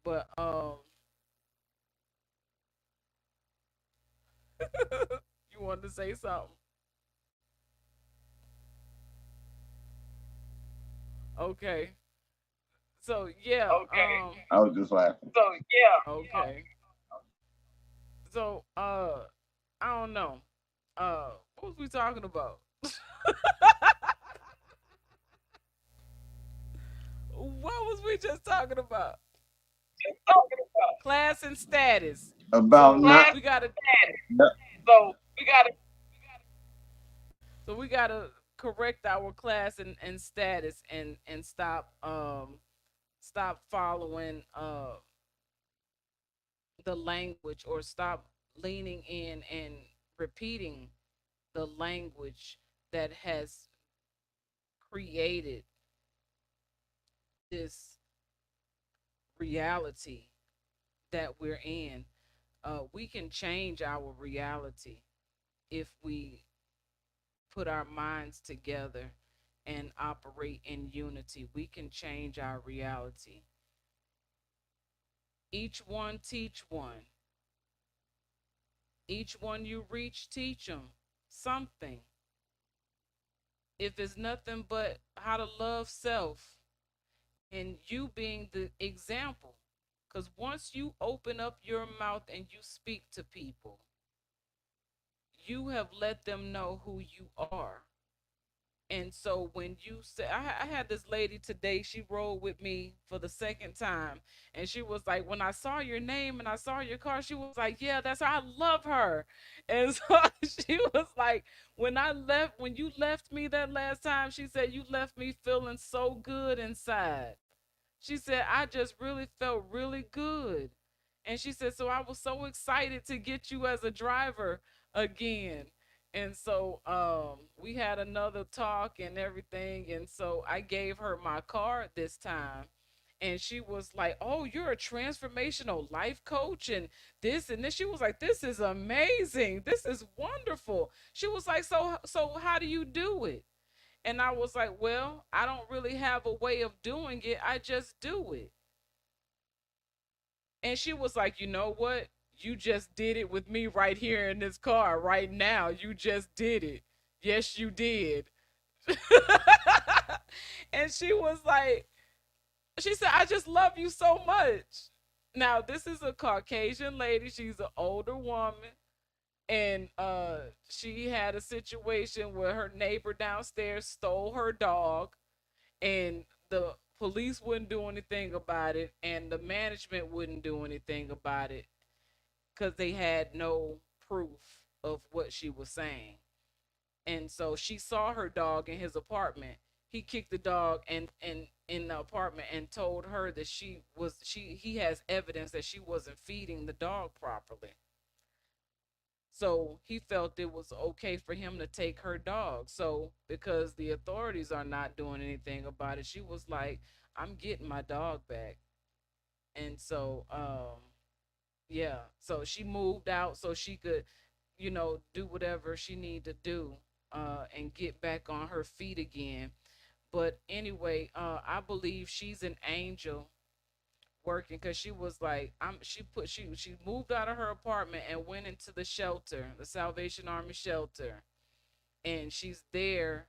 But you wanted to say something? Okay. So yeah. okay. I was just laughing. So yeah, Okay. So I don't know. What was we talking about? What was we just talking about? just talking about Class and status. About So not. class we gotta status. Yep. So we gotta so we gotta correct our class and status and stop following the language or stop leaning in and repeating the language that has created this reality that we're in. We can change our reality if we put our minds together and operate in unity. We can change our reality. Each one teach one. Each one you reach, teach them something. If it's nothing but how to love self and you being the example. Because once you open up your mouth and you speak to people, you have let them know who you are. And so when you say, I had this lady today, she rolled with me for the second time. And she was like, when I saw your name and I saw your car, she was like, yeah, that's her. I love her. And so she was like, when you left me that last time, she said, you left me feeling so good inside. She said, I just really felt really good. And she said, so I was so excited to get you as a driver again. And so we had another talk and everything. And so I gave her my card this time. And she was like, oh, you're a transformational life coach and this and this. She was like, this is amazing. This is wonderful. She was like, so how do you do it? And I was like, well, I don't really have a way of doing it. I just do it. And she was like, you know what? You just did it with me right here in this car right now. You just did it. Yes, you did. And she was like, she said, I just love you so much. Now, this is a Caucasian lady. She's an older woman. And she had a situation where her neighbor downstairs stole her dog and the police wouldn't do anything about it and the management wouldn't do anything about it because they had no proof of what she was saying. And so she saw her dog in his apartment. He kicked the dog and in the apartment and told her that he has evidence that she wasn't feeding the dog properly. So he felt it was okay for him to take her dog. So because the authorities are not doing anything about it, she was like, I'm getting my dog back. And so yeah, so she moved out so she could, do whatever she needed to do and get back on her feet again. But anyway, I believe she's an angel working because she was like she moved out of her apartment and went into the shelter, the Salvation Army shelter, and she's there.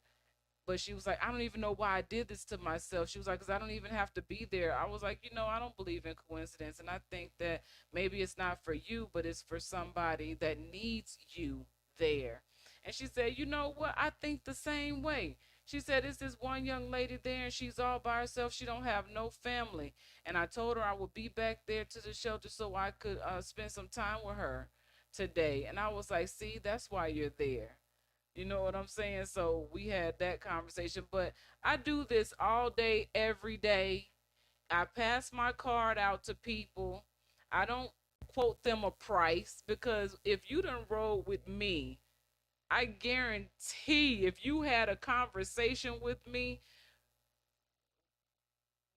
But she was like, I don't even know why I did this to myself. She was like, because I don't even have to be there. I was like, I don't believe in coincidence. And I think that maybe it's not for you, but it's for somebody that needs you there. And she said, you know what? I think the same way. She said, it's this one young lady there and she's all by herself. She don't have no family. And I told her I would be back there to the shelter so I could spend some time with her today. And I was like, see, that's why you're there. You know what I'm saying? So we had that conversation. But I do this all day, every day. I pass my card out to people. I don't quote them a price because if you done roll with me, I guarantee if you had a conversation with me,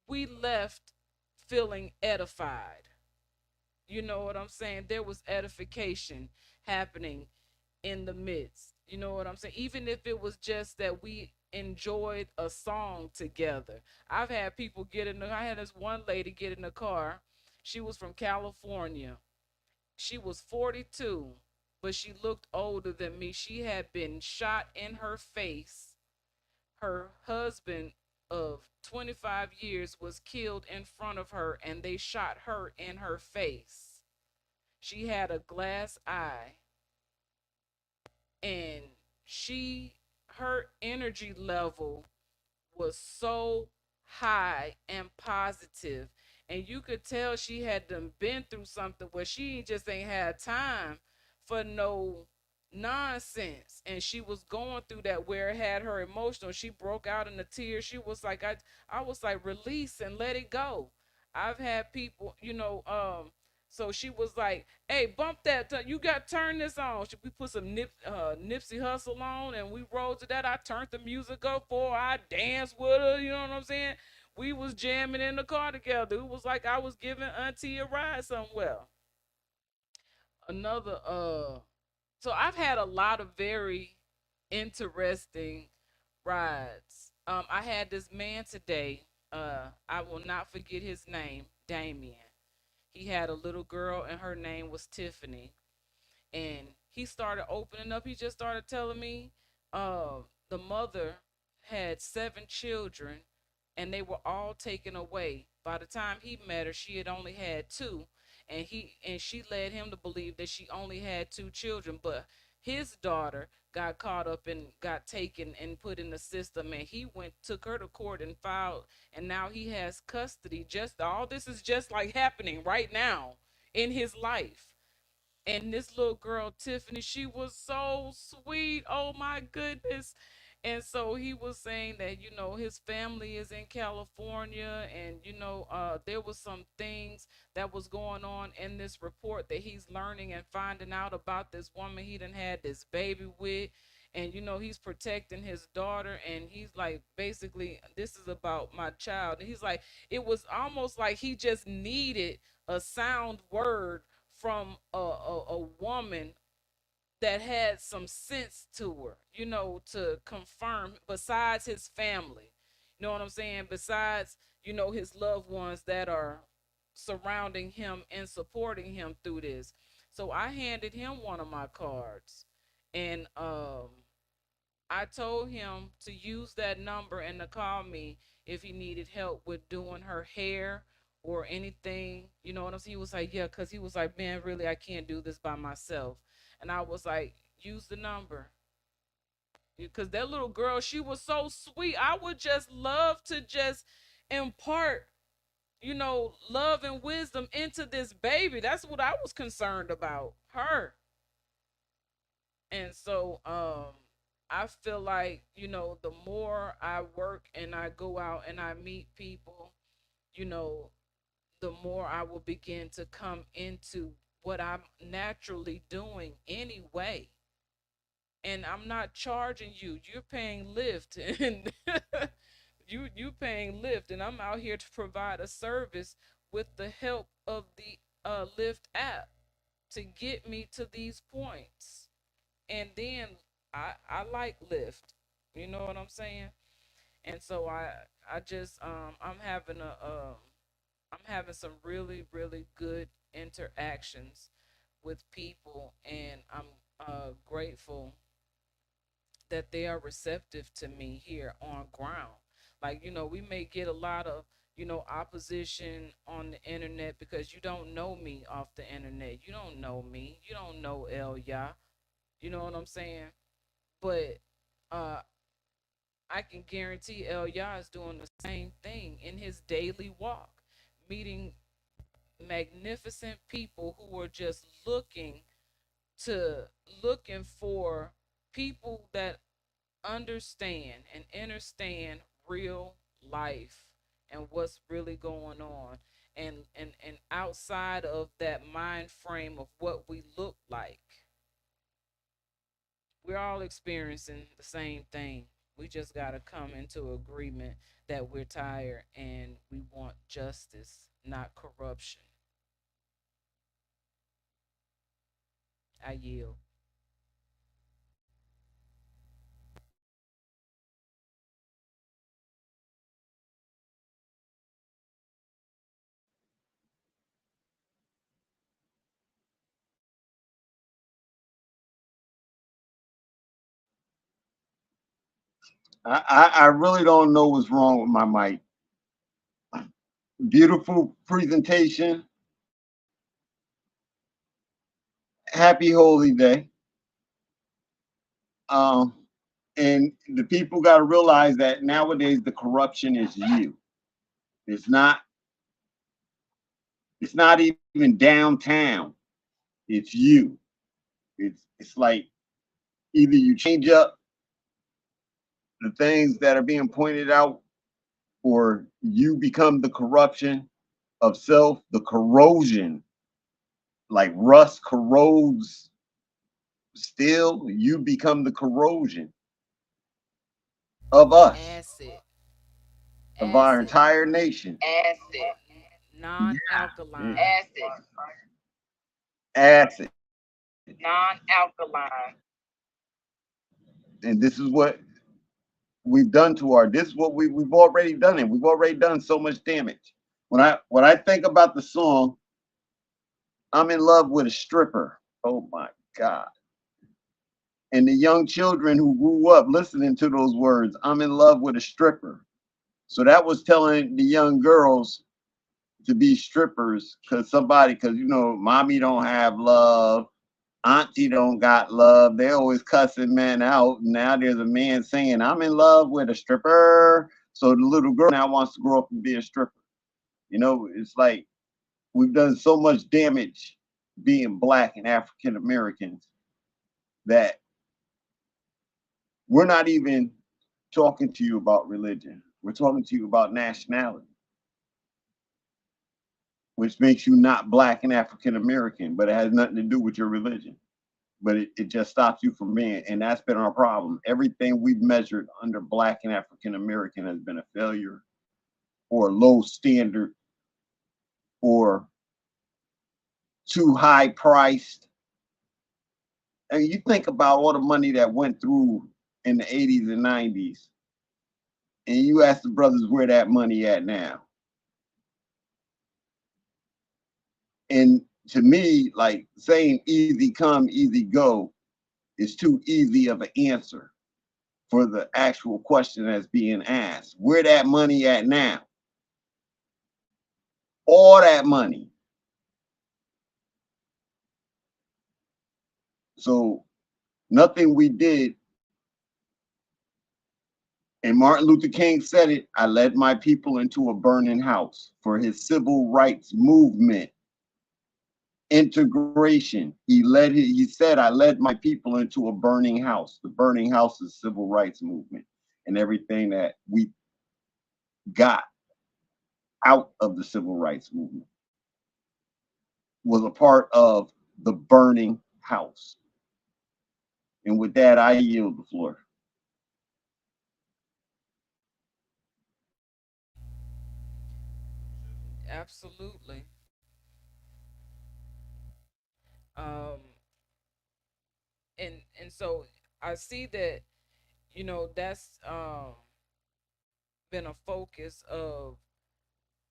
we left feeling edified. You know what I'm saying? There was edification happening in the midst. You know what I'm saying? Even if it was just that we enjoyed a song together. I've had people I had this one lady get in the car. She was from California. She was 42, but she looked older than me. She had been shot in her face. Her husband of 25 years was killed in front of her, and they shot her in her face. She had a glass eye, and her energy level was so high and positive, and you could tell she had done been through something where she just ain't had time for no nonsense, and she was going through that where it had her emotional. She broke out in the tears. She was like, I was like, release and let it go. I've had people, so she was like, "Hey, bump that! You got to turn this on." We put some Nipsey Hussle on, and we rolled to that. I turned the music up for her. I danced with her. You know what I'm saying? We was jamming in the car together. It was like I was giving Auntie a ride somewhere. Another so I've had a lot of very interesting rides. I had this man today. I will not forget his name, Damien. He had a little girl, and her name was Tiffany. And he started opening up. He just started telling me the mother had 7 children, and they were all taken away. By the time he met her, she had only had two, and she led him to believe that she only had 2 children. But his daughter got caught up and got taken and put in the system, and he took her to court and filed, and now he has custody. Just all this is just like happening right now in his life. And this little girl, Tiffany, she was so sweet. Oh my goodness. And so he was saying that, his family is in California, and, there was some things that was going on in this report that he's learning and finding out about this woman he done had this baby with. And, he's protecting his daughter, and he's like, basically, this is about my child. And he's like, it was almost like he just needed a sound word from a woman that had some sense to her, to confirm, besides his family. You know what I'm saying? Besides, his loved ones that are surrounding him and supporting him through this. So I handed him one of my cards, and I told him to use that number and to call me if he needed help with doing her hair or anything. You know what I'm saying? He was like, yeah, because he was like, man, really, I can't do this by myself. And I was like, use the number. Because that little girl, she was so sweet. I would just love to just impart, love and wisdom into this baby. That's what I was concerned about, her. And so, I feel like, the more I work and I go out and I meet people, you know, the more I will begin to come into what I'm naturally doing anyway. And I'm not charging you. You're paying Lyft, and you paying Lyft, and I'm out here to provide a service with the help of the Lyft app to get me to these points. And then I like Lyft. You know what I'm saying? And so I just I'm having some really really good interactions with people, and I'm grateful that they are receptive to me here on ground. Like, we may get a lot of, opposition on the internet because you don't know me off the internet. You don't know me. You don't know Elia. You know what I'm saying? But uh I can guarantee Elia is doing the same thing in his daily walk, meeting magnificent people who are just looking for people that understand and understand real life and what's really going on. And outside of that mind frame of what we look like, we're all experiencing the same thing. We just got to come into agreement that we're tired and we want justice, not corruption. I yield. I really don't know what's wrong with my mic. Beautiful presentation. Happy Holy Day. Um, and the people got to realize that nowadays the corruption is you. It's not. It's not even downtown. It's you. It's like either you change up the things that are being pointed out, or you become the corruption of self, the corrosion, like rust corrodes steel, you become the corrosion of us, Acid. of our Acid. entire nation. Non-alkaline. Acid. And this is what we've done to our, this is what we've already done, and we've already done so much damage. When I think about the song I'm in love with a stripper, oh my God. And the young children who grew up listening to those words, I'm in love with a stripper. So that was telling the young girls to be strippers, because you know, mommy don't have love, auntie don't got love. They always cussing men out. Now there's a man saying, I'm in love with a stripper. So the little girl now wants to grow up and be a stripper. You know, it's like we've done so much damage being Black and African Americans that we're not even talking to you about religion. We're talking to you about nationality, which makes you not Black and African American, but it has nothing to do with your religion. But it just stops you from being, and that's been our problem. Everything we've measured under Black and African American has been a failure or a low standard or too high priced. And you think about all the money that went through in the 80s and 90s, and you ask the brothers where that money at now. And to me, like saying easy come, easy go is too easy of an answer for the actual question that's being asked. Where that money at now? All that money. So nothing we did, and Martin Luther King said it, I led my people into a burning house for his civil rights movement. Integration. He said, I led my people into a burning house. The burning house is civil rights movement, and everything that we got out of the civil rights movement was a part of the burning house. And with that, I yield the floor. Absolutely. Um, and so I see that, you know, that's been a focus of,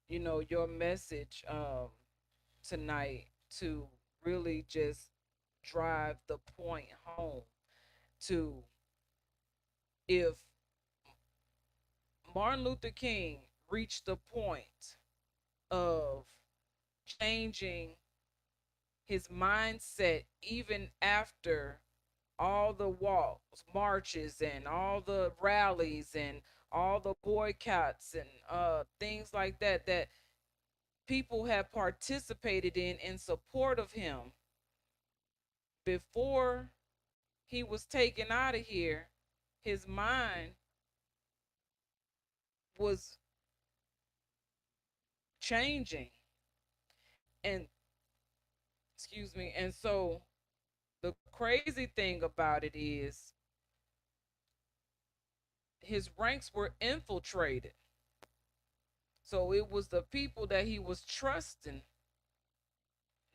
you know, your message tonight, to really just drive the point home to, if Martin Luther King reached the point of changing his mindset even after all the walks, marches, and all the rallies, and all the boycotts, and things like that that people have participated in support of him before he was taken out of here. His mind was changing. And excuse me. And so the crazy thing about it is his ranks were infiltrated. So it was the people that he was trusting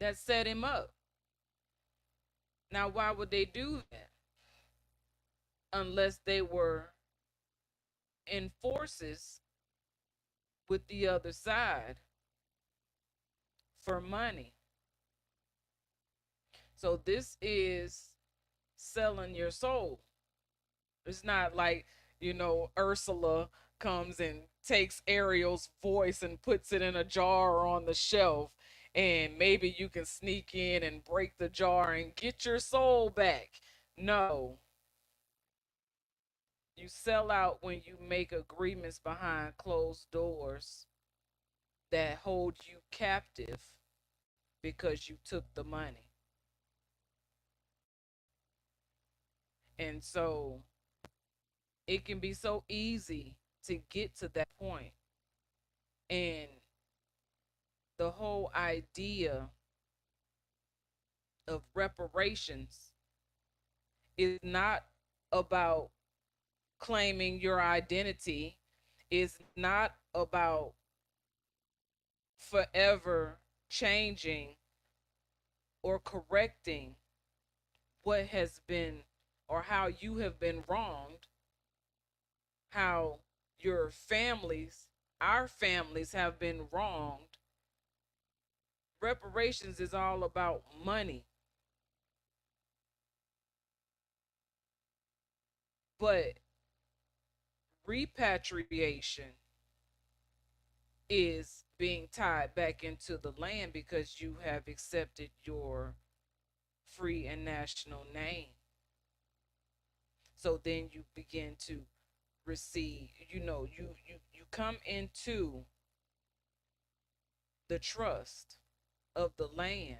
that set him up. Now, why would they do that? Unless they were in forces with the other side for money. So this is selling your soul. It's not like, Ursula comes and takes Ariel's voice and puts it in a jar on the shelf, and maybe you can sneak in and break the jar and get your soul back. No. You sell out when you make agreements behind closed doors that hold you captive because you took the money. And so it can be so easy to get to that point. And the whole idea of reparations is not about claiming your identity, is not about forever changing or correcting what has been or how you have been wronged, how your families, our families have been wronged. Reparations is all about money. But repatriation is being tied back into the land because you have accepted your free and national name. So then you begin to receive, you come into the trust of the land.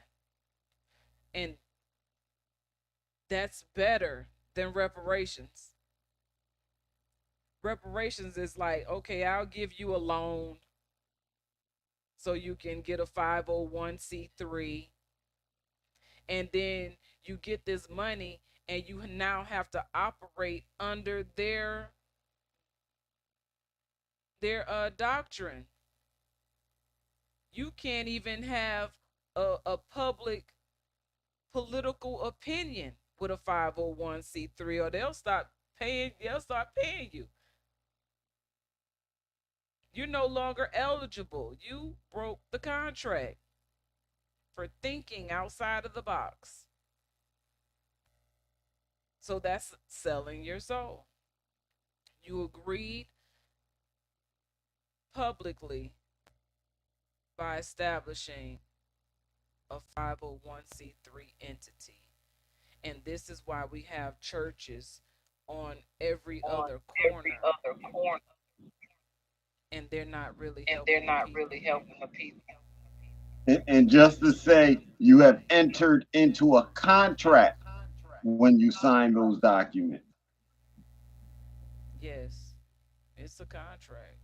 And that's better than reparations. Reparations is like, okay, I'll give you a loan so you can get a 501c3, and then you get this money and you now have to operate under their doctrine. You can't even have a public political opinion with a 501c3, or they'll start paying you. You're no longer eligible. You broke the contract for thinking outside of the box. So that's selling your soul. You agreed publicly by establishing a 501c3 entity. And this is why we have churches on every other corner. And they're not really helping the people. And just to say, you have entered into a contract when you sign those documents. Yes, it's a contract.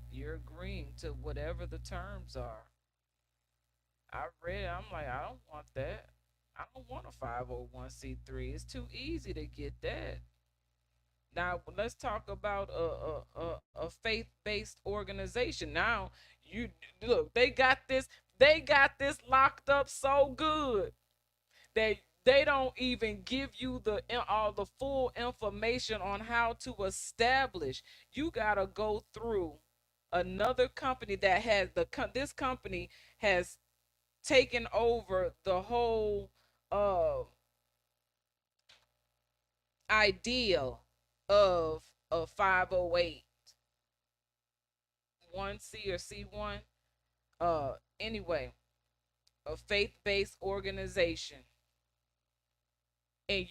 You're agreeing to whatever the terms are. I read it, I'm like, I don't want that. I don't want a 501c3. It's too easy to get that. Now let's talk about a faith-based organization. Now you look, they got this locked up so good that they don't even give you all the full information on how to establish. You gotta go through another company that has this company has taken over the whole idea of a 508 1C or C1. Anyway, a faith-based organization. And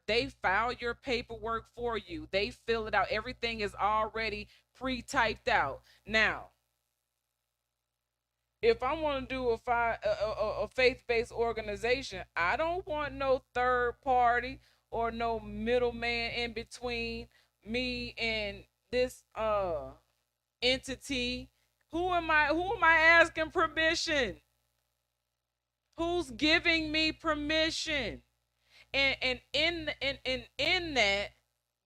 they file your paperwork for you. They fill it out. Everything is already pre-typed out. Now, if I want to do a faith-based organization, I don't want no third party or no middleman in between me and this entity Who am I asking permission? Who's giving me permission? And in that,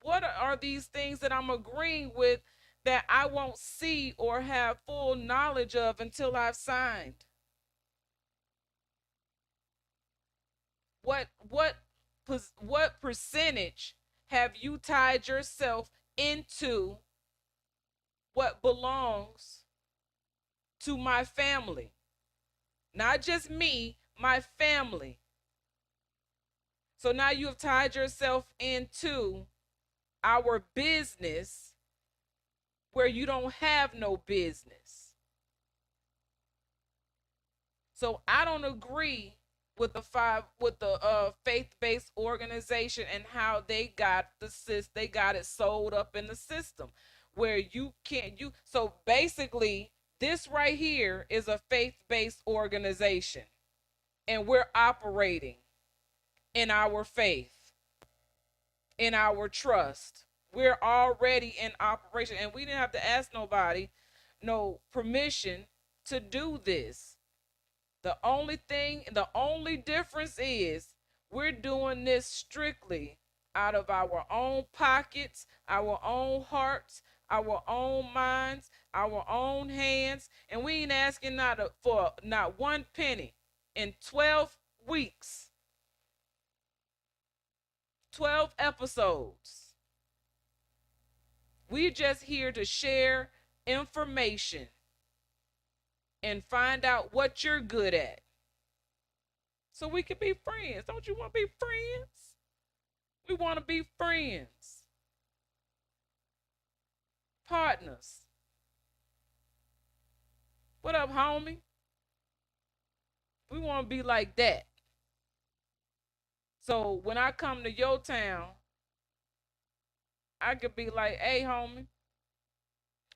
what are these things that I'm agreeing with that I won't see or have full knowledge of until I've signed? What percentage have you tied yourself into what belongs to my family? Not just me, my family. So now you have tied yourself into our business where you don't have no business. So I don't agree with the faith-based organization and how they got it sold up in the system where you can't so basically this right here is a faith-based organization and we're operating in our faith, in our trust. We're already in operation and we didn't have to ask nobody no permission to do this. The only difference is we're doing this strictly out of our own pockets, our own hearts, our own minds, our own hands, and we ain't asking for not one penny. In 12 weeks, 12 episodes, we're just here to share information and find out what you're good at. So we can be friends. Don't you want to be friends? We want to be friends. Partners. What up, homie? We want to be like that. So when I come to your town, I could be like, hey, homie,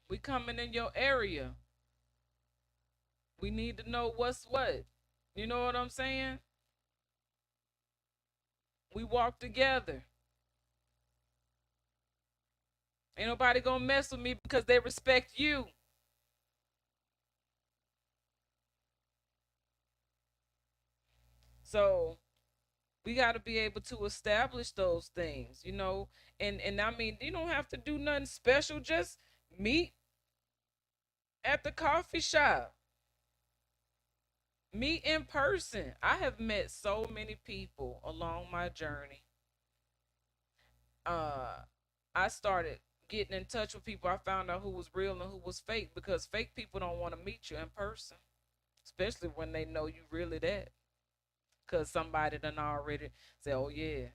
we coming in your area. We need to know what's what. You know what I'm saying? We walk together. Ain't nobody gonna mess with me because they respect you. So we got to be able to establish those things, and I mean, you don't have to do nothing special. Just meet at the coffee shop, meet in person. I have met so many people along my journey. I started getting in touch with people. I found out who was real and who was fake because fake people don't want to meet you in person, especially when they know you really that. Because somebody done already say, oh yeah,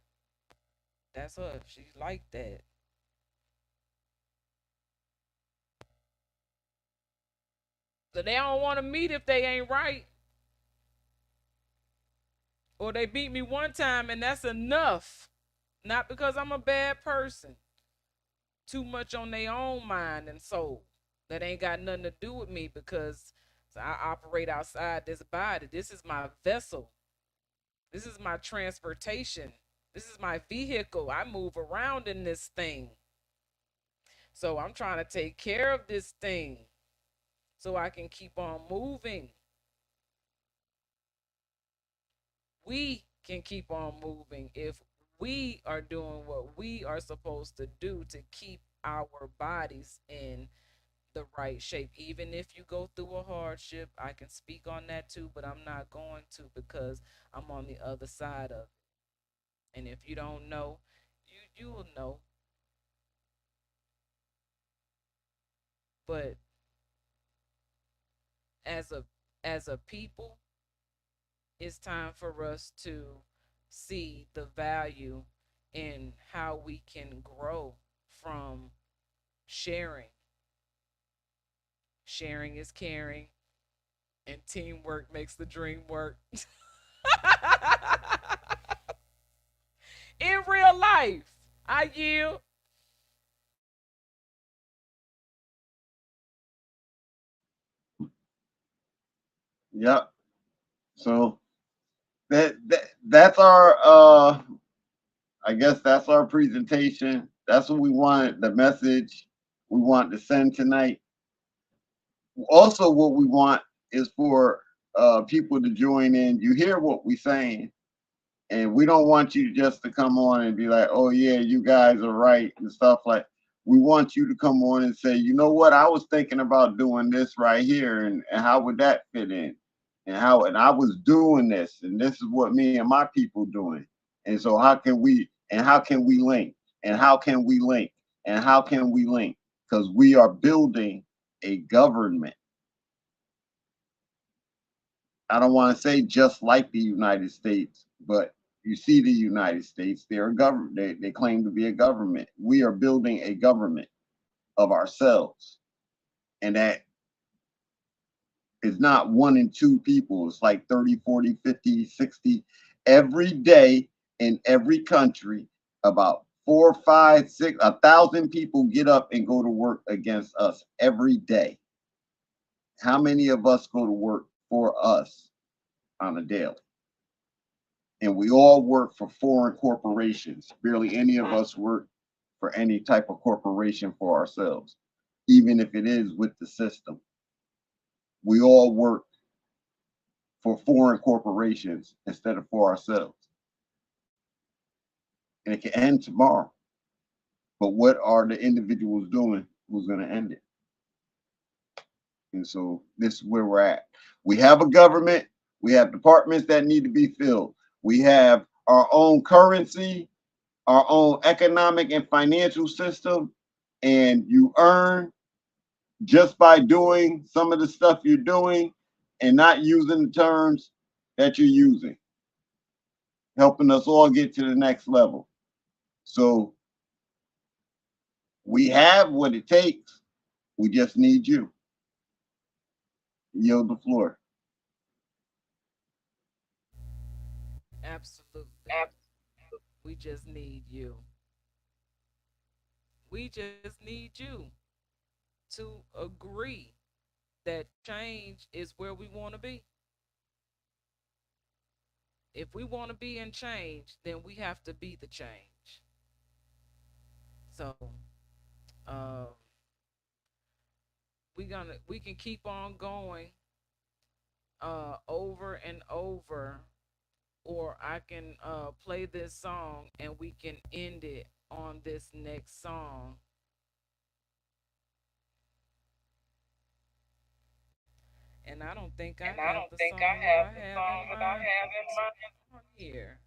that's her, she's like that. So they don't want to meet if they ain't right. Or they beat me one time and that's enough. Not because I'm a bad person. Too much on their own mind and soul. That ain't got nothing to do with me because I operate outside this body. This is my vessel. This is my transportation. This is my vehicle. I move around in this thing. So I'm trying to take care of this thing so I can keep on moving. We can keep on moving if we are doing what we are supposed to do to keep our bodies in the right shape. Even if you go through a hardship, I can speak on that too, but I'm not going to because I'm on the other side of it. And if you don't know, you'll know. But as a people, it's time for us to see the value in how we can grow from sharing. Sharing is caring, and teamwork makes the dream work. In real life, I yield. Yep. So that's our I guess that's our presentation. That's what we wanted, the message we want to send tonight. Also, what we want is for people to join in. You hear what we're saying, and we don't want you just to come on and be like, "Oh yeah, you guys are right" and stuff like. We want you to come on and say, "You know what? I was thinking about doing this right here, and how would that fit in? And I was doing this, and this is what me and my people doing. And so how can we link? And how can we link? And how can we link? Because we are building a government. I don't want to say just like the United States, but you see the United States, they're a government. They claim to be a government. We are building a government of ourselves. And that is not one and two people. It's like 30, 40, 50, 60 every day in every country. About 4, 5, 6, 1,000 people get up and go to work against us every day. How many of us go to work for us on a daily? And we all work for foreign corporations. Barely any of us work for any type of corporation for ourselves, even if it is with the system. We all work for foreign corporations instead of for ourselves. And it can end tomorrow. But what are the individuals doing who's going to end it? And so this is where we're at. We have a government. We have departments that need to be filled. We have our own currency, our own economic and financial system. And you earn just by doing some of the stuff you're doing and not using the terms that you're using, helping us all get to the next level. So we have what it takes. We just need you. Yield the floor. Absolutely. We just need you. We just need you to agree that change is where we want to be. If we want to be in change, then we have to be the change. So, uh, we can keep on going over and over, or I can play this song and we can end it on this next song. And I don't think I have the song that I have in mind on here.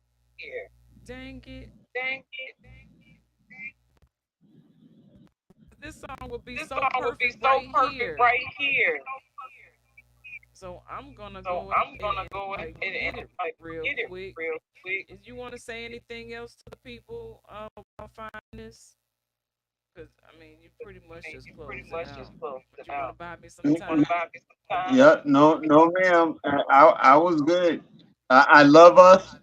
Dang it. This song would be so perfect right here. So I'm gonna go ahead and like get it real quick. If you want to say anything else to the people about finding this, because I mean you pretty much just closed it out. But you want to buy me some time? Yeah, no, no, ma'am. I was good. I love us.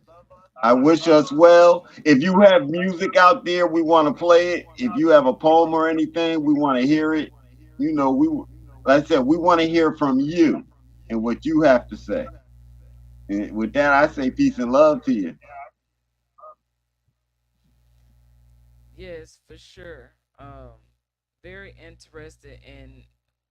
I wish us well. If you have music out there, we want to play it. If you have a poem or anything, we want to hear it. You know, like I said, we want to hear from you and what you have to say. And with that, I say peace and love to you. Yes, for sure. Very interested in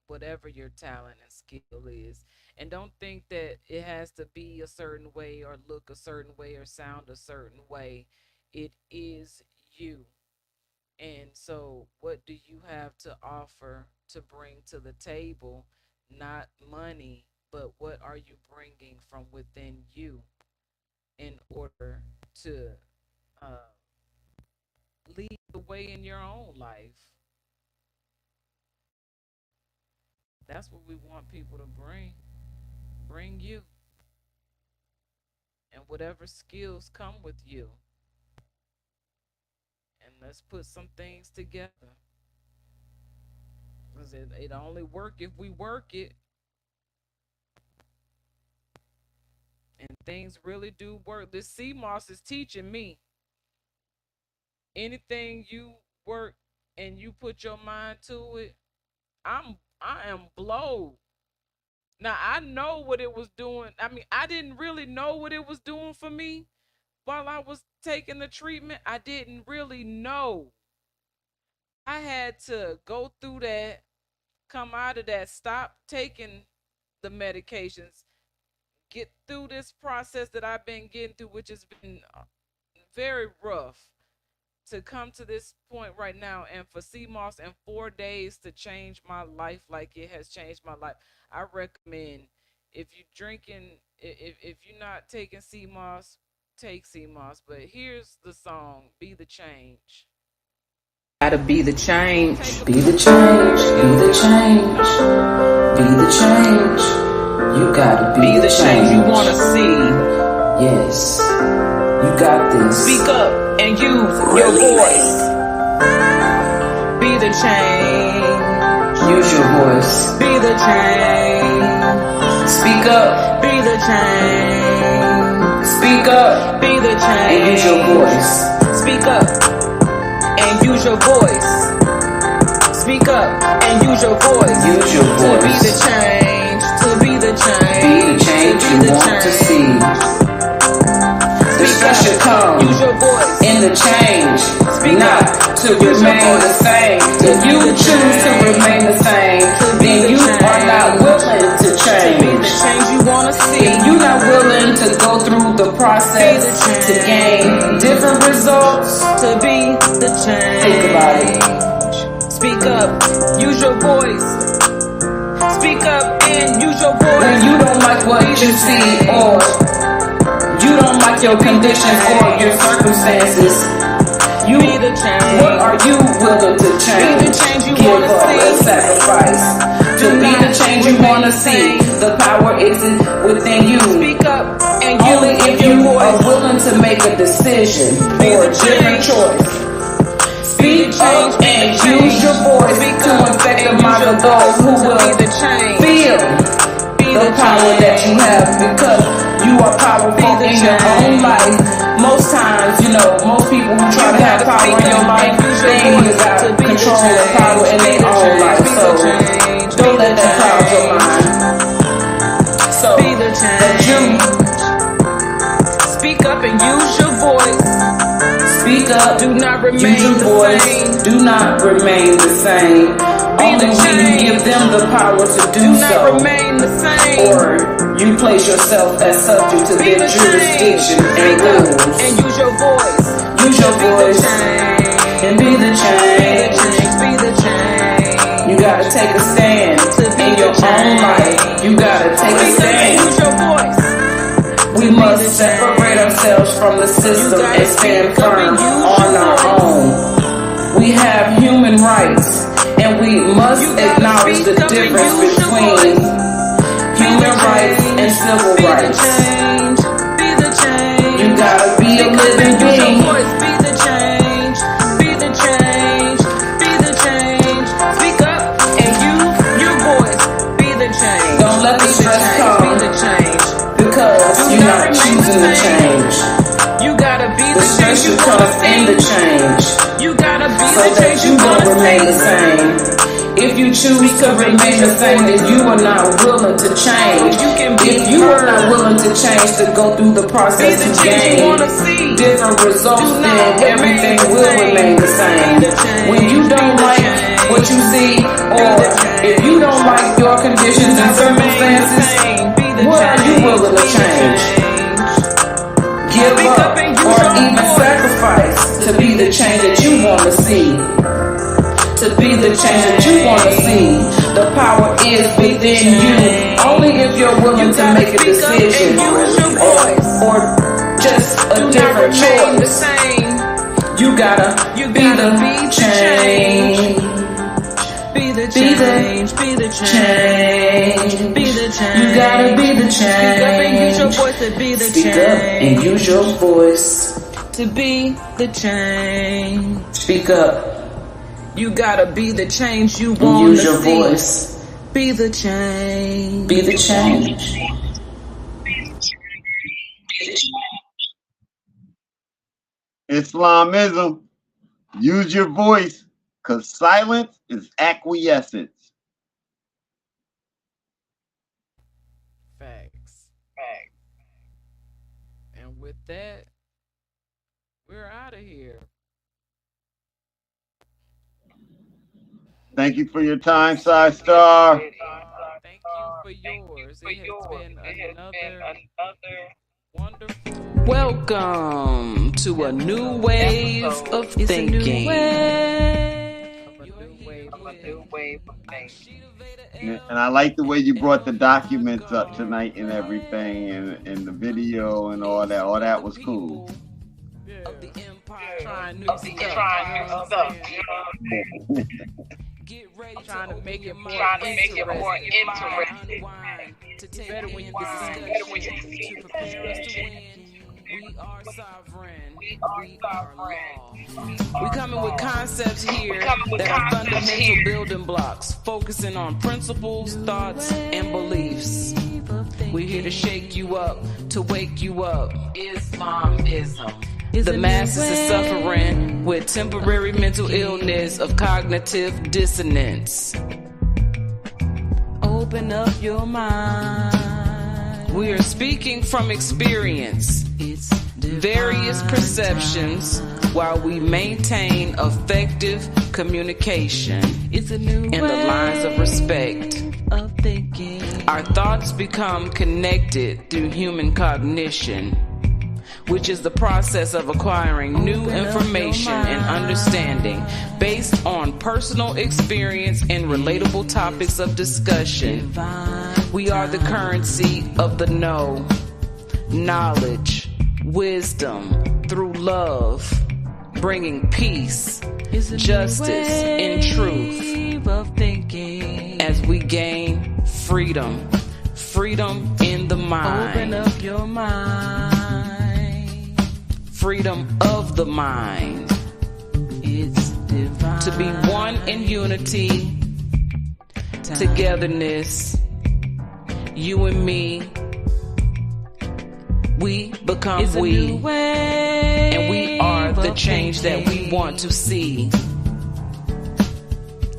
whatever your talent and skill is. And don't think that it has to be a certain way or look a certain way or sound a certain way. It is you. And so, what do you have to offer to bring to the table? Not money, but what are you bringing from within you in order to uh, lead the way in your own life? That's what we want people to bring. Bring you. And whatever skills come with you. And let's put some things together. Because it only work if we work it. And things really do work. This CMOS is teaching me. Anything you work and you put your mind to it, I am blowed. Now I know what it was doing. I mean, I didn't really know what it was doing for me while I was taking the treatment. I didn't really know. I had to go through that, come out of that. Stop taking the medications. Get through this process that I've been getting through, which has been very rough, to come to this point right now, and for CMOS in 4 days to change my life like it has changed my life. I recommend, if you're drinking, if you're not taking CMOS, take CMOS. But here's the song, Be the Change. Gotta be the change. Be the change. Be the change. Be the change. You gotta be the change you wanna see. Yes. You got this. Speak up and use your voice. Be the change. Use your voice. Be the change. Speak up. Be the change. Speak up. Be the change. And use your voice. Speak up and use your voice. Speak up and use your voice. Use your voice. To be the change. To be the change. Be the change you want to see. The stress should come in the change, not to remain the same. If you choose to remain the same, then you are not willing to change. If you're not willing to go through the process to gain different results, to be the change. Think about it. Speak up, use your voice. Speak up and use your voice. When you don't like what you see, or you don't like your conditions or your circumstances, what are you willing to change? Give up and sacrifice to be the change you want to see. The power is within you. Speak up and only if you are willing to make a decision or a different choice. Speak up and use your voice to affect the mind of those who will feel the power that you have, because you are powerful in your own life. Most times, most people who try to have power in your life, they ain't even got control and power in their own life. So don't let that cloud your mind. So that you speak up and use your voice. Speak up, do not remain the same. Do not remain the same. Only when you give them the power to do so, or you place yourself as subject to their jurisdiction and rules. And use your voice. Use your voice and be the change. Be the change. You gotta take a stand in your own life. You gotta take a stand. Use your voice. We must separate ourselves from the system and stand firm on our own. We have human rights, and we must acknowledge the difference between human rights and civil rights. You gotta be a living being. Be the change. Be the change. Be the change. Speak up and use your voice. Be the change. Don't let the stress come. Be the change. Because you're not choosing the change. You gotta be the stress should come in the change. You gotta be so the change you don't remain the same. If you choose to remain the same, then you are not willing to change. If you are not willing to change, to go through the process to gain different results, then everything will remain the same. When you don't like what you see, or if you don't like your conditions and circumstances, what are you willing to change? Give up or even sacrifice to be the change that you want to see. To be the change that you want to see. The power is within you. Only if you're willing to make a decision or just a different choice. You gotta be the change. Be the change. Be the change. Be the change. You gotta be the change. Speak up and use your voice to be the change. Speak up. You gotta be the change you want to see. Use your voice. Be the change. Be the change. Islamism, use your voice, because silence is acquiescence. Facts. And with that, we're out of here. Thank you for your time, Side Star. Thank you for yours. It has been another wonderful. Welcome to a new wave of thinking. And I like the way you brought the documents up tonight and everything, and the video and all that. All that was cool. Trying new stuff. Get ready, trying to make it more interesting. Better when you to prepare us to win. We are sovereign. We are law. We coming with concepts here that are fundamental building blocks, focusing on principles, thoughts, and beliefs. We're here to shake you up, to wake you up. Islamism. The masses is suffering with temporary mental illness of cognitive dissonance. Open up your mind. We are speaking from experience. It's various perceptions while we maintain effective communication in the lines of respect. Our thoughts become connected through human cognition, which is the process of acquiring new information and understanding based on personal experience and relatable topics of discussion. We are the currency of the know, knowledge, wisdom through love, bringing peace, justice, and truth as we gain freedom. Freedom in the mind. Open up your mind. Freedom of the mind. It's divine. To be one in unity, togetherness, you and me, we become we, and we are the change that we want to see.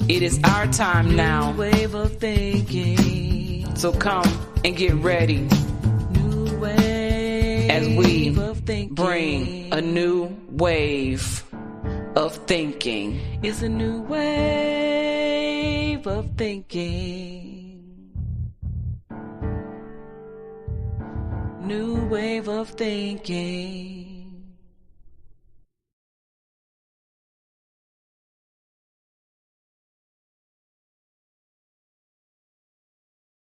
It is our time now, so come and get ready as we bring a new wave of thinking. It's a new wave of thinking. New wave of thinking.